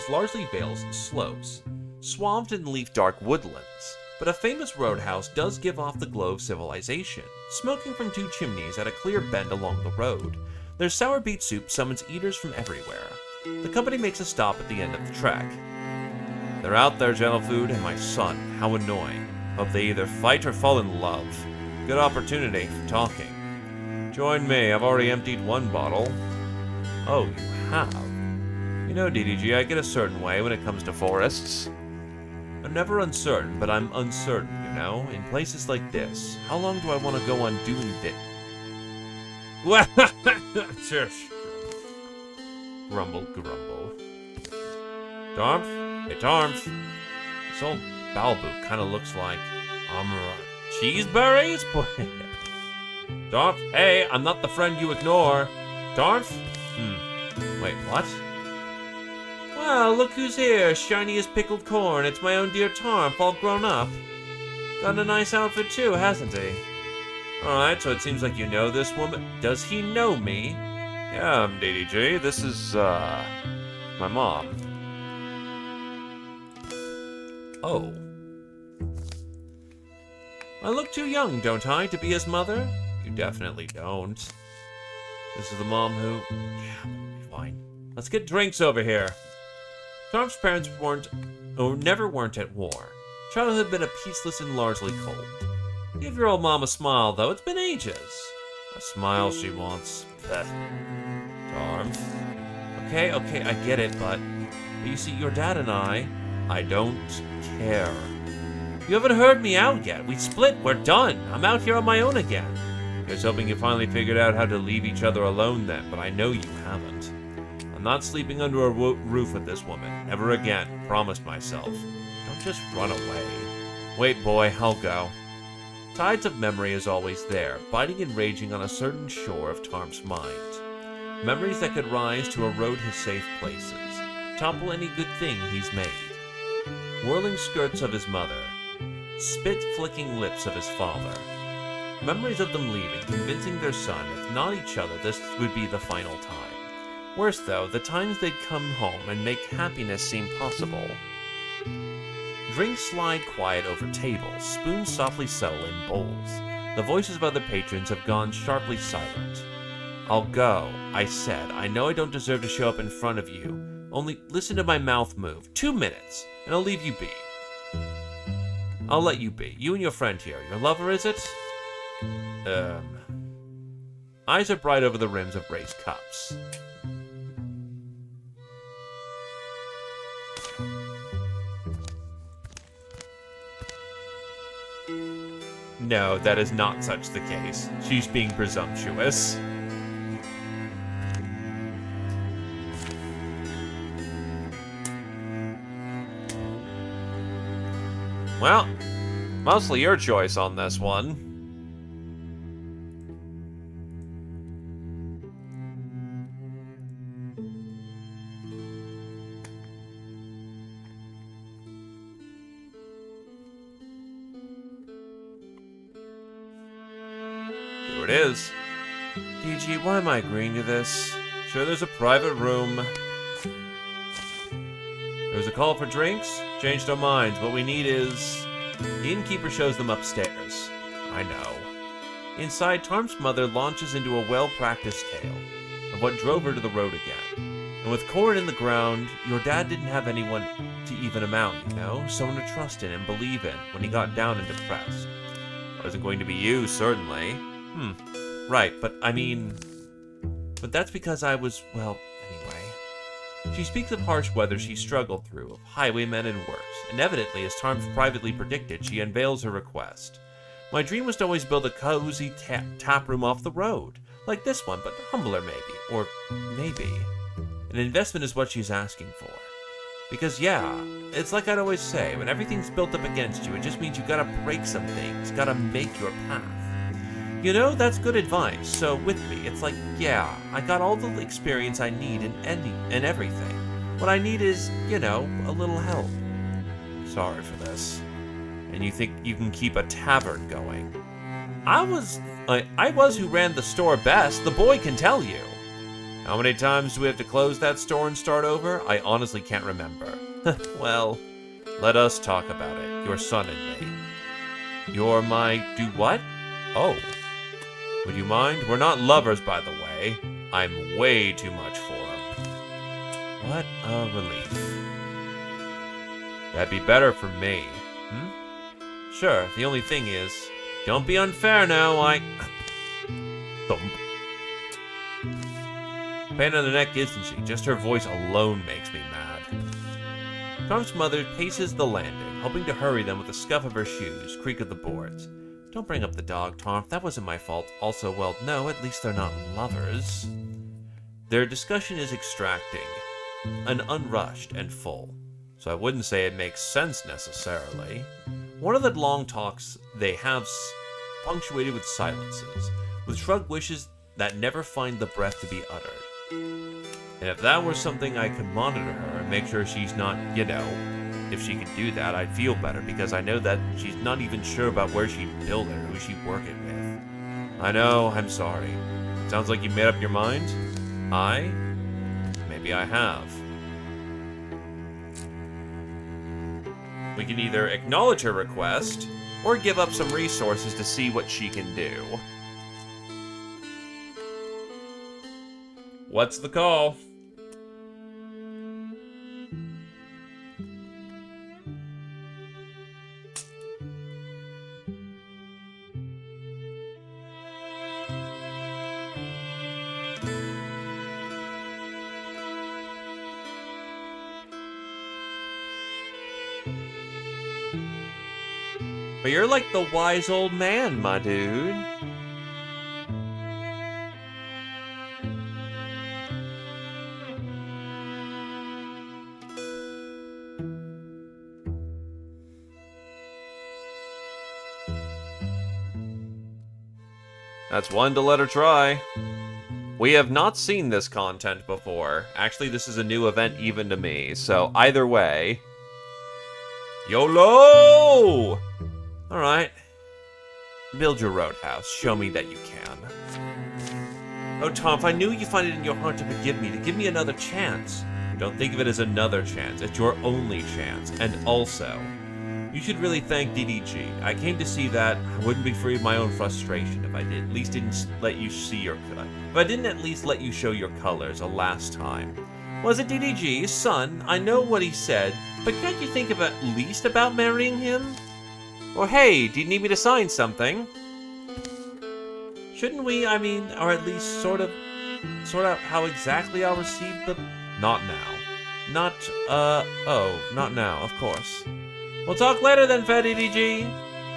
largely vales and slopes, swathed in leaf-dark woodlands, but a famous roadhouse does give off the glow of civilization, smoking from two chimneys at a clear bend along the road. Their sour beet soup summons eaters from everywhere. The company makes a stop at the end of the trek. They're out there, gentle food, and my son, how annoying. Hope they either fight or fall in love. Good opportunity for talking. Join me, I've already emptied one bottle. Oh, you have? You know, DDG, I get a certain way when it comes to forests. I'm never uncertain, but I'm uncertain, you know? In places like this, how long do I want to go on doing this? Well, shush. Grumble, grumble. Tarmf? Hey, Tarmf. This old Balbook kind of looks like cheeseberries? Tarmf? Hey, I'm not the friend you ignore. Tarmf? Wait, what? Well, look who's here, shiny as pickled corn. It's my own dear Tarmf, all grown up. Got a nice outfit too, hasn't he? Alright, so it seems like you know this woman. Does he know me? Yeah, I'm DDG. This is, my mom. Oh. I look too young, don't I, to be his mother? You definitely don't. This is the mom who... Yeah, fine. Let's get drinks over here. Tarm's parents never weren't at war. Childhood had been a peaceless and largely cold. Give your old mom a smile, though. It's been ages. A smile she wants. Charms. Okay, I get it, but you see, your dad and I don't care. You haven't heard me out yet. We split. We're done. I'm out here on my own again. I was hoping you finally figured out how to leave each other alone then, but I know you haven't. I'm not sleeping under a roof with this woman. Never again. Promised myself. Don't just run away. Wait, boy, I'll go. Tides of memory is always there, biting and raging on a certain shore of Tarm's mind. Memories that could rise to erode his safe places, topple any good thing he's made. Whirling skirts of his mother, spit-flicking lips of his father. Memories of them leaving, convincing their son, if not each other, this would be the final time. Worse though, the times they'd come home and make happiness seem possible. Drinks slide quiet over tables, spoons softly settle in bowls. The voices of other patrons have gone sharply silent. I'll go, I said. I know I don't deserve to show up in front of you. Only listen to my mouth move. 2 minutes, and I'll leave you be. I'll let you be. You and your friend here. Your lover, is it? Eyes are bright over the rims of raised cups. No, that is not such the case. She's being presumptuous. Well, mostly your choice on this one. Here it is. DG, why am I agreeing to this? Sure, there's a private room. There's a call for drinks. Changed our minds. What we need is... The innkeeper shows them upstairs. I know. Inside, Tarm's mother launches into a well-practiced tale of what drove her to the road again. And with corn in the ground, your dad didn't have anyone to even him out, you know? Someone to trust in and believe in when he got down and depressed. Wasn't going to be you, certainly. Right, but I mean... But that's because I was, well, anyway. She speaks of harsh weather she struggled through, of highwaymen and worse, and evidently, as Tarm privately predicted, she unveils her request. My dream was to always build a cozy tap room off the road, like this one, but humbler maybe, or maybe. An investment is what she's asking for. Because yeah, it's like I'd always say, when everything's built up against you, it just means you gotta break some things, gotta make your path. You know, that's good advice, so with me, it's like, yeah, I got all the experience I need in everything. What I need is, you know, a little help. Sorry for this. And you think you can keep a tavern going. I was who ran the store best, the boy can tell you. How many times do we have to close that store and start over? I honestly can't remember. Well, let us talk about it, your son and me. You're my... do what? Oh. Would you mind? We're not lovers, by the way. I'm way too much for him. What a relief. That'd be better for me. Sure, the only thing is, don't be unfair now, Thump. Pain in the neck, isn't she? Just her voice alone makes me mad. Tarm's mother paces the landing, hoping to hurry them with the scuff of her shoes, creak of the boards. Don't bring up the dog, Tarm. That wasn't my fault. Also, well, no, at least they're not lovers. Their discussion is extracting, and unrushed and full, so I wouldn't say it makes sense necessarily. One of the long talks they have punctuated with silences, with shrugged wishes that never find the breath to be uttered. And if that were something I could monitor her and make sure she's not, you know, if she could do that, I'd feel better, because I know that she's not even sure about where she'd build it or who she'd work it with. I know, I'm sorry. Sounds like you made up your mind? Maybe I have. We can either acknowledge her request, or give up some resources to see what she can do. What's the call? But you're like the wise old man, my dude. That's one to let her try. We have not seen this content before. Actually, this is a new event even to me, so either way... YOLO! Alright. Build your roadhouse. Show me that you can. Oh, Tom, if I knew you find it in your heart to forgive me, to give me another chance. Don't think of it as another chance. It's your only chance. And also, you should really thank DDG. I came to see that I wouldn't be free of my own frustration if I did. At least didn't let you see your... If I didn't at least let you show your colors a last time. Was it DDG? Son, I know what he said, but can't you think of at least about marrying him? Or hey, do you need me to sign something? Shouldn't we, or at least sort out how exactly I'll receive the... Not now. Not now, of course. We'll talk later then, Fat DDG.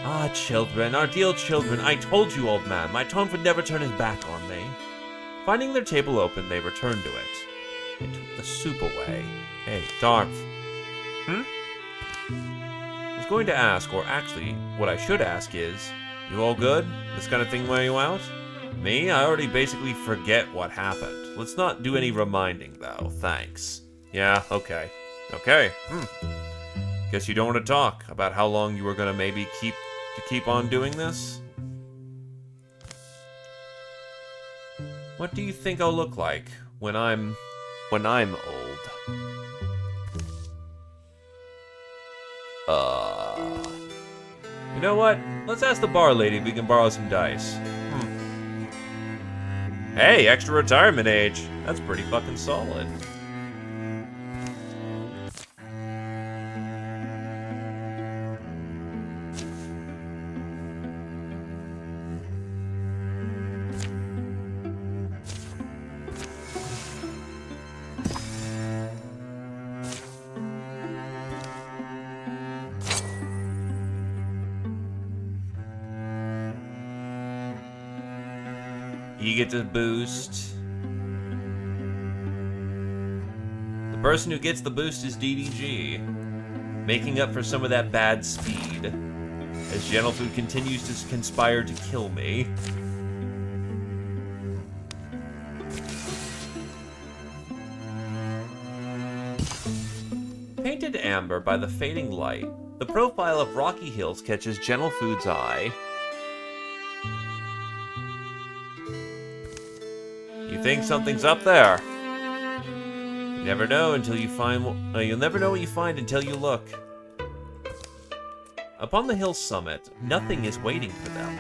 Ah, children, our dear children, I told you, old man, my Tom would never turn his back on me. Finding their table open, they returned to it. They took the soup away. Hey, Darth. I was going to ask, or actually, what I should ask is, you all good? This kind of thing wear you out? Me? I already basically forget what happened. Let's not do any reminding, though. Thanks. Yeah, okay. Okay. Guess you don't want to talk about how long you were gonna maybe keep on doing this? What do you think I'll look like when I'm old? You know what? Let's ask the bar lady if we can borrow some dice. Hey, extra retirement age. That's pretty fucking solid. You get the boost. The person who gets the boost is DDG, making up for some of that bad speed, as Gentlefood continues to conspire to kill me. Painted amber by the fading light, the profile of Rocky Hills catches Gentlefood's eye. You think something's up there? You never know until you find. You'll never know what you find until you look. Upon the hill's summit, nothing is waiting for them.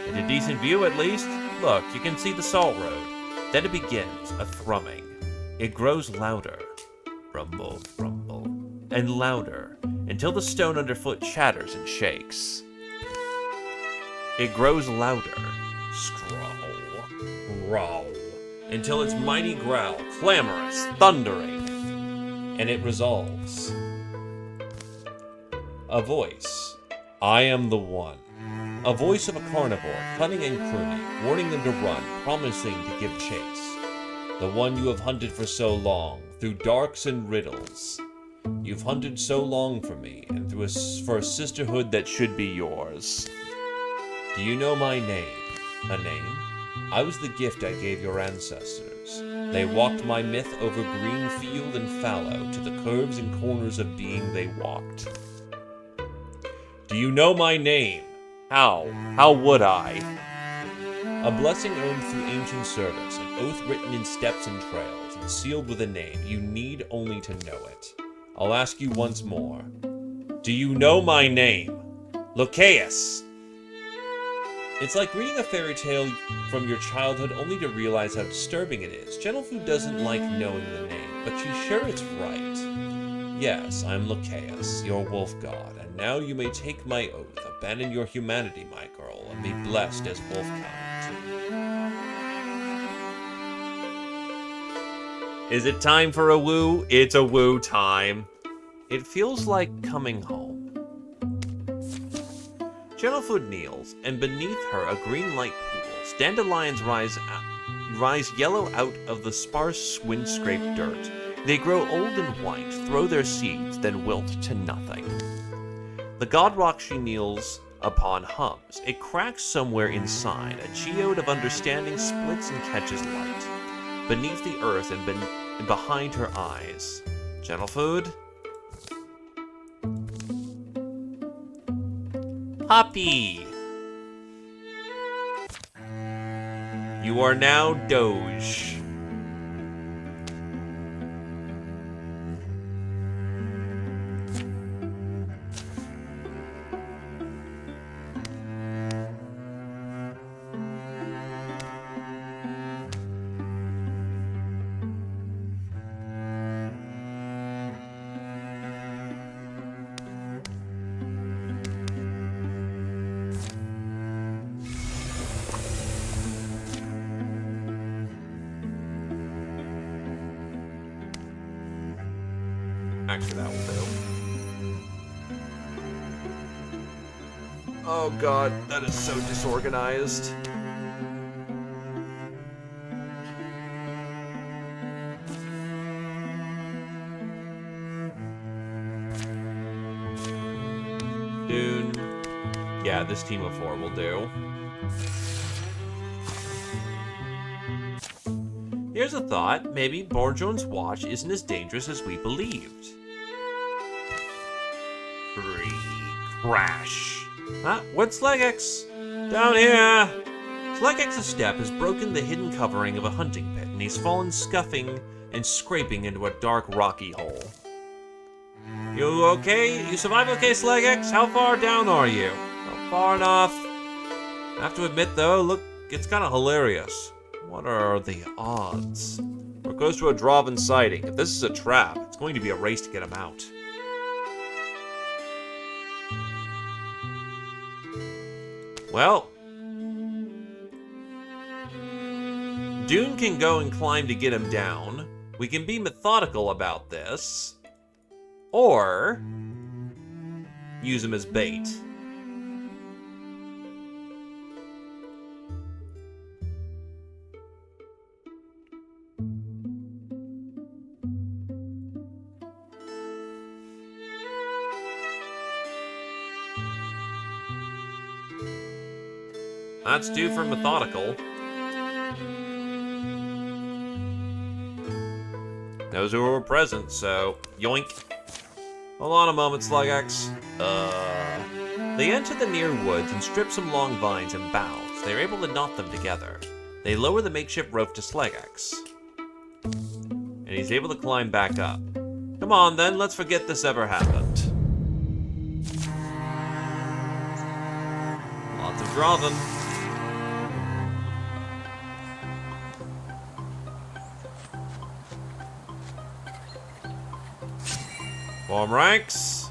In a decent view, at least. Look, you can see the salt road. Then it begins, a thrumming. It grows louder. Rumble, rumble, and louder, until the stone underfoot shatters and shakes. It grows louder. Scrawl, growl, until its mighty growl, clamorous, thundering, and it resolves. A voice. I am the one. A voice of a carnivore, cunning and crooning, warning them to run, promising to give chase. The one you have hunted for so long, through darks and riddles. You've hunted so long for me, and for a sisterhood that should be yours. Do you know my name? A name? I was the gift I gave your ancestors. They walked my myth over green field and fallow to the curves and corners of being they walked. Do you know my name? How? How would I? A blessing earned through ancient service, an oath written in steps and trails, and sealed with a name. You need only to know it. I'll ask you once more. Do you know my name? Locaeus! It's like reading a fairy tale from your childhood only to realize how disturbing it is. Gentlefood doesn't like knowing the name, but she's sure it's right. Yes, I'm Locaeus, your wolf god, and now you may take my oath, abandon your humanity, my girl, and be blessed as wolfkind. Is it time for a woo? It's a woo time. It feels like coming home. Gentlefoot kneels, and beneath her a green light pools. Dandelions rise yellow out of the sparse wind-scraped dirt. They grow old and white, throw their seeds, then wilt to nothing. The god rock she kneels upon hums. It cracks somewhere inside. A geode of understanding splits and catches light. Beneath the earth and behind her eyes. Gentlefoot? Puppy! You are now Doge. Actually, that will do. Oh god, that is so disorganized. Dune. Yeah, this team of 4 will do. Here's a thought. Maybe Borjone's watch isn't as dangerous as we believed. Crash. What's Slegex? Down here! Slegex's step has broken the hidden covering of a hunting pit, and he's fallen scuffing and scraping into a dark, rocky hole. You okay? You survive okay, Slegex? How far down are you? Not far enough. I have to admit, though, look, it's kind of hilarious. What are the odds? We're close to a Draven sighting. If this is a trap, it's going to be a race to get him out. Well, Dune can go and climb to get him down. We can be methodical about this. Or use him as bait. That's due for methodical. Those who were present, so yoink. Hold on a moment, Slugax. They enter the near woods and strip some long vines and boughs. They are able to knot them together. They lower the makeshift rope to Slugax. And he's able to climb back up. Come on then, let's forget this ever happened. Lots of Draven. Form ranks.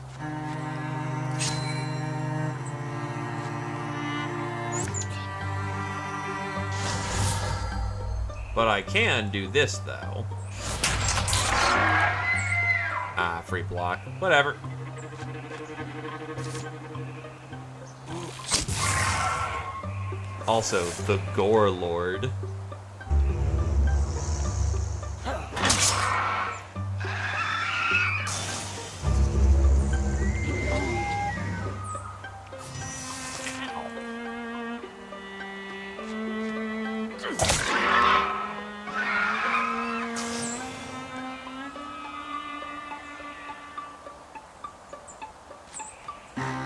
But I can do this, though. Ah, free block. Whatever. Also, the Gore Lord.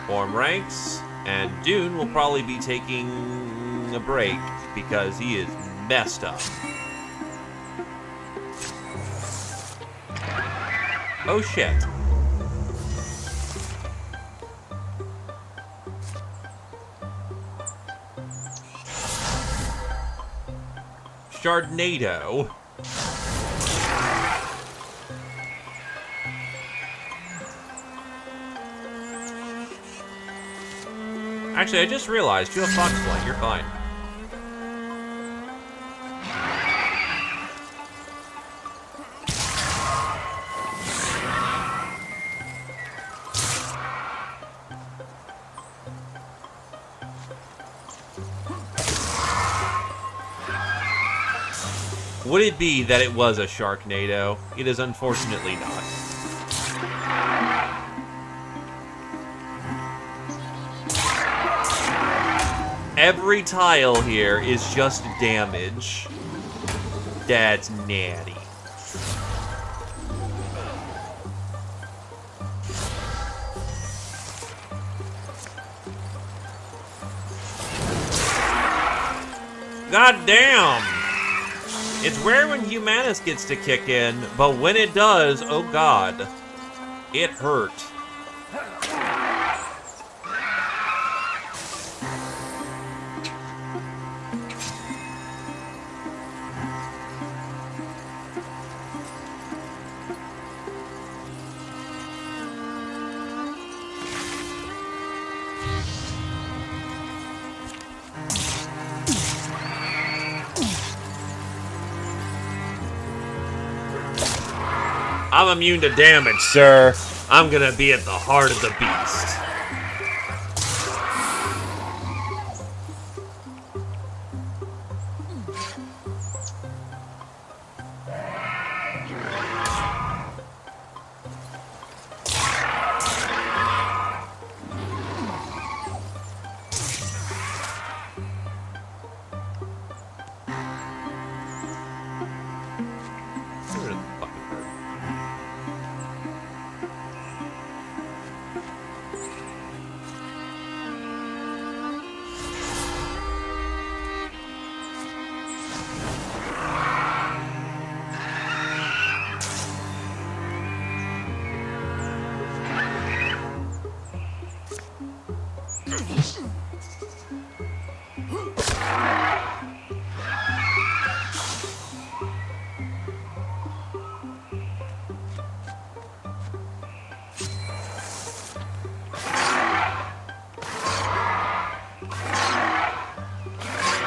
Form ranks, and Dune will probably be taking a break because he is messed up. Oh shit. Shardnado. Actually, I just realized you have Fox Flight. You're fine. Would it be that it was a Sharknado? It is unfortunately not. Every tile here is just damage. That's natty. God damn! It's rare when Humanus gets to kick in, but when it does, oh god, it hurt. I'm immune to damage, sir. I'm gonna be at the heart of the beast.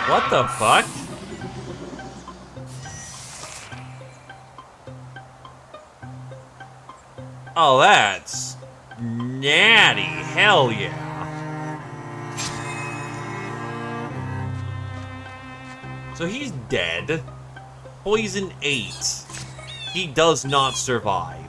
What the fuck? Oh, that's natty. Hell yeah. So he's dead. Poison 8. He does not survive.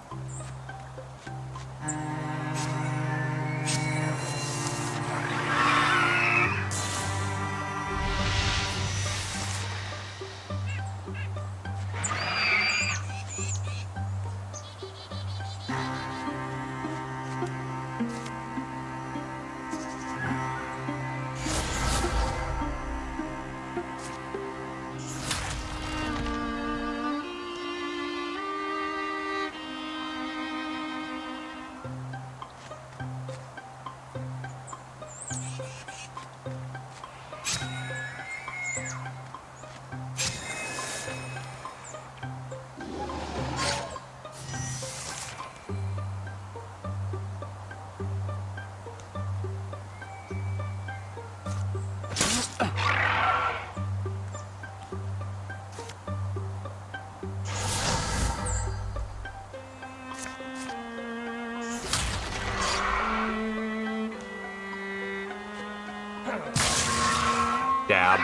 Dab.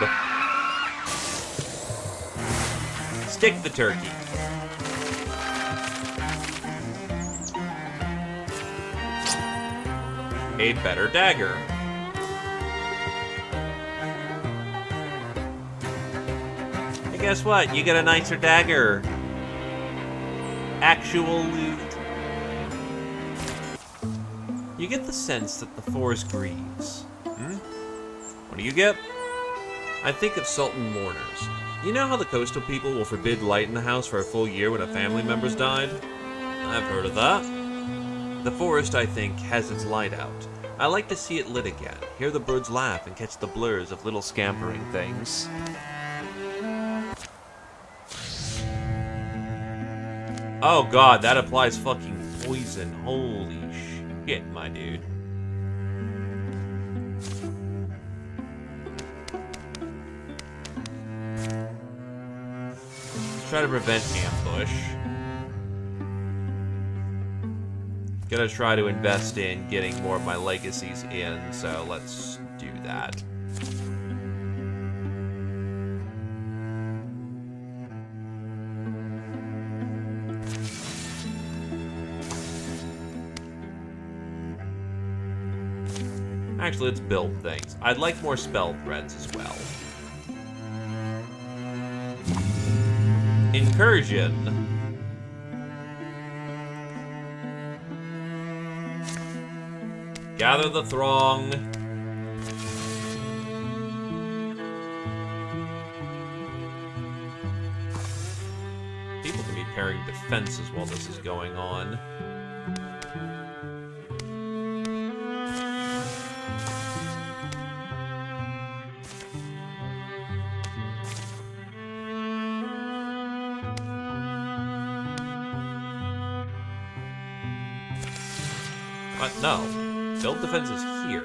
Stick the turkey. A better dagger. And guess what? You get a nicer dagger. Actual loot. You get the sense that the forest grieves. What do you get? I think of Sultan mourners. You know how the coastal people will forbid light in the house for a full year when a family member's died? I've heard of that. The forest, I think, has its light out. I like to see it lit again, hear the birds laugh and catch the blurs of little scampering things. Oh god, that applies fucking poison. Holy shit, my dude. Try to prevent ambush. Gonna try to invest in getting more of my legacies in, so let's do that. Actually, let's build things. I'd like more spell threads as well. Incursion. Gather the throng. People can be pairing defenses while this is going on. What? No. Build defenses here.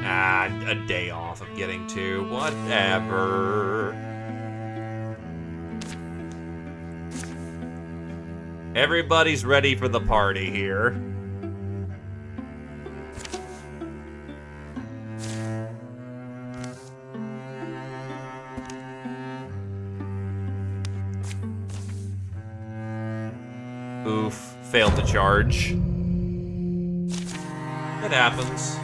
Ah, a day off of getting to. Whatever. Everybody's ready for the party here. Oof, failed to charge. It happens.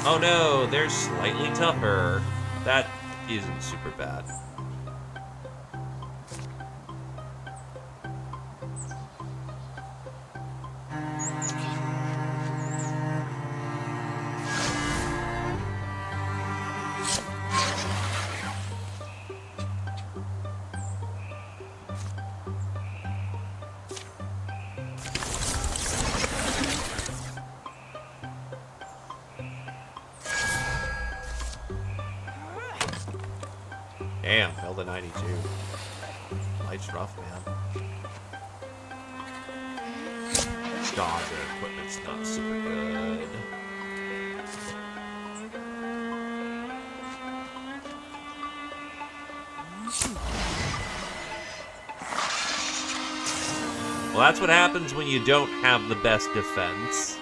Oh no, they're slightly tougher. That isn't super bad. Damn, failed a 92. Life's rough, man. God, the equipment's not super good. Well, that's what happens when you don't have the best defense.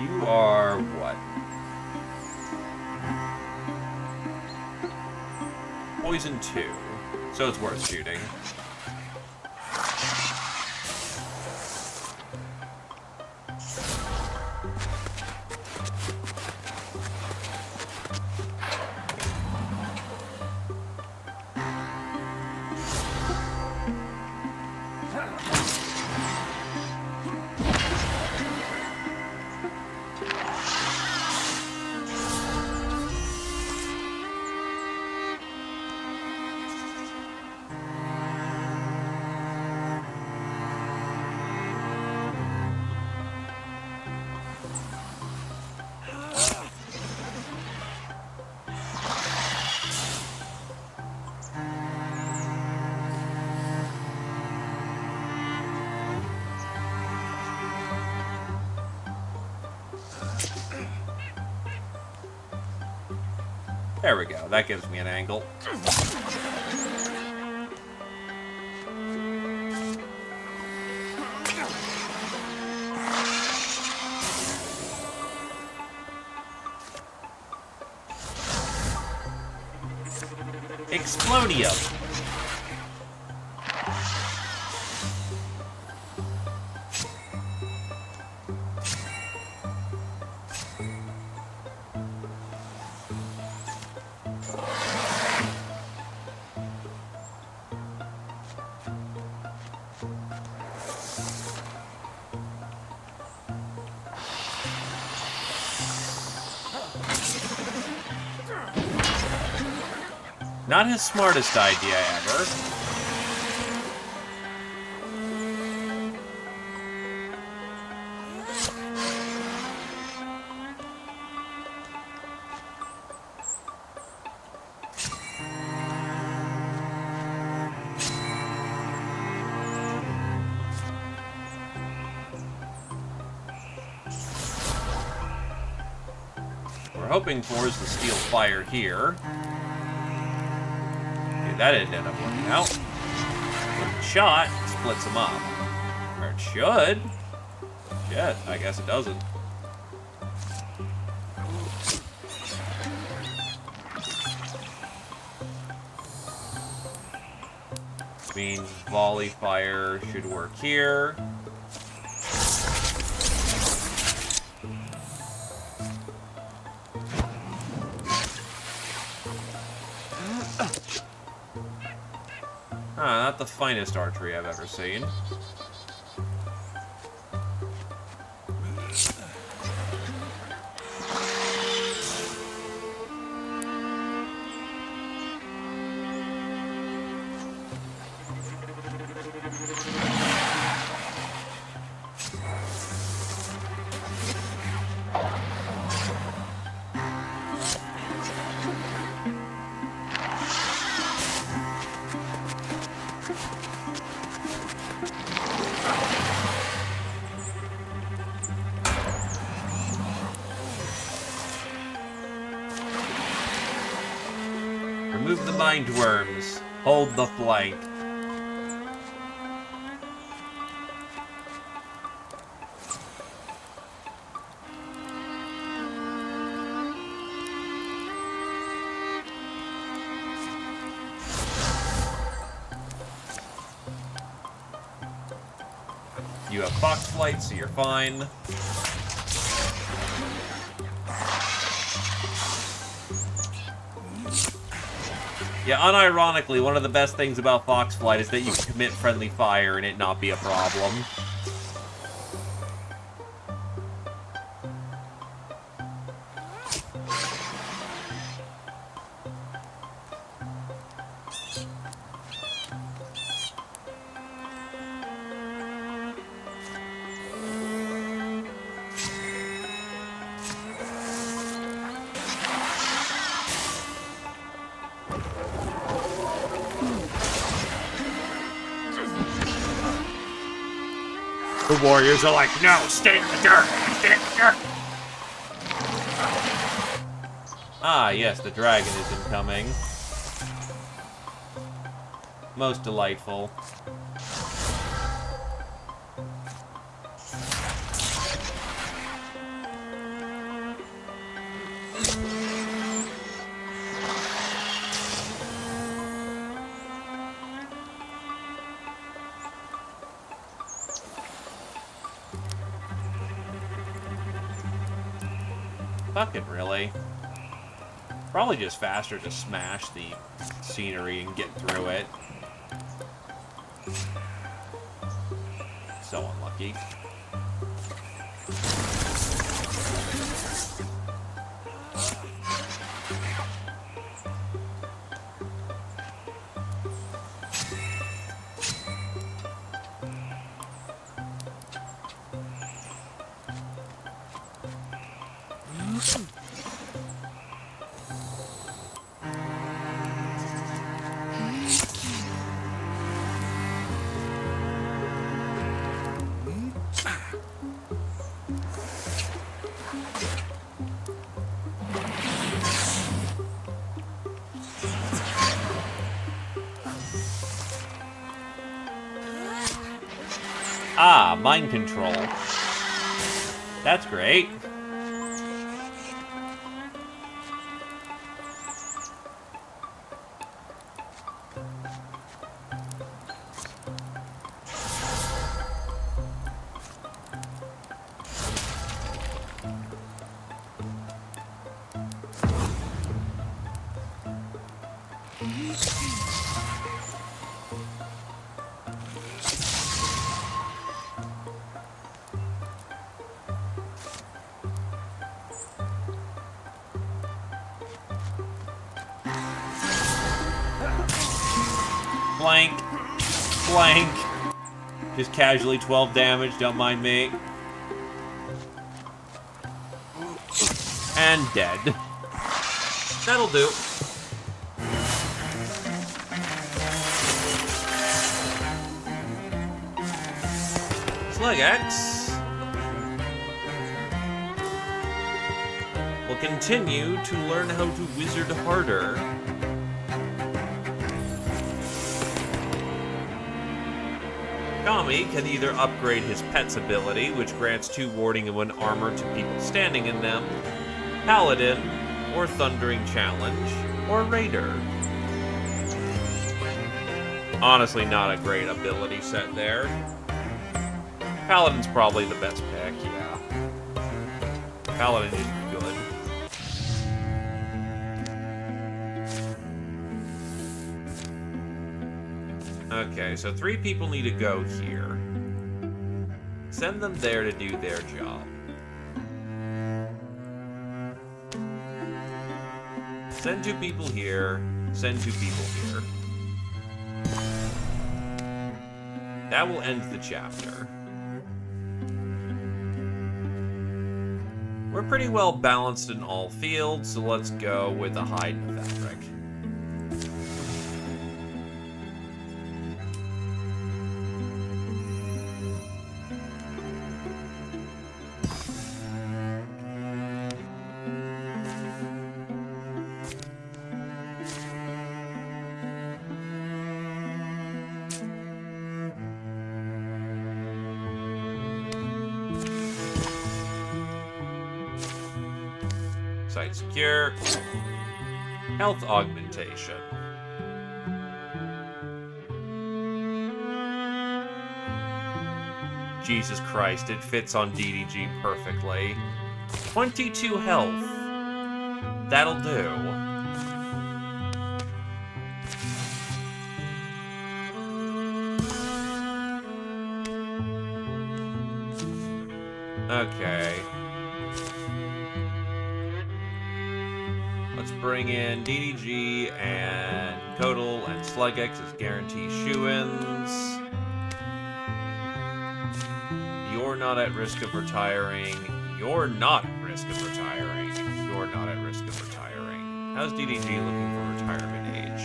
You are what? Poison 2, so it's worth shooting. There we go. That gives me an angle. Explodium. Not his smartest idea ever. hoping for is the steel fire here. Okay, that didn't end up working out. One shot splits them up. Or it should. Shit, I guess it doesn't. Means volley fire should work here. Not the finest archery I've ever seen. Remove the mind worms. Hold the flank. You have fox flight, so you're fine. Yeah, unironically, one of the best things about fox flight is that you can commit friendly fire and it not be a problem. The warriors are like, no, stay in the dirt! Stay in the dirt! Ah, yes, the dragon is incoming. Most delightful. Fucking really. Probably just faster to smash the scenery and get through it. So unlucky. Ah, mind control. That's great. Blank. Blank. Just casually 12 damage, don't mind me. And dead. That'll do. Slug X. We'll continue to learn how to wizard harder. Kami can either upgrade his pet's ability, which grants 2 warding and 1 armor to people standing in them, Paladin, or Thundering Challenge, or Raider. Honestly, not a great ability set there. Paladin's probably the best pick, yeah. Paladin is good. Okay, so 3 people need to go here. Send them there to do their job. Send 2 people here. Send 2 people here. That will end the chapter. We're pretty well balanced in all fields, so let's go with a hide in the fabric. Site secure. Health augmentation. Jesus Christ, it fits on DDG perfectly. 22 health. That'll do. Okay. Let's bring in DDG and Kodal and Sluggex as guarantee shoo-ins. You're not at risk of retiring. You're not at risk of retiring. You're not at risk of retiring. How's DDG looking for retirement age?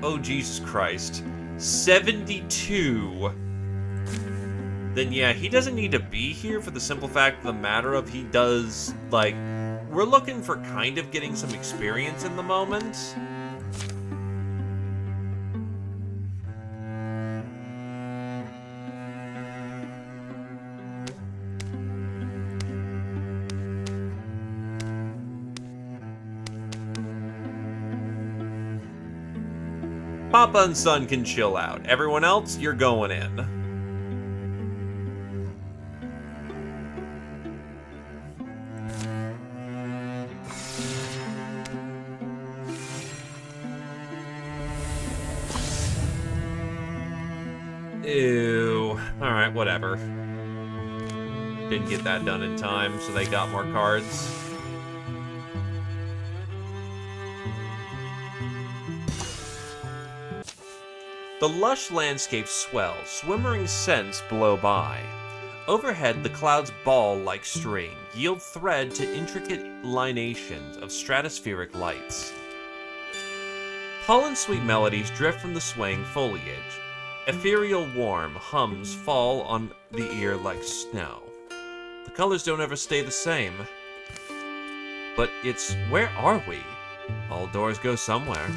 Oh, Jesus Christ. 72. Then yeah, he doesn't need to be here for the simple fact of the matter of he does, like... We're looking for kind of getting some experience in the moment. Papa and Son can chill out. Everyone else, you're going in. Ew. Alright, whatever. Didn't get that done in time, so they got more cards. The lush landscape swells, swimmering scents blow by. Overhead, the clouds ball like string, yield thread to intricate lineations of stratospheric lights. Pollen-sweet melodies drift from the swaying foliage. Ethereal warm hums fall on the ear like snow. The colors don't ever stay the same. But it's, where are we? All doors go somewhere.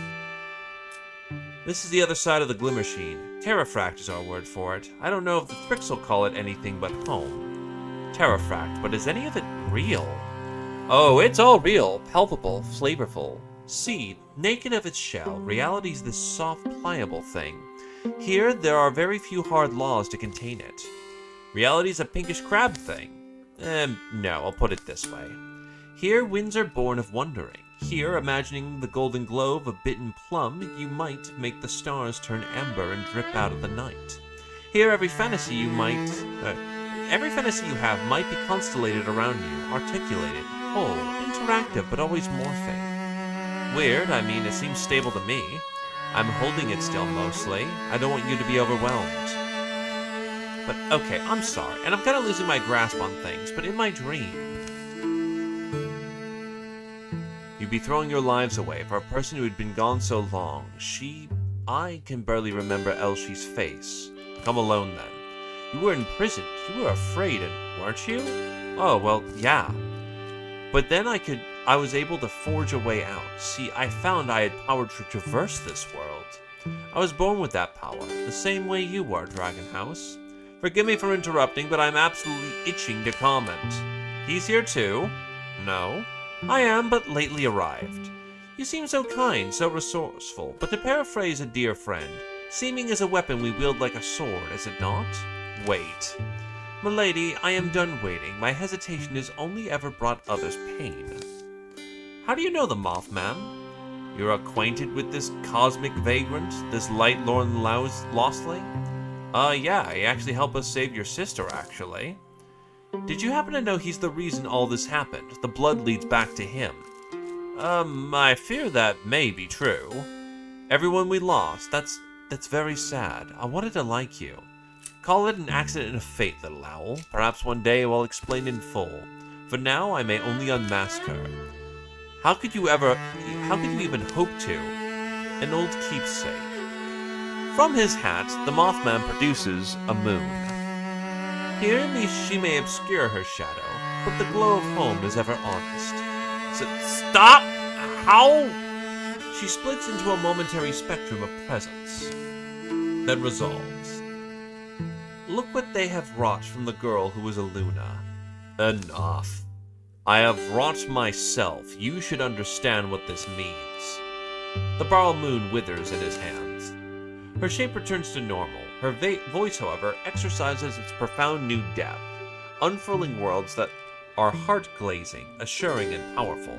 This is the other side of the Glimmer Sheen. Terrafract is our word for it. I don't know if the Thrix will call it anything but home. Terrafract, but is any of it real? Oh, it's all real, palpable, flavorful. Seed, naked of its shell, reality's this soft, pliable thing. Here, there are very few hard laws to contain it. Reality's a pinkish crab thing. No, I'll put it this way. Here, winds are born of wondering. Here, imagining the golden glow of a bitten plum, you might make the stars turn amber and drip out of the night. Here, every fantasy you have might be constellated around you, articulated, whole, interactive, but always morphing. Weird, I mean, it seems stable to me. I'm holding it still, mostly. I don't want you to be overwhelmed. But, okay, I'm sorry, and I'm kind of losing my grasp on things, but in my dream... You'd be throwing your lives away for a person who had been gone so long. I can barely remember Elshi's face. Come alone, then. You were imprisoned. You were afraid, and weren't you? Oh, well, yeah. But then I was able to forge a way out. See, I found I had power to traverse this world. I was born with that power, the same way you were, Dragon House. Forgive me for interrupting, but I'm absolutely itching to comment. He's here too? No. I am, but lately arrived. You seem so kind, so resourceful, but to paraphrase a dear friend, seeming is a weapon we wield like a sword, is it not? Wait. Milady, I am done waiting. My hesitation has only ever brought others pain. How do you know the Mothman? You're acquainted with this cosmic vagrant, this light-lorn lostling? Yeah, he actually helped us save your sister, actually. Did you happen to know he's the reason all this happened? The blood leads back to him. I fear that may be true. Everyone we lost, that's very sad. I wanted to like you. Call it an accident of fate, little owl. Perhaps one day I'll explain in full. For now, I may only unmask her. How could you even hope to? An old keepsake. From his hat, the Mothman produces a moon. Here she may obscure her shadow, but the glow of home is ever honest. Stop! How? She splits into a momentary spectrum of presence, then resolves. Look what they have wrought from the girl who was Eluna. Enough. I have wrought myself. You should understand what this means. The borrowed moon withers in his hands. Her shape returns to normal. Her voice, however, exercises its profound new depth, unfurling words that are heart-glazing, assuring, and powerful.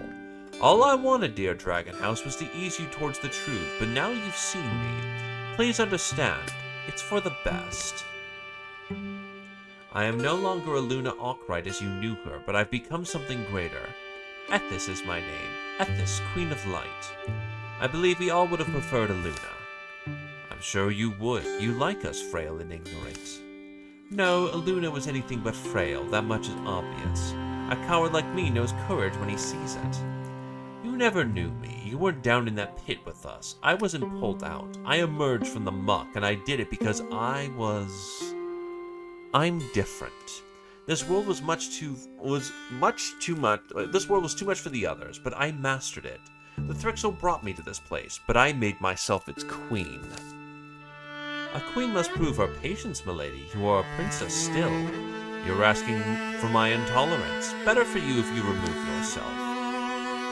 All I wanted, dear Dragon House, was to ease you towards the truth, but now you've seen me. Please understand, it's for the best. I am no longer Eluna Arkwright as you knew her, but I've become something greater. Ethis is my name. Ethis, Queen of Light. I believe we all would have preferred Eluna. I'm sure you would. You like us, frail and ignorant. No, Eluna was anything but frail. That much is obvious. A coward like me knows courage when he sees it. You never knew me. You weren't down in that pit with us. I wasn't pulled out. I emerged from the muck, and I did it because I'm different. This world was too much for the others, but I mastered it. The Thrixel brought me to this place, but I made myself its queen. A queen must prove her patience, milady. You are a princess still. You're asking for my intolerance. Better for you if you remove yourself.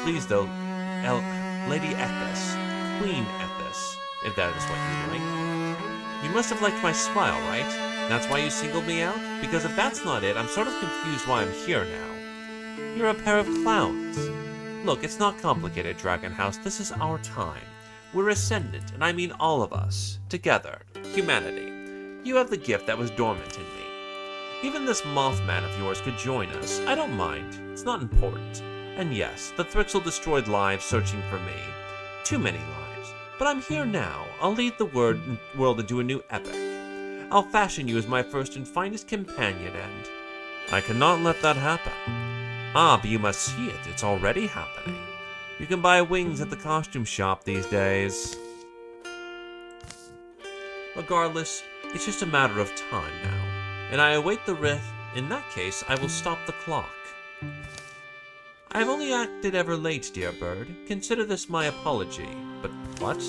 Please, though, Lady Ethis, Queen Ethis, if that is what you like. You must have liked my smile, right? That's why you singled me out? Because if that's not it, I'm sort of confused why I'm here now. You're a pair of clowns. Look, it's not complicated, Dragon House. This is our time. We're ascendant, and I mean all of us. Together. Humanity. You have the gift that was dormant in me. Even this Mothman of yours could join us. I don't mind. It's not important. And yes, the Thrixel destroyed lives searching for me. Too many lives. But I'm here now. I'll lead the world into a new epoch. I'll fashion you as my first and finest companion, and I cannot let that happen. Ah, but you must see it. It's already happening. You can buy wings at the costume shop these days. Regardless, it's just a matter of time now, and I await the rift. In that case, I will stop the clock. I have only acted ever late, dear bird. Consider this my apology. But what?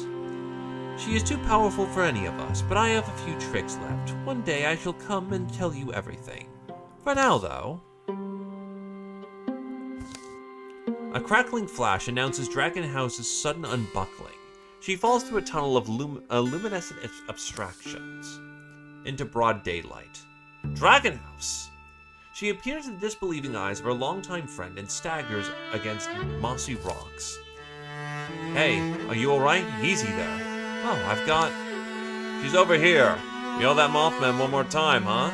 She is too powerful for any of us, but I have a few tricks left. One day I shall come and tell you everything. For now, though... A crackling flash announces Dragon House's sudden unbuckling. She falls through a tunnel of luminescent abstractions into broad daylight. Dragon House! She appears in the disbelieving eyes of her longtime friend and staggers against mossy rocks. Hey, are you alright? Easy there. Oh, I've got... She's over here. Yell that Mothman one more time, huh?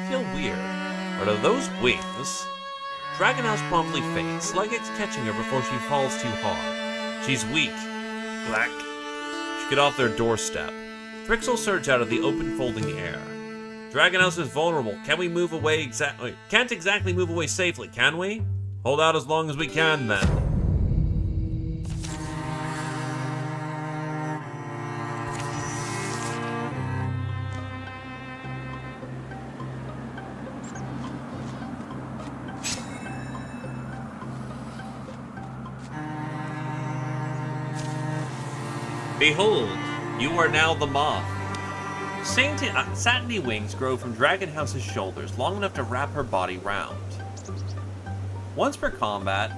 Feel weird. But are those wings? Dragon House promptly faints, like it's catching her before she falls too hard. She's weak. Black. She get off their doorstep. Thrixel surge out of the open folding air. Dragon House is vulnerable. Can't exactly move away safely, can we? Hold out as long as we can, then. Behold, you are now the Moth. Satiny wings grow from Dragonhouse's shoulders long enough to wrap her body round. Once per combat,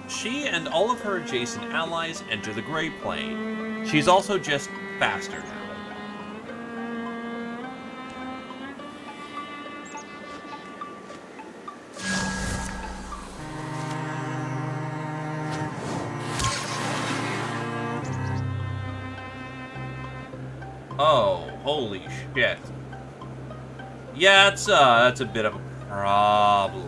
she and all of her adjacent allies enter the Grey Plane. She's also just faster now. Oh, holy shit. Yeah, that's a bit of a problem.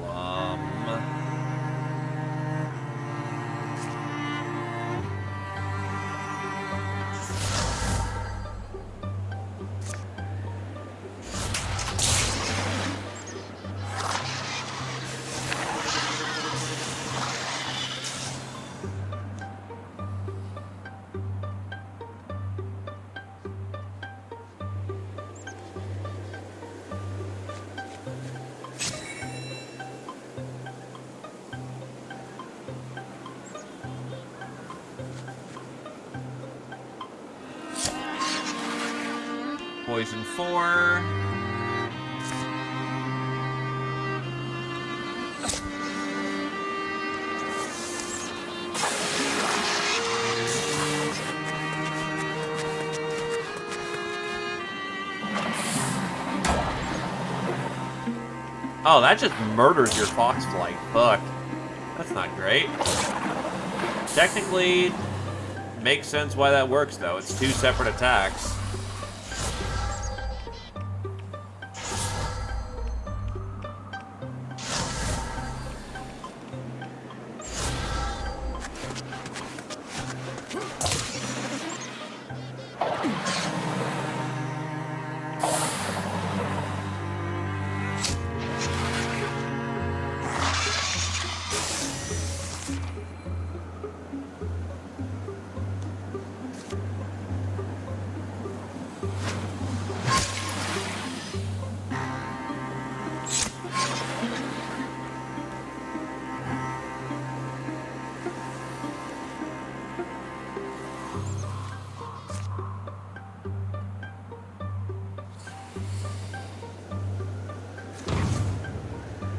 Poison 4. Oh, that just murders your Foxflight. Fuck. That's not great. Technically, makes sense why that works, though. It's 2 separate attacks.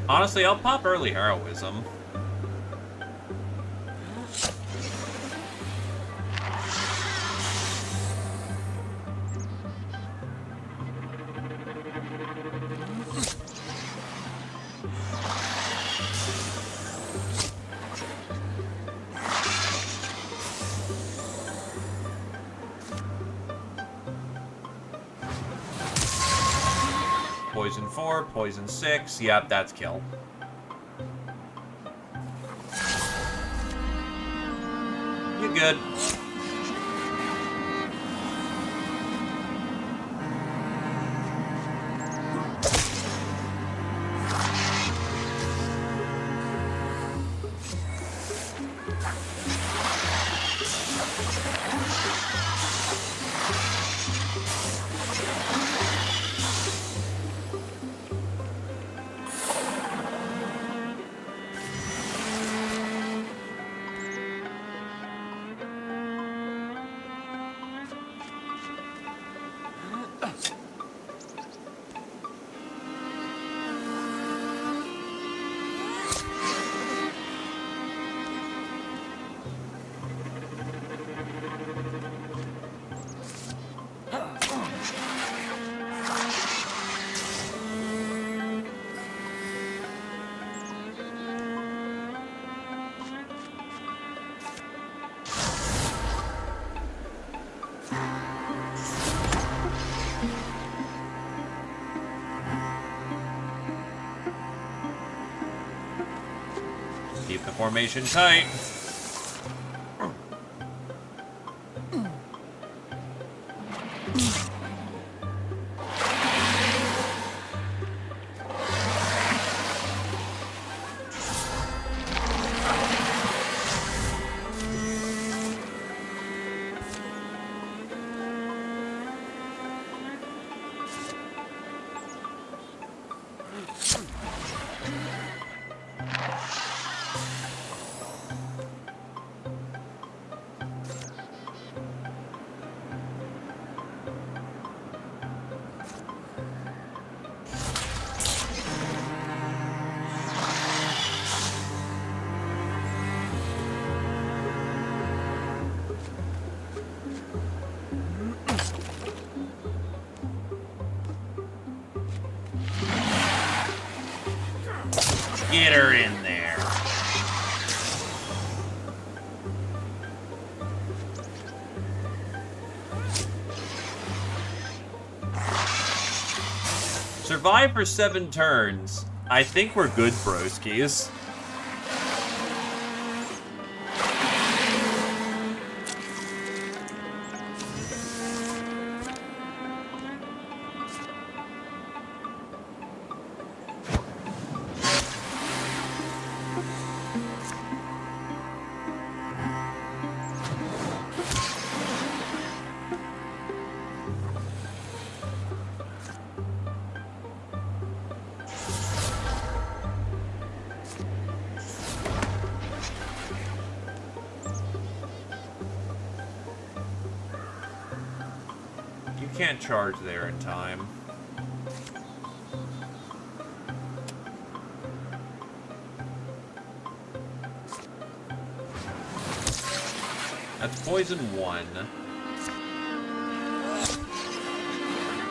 Honestly, I'll pop early heroism. Poison 4, poison 6. Yep, that's kill. You're good. Keep the formation tight. Get her in there. Survive for 7 turns. I think we're good, broskies. Can't charge there in time. That's poison 1.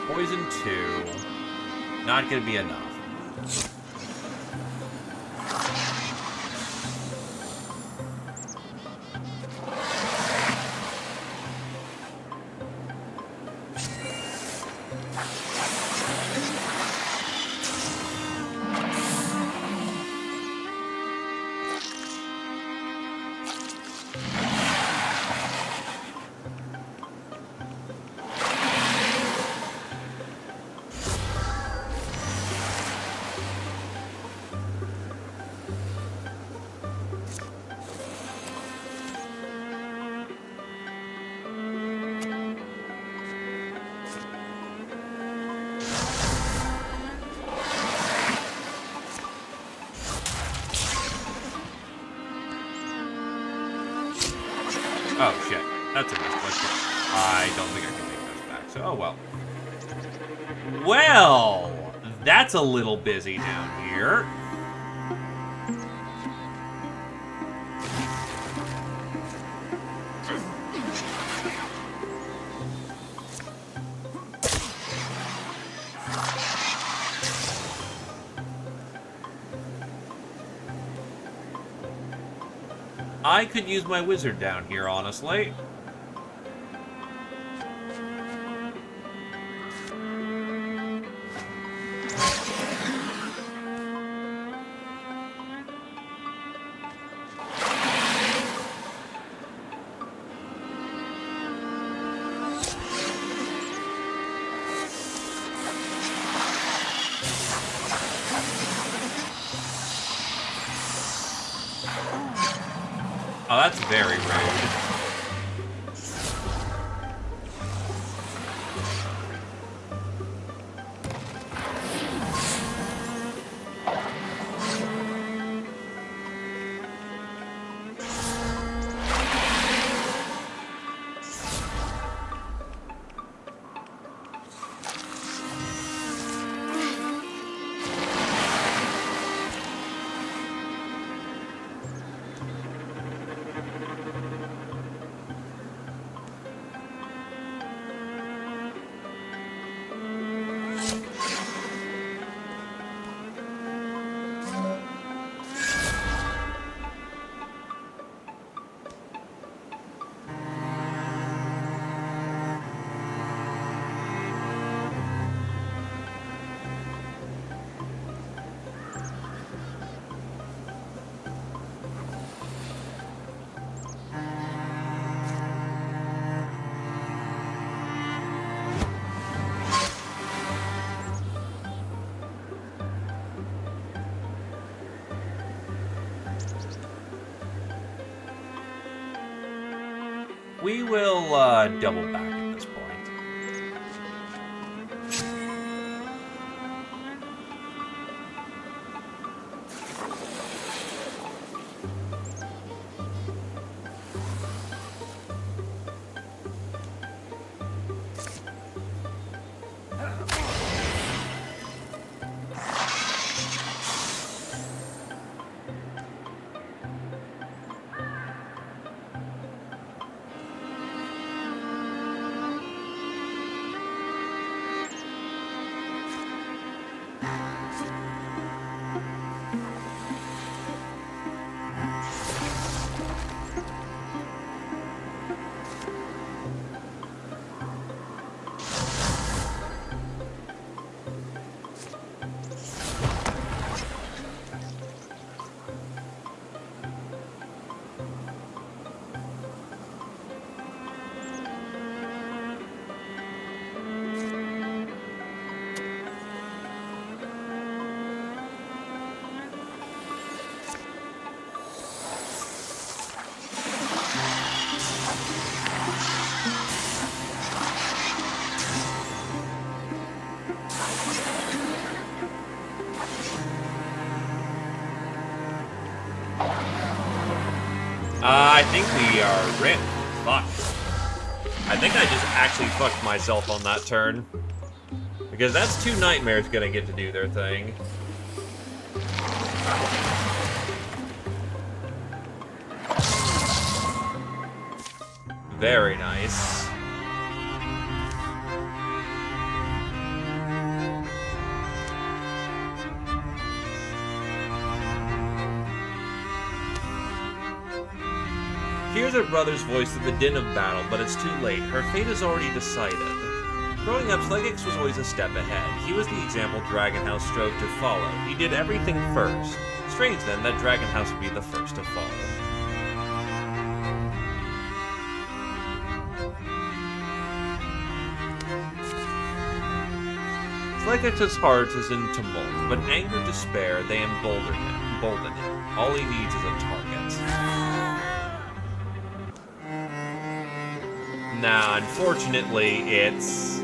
Poison 2. Not gonna be enough. Oh, shit. That's a misclick. I don't think I can take those back, so oh well. Well, that's a little busy down here. I could use my wizard down here, honestly. Oh, that's very rude. We will double back at this point. think we are ripped. Fuck. I think I just actually fucked myself on that turn. Because that's 2 nightmares gonna get to do their thing. Very nice. She hears her brother's voice through the din of battle, but it's too late. Her fate is already decided. Growing up, Slegix was always a step ahead. He was the example Dragon House strove to follow. He did everything first. Strange, then, that Dragon House would be the first to fall. Slegix's heart is in tumult, but anger, despair, they embolden him. All he needs is a target. Nah, unfortunately, it's...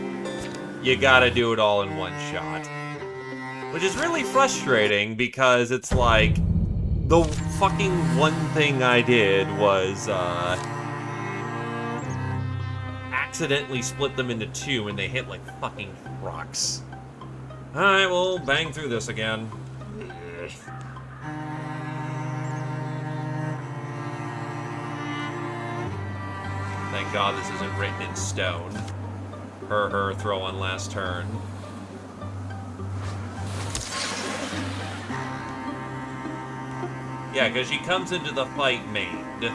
you gotta do it all in one shot. Which is really frustrating, because it's like... the fucking one thing I did was, accidentally split them into 2, and they hit like fucking rocks. Alright, we'll bang through this again. Thank God this isn't written in stone. Her throw on last turn. Yeah, because she comes into the fight maimed.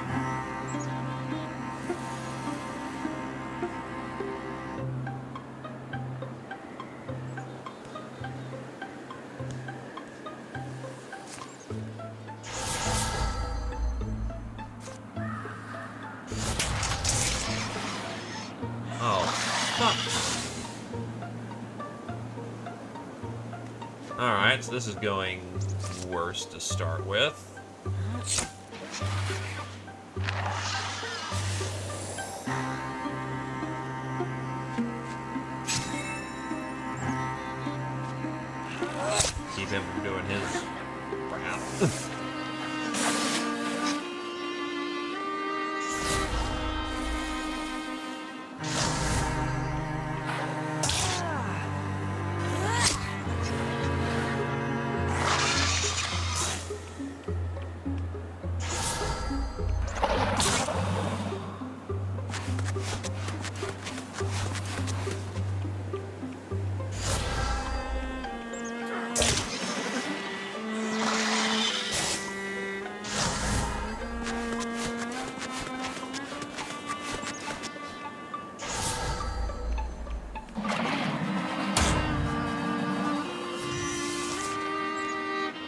Alright, so this is going worse to start with. Keep him from doing his crap.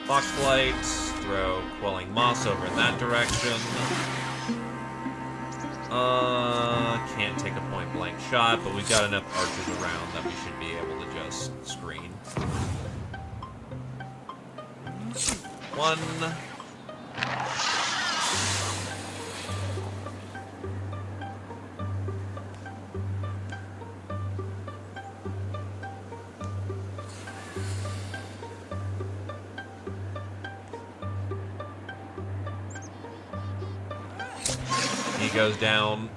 Fox Flight, throw Quelling Moss over in that direction. Can't take a point-blank shot, but we've got enough archers around that we should be able to just screen. 1. He goes down.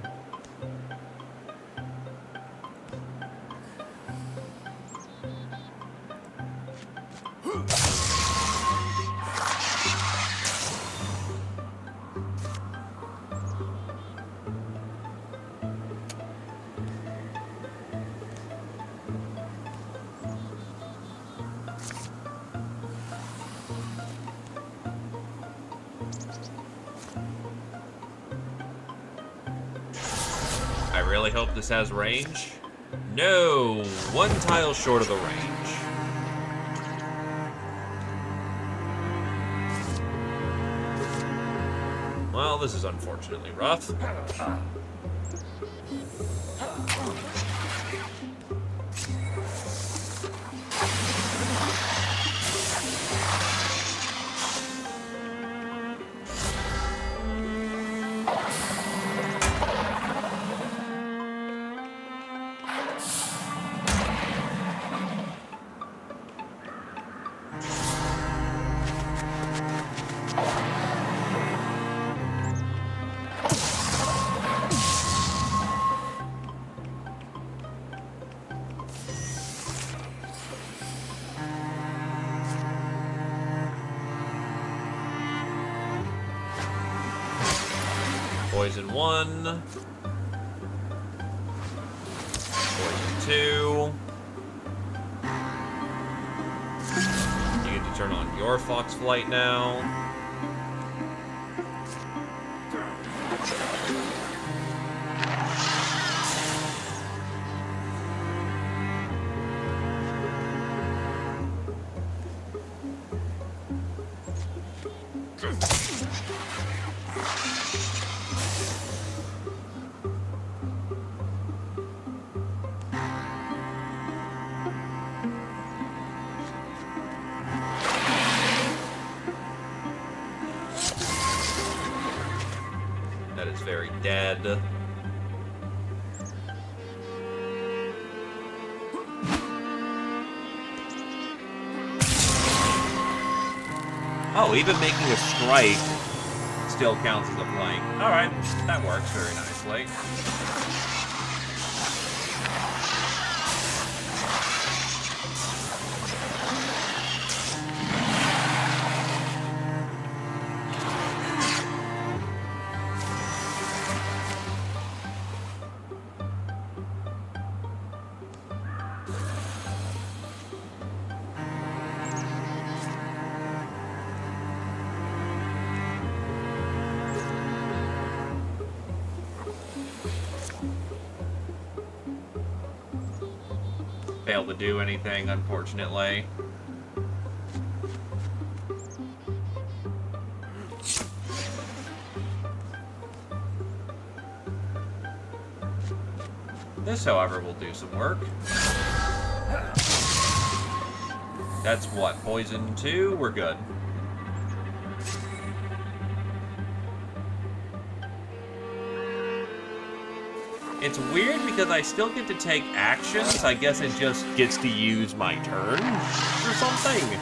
I really hope this has range. No! 1 tile short of the range. Well, this is unfortunately rough. Poison 1. Poison 2. You get to turn on your Fox Flight now. That is very dead. Oh, even making a strike still counts as a flank. Alright, that works very nicely. Failed to do anything, unfortunately. This, however, will do some work. That's what, poison 2? We're good. It's weird because I still get to take actions. I guess it just gets to use my turn or something.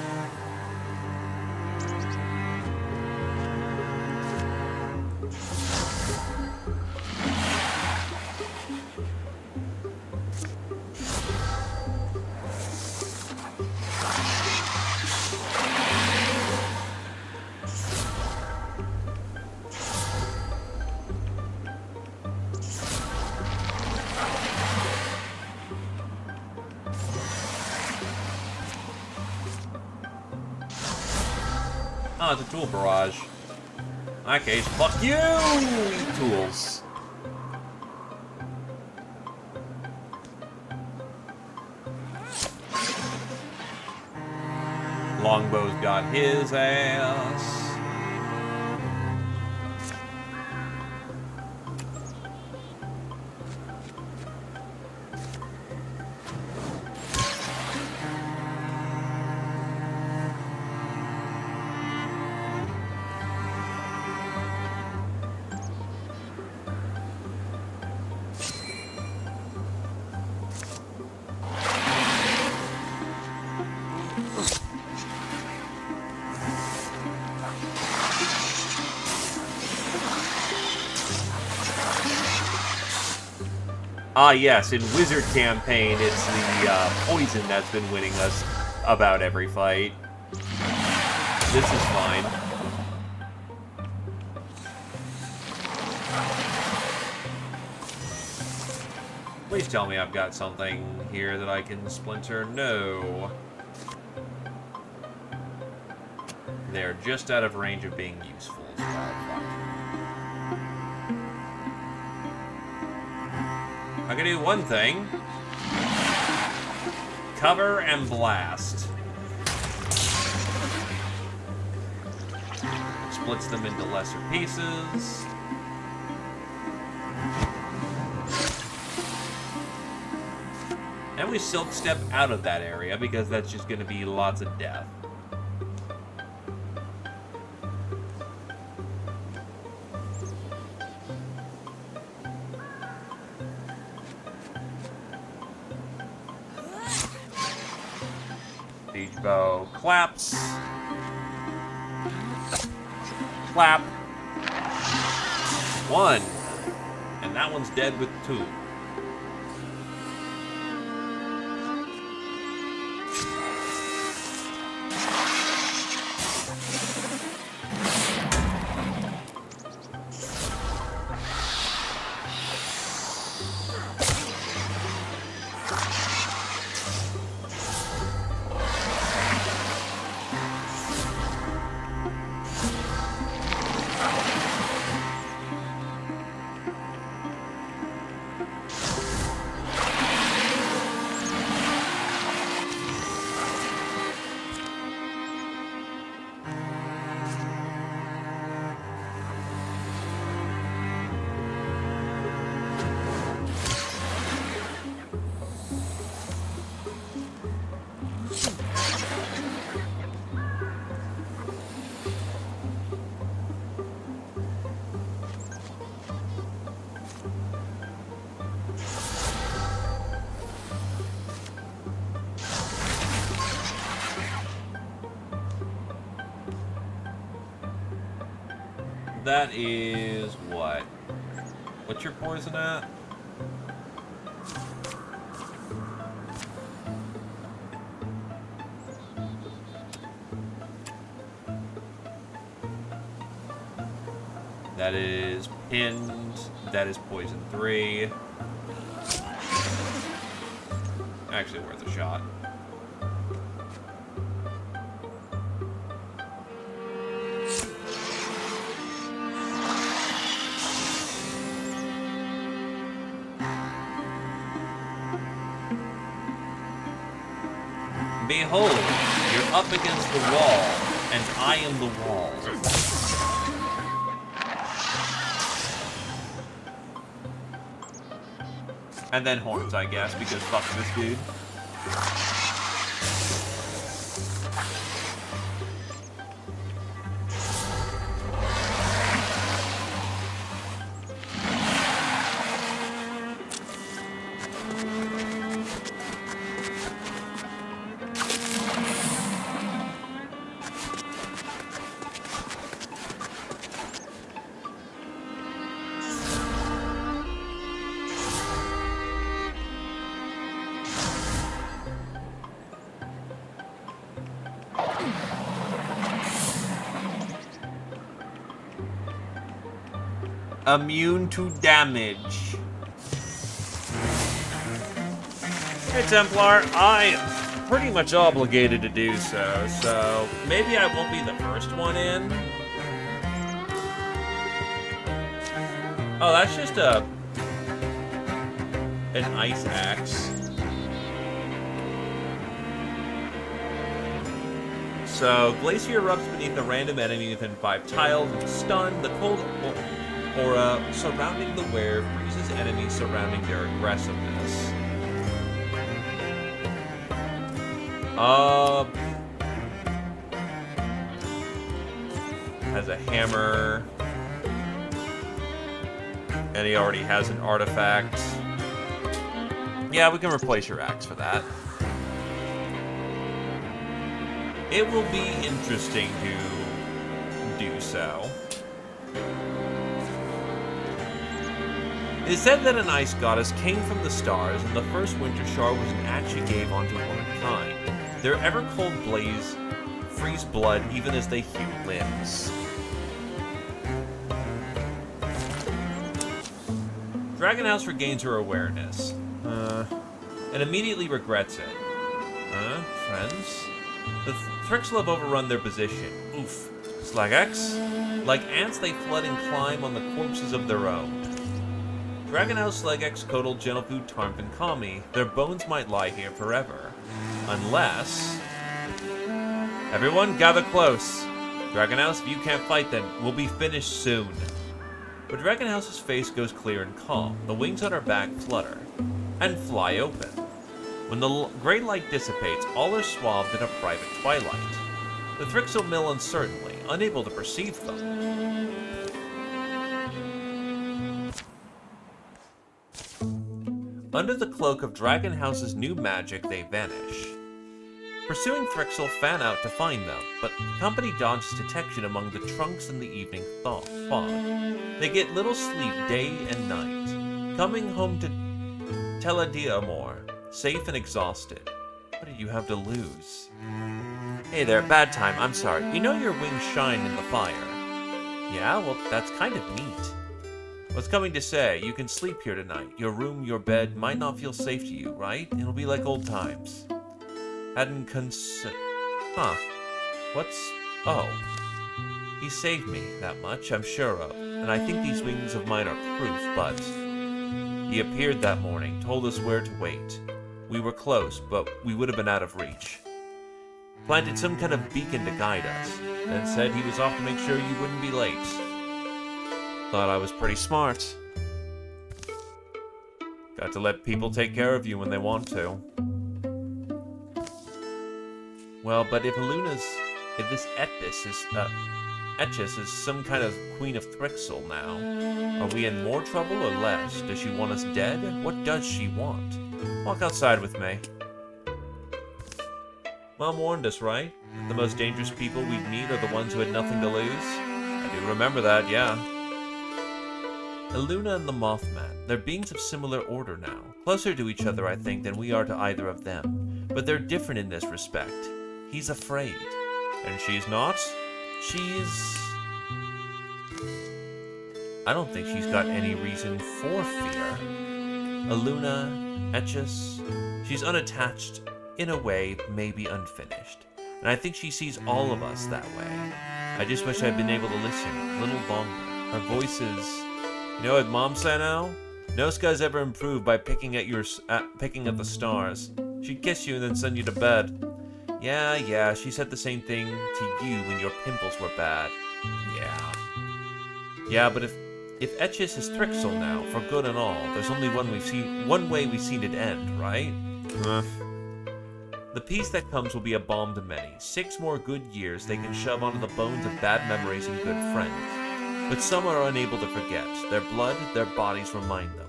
Oh, it's a tool barrage. In that case, fuck you, tools. Longbow's got his ass. Ah, yes, in Wizard Campaign, it's the poison that's been winning us about every fight. This is fine. Please tell me I've got something here that I can splinter. No. They're just out of range of being useful as well. I can do one thing. Cover and blast. Splits them into lesser pieces. And we silk step out of that area because that's just going to be lots of death. Siege bow claps. Clap. One. And that one's dead with two. That is what? What's your poison at? That is pinned. That is poison 3. Actually worth a shot. Behold, you're up against the wall, and I am the wall. And then horns, I guess, because fuck this dude. Immune to damage. Hey, Templar, I am pretty much obligated to do so, so maybe I won't be the first one in. Oh, that's just an ice axe. So, Glacier erupts beneath a random enemy within 5 tiles and stun. The cold aura surrounding the wearer freezes enemies surrounding their aggressiveness. Has a hammer. And he already has an artifact. Yeah, we can replace your axe for that. It will be interesting to do so. It is said that an ice goddess came from the stars, and the first winter shard was an axe she gave unto womankind. Their ever-cold blaze freeze blood even as they hew limbs. Dragon House regains her awareness, and immediately regrets it. Friends? The Thrixl have overrun their position. Oof. Slagax? Like ants, they flood and climb on the corpses of their own. Dragon House, Slagax, Kotal, Gentlefood, Tarmp, and Kami, their bones might lie here forever. Unless... Everyone, gather close. Dragon House, if you can't fight them, we'll be finished soon. But Dragon House's face goes clear and calm. The wings on her back flutter and fly open. When the gray light dissipates, all are swathed in a private twilight. The Thrixl mill uncertainly, unable to perceive them. Under the cloak of Dragon House's new magic, they vanish. Pursuing Thrixl fan out to find them, but the company dodges detection among the trunks in the evening fog. They get little sleep day and night, coming home to Telediamor, safe and exhausted. What did you have to lose? Hey there, bad time, I'm sorry. You know your wings shine in the fire. Yeah, well, that's kind of neat. Was coming to say, you can sleep here tonight. Your room, your bed might not feel safe to you, right? It'll be like old times. Hadn't What's... Oh. He saved me, that much, I'm sure of. And I think these wings of mine are proof, but... He appeared that morning, told us where to wait. We were close, but we would have been out of reach. Planted some kind of beacon to guide us, then said he was off to make sure you wouldn't be late. Thought I was pretty smart. Got to let people take care of you when they want to. Well, but if this Etchis is some kind of queen of Thrixel now, are we in more trouble or less? Does she want us dead? What does she want? Walk outside with me. Mom warned us, right? The most dangerous people we'd meet are the ones who had nothing to lose? I do remember that, yeah. Eluna and the Mothman. They're beings of similar order now. Closer to each other, I think, than we are to either of them. But they're different in this respect. He's afraid. And she's not? She's... I don't think she's got any reason for fear. Eluna, Etchis, she's unattached, in a way, maybe unfinished. And I think she sees all of us that way. I just wish I'd been able to listen a little longer. Our voices... You know what Mom said now? No sky's ever improved by picking at the stars. She'd kiss you and then send you to bed. Yeah, she said the same thing to you when your pimples were bad. Yeah, but if Etchis is Thrixel now, for good and all, there's only one way we've seen it end, right? The peace that comes will be a balm to many. 6 more good years they can shove onto the bones of bad memories and good friends. But some are unable to forget. Their blood, their bodies remind them.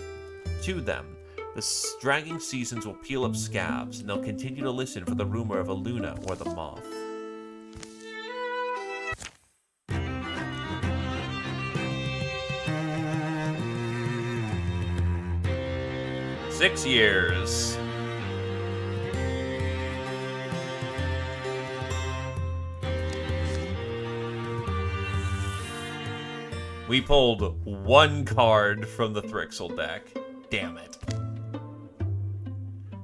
To them, the dragging seasons will peel up scabs, and they'll continue to listen for the rumor of Eluna or the Moth. Six years. We pulled 1 card from the Thrixel deck. Damn it.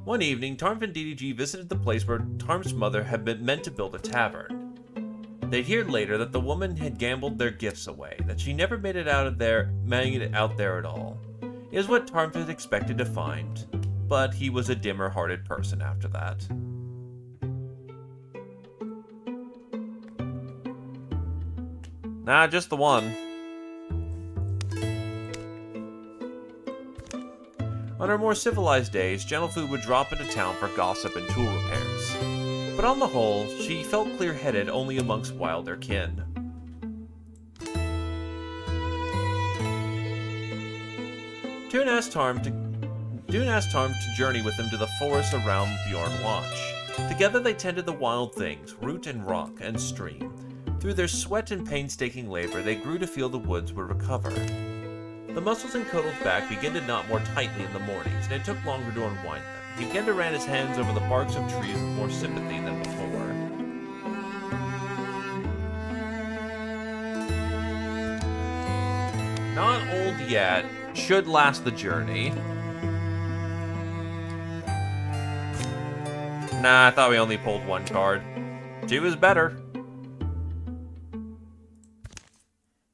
One evening, Tarmf and DDG visited the place where Tarmf's mother had been meant to build a tavern. They'd hear later that the woman had gambled their gifts away, that she never made it out there at all. It was what Tarmf had expected to find, but he was a dimmer-hearted person after that. Nah, just the one. On her more civilized days, Gentlefood would drop into town for gossip and tool repairs. But on the whole, she felt clear-headed only amongst wilder kin. Dune asked Tarm to journey with him to the forests around Bjorn Watch. Together they tended the wild things, root and rock and stream. Through their sweat and painstaking labor, they grew to feel the woods would recover. The muscles in Kotal's back began to knot more tightly in the mornings, and it took longer to unwind them. He began to run his hands over the barks of trees with more sympathy than before. Not old yet. Should last the journey. Nah, I thought we only pulled 1 card. 2 is better.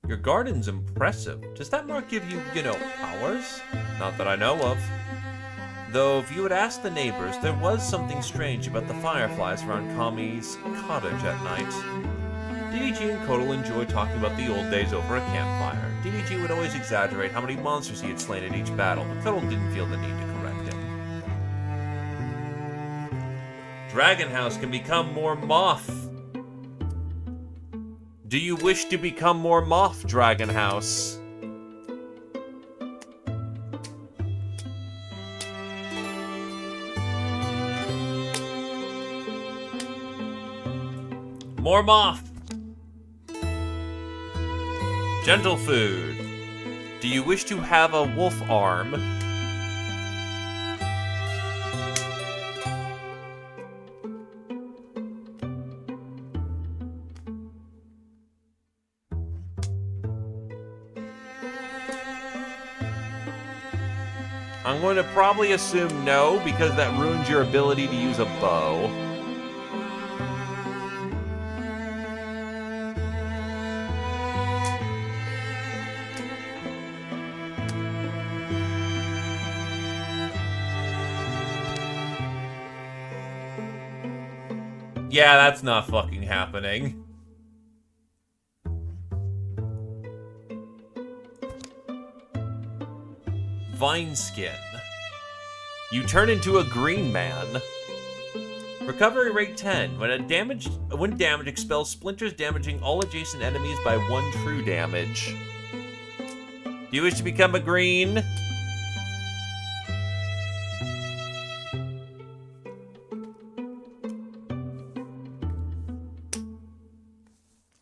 Your garden's impressive. Does that mark give you, powers? Not that I know of. Though, if you had asked the neighbors, there was something strange about the fireflies around Kami's cottage at night. DDG and Kotal enjoyed talking about the old days over a campfire. DDG would always exaggerate how many monsters he had slain in each battle, but Kotal didn't feel the need to correct him. Dragon House can become more Moth. Do you wish to become more Moth, Dragon House? More Moth. Gentle Food. Do you wish to have a wolf arm? I'm going to probably assume no, because that ruins your ability to use a bow. Yeah, that's not fucking happening. Vine Skin. You turn into a green man. Recovery rate 10. When damage expels splinters, damaging all adjacent enemies by 1 true damage. Do you wish to become a green?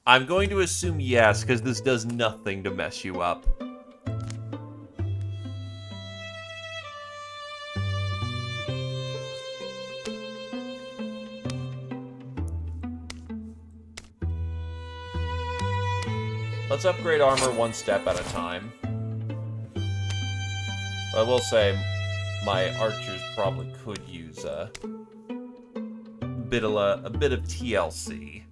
I'm going to assume yes, because this does nothing to mess you up. Let's upgrade armor 1 step at a time. I will say, my archers probably could use a bit of TLC.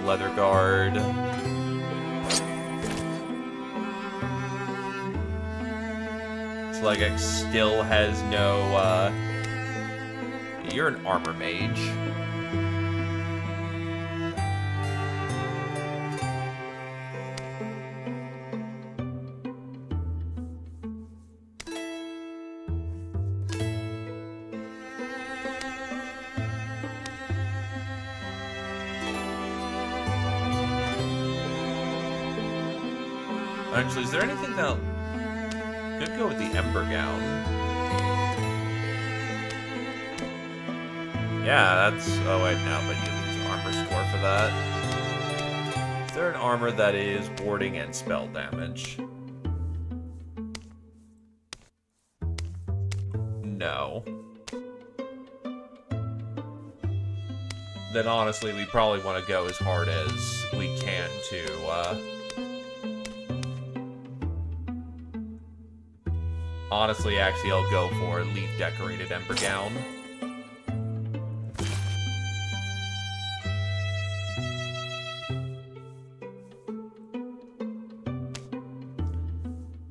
Leather guard. Slugex still has no, you're an armor mage. Actually, is there anything that could go with the Ember Gown? Yeah, that's... Oh, wait, no, but you lose armor score for that. Is there an armor that is warding and spell damage? No. Then honestly, we probably want to go as hard as we can to, honestly, actually, I'll go for leaf-decorated Ember Gown.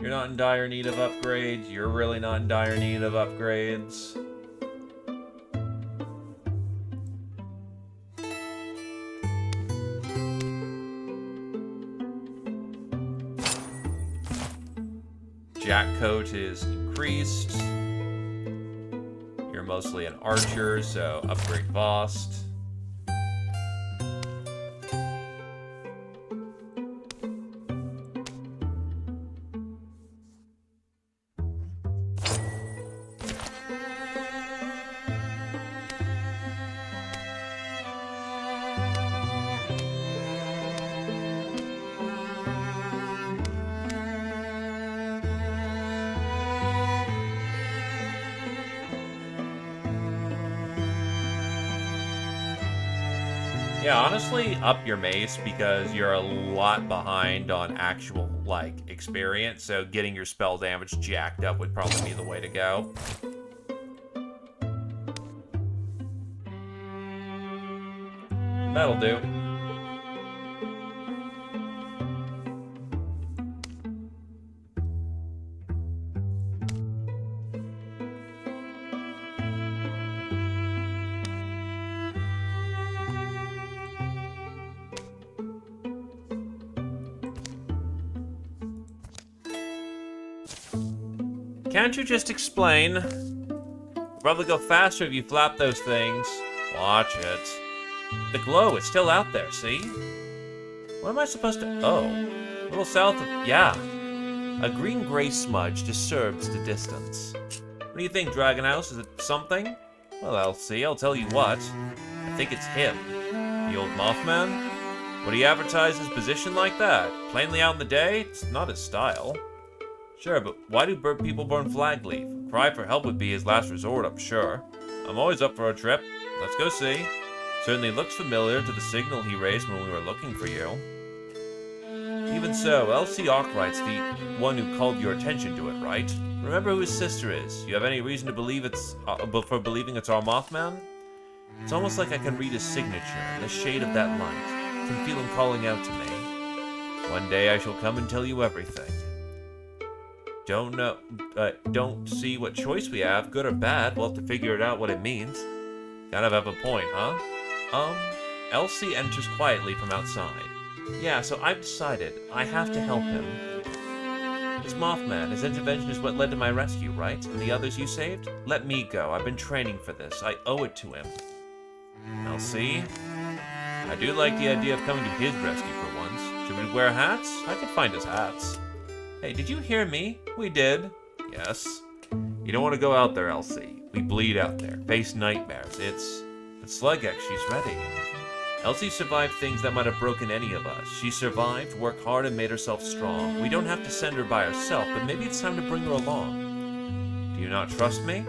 You're not in dire need of upgrades. You're really not in dire need of upgrades. Jack coat is increased. You're mostly an archer, so upgrade Vost. Yeah, honestly, up your mace because you're a lot behind on actual, like, experience, so getting your spell damage jacked up would probably be the way to go. That'll do. Can't you just explain? Probably go faster if you flap those things. Watch it. The glow is still out there, see? What am I supposed to... Oh. A little south of... Yeah. A green-gray smudge disturbs the distance. What do you think, Dragon House? Is it something? Well, I'll see. I'll tell you what. I think it's him. The old Mothman? Would he advertise his position like that? Plainly out in the day? It's not his style. Sure, but why do people burn flag leaf? A cry for help would be his last resort, I'm sure. I'm always up for a trip. Let's go see. Certainly looks familiar to the signal he raised when we were looking for you. Even so, L.C. Arkwright's the one who called your attention to it, right? Remember who his sister is. You have any reason to believe for believing it's our Mothman? It's almost like I can read his signature in the shade of that light. I can feel him calling out to me. One day I shall come and tell you everything. don't see what choice we have, good or bad. We'll have to figure it out what it means. Kind of have a point, huh? Elsie enters quietly from outside. Yeah, so I've decided I have to help him. This Mothman, his intervention is what led to my rescue, right? And the others you saved? Let me go. I've been training for this. I owe it to him. Elsie? I do like the idea of coming to his rescue for once. Should we wear hats? I could find us hats. Hey, did you hear me? We did. Yes. You don't want to go out there, Elsie. We bleed out there. Face nightmares. But Slugex, she's ready. Elsie survived things that might have broken any of us. She survived, worked hard, and made herself strong. We don't have to send her by herself, but maybe it's time to bring her along. Do you not trust me?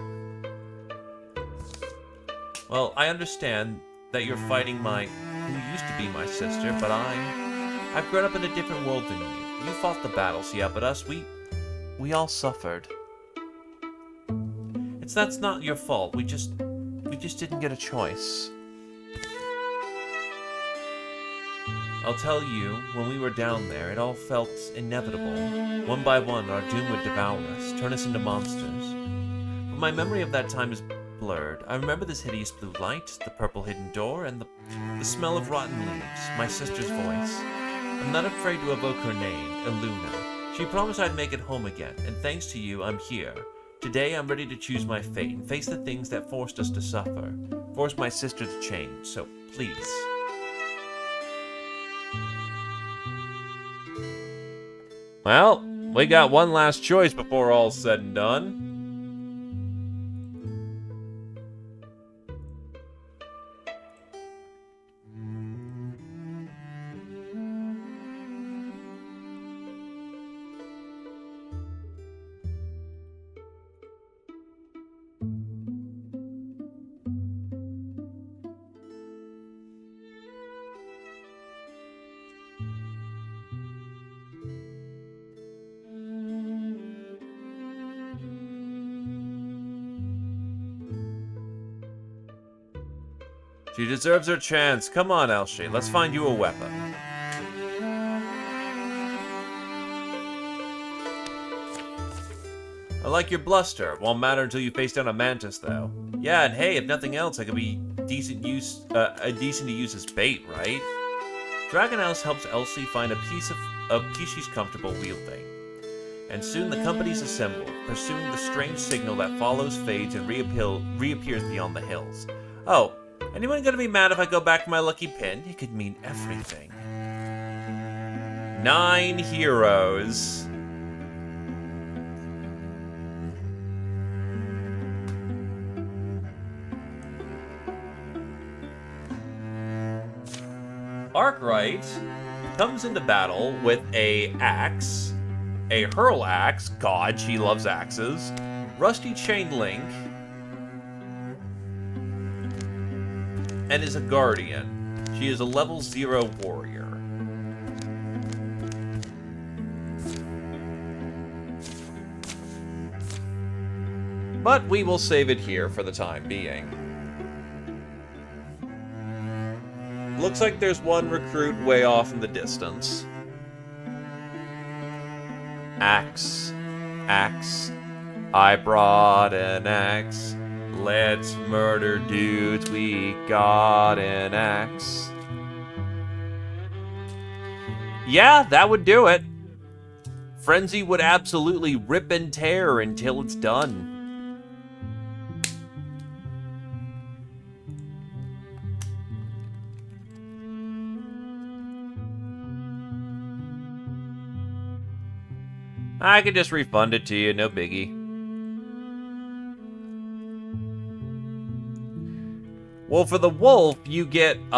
Well, I understand that you're fighting who used to be my sister, but I've grown up in a different world than you. You fought the battles, yeah, but us, we all suffered. That's not your fault. We just didn't get a choice. I'll tell you, when we were down there, it all felt inevitable. One by one, our doom would devour us, turn us into monsters. But my memory of that time is blurred. I remember this hideous blue light, the purple hidden door, and the smell of rotten leaves, my sister's voice. I'm not afraid to evoke her name, Eluna. She promised I'd make it home again, and thanks to you, I'm here. Today, I'm ready to choose my fate and face the things that forced us to suffer, forced my sister to change, so please. Well, we got one last choice before all's said and done. She deserves her chance. Come on, Elsie. Let's find you a weapon. I like your bluster. Won't matter until you face down a mantis, though. Yeah, and hey, if nothing else, I could be decent to use as bait, right? Dragon House helps Elsie find a piece she's comfortable wielding. And soon the company's assembled, pursuing the strange signal that follows, fades, and reappears beyond the hills. Oh, anyone gonna be mad if I go back to my lucky pin? It could mean everything. 9 heroes. Arkwright comes into battle with a axe, a hurl axe, god, she loves axes, rusty chain link, and is a guardian. She is a level 0 warrior. But we will save it here for the time being. Looks like there's one recruit way off in the distance. Axe. Axe. I brought an axe. Let's murder dudes, we got an axe. Yeah, that would do it. Frenzy would absolutely rip and tear until it's done. I could just refund it to you, no biggie. Well, for the wolf, you get an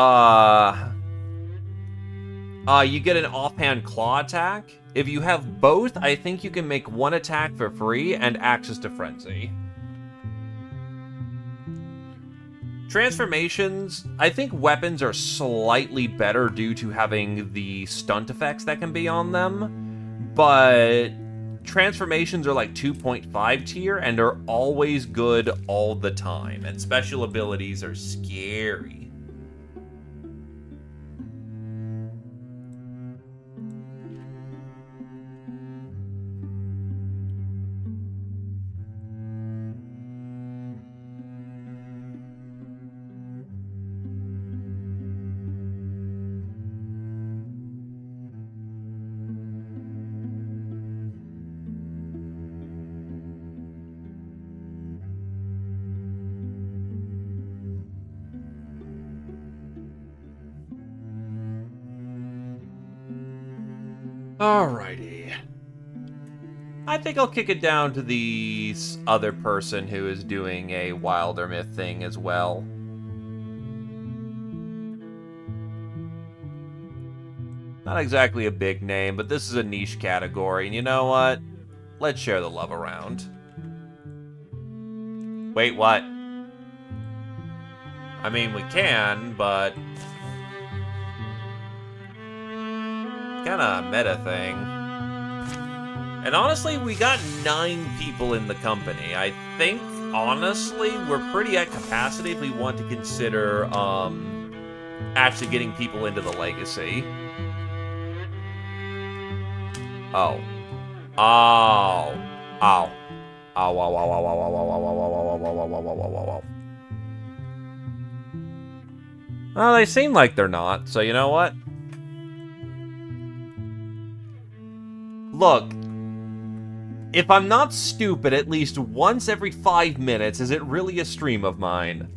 offhand claw attack. If you have both, I think you can make one attack for free and access to frenzy. Transformations, I think weapons are slightly better due to having the stunt effects that can be on them, but transformations are like 2.5 tier and are always good all the time, and special abilities are scary. Alrighty. I think I'll kick it down to the other person who is doing a Wildermyth thing as well. Not exactly a big name, but this is a niche category, and you know what? Let's share the love around. Wait, what? I mean, we can, but... kinda a meta thing. And honestly, we got 9 people in the company. I think, honestly, we're pretty at capacity if we want to consider, actually getting people into the legacy. Oh. Oh. Oh. Oh, wow, wow, wow, wow, wow, wow, wow, wow, wow, wow, wow, wow, wow, wow, wow. Well, they seem like they're not, so you know what? Look, if I'm not stupid at least once every 5 minutes, is it really a stream of mine?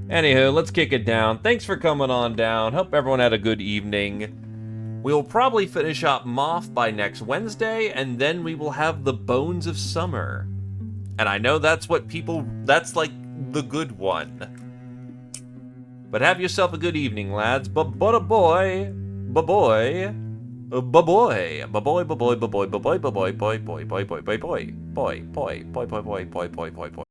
Anywho, let's kick it down. Thanks for coming on down. Hope everyone had a good evening. We'll probably finish up Moth by next Wednesday, and then we will have the Bones of Summer. And I know that's what people... that's like the good one. But have yourself a good evening, lads. Ba-boy. Ba-boy. Ba-boy. Ba-boy, ba-boy, ba-boy, ba-boy, ba-boy, boy, boy, boy, boy, boy, boy, boy, boy, boy, boy, boy, boy, boy, boy, boy.